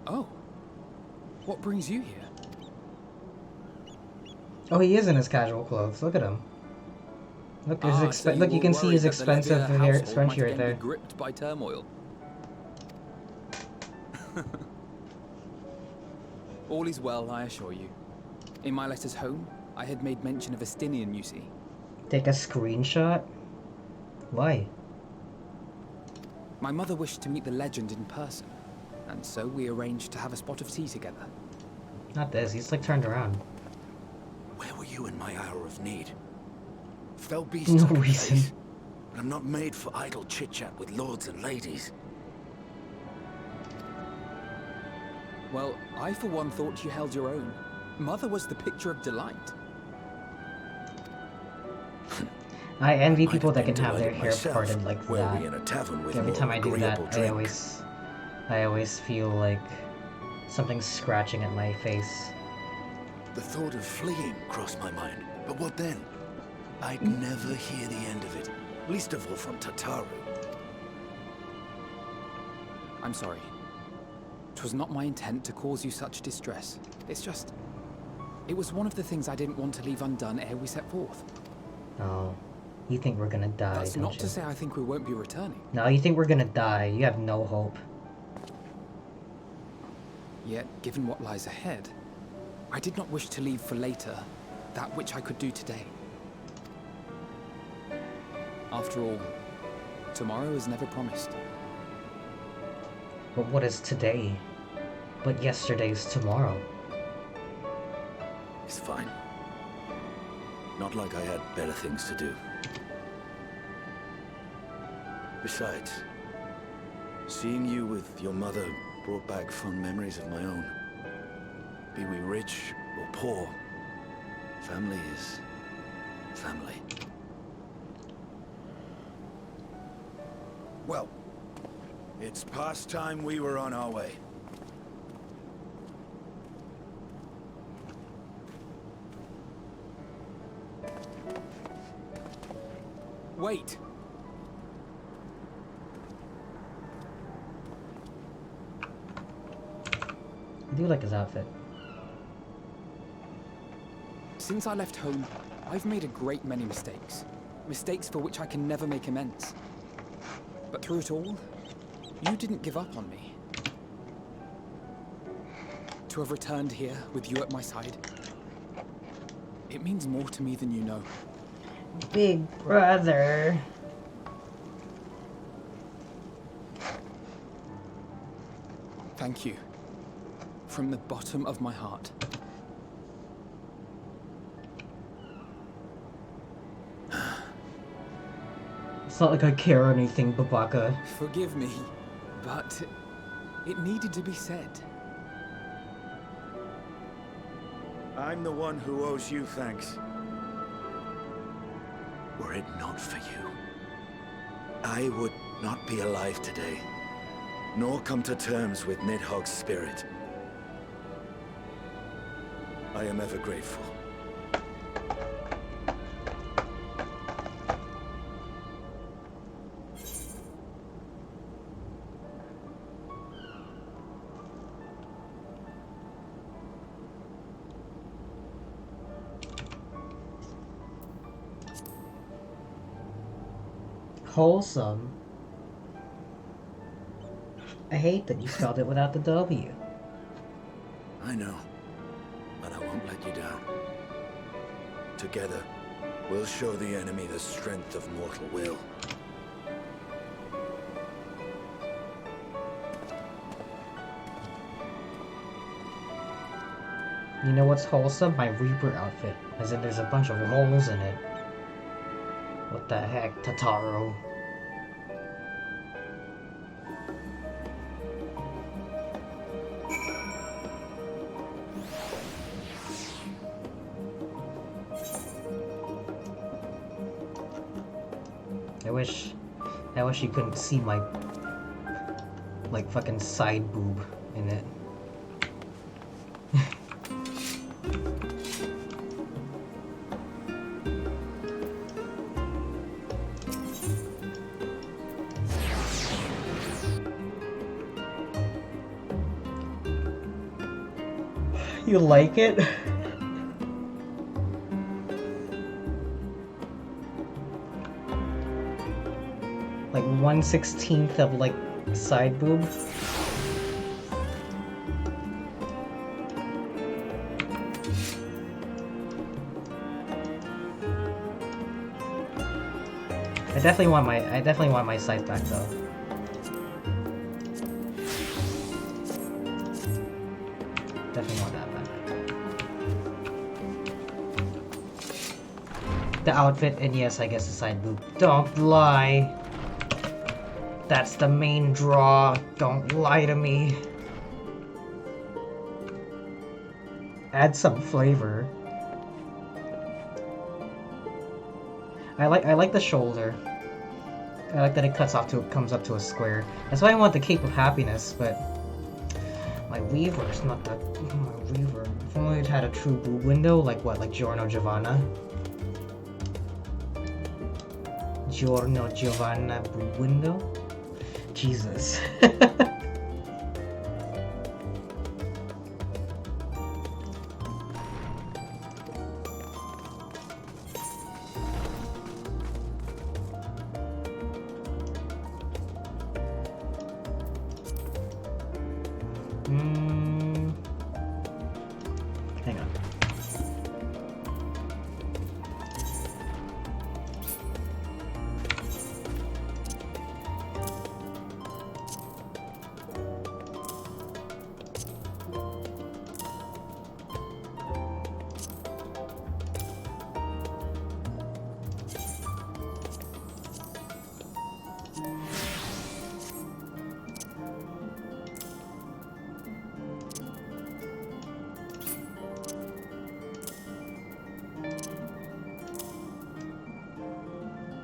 Oh. What brings you here? Oh, he is in his casual clothes. Look at him. Look, So look, you can see his expensive hair scrunchie right there. Gripped by turmoil. All is well, I assure you. In my letters home, I had made mention of Estinian, you see. Take a screenshot? Why? My mother wished to meet the legend in person, and so we arranged to have a spot of tea together. Not this, he's like turned around. Where were you in my hour of need? Fell beast No I can reason. face, but I'm not made for idle chit-chat with lords and ladies. Well, I for one thought you held your own. Mother was the picture of delight. I envy people that can have their hair myself, parted like were that. we in a tavern with Every more time I do that, agreeable I always feel like something's scratching at my face. The thought of fleeing crossed my mind, but what then? I'd never hear the end of it, least of all from Tataru. I'm sorry. It was not my intent to cause you such distress. It's just... It was one of the things I didn't want to leave undone ere we set forth. Oh. You think we're gonna die, That's don't not you? to say I think we won't be returning. No, you think we're gonna die. You have no hope. Yet, given what lies ahead, I did not wish to leave for later that which I could do today. After all, tomorrow is never promised. But what is today? But yesterday's tomorrow. It's fine. Not like I had better things to do. Besides, seeing you with your mother brought back fond memories of my own. Be we rich or poor, family is family. Well, it's past time we were on our way. Wait! I do like his outfit. Since I left home, I've made a great many mistakes. Mistakes for which I can never make amends. But through it all, you didn't give up on me. To have returned here with you at my side, it means more to me than you know. Big brother. Thank you. From the bottom of my heart. It's not like I care or anything, Babaka. Forgive me, but it needed to be said. I'm the one who owes you thanks. Were it not for you, I would not be alive today, nor come to terms with Nidhogg's spirit. I am ever grateful. Wholesome. I hate that you spelled it without the W. I know, but I won't let you down. Together, we'll show the enemy the strength of mortal will. You know what's wholesome? My Reaper outfit. As in there's a bunch of holes in it. What the heck, Tataro? I wish you couldn't see my, like, fucking side boob in it. You like it? Like 1/16 of like side boob. I definitely want my sight back though. Definitely want that back. The outfit and yes, I guess the side boob. Don't lie. That's the main draw. Don't lie to me. Add some flavor. I like the shoulder. I like that it comes up to a square. That's why I want the Cape of Happiness, but my weaver's not that. My weaver. If only it had a true boob window, like what, like Giorno Giovanna. Giorno Giovanna boob window. Jesus. Hang on.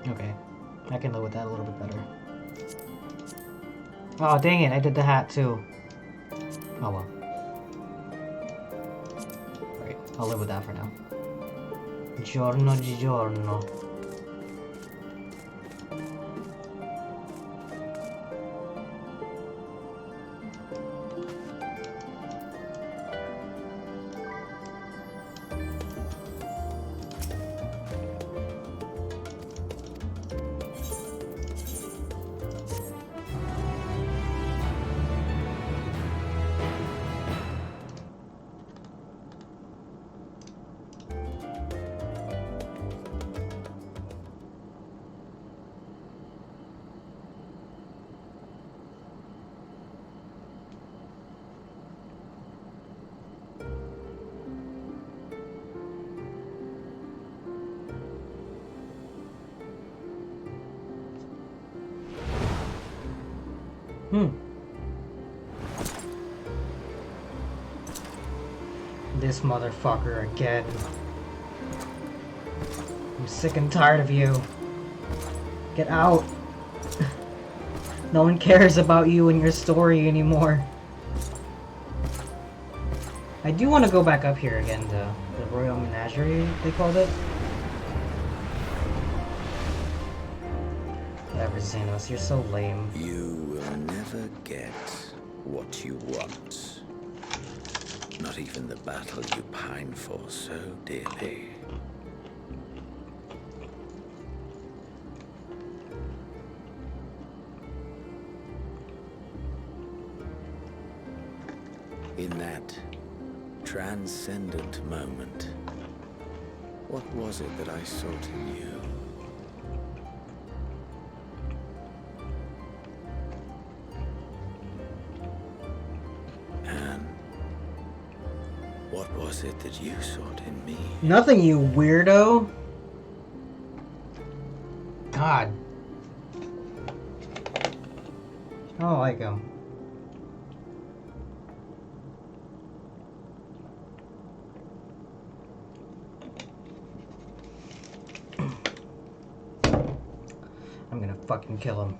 Okay, I can live with that a little bit better. Oh, dang it, I did the hat too. Oh well. Right, I'll live with that for now. Giorno di giorno. This motherfucker again. I'm sick and tired of you. Get out. No one cares about you and your story anymore. I do want to go back up here again, though. The Royal Menagerie, they called it. Whatever, Xenos, you're so lame. You will never get what you want. Not even the battle you pine for so dearly. In that transcendent moment, what was it that I sought in you? What was it that you sought in me? Nothing, you weirdo. God. I don't like him. I'm gonna fucking kill him.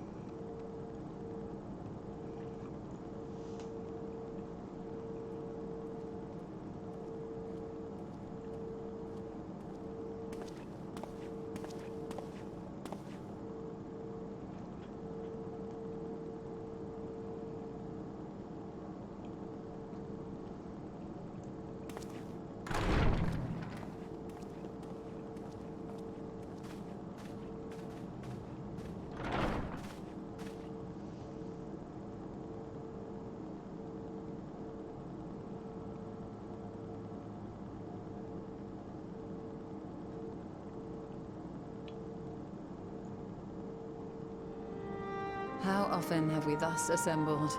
How often have we thus assembled?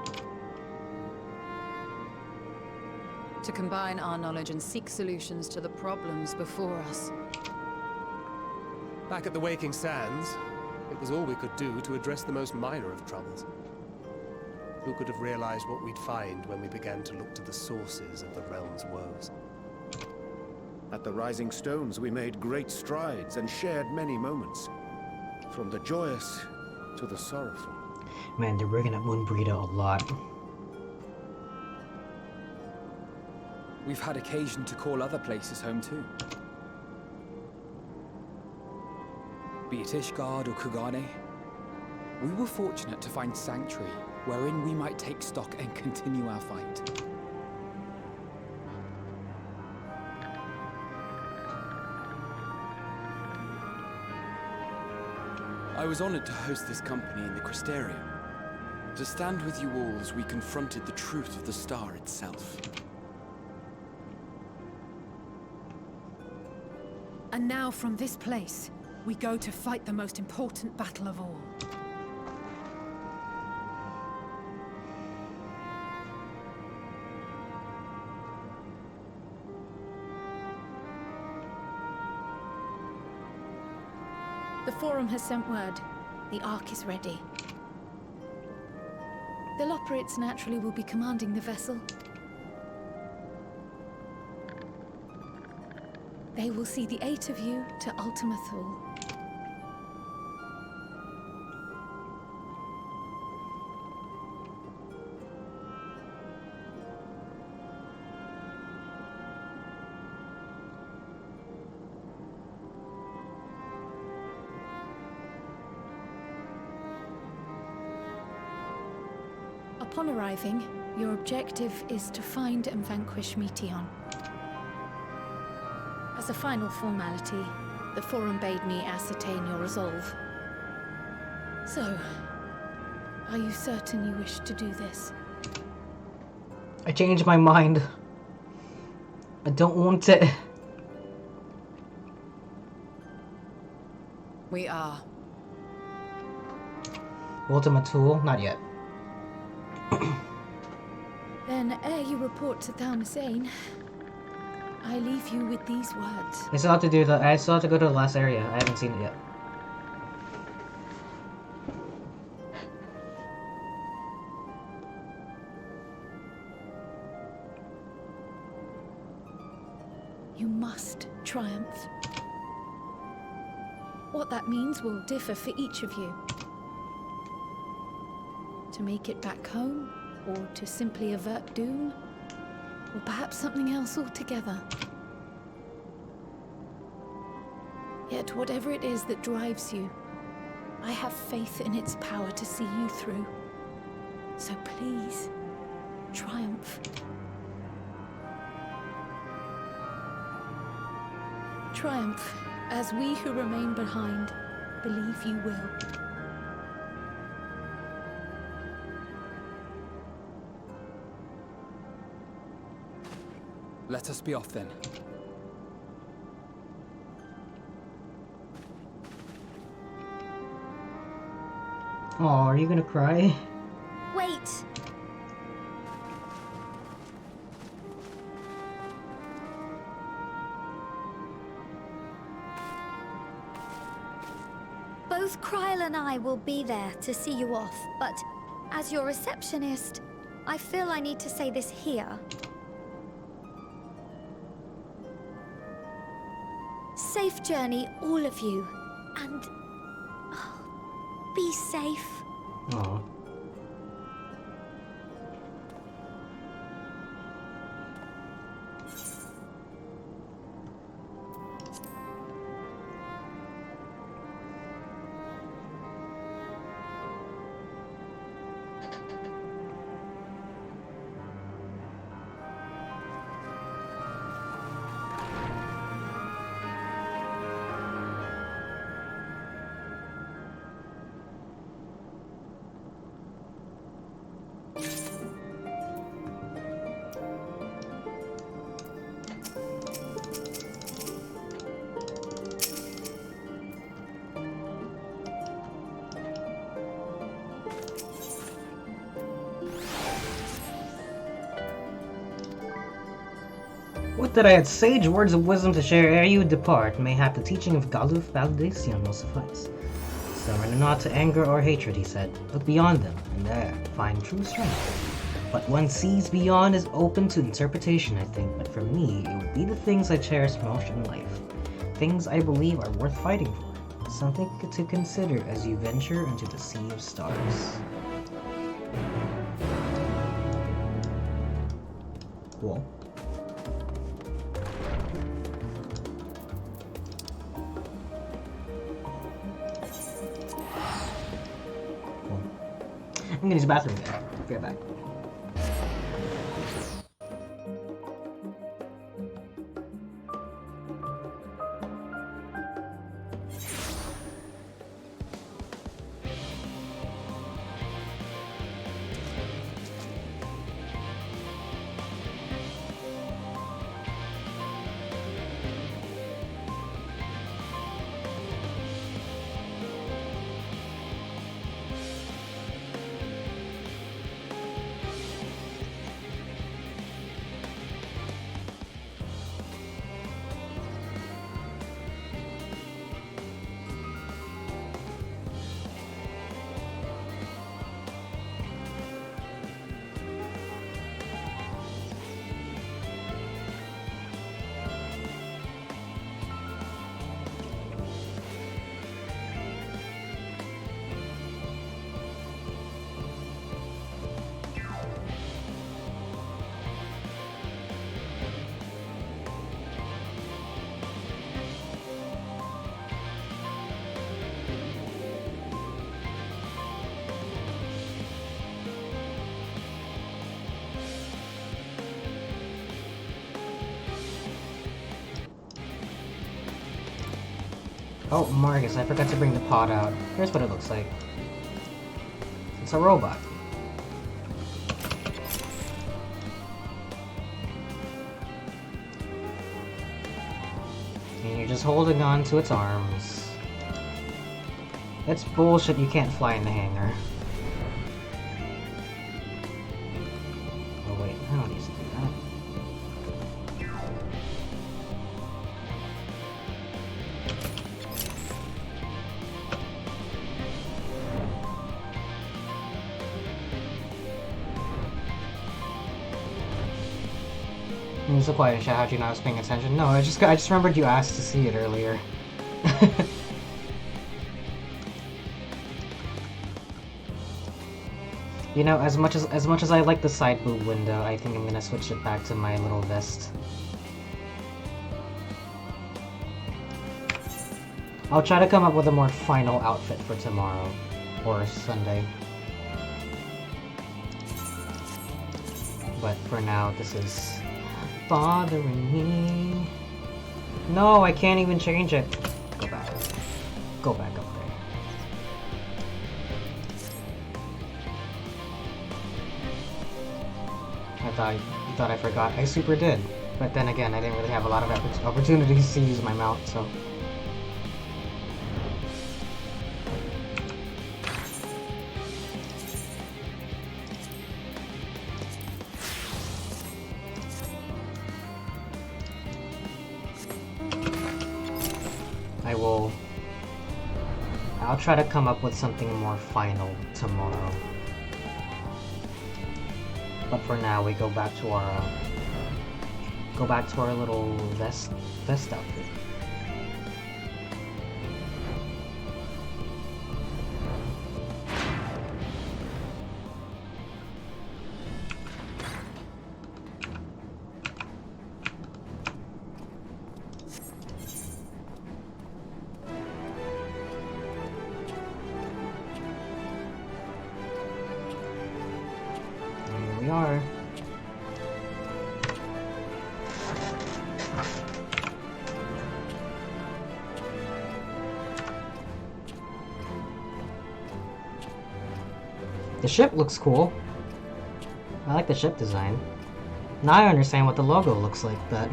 To combine our knowledge and seek solutions to the problems before us. Back at the Waking Sands, it was all we could do to address the most minor of troubles. Who could have realized what we'd find when we began to look to the sources of the realm's woes? At the Rising Stones, we made great strides and shared many moments. From the joyous to the sorrowful. Man, they're bringing up Moon Burrito a lot. We've had occasion to call other places home too. Be it Ishgard or Kugane, we were fortunate to find sanctuary wherein we might take stock and continue our fight. I was honored to host this company in the Crystarium. To stand with you all as we confronted the truth of the star itself. And now from this place, we go to fight the most important battle of all. The Forum has sent word. The Ark is ready. The Loporrits naturally will be commanding the vessel. They will see the 8 of you to Ultima Thule. Upon arriving, your objective is to find and vanquish Meteon. As a final formality, the Forum bade me ascertain your resolve. So, are you certain you wish to do this? I changed my mind. I don't want it. We are. Ultima Thule? Not yet. Then, ere you report to Thalmasane, I leave you with these words. I still have to do the. I still have to go to the last area. I haven't seen it yet. You must triumph. What that means will differ for each of you. To make it back home, or to simply avert doom, or perhaps something else altogether. Yet whatever it is that drives you, I have faith in its power to see you through. So please, triumph. Triumph, as we who remain behind believe you will. Let us be off then. Oh, are you gonna cry? Wait! Both Kryl and I will be there to see you off, but as your receptionist, I feel I need to say this here. Safe journey, all of you, and be safe. Aw. Would that I had sage words of wisdom to share ere you depart. Mayhap the teaching of Galuf Valdacion will suffice. Surrender not to anger or hatred, he said. Look beyond them, and there find true strength. What one sees beyond is open to interpretation, I think, but for me, it would be the things I cherish most in life. Things I believe are worth fighting for. Something to consider as you venture into the sea of stars. Cool. I'm gonna use the bathroom again. Be right back. Oh, Marcus, I forgot to bring the pod out. Here's what it looks like. It's a robot. And you're just holding on to its arms. That's bullshit, you can't fly in the hangar. Oh wait, I don't need to do that. You're so quiet and chat, how'd you know I was paying attention? No, I just remembered you asked to see it earlier. You know, as much as I like the side boob window, I think I'm gonna switch it back to my little vest. I'll try to come up with a more final outfit for tomorrow or Sunday. But for now, this is bothering me. No, I can't even change it. Go back. Go back up there. You thought I forgot. I super did. But then again, I didn't really have a lot of opportunities to use my mount, so. I'll try to come up with something more final tomorrow. But for now, we go back to our little vest outfit. The ship looks cool. I like the ship design. Now I understand what the logo looks like, but...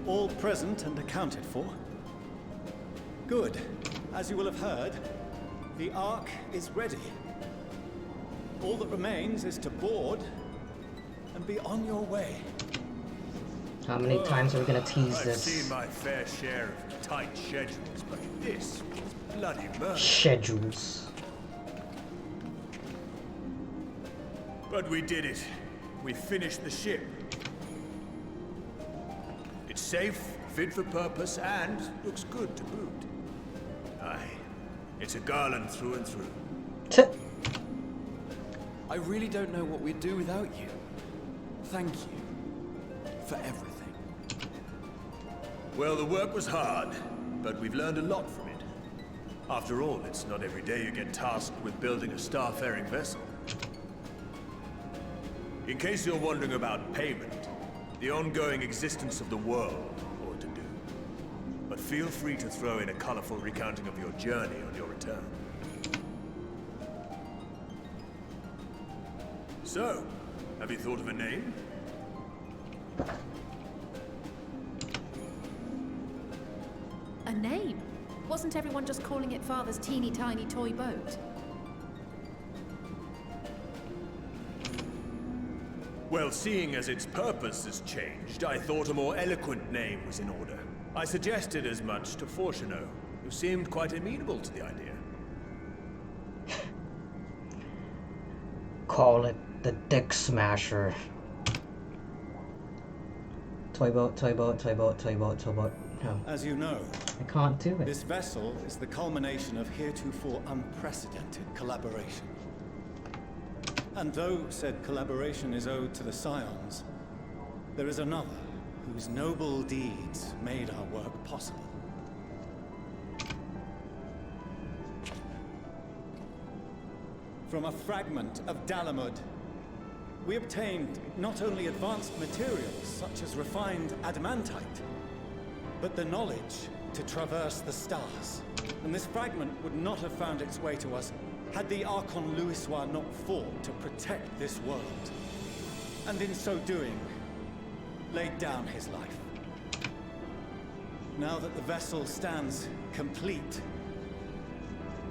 All present and accounted for? Good. As you will have heard, the Ark is ready. All that remains is to board and be on your way. How many times are we gonna tease this? I've seen my fair share of tight schedules, but this was bloody murder. Schedules. But we did it. We finished the ship. It's safe, fit for purpose, and looks good to boot. Aye, it's a garland through and through. I really don't know what we'd do without you. Thank you for everything. Well, the work was hard, but we've learned a lot from it. After all, it's not every day you get tasked with building a star-faring vessel. In case you're wondering about payment, the ongoing existence of the world ought to do. But feel free to throw in a colorful recounting of your journey on your return. So, have you thought of a name? A name? Wasn't everyone just calling it Father's teeny tiny toy boat? Well, seeing as its purpose has changed, I thought a more eloquent name was in order. I suggested as much to Fortuno, who seemed quite amenable to the idea. Call it the Dick Smasher. Toy boat, toy boat, toy boat, toy boat, toy boat. Oh. As you know, I can't do it. This vessel is the culmination of heretofore unprecedented collaboration. And though said collaboration is owed to the Scions, there is another whose noble deeds made our work possible. From a fragment of Dalamud, we obtained not only advanced materials such as refined adamantite, but the knowledge to traverse the stars. And this fragment would not have found its way to us had the Archon Louisoix not fought to protect this world. And in so doing, laid down his life. Now that the vessel stands complete,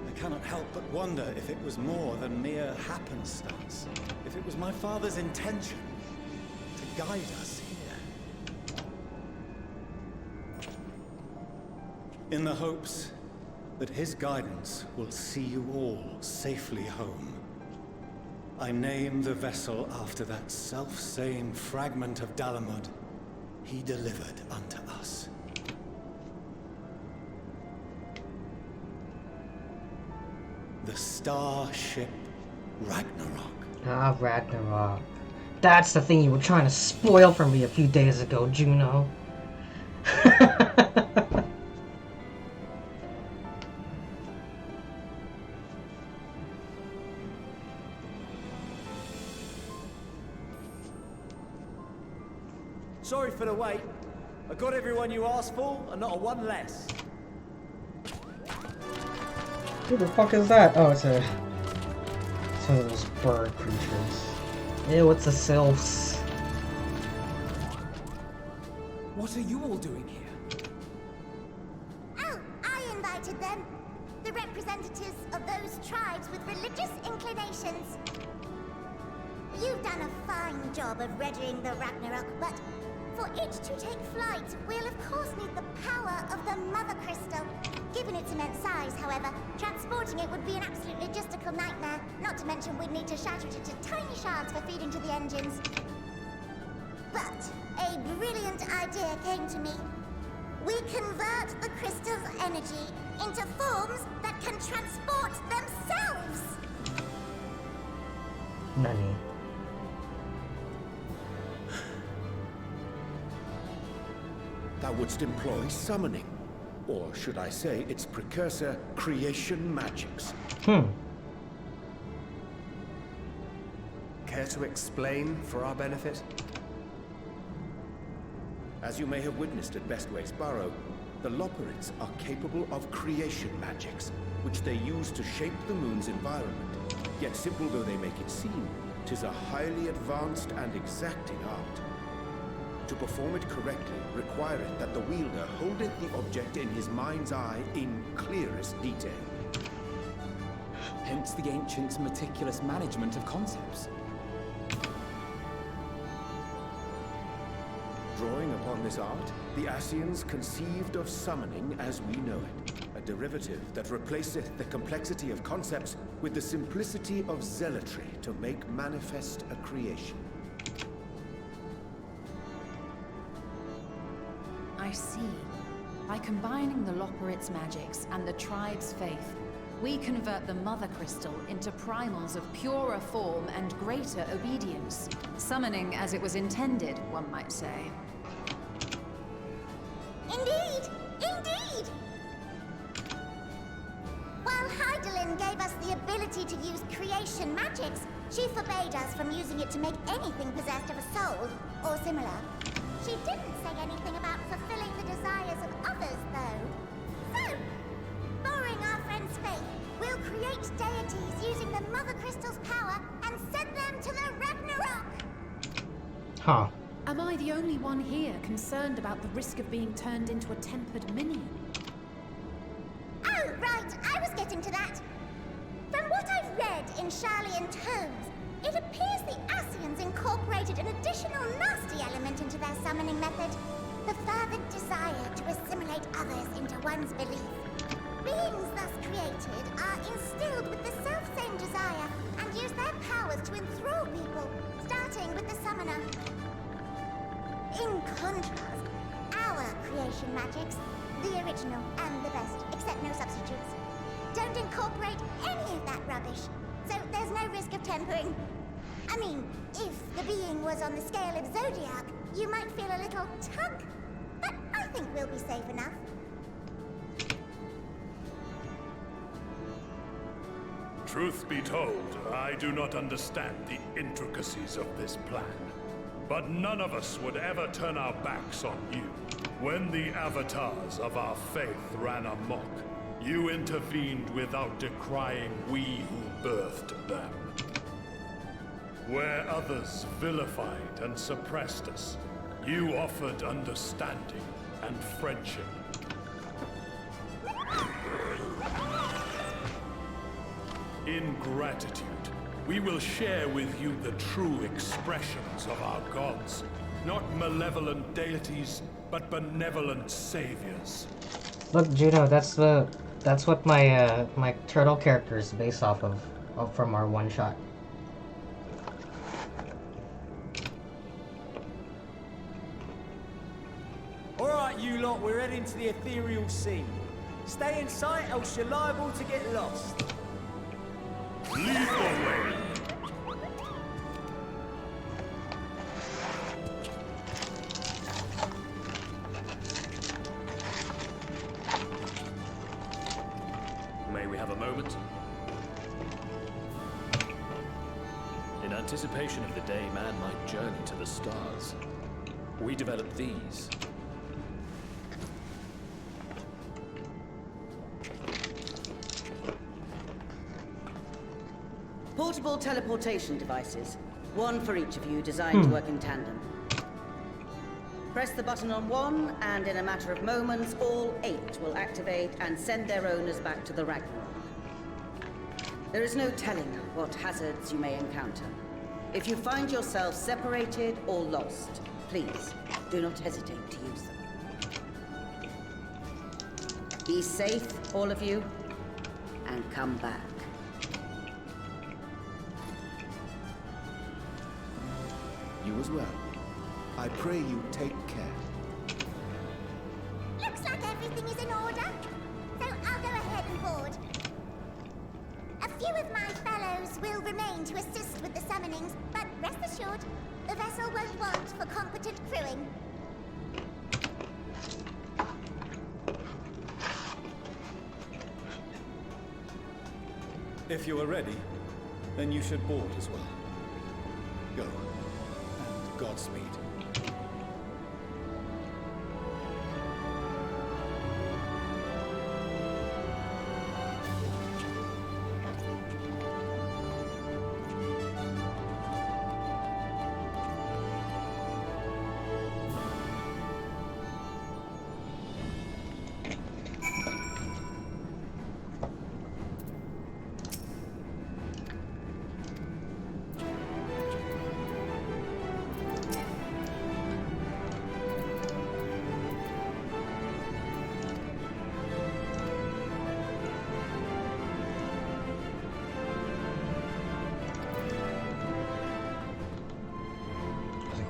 I cannot help but wonder if it was more than mere happenstance. If it was my father's intention to guide us here. In the hopes that his guidance will see you all safely home, I name the vessel after that self-same fragment of Dalamud he delivered unto us. The starship Ragnarok. Ah, Ragnarok. That's the thing you were trying to spoil from me a few days ago, Juno. Sorry for the wait. I got everyone you asked for, and not a one less. Who the fuck is that? Oh, it's one of those bird creatures. Ew, it's the sylphs. What are you all doing here? Oh, I invited them. The representatives of those tribes with religious inclinations. You've done a fine job of readying the Ragnarok, but for it to take flight, we'll of course need the power of the Mother Crystal. Given its immense size, however, transporting it would be an absolute logistical nightmare. Not to mention we'd need to shatter it into tiny shards for feeding to the engines. But a brilliant idea came to me. We convert the crystal's energy into forms that can transport themselves! Nani? Thou wouldst employ summoning. Or should I say its precursor, creation magics. Care to explain for our benefit? As you may have witnessed at Bestway's Burrow, the Loporrits are capable of creation magics, which they use to shape the moon's environment. Yet simple though they make it seem, 'tis a highly advanced and exacting art. To perform it correctly, requireth that the wielder holdeth the object in his mind's eye in clearest detail. Hence the ancients' meticulous management of concepts. Drawing upon this art, the Ascians conceived of summoning as we know it, a derivative that replaceth the complexity of concepts with the simplicity of zealotry to make manifest a creation. I see. By combining the Loporrit's magics and the tribe's faith, we convert the Mother Crystal into primals of purer form and greater obedience. Summoning as it was intended, one might say. Indeed! Indeed! While Heidelin gave us the ability to use creation magics, she forbade us from using it to make anything possessed of a soul, or similar. She didn't say anything about fulfilling the desires of others, though. So, borrowing our friend's faith, we'll create deities using the Mother Crystal's power and send them to the Ragnarok! Huh. Am I the only one here concerned about the risk of being turned into a tempered minion? Oh, right, I was getting to that. From what I've read in Sharlayan tomes, it appears the Ascians incorporated an additional nasty element into their summoning method. The fervent desire to assimilate others into one's belief. Beings thus created are instilled with the self-same desire and use their powers to enthrall people, starting with the summoner. In contrast, potion magics. The original and the best, except no substitutes. Don't incorporate any of that rubbish, so there's no risk of tempering. I mean, if the being was on the scale of Zodiac, you might feel a little tug, but I think we'll be safe enough. Truth be told, I do not understand the intricacies of this plan. But none of us would ever turn our backs on you. When the avatars of our faith ran amok, you intervened without decrying we who birthed them. Where others vilified and suppressed us, you offered understanding and friendship. In gratitude, we will share with you the true expressions of our gods. Not malevolent deities, but benevolent saviors. Look, Juno, that's what my my turtle character is based off of from our one shot. Alright, you lot, we're heading to the ethereal sea. Stay in sight, else you're liable to get lost. Lead the way. May we have a moment? In anticipation of the day man might journey to the stars, we developed these. Portable teleportation devices. One for each of you, designed to work in tandem. Press the button on one, and in a matter of moments, all 8 will activate and send their owners back to the Ragnarok. There is no telling what hazards you may encounter. If you find yourself separated or lost, please do not hesitate to use them. Be safe, all of you, and come back. You as well. I pray you take care. Looks like everything is in order, so I'll go ahead and board. A few of my fellows will remain to assist with the summonings, but rest assured, the vessel won't want for competent crewing. If you are ready, then you should board as well. Go. And Godspeed.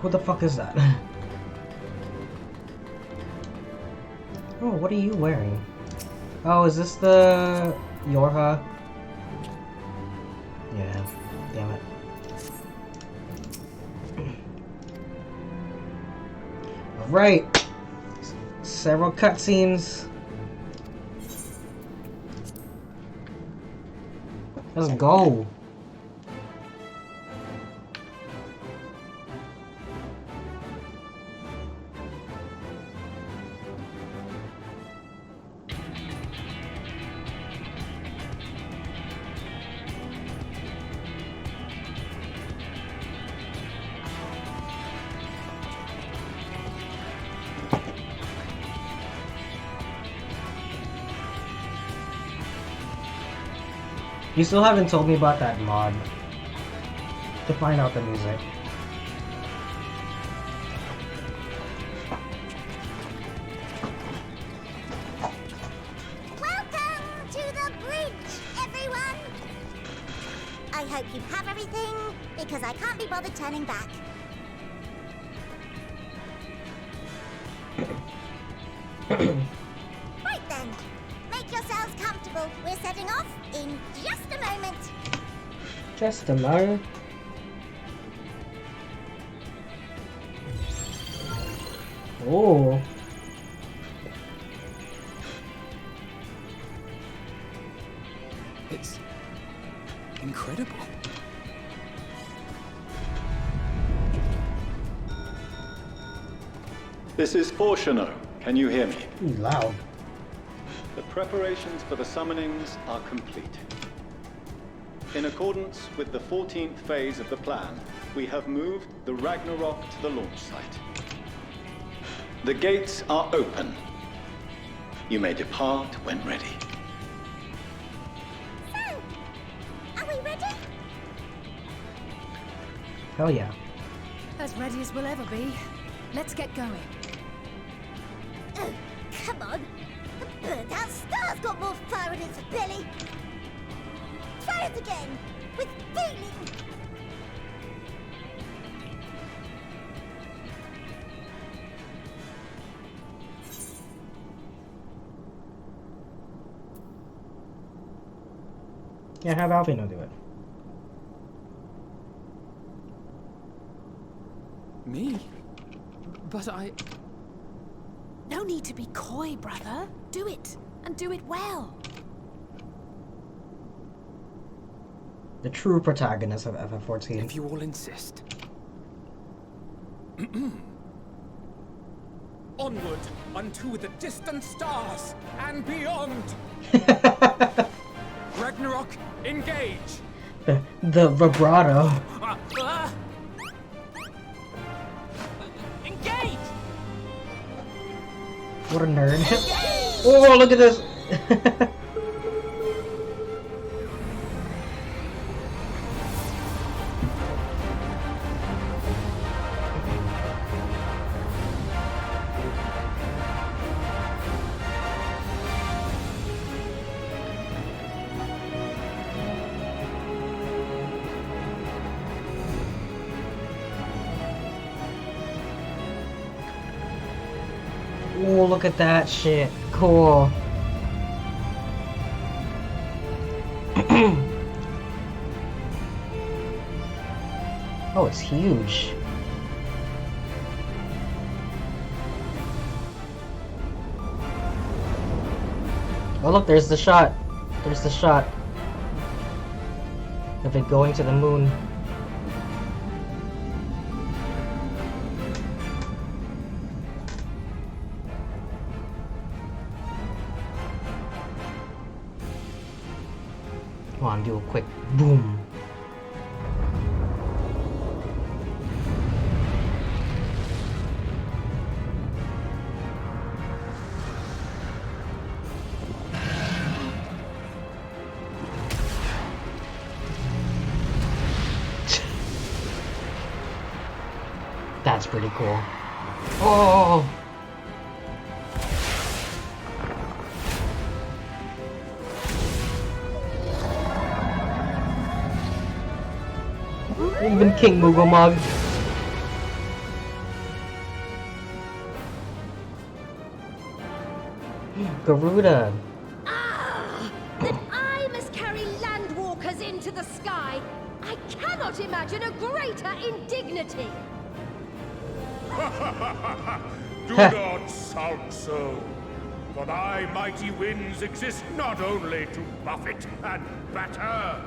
What the fuck is that? Oh, what are you wearing? Oh, is this the Yorha? Yeah, damn it. Alright! Several cutscenes. Let's go! You still haven't told me about that mod to find out the music. Welcome to the bridge, everyone! I hope you have everything, because I can't be bothered turning back. Right then, make yourselves comfortable. We're setting off in just a moment. Just a moment. Oh. It's incredible. This is Fortuno. Can you hear me? Loud. The preparations for the summonings are complete. In accordance with the 14th phase of the plan, we have moved the Ragnarok to the launch site. The gates are open. You may depart when ready. So, are we ready? Hell yeah. As ready as we'll ever be. Let's get going. Oh, come on. The burnt out star's got more fire in its belly. Try it again, with feeling. Yeah, have Alvino do it. Me? But I... No need to be coy, brother. Do it, and do it well. The true protagonist of FF14. If you all insist. Onward unto the distant stars and beyond. Ragnarok, engage. The vibrato. Engage. What a nerd. Oh, look at this. Oh, look at that shit. Cool. Oh, it's huge. Oh, look, there's the shot. There's the shot of it going to the moon. Come on, do a quick boom. That's pretty cool. Oh! Even King Mugomog. Garuda. That I must carry landwalkers into the sky. I cannot imagine a greater indignity. Do not sound so. For thy mighty winds exist not only to buffet and batter.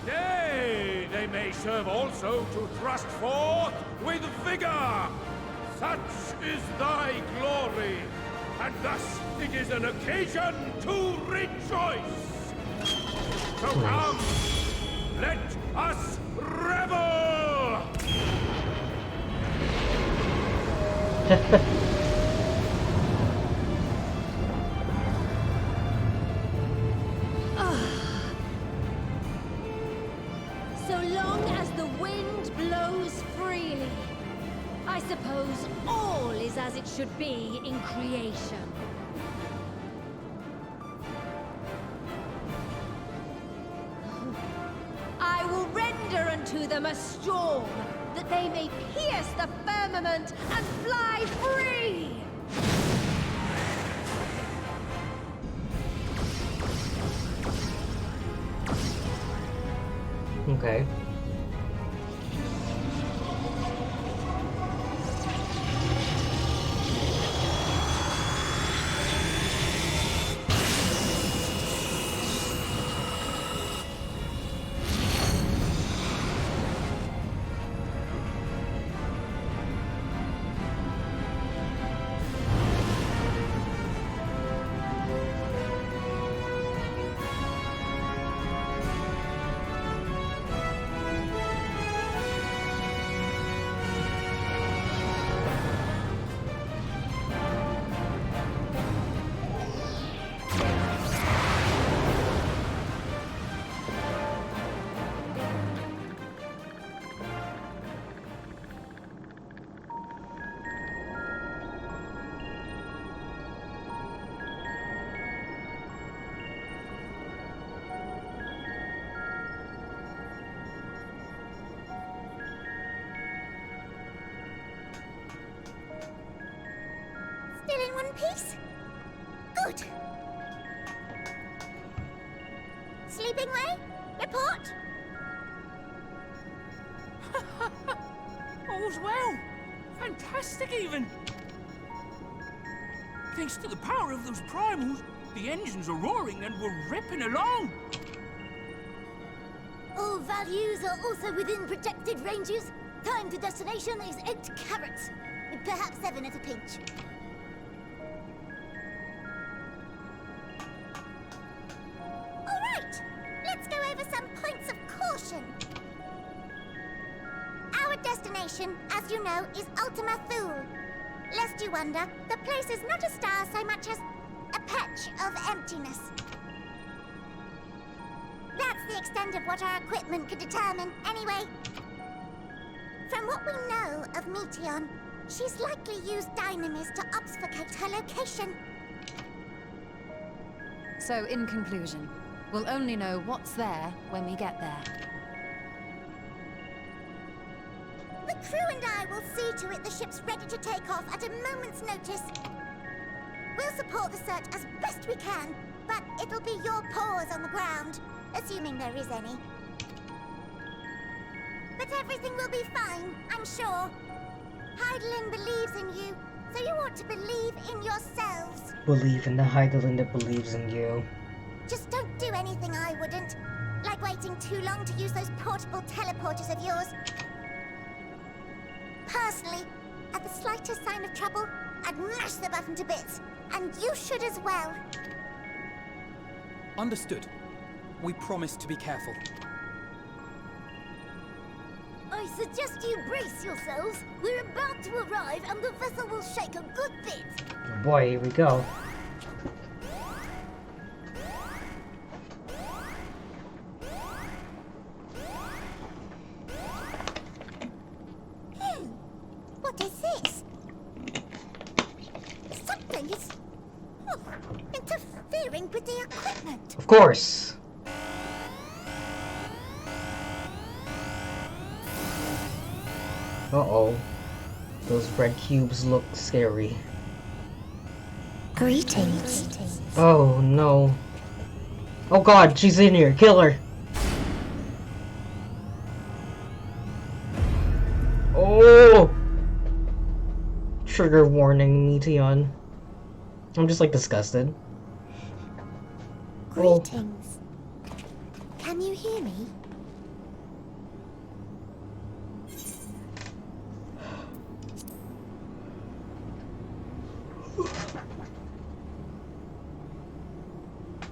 Nay, they may serve also to thrust forth with vigor. Such is thy glory, and thus it is an occasion to rejoice. So come, let us revel! So long as the wind blows freely, I suppose all is as it should be in creation. I will render unto them a storm, that they may pierce the firmament and fly free! Okay. Still in one piece? Good. Sleeping way? Report? All's well. Fantastic, even. Thanks to the power of those primals, the engines are roaring and we're ripping along. All values are also within projected ranges. Time to destination is 8 carats. Perhaps 7 at a pinch. Alright, let's go over some points of caution. Our destination, as you know, is Ultima Thule. Lest you wonder, the place is not a star so much as a patch of emptiness. That's the extent of what our equipment could determine, anyway. From what we know of Meteion, she's likely used dynamis to obfuscate her location. So, in conclusion, we'll only know what's there when we get there. The crew and I will see to it the ship's ready to take off at a moment's notice. We'll support the search as best we can, but it'll be your paws on the ground, assuming there is any. But everything will be fine, I'm sure. Heidelin believes in you, so you ought to believe in yourselves. Believe in the Heidelin that believes in you. Just don't do anything I wouldn't. Like waiting too long to use those portable teleporters of yours. Personally, at the slightest sign of trouble, I'd mash the button to bits. And you should as well. Understood. We promise to be careful. I suggest you brace yourselves. We're about to arrive and the vessel will shake a good bit. Oh boy, here we go. What is this? Something is interfering with the equipment. Of course. Uh-oh. Those red cubes look scary. Greetings. Oh no. Oh god, she's in here. Kill her. Oh! Trigger warning, Meteion. I'm just like disgusted. Greetings. Can you hear me?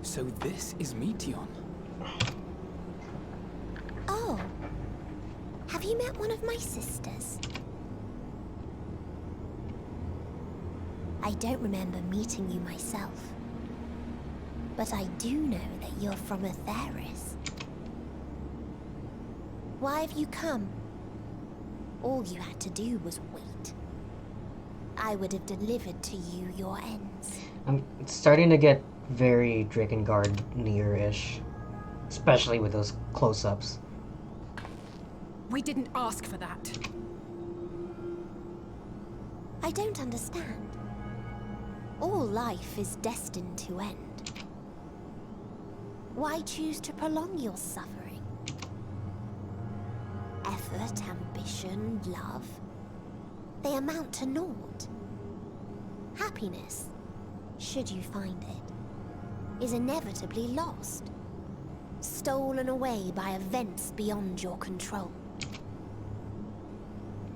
So this is Meteion. Oh. Have you met one of my sisters? I don't remember meeting you myself. But I do know that you're from Atheris. Why have you come? All you had to do was wait. I would have delivered to you your ends. I'm starting to get very Drakengard near-ish. Especially with those close-ups. We didn't ask for that. I don't understand. All life is destined to end. Why choose to prolong your suffering? art, ambition, love, they amount to naught. Happiness, should you find it, is inevitably lost. Stolen away by events beyond your control.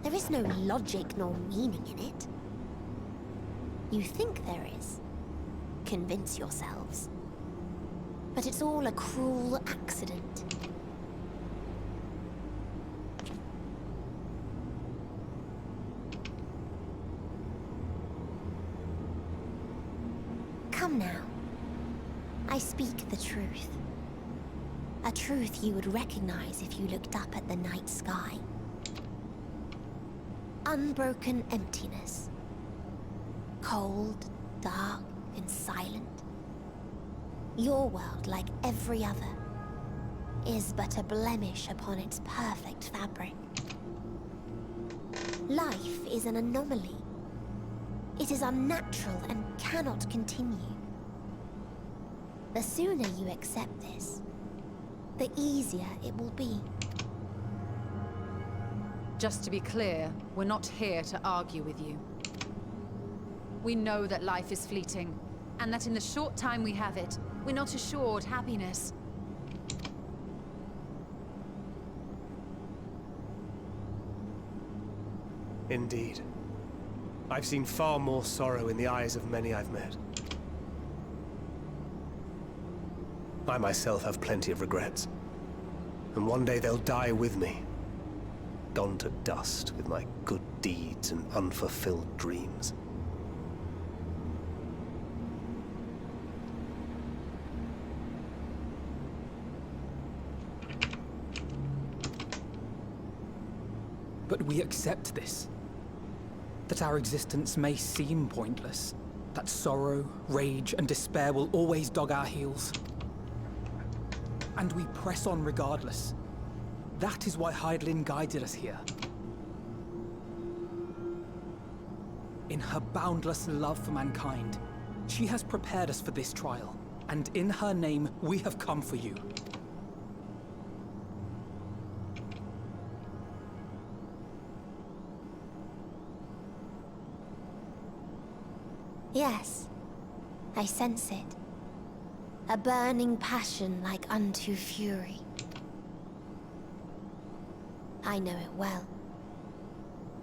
There is no logic nor meaning in it. You think there is. Convince yourselves. But it's all a cruel accident. Come now. I speak the truth. A truth you would recognize if you looked up at the night sky. Unbroken emptiness. Cold, dark, and silent. Your world, like every other, is but a blemish upon its perfect fabric. Life is an anomaly. It is unnatural and cannot continue. The sooner you accept this, the easier it will be. Just to be clear, we're not here to argue with you. We know that life is fleeting, and that in the short time we have it, we're not assured happiness. Indeed. I've seen far more sorrow in the eyes of many I've met. I myself have plenty of regrets. And one day they'll die with me. Gone to dust with my good deeds and unfulfilled dreams. But we accept this. That our existence may seem pointless. That sorrow, rage, and despair will always dog our heels. And we press on regardless. That is why Hydaelyn guided us here. In her boundless love for mankind, she has prepared us for this trial. And in her name, we have come for you. Yes, I sense it. A burning passion like unto fury. I know it well.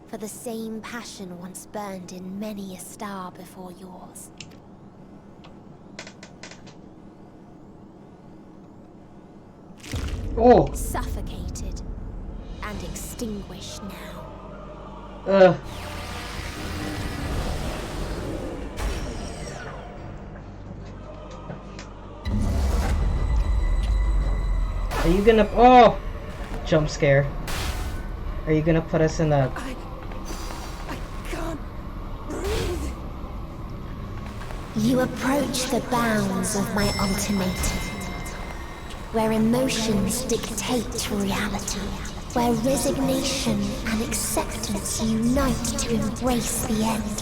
For the same passion once burned in many a star before yours. Oh! Suffocated and extinguished now. Are you gonna... Oh! Jump scare. Are you gonna put us in a... I can't breathe. You approach the bounds of my ultimatum. Where emotions dictate reality. Where resignation and acceptance unite to embrace the end.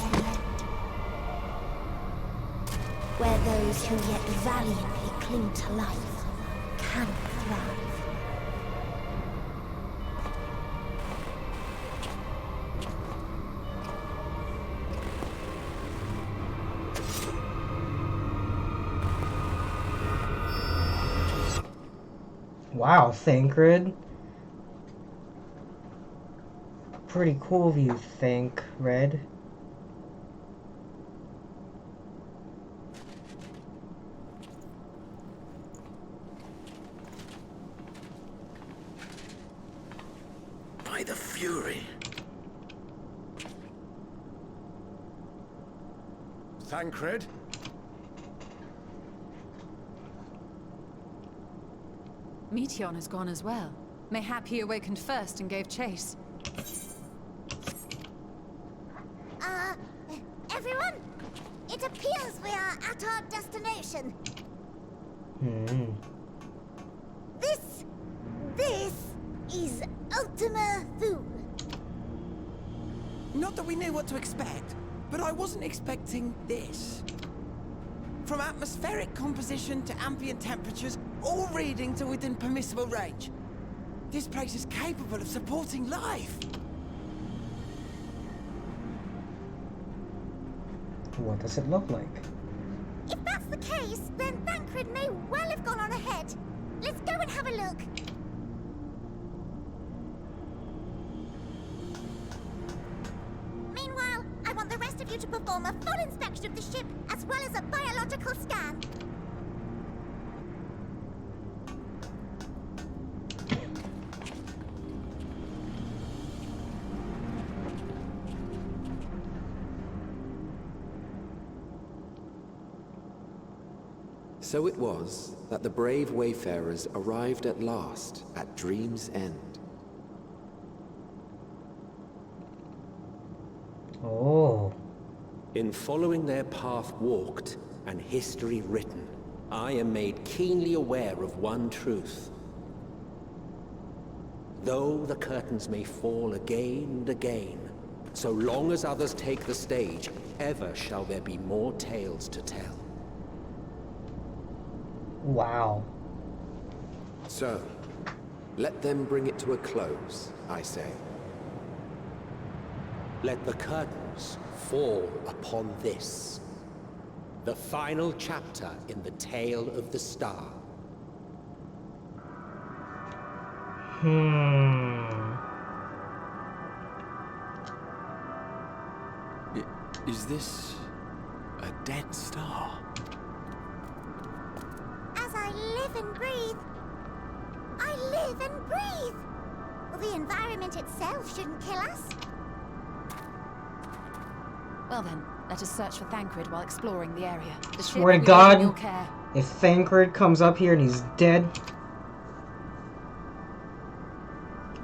Where those who yet valiantly cling to life can thrive. Wow, Thancred. Pretty cool of you, Thancred. By the Fury. Thancred? Meteon has gone as well. Mayhap he awakened first and gave chase. Everyone? It appears we are at our destination. This is Ultima Thule. Not that we knew what to expect, but I wasn't expecting this. From atmospheric composition to ambient temperatures, all reading to within permissible range. This place is capable of supporting life. What does it look like? If that's the case, then Thancred may well have gone on ahead. Let's go and have a look. Meanwhile, I want the rest of you to perform a full inspection of the ship, as well as a biological scan. So it was that the brave wayfarers arrived at last at Dream's End. Oh. In following their path walked and history written, I am made keenly aware of one truth. Though the curtains may fall again and again, so long as others take the stage, ever shall there be more tales to tell. Wow. So, let them bring it to a close, I say. Let the curtains fall upon this, the final chapter in the tale of the star. Is this a dead star? As I live and breathe, I live and breathe. Well, the environment itself shouldn't kill us. Well then, let us search for Thancred while exploring the area. The ship Swear to will be in your God, care. if Thancred comes up here and he's dead,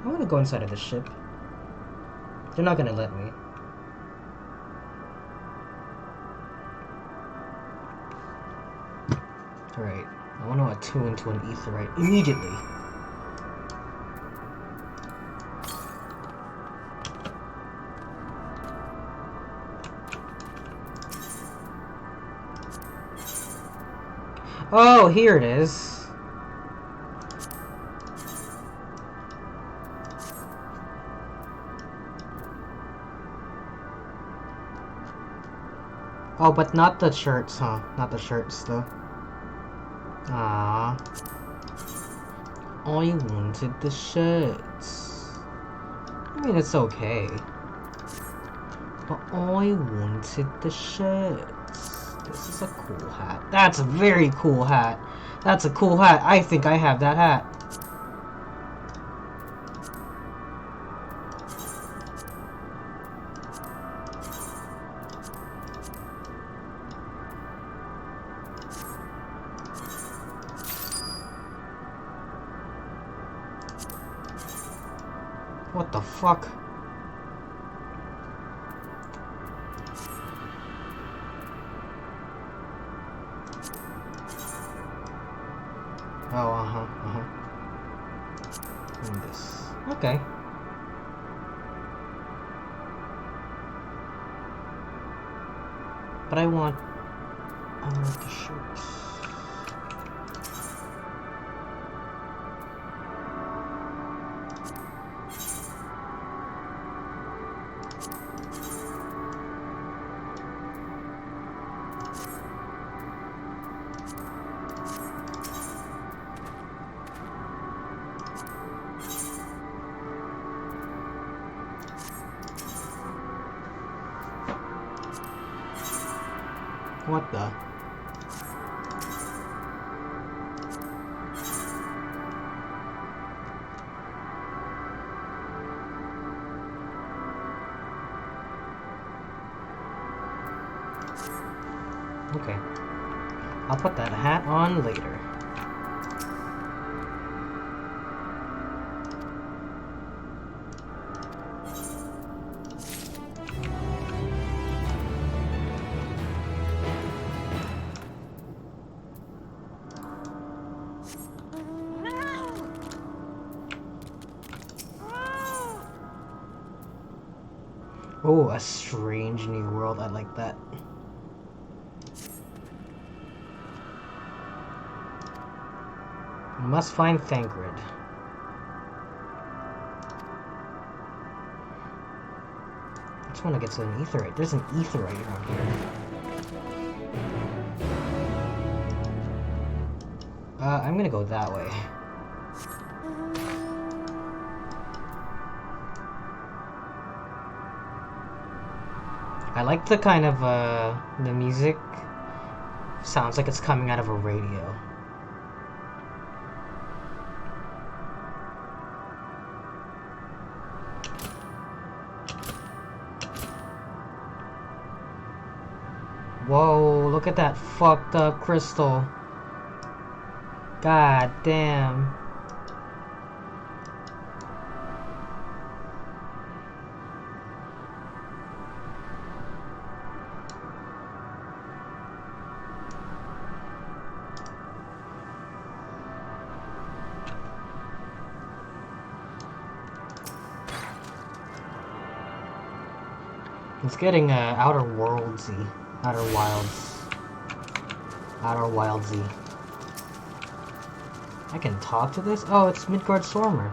I want to go inside of the ship. They're not gonna let me. Alright, I want to attune to an aetheryte immediately. Oh, here it is. Oh, but not the shirts, huh? Not the shirts, though. Ah, I wanted the shirts. I mean, it's okay. But I wanted the shirts. This is a cool hat. That's a very cool hat. That's a cool hat. I think I have that hat. What the fuck? Oh, And this. Okay. But I want the shirts. What the? Okay. I'll put that hat on later. Oh, a strange new world. I like that. We must find Thancred. just want to get to an etherite. There's an etherite around here. I'm gonna go that way. I like the kind of, the music. Sounds like it's coming out of a radio. Whoa, look at that fucked up crystal. God damn. It's getting Outer Worldsy. Outer Wildsy. I can talk to this? Oh, it's Midgard Stormer.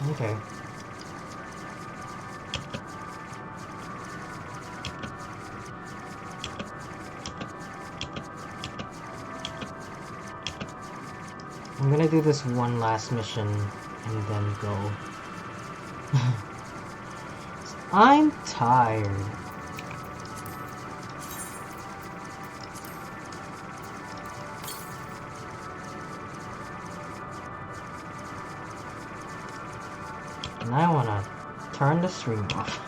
Okay. I'm gonna do this one last mission and then go. I'm tired. And I wanna turn the stream off.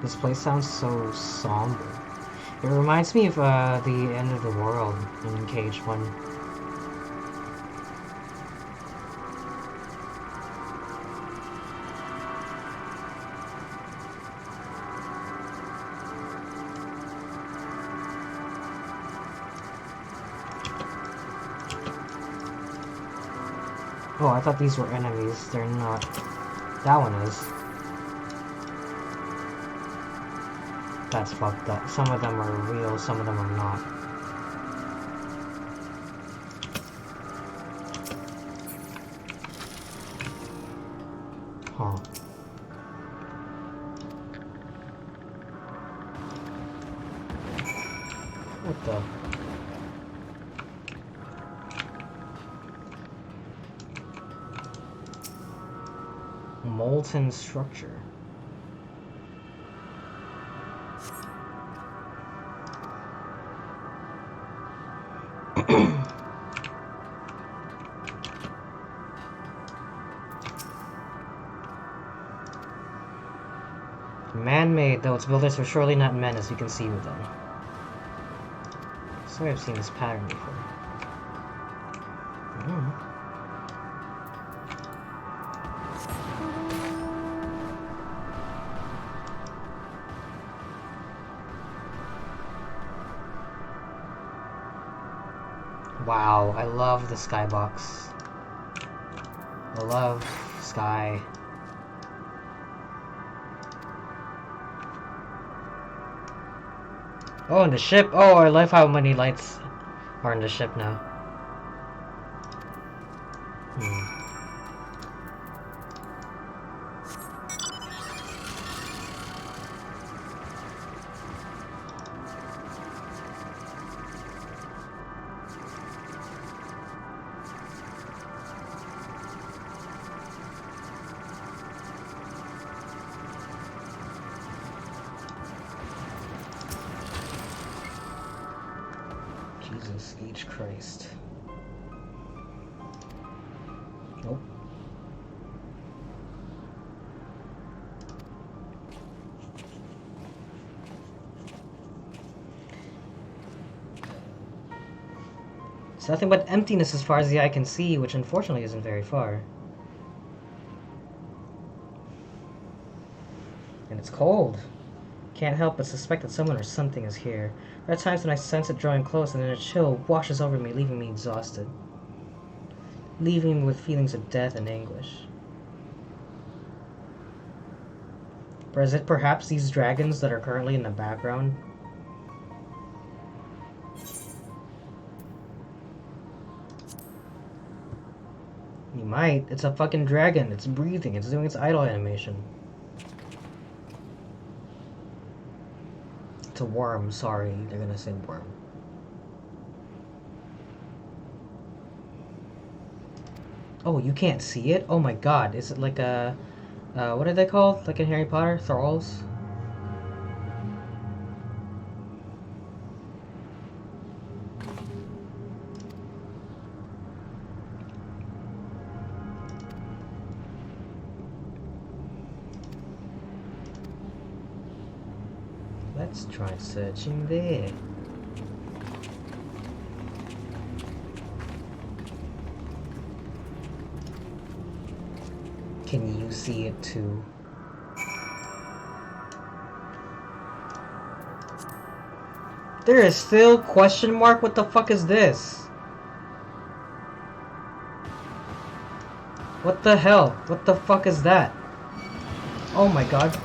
This place sounds so somber. It reminds me of the end of the world in Cage 1. Oh, I thought these were enemies. They're not. That one is. That's fucked up. Some of them are real, some of them are not. Huh. What the? Molten structure. Man-made, though its builders were surely not men as you can see with them. I swear I've seen this pattern before. Wow, I love the skybox. I love sky. Oh, and the ship. Oh, I love how many lights are in the ship now. Jesus H. Christ. Nope. It's nothing but emptiness as far as the eye can see, which unfortunately isn't very far. And it's cold. Can't help but suspect that someone or something is here. There are times when I sense it drawing close and then a chill washes over me, leaving me exhausted. Leaving me with feelings of death and anguish. Or is it perhaps these dragons that are currently in the background? You might. It's a fucking dragon. It's breathing. It's doing its idle animation. It's a worm. Sorry. They're gonna say worm. Oh, you can't see it? Oh my god. Is it like a... what are they called? Like in Harry Potter? Thralls? Let's try searching there. Can you see it too? There is still question mark? What the fuck is this? What the hell? What the fuck is that? Oh my god.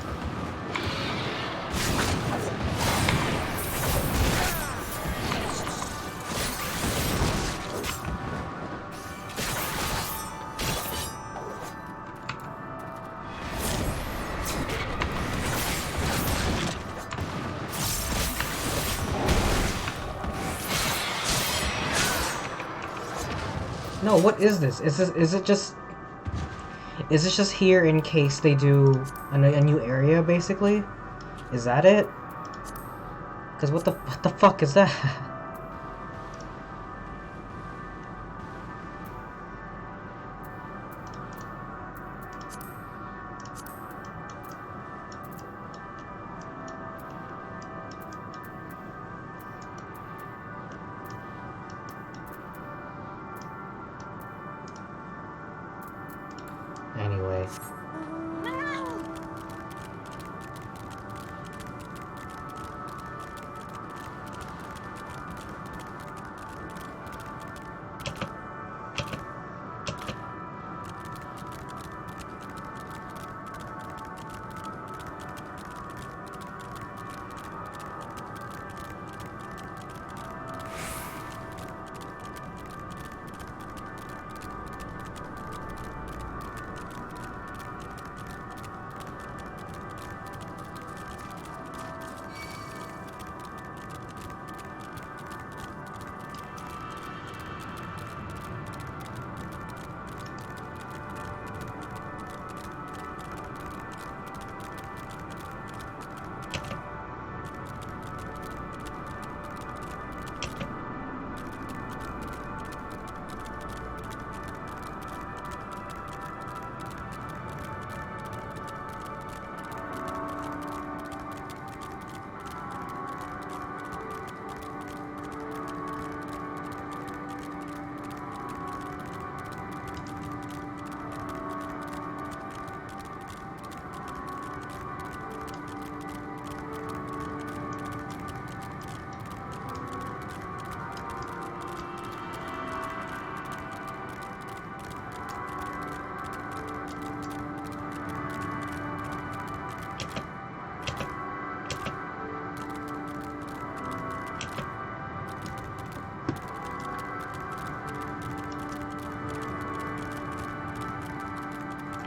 No, what is this? Is it just here in case they do a new area, basically? Is that it? Because what the fuck is that? Anyway.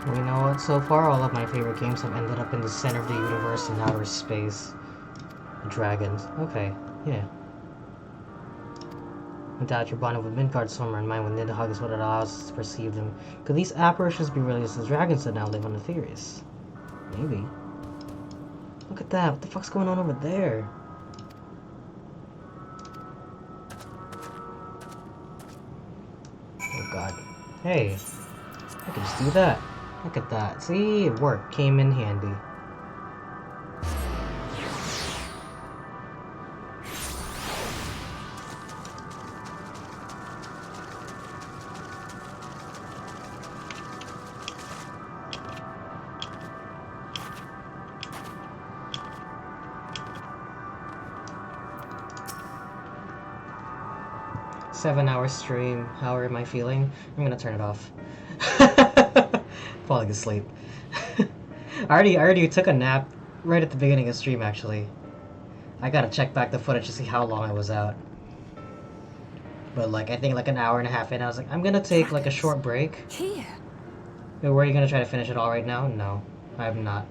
Well, you know what? So far, all of my favorite games have ended up in the center of the universe in outer space. Dragons. Okay, yeah. Without your bond with Midgard somewhere in mind when Nidhogg is what allows us to perceive them. Could these apparitions be released as dragons that now live on the Theories? Maybe. Look at that. What the fuck's going on over there? Oh god. Hey. I can just do that. Look at that. See? It worked. Came in handy. 7-hour stream. How am I feeling? I'm gonna turn it off. Falling asleep. I already took a nap right at the beginning of stream, actually. I gotta check back the footage to see how long I was out. But like, I think like an hour and a half in, I was like, I'm gonna take like a short break. Here. Were you gonna try to finish it all right now? No, I'm not.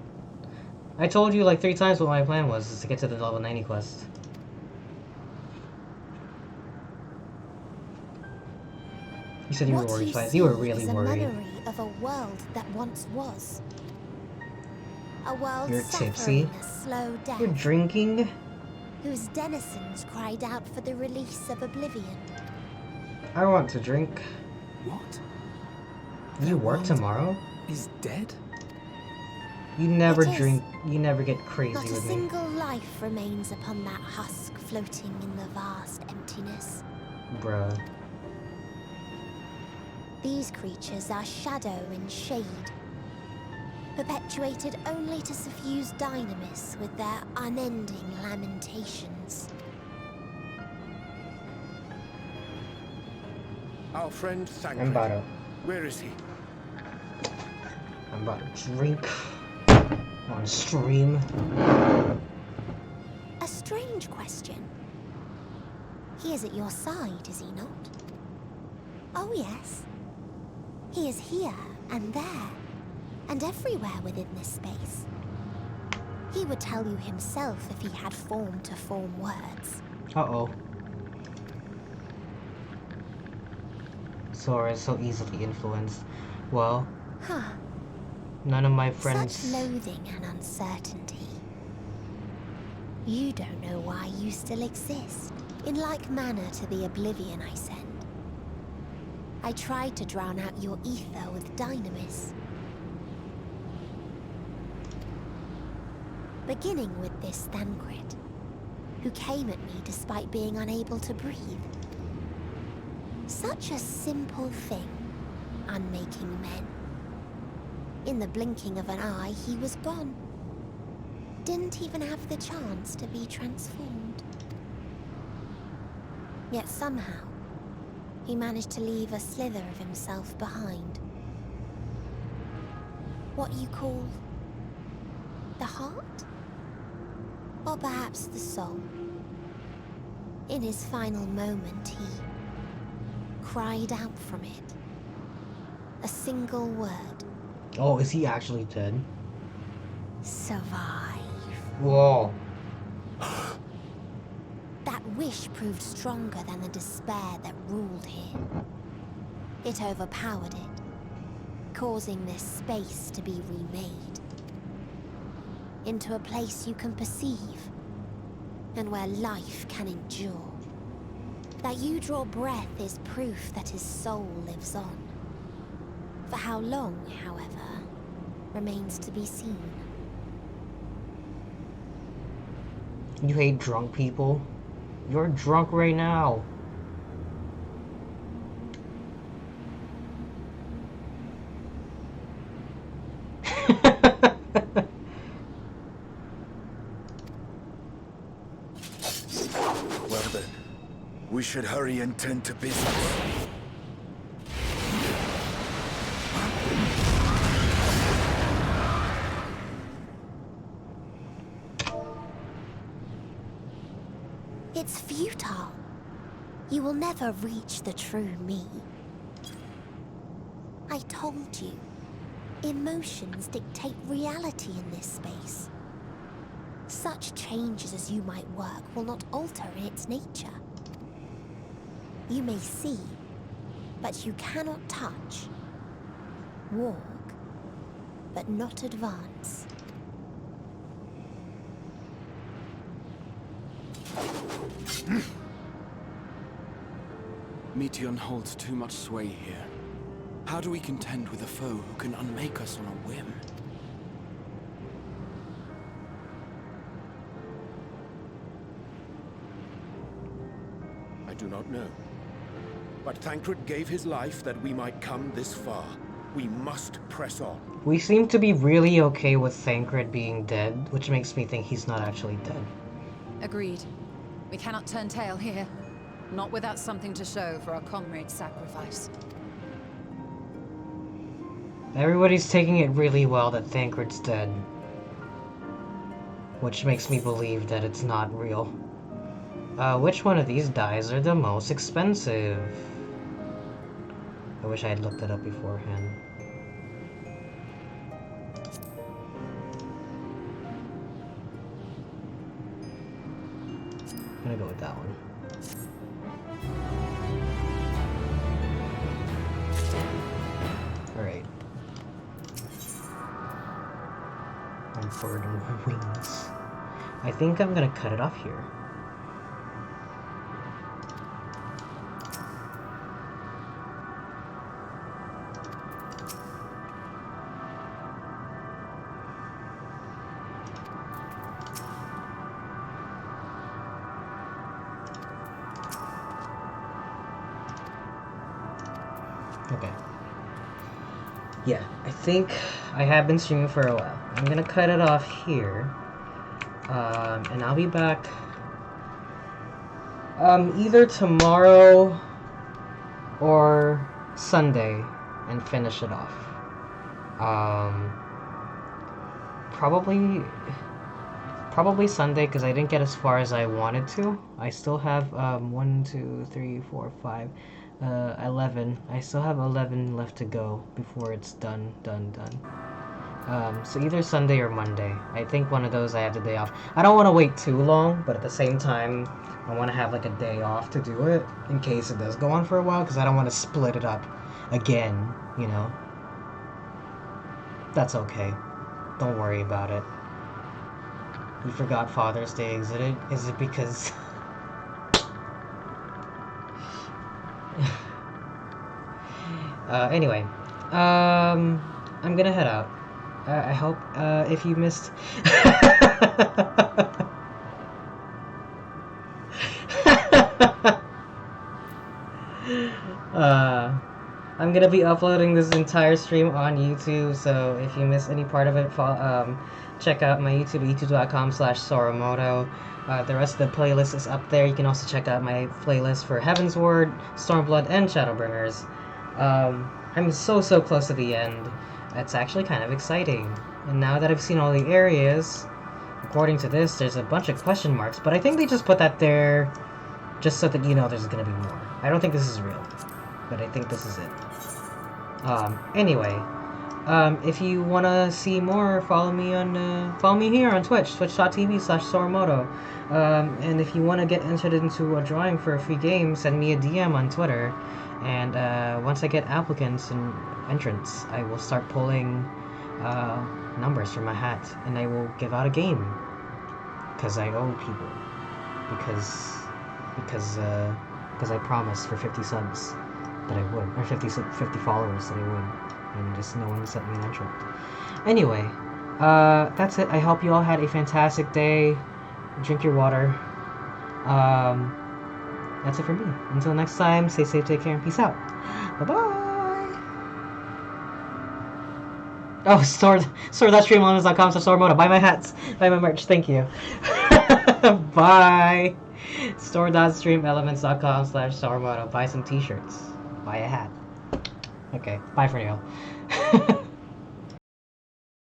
I told you like 3 times what my plan was, is to get to the level 90 quest. You said you were worried twice. You were really worried. A memory of a world that once was. A world You're suffering tipsy. a slow death. You're drinking. Whose denizens cried out for the release of oblivion. I want to drink. What? You work tomorrow? Is dead? You never It is. drink. You never get crazy Not a with me. single life remains upon that husk floating in the vast emptiness. Bruh. These creatures are shadow and shade, perpetuated only to suffuse dynamis with their unending lamentations. Our friend Thancred. I'm about to. Where is he? I'm about to drink on stream. A strange question. He is at your side, is he not? Oh yes. He is here and there, and everywhere within this space. He would tell you himself if he had form to form words. Uh-oh. Sora is so easily influenced. Well, Huh. none of my friends... Such loathing and uncertainty. You don't know why you still exist, in like manner to the oblivion I send. I tried to drown out your ether with dynamis. Beginning with this Thancred, who came at me despite being unable to breathe. Such a simple thing, unmaking men. In the blinking of an eye, he was gone. Didn't even have the chance to be transformed. Yet somehow, he managed to leave a slither of himself behind. What you call the heart? Or perhaps the soul. In his final moment, he cried out from it. A single word. Oh, is he actually dead? Survive. Whoa. That wish proved stronger than the despair that ruled here. It overpowered it, causing this space to be remade. Into a place you can perceive, and where life can endure. That you draw breath is proof that his soul lives on. For how long, however, remains to be seen. You hate drunk people? You're drunk right now. Well then, we should hurry and tend to business. It's futile. You will never reach the true me. I told you, emotions dictate reality in this space. Such changes as you might work will not alter in its nature. You may see, but you cannot touch. Walk, but not advance. Meteon holds too much sway here. How do we contend with a foe who can unmake us on a whim? I do not know. But Thancred gave his life that we might come this far. We must press on. We seem to be really okay with Thancred being dead, which makes me think he's not actually dead. Agreed. We cannot turn tail here. Not without something to show for our comrade's sacrifice. Everybody's taking it really well that Thancred's dead. Which makes me believe that it's not real. Which one of these dyes are the most expensive? I wish I had looked it up beforehand. I'm gonna go with that one. Alright. Bird and wings. I think I'm gonna cut it off here. Okay. Yeah, I think I have been streaming for a while. I'm gonna cut it off here. And I'll be back either tomorrow or Sunday and finish it off. Probably Sunday, because I didn't get as far as I wanted to. I still have 1, 2, 3, 4, 5, 11. I still have 11 left to go before it's done. So either Sunday or Monday. I think one of those I have the day off. I don't want to wait too long, but at the same time, I want to have like a day off to do it in case it does go on for a while, because I don't want to split it up again, you know. That's okay. Don't worry about it. You forgot Father's Day, is it because... anyway, I'm gonna head out. I hope, if you missed... I'm gonna be uploading this entire stream on YouTube, so if you miss any part of it, check out my YouTube, youtube.com/Soromoto. The rest of the playlist is up there. You can also check out my playlist for Heaven's Word, Stormblood, and Shadowbringers. I'm so close to the end. It's actually kind of exciting. And now that I've seen all the areas, according to this, there's a bunch of question marks, but I think they just put that there just so that you know there's gonna be more. I don't think this is real, but I think this is it. Anyway, if you wanna see more, follow me here on Twitch, twitch.tv/Soromoto. And if you wanna get entered into a drawing for a free game, send me a DM on Twitter. And once I get applicants and entrants, I will start pulling numbers from my hat, and I will give out a game. Because I owe people. Because I promised for 50 subs that I would, or 50 followers that I would, and just no one sent me an entrant. Anyway, that's it. I hope you all had a fantastic day. Drink your water. That's it for me. Until next time, stay safe, take care, and peace out. Bye-bye! Oh, store.streamelements.com/Soromoto. Buy my hats. Buy my merch. Thank you. Bye! Store.streamelements.com/Soromoto. Buy some t-shirts. Buy a hat. Okay, bye for now.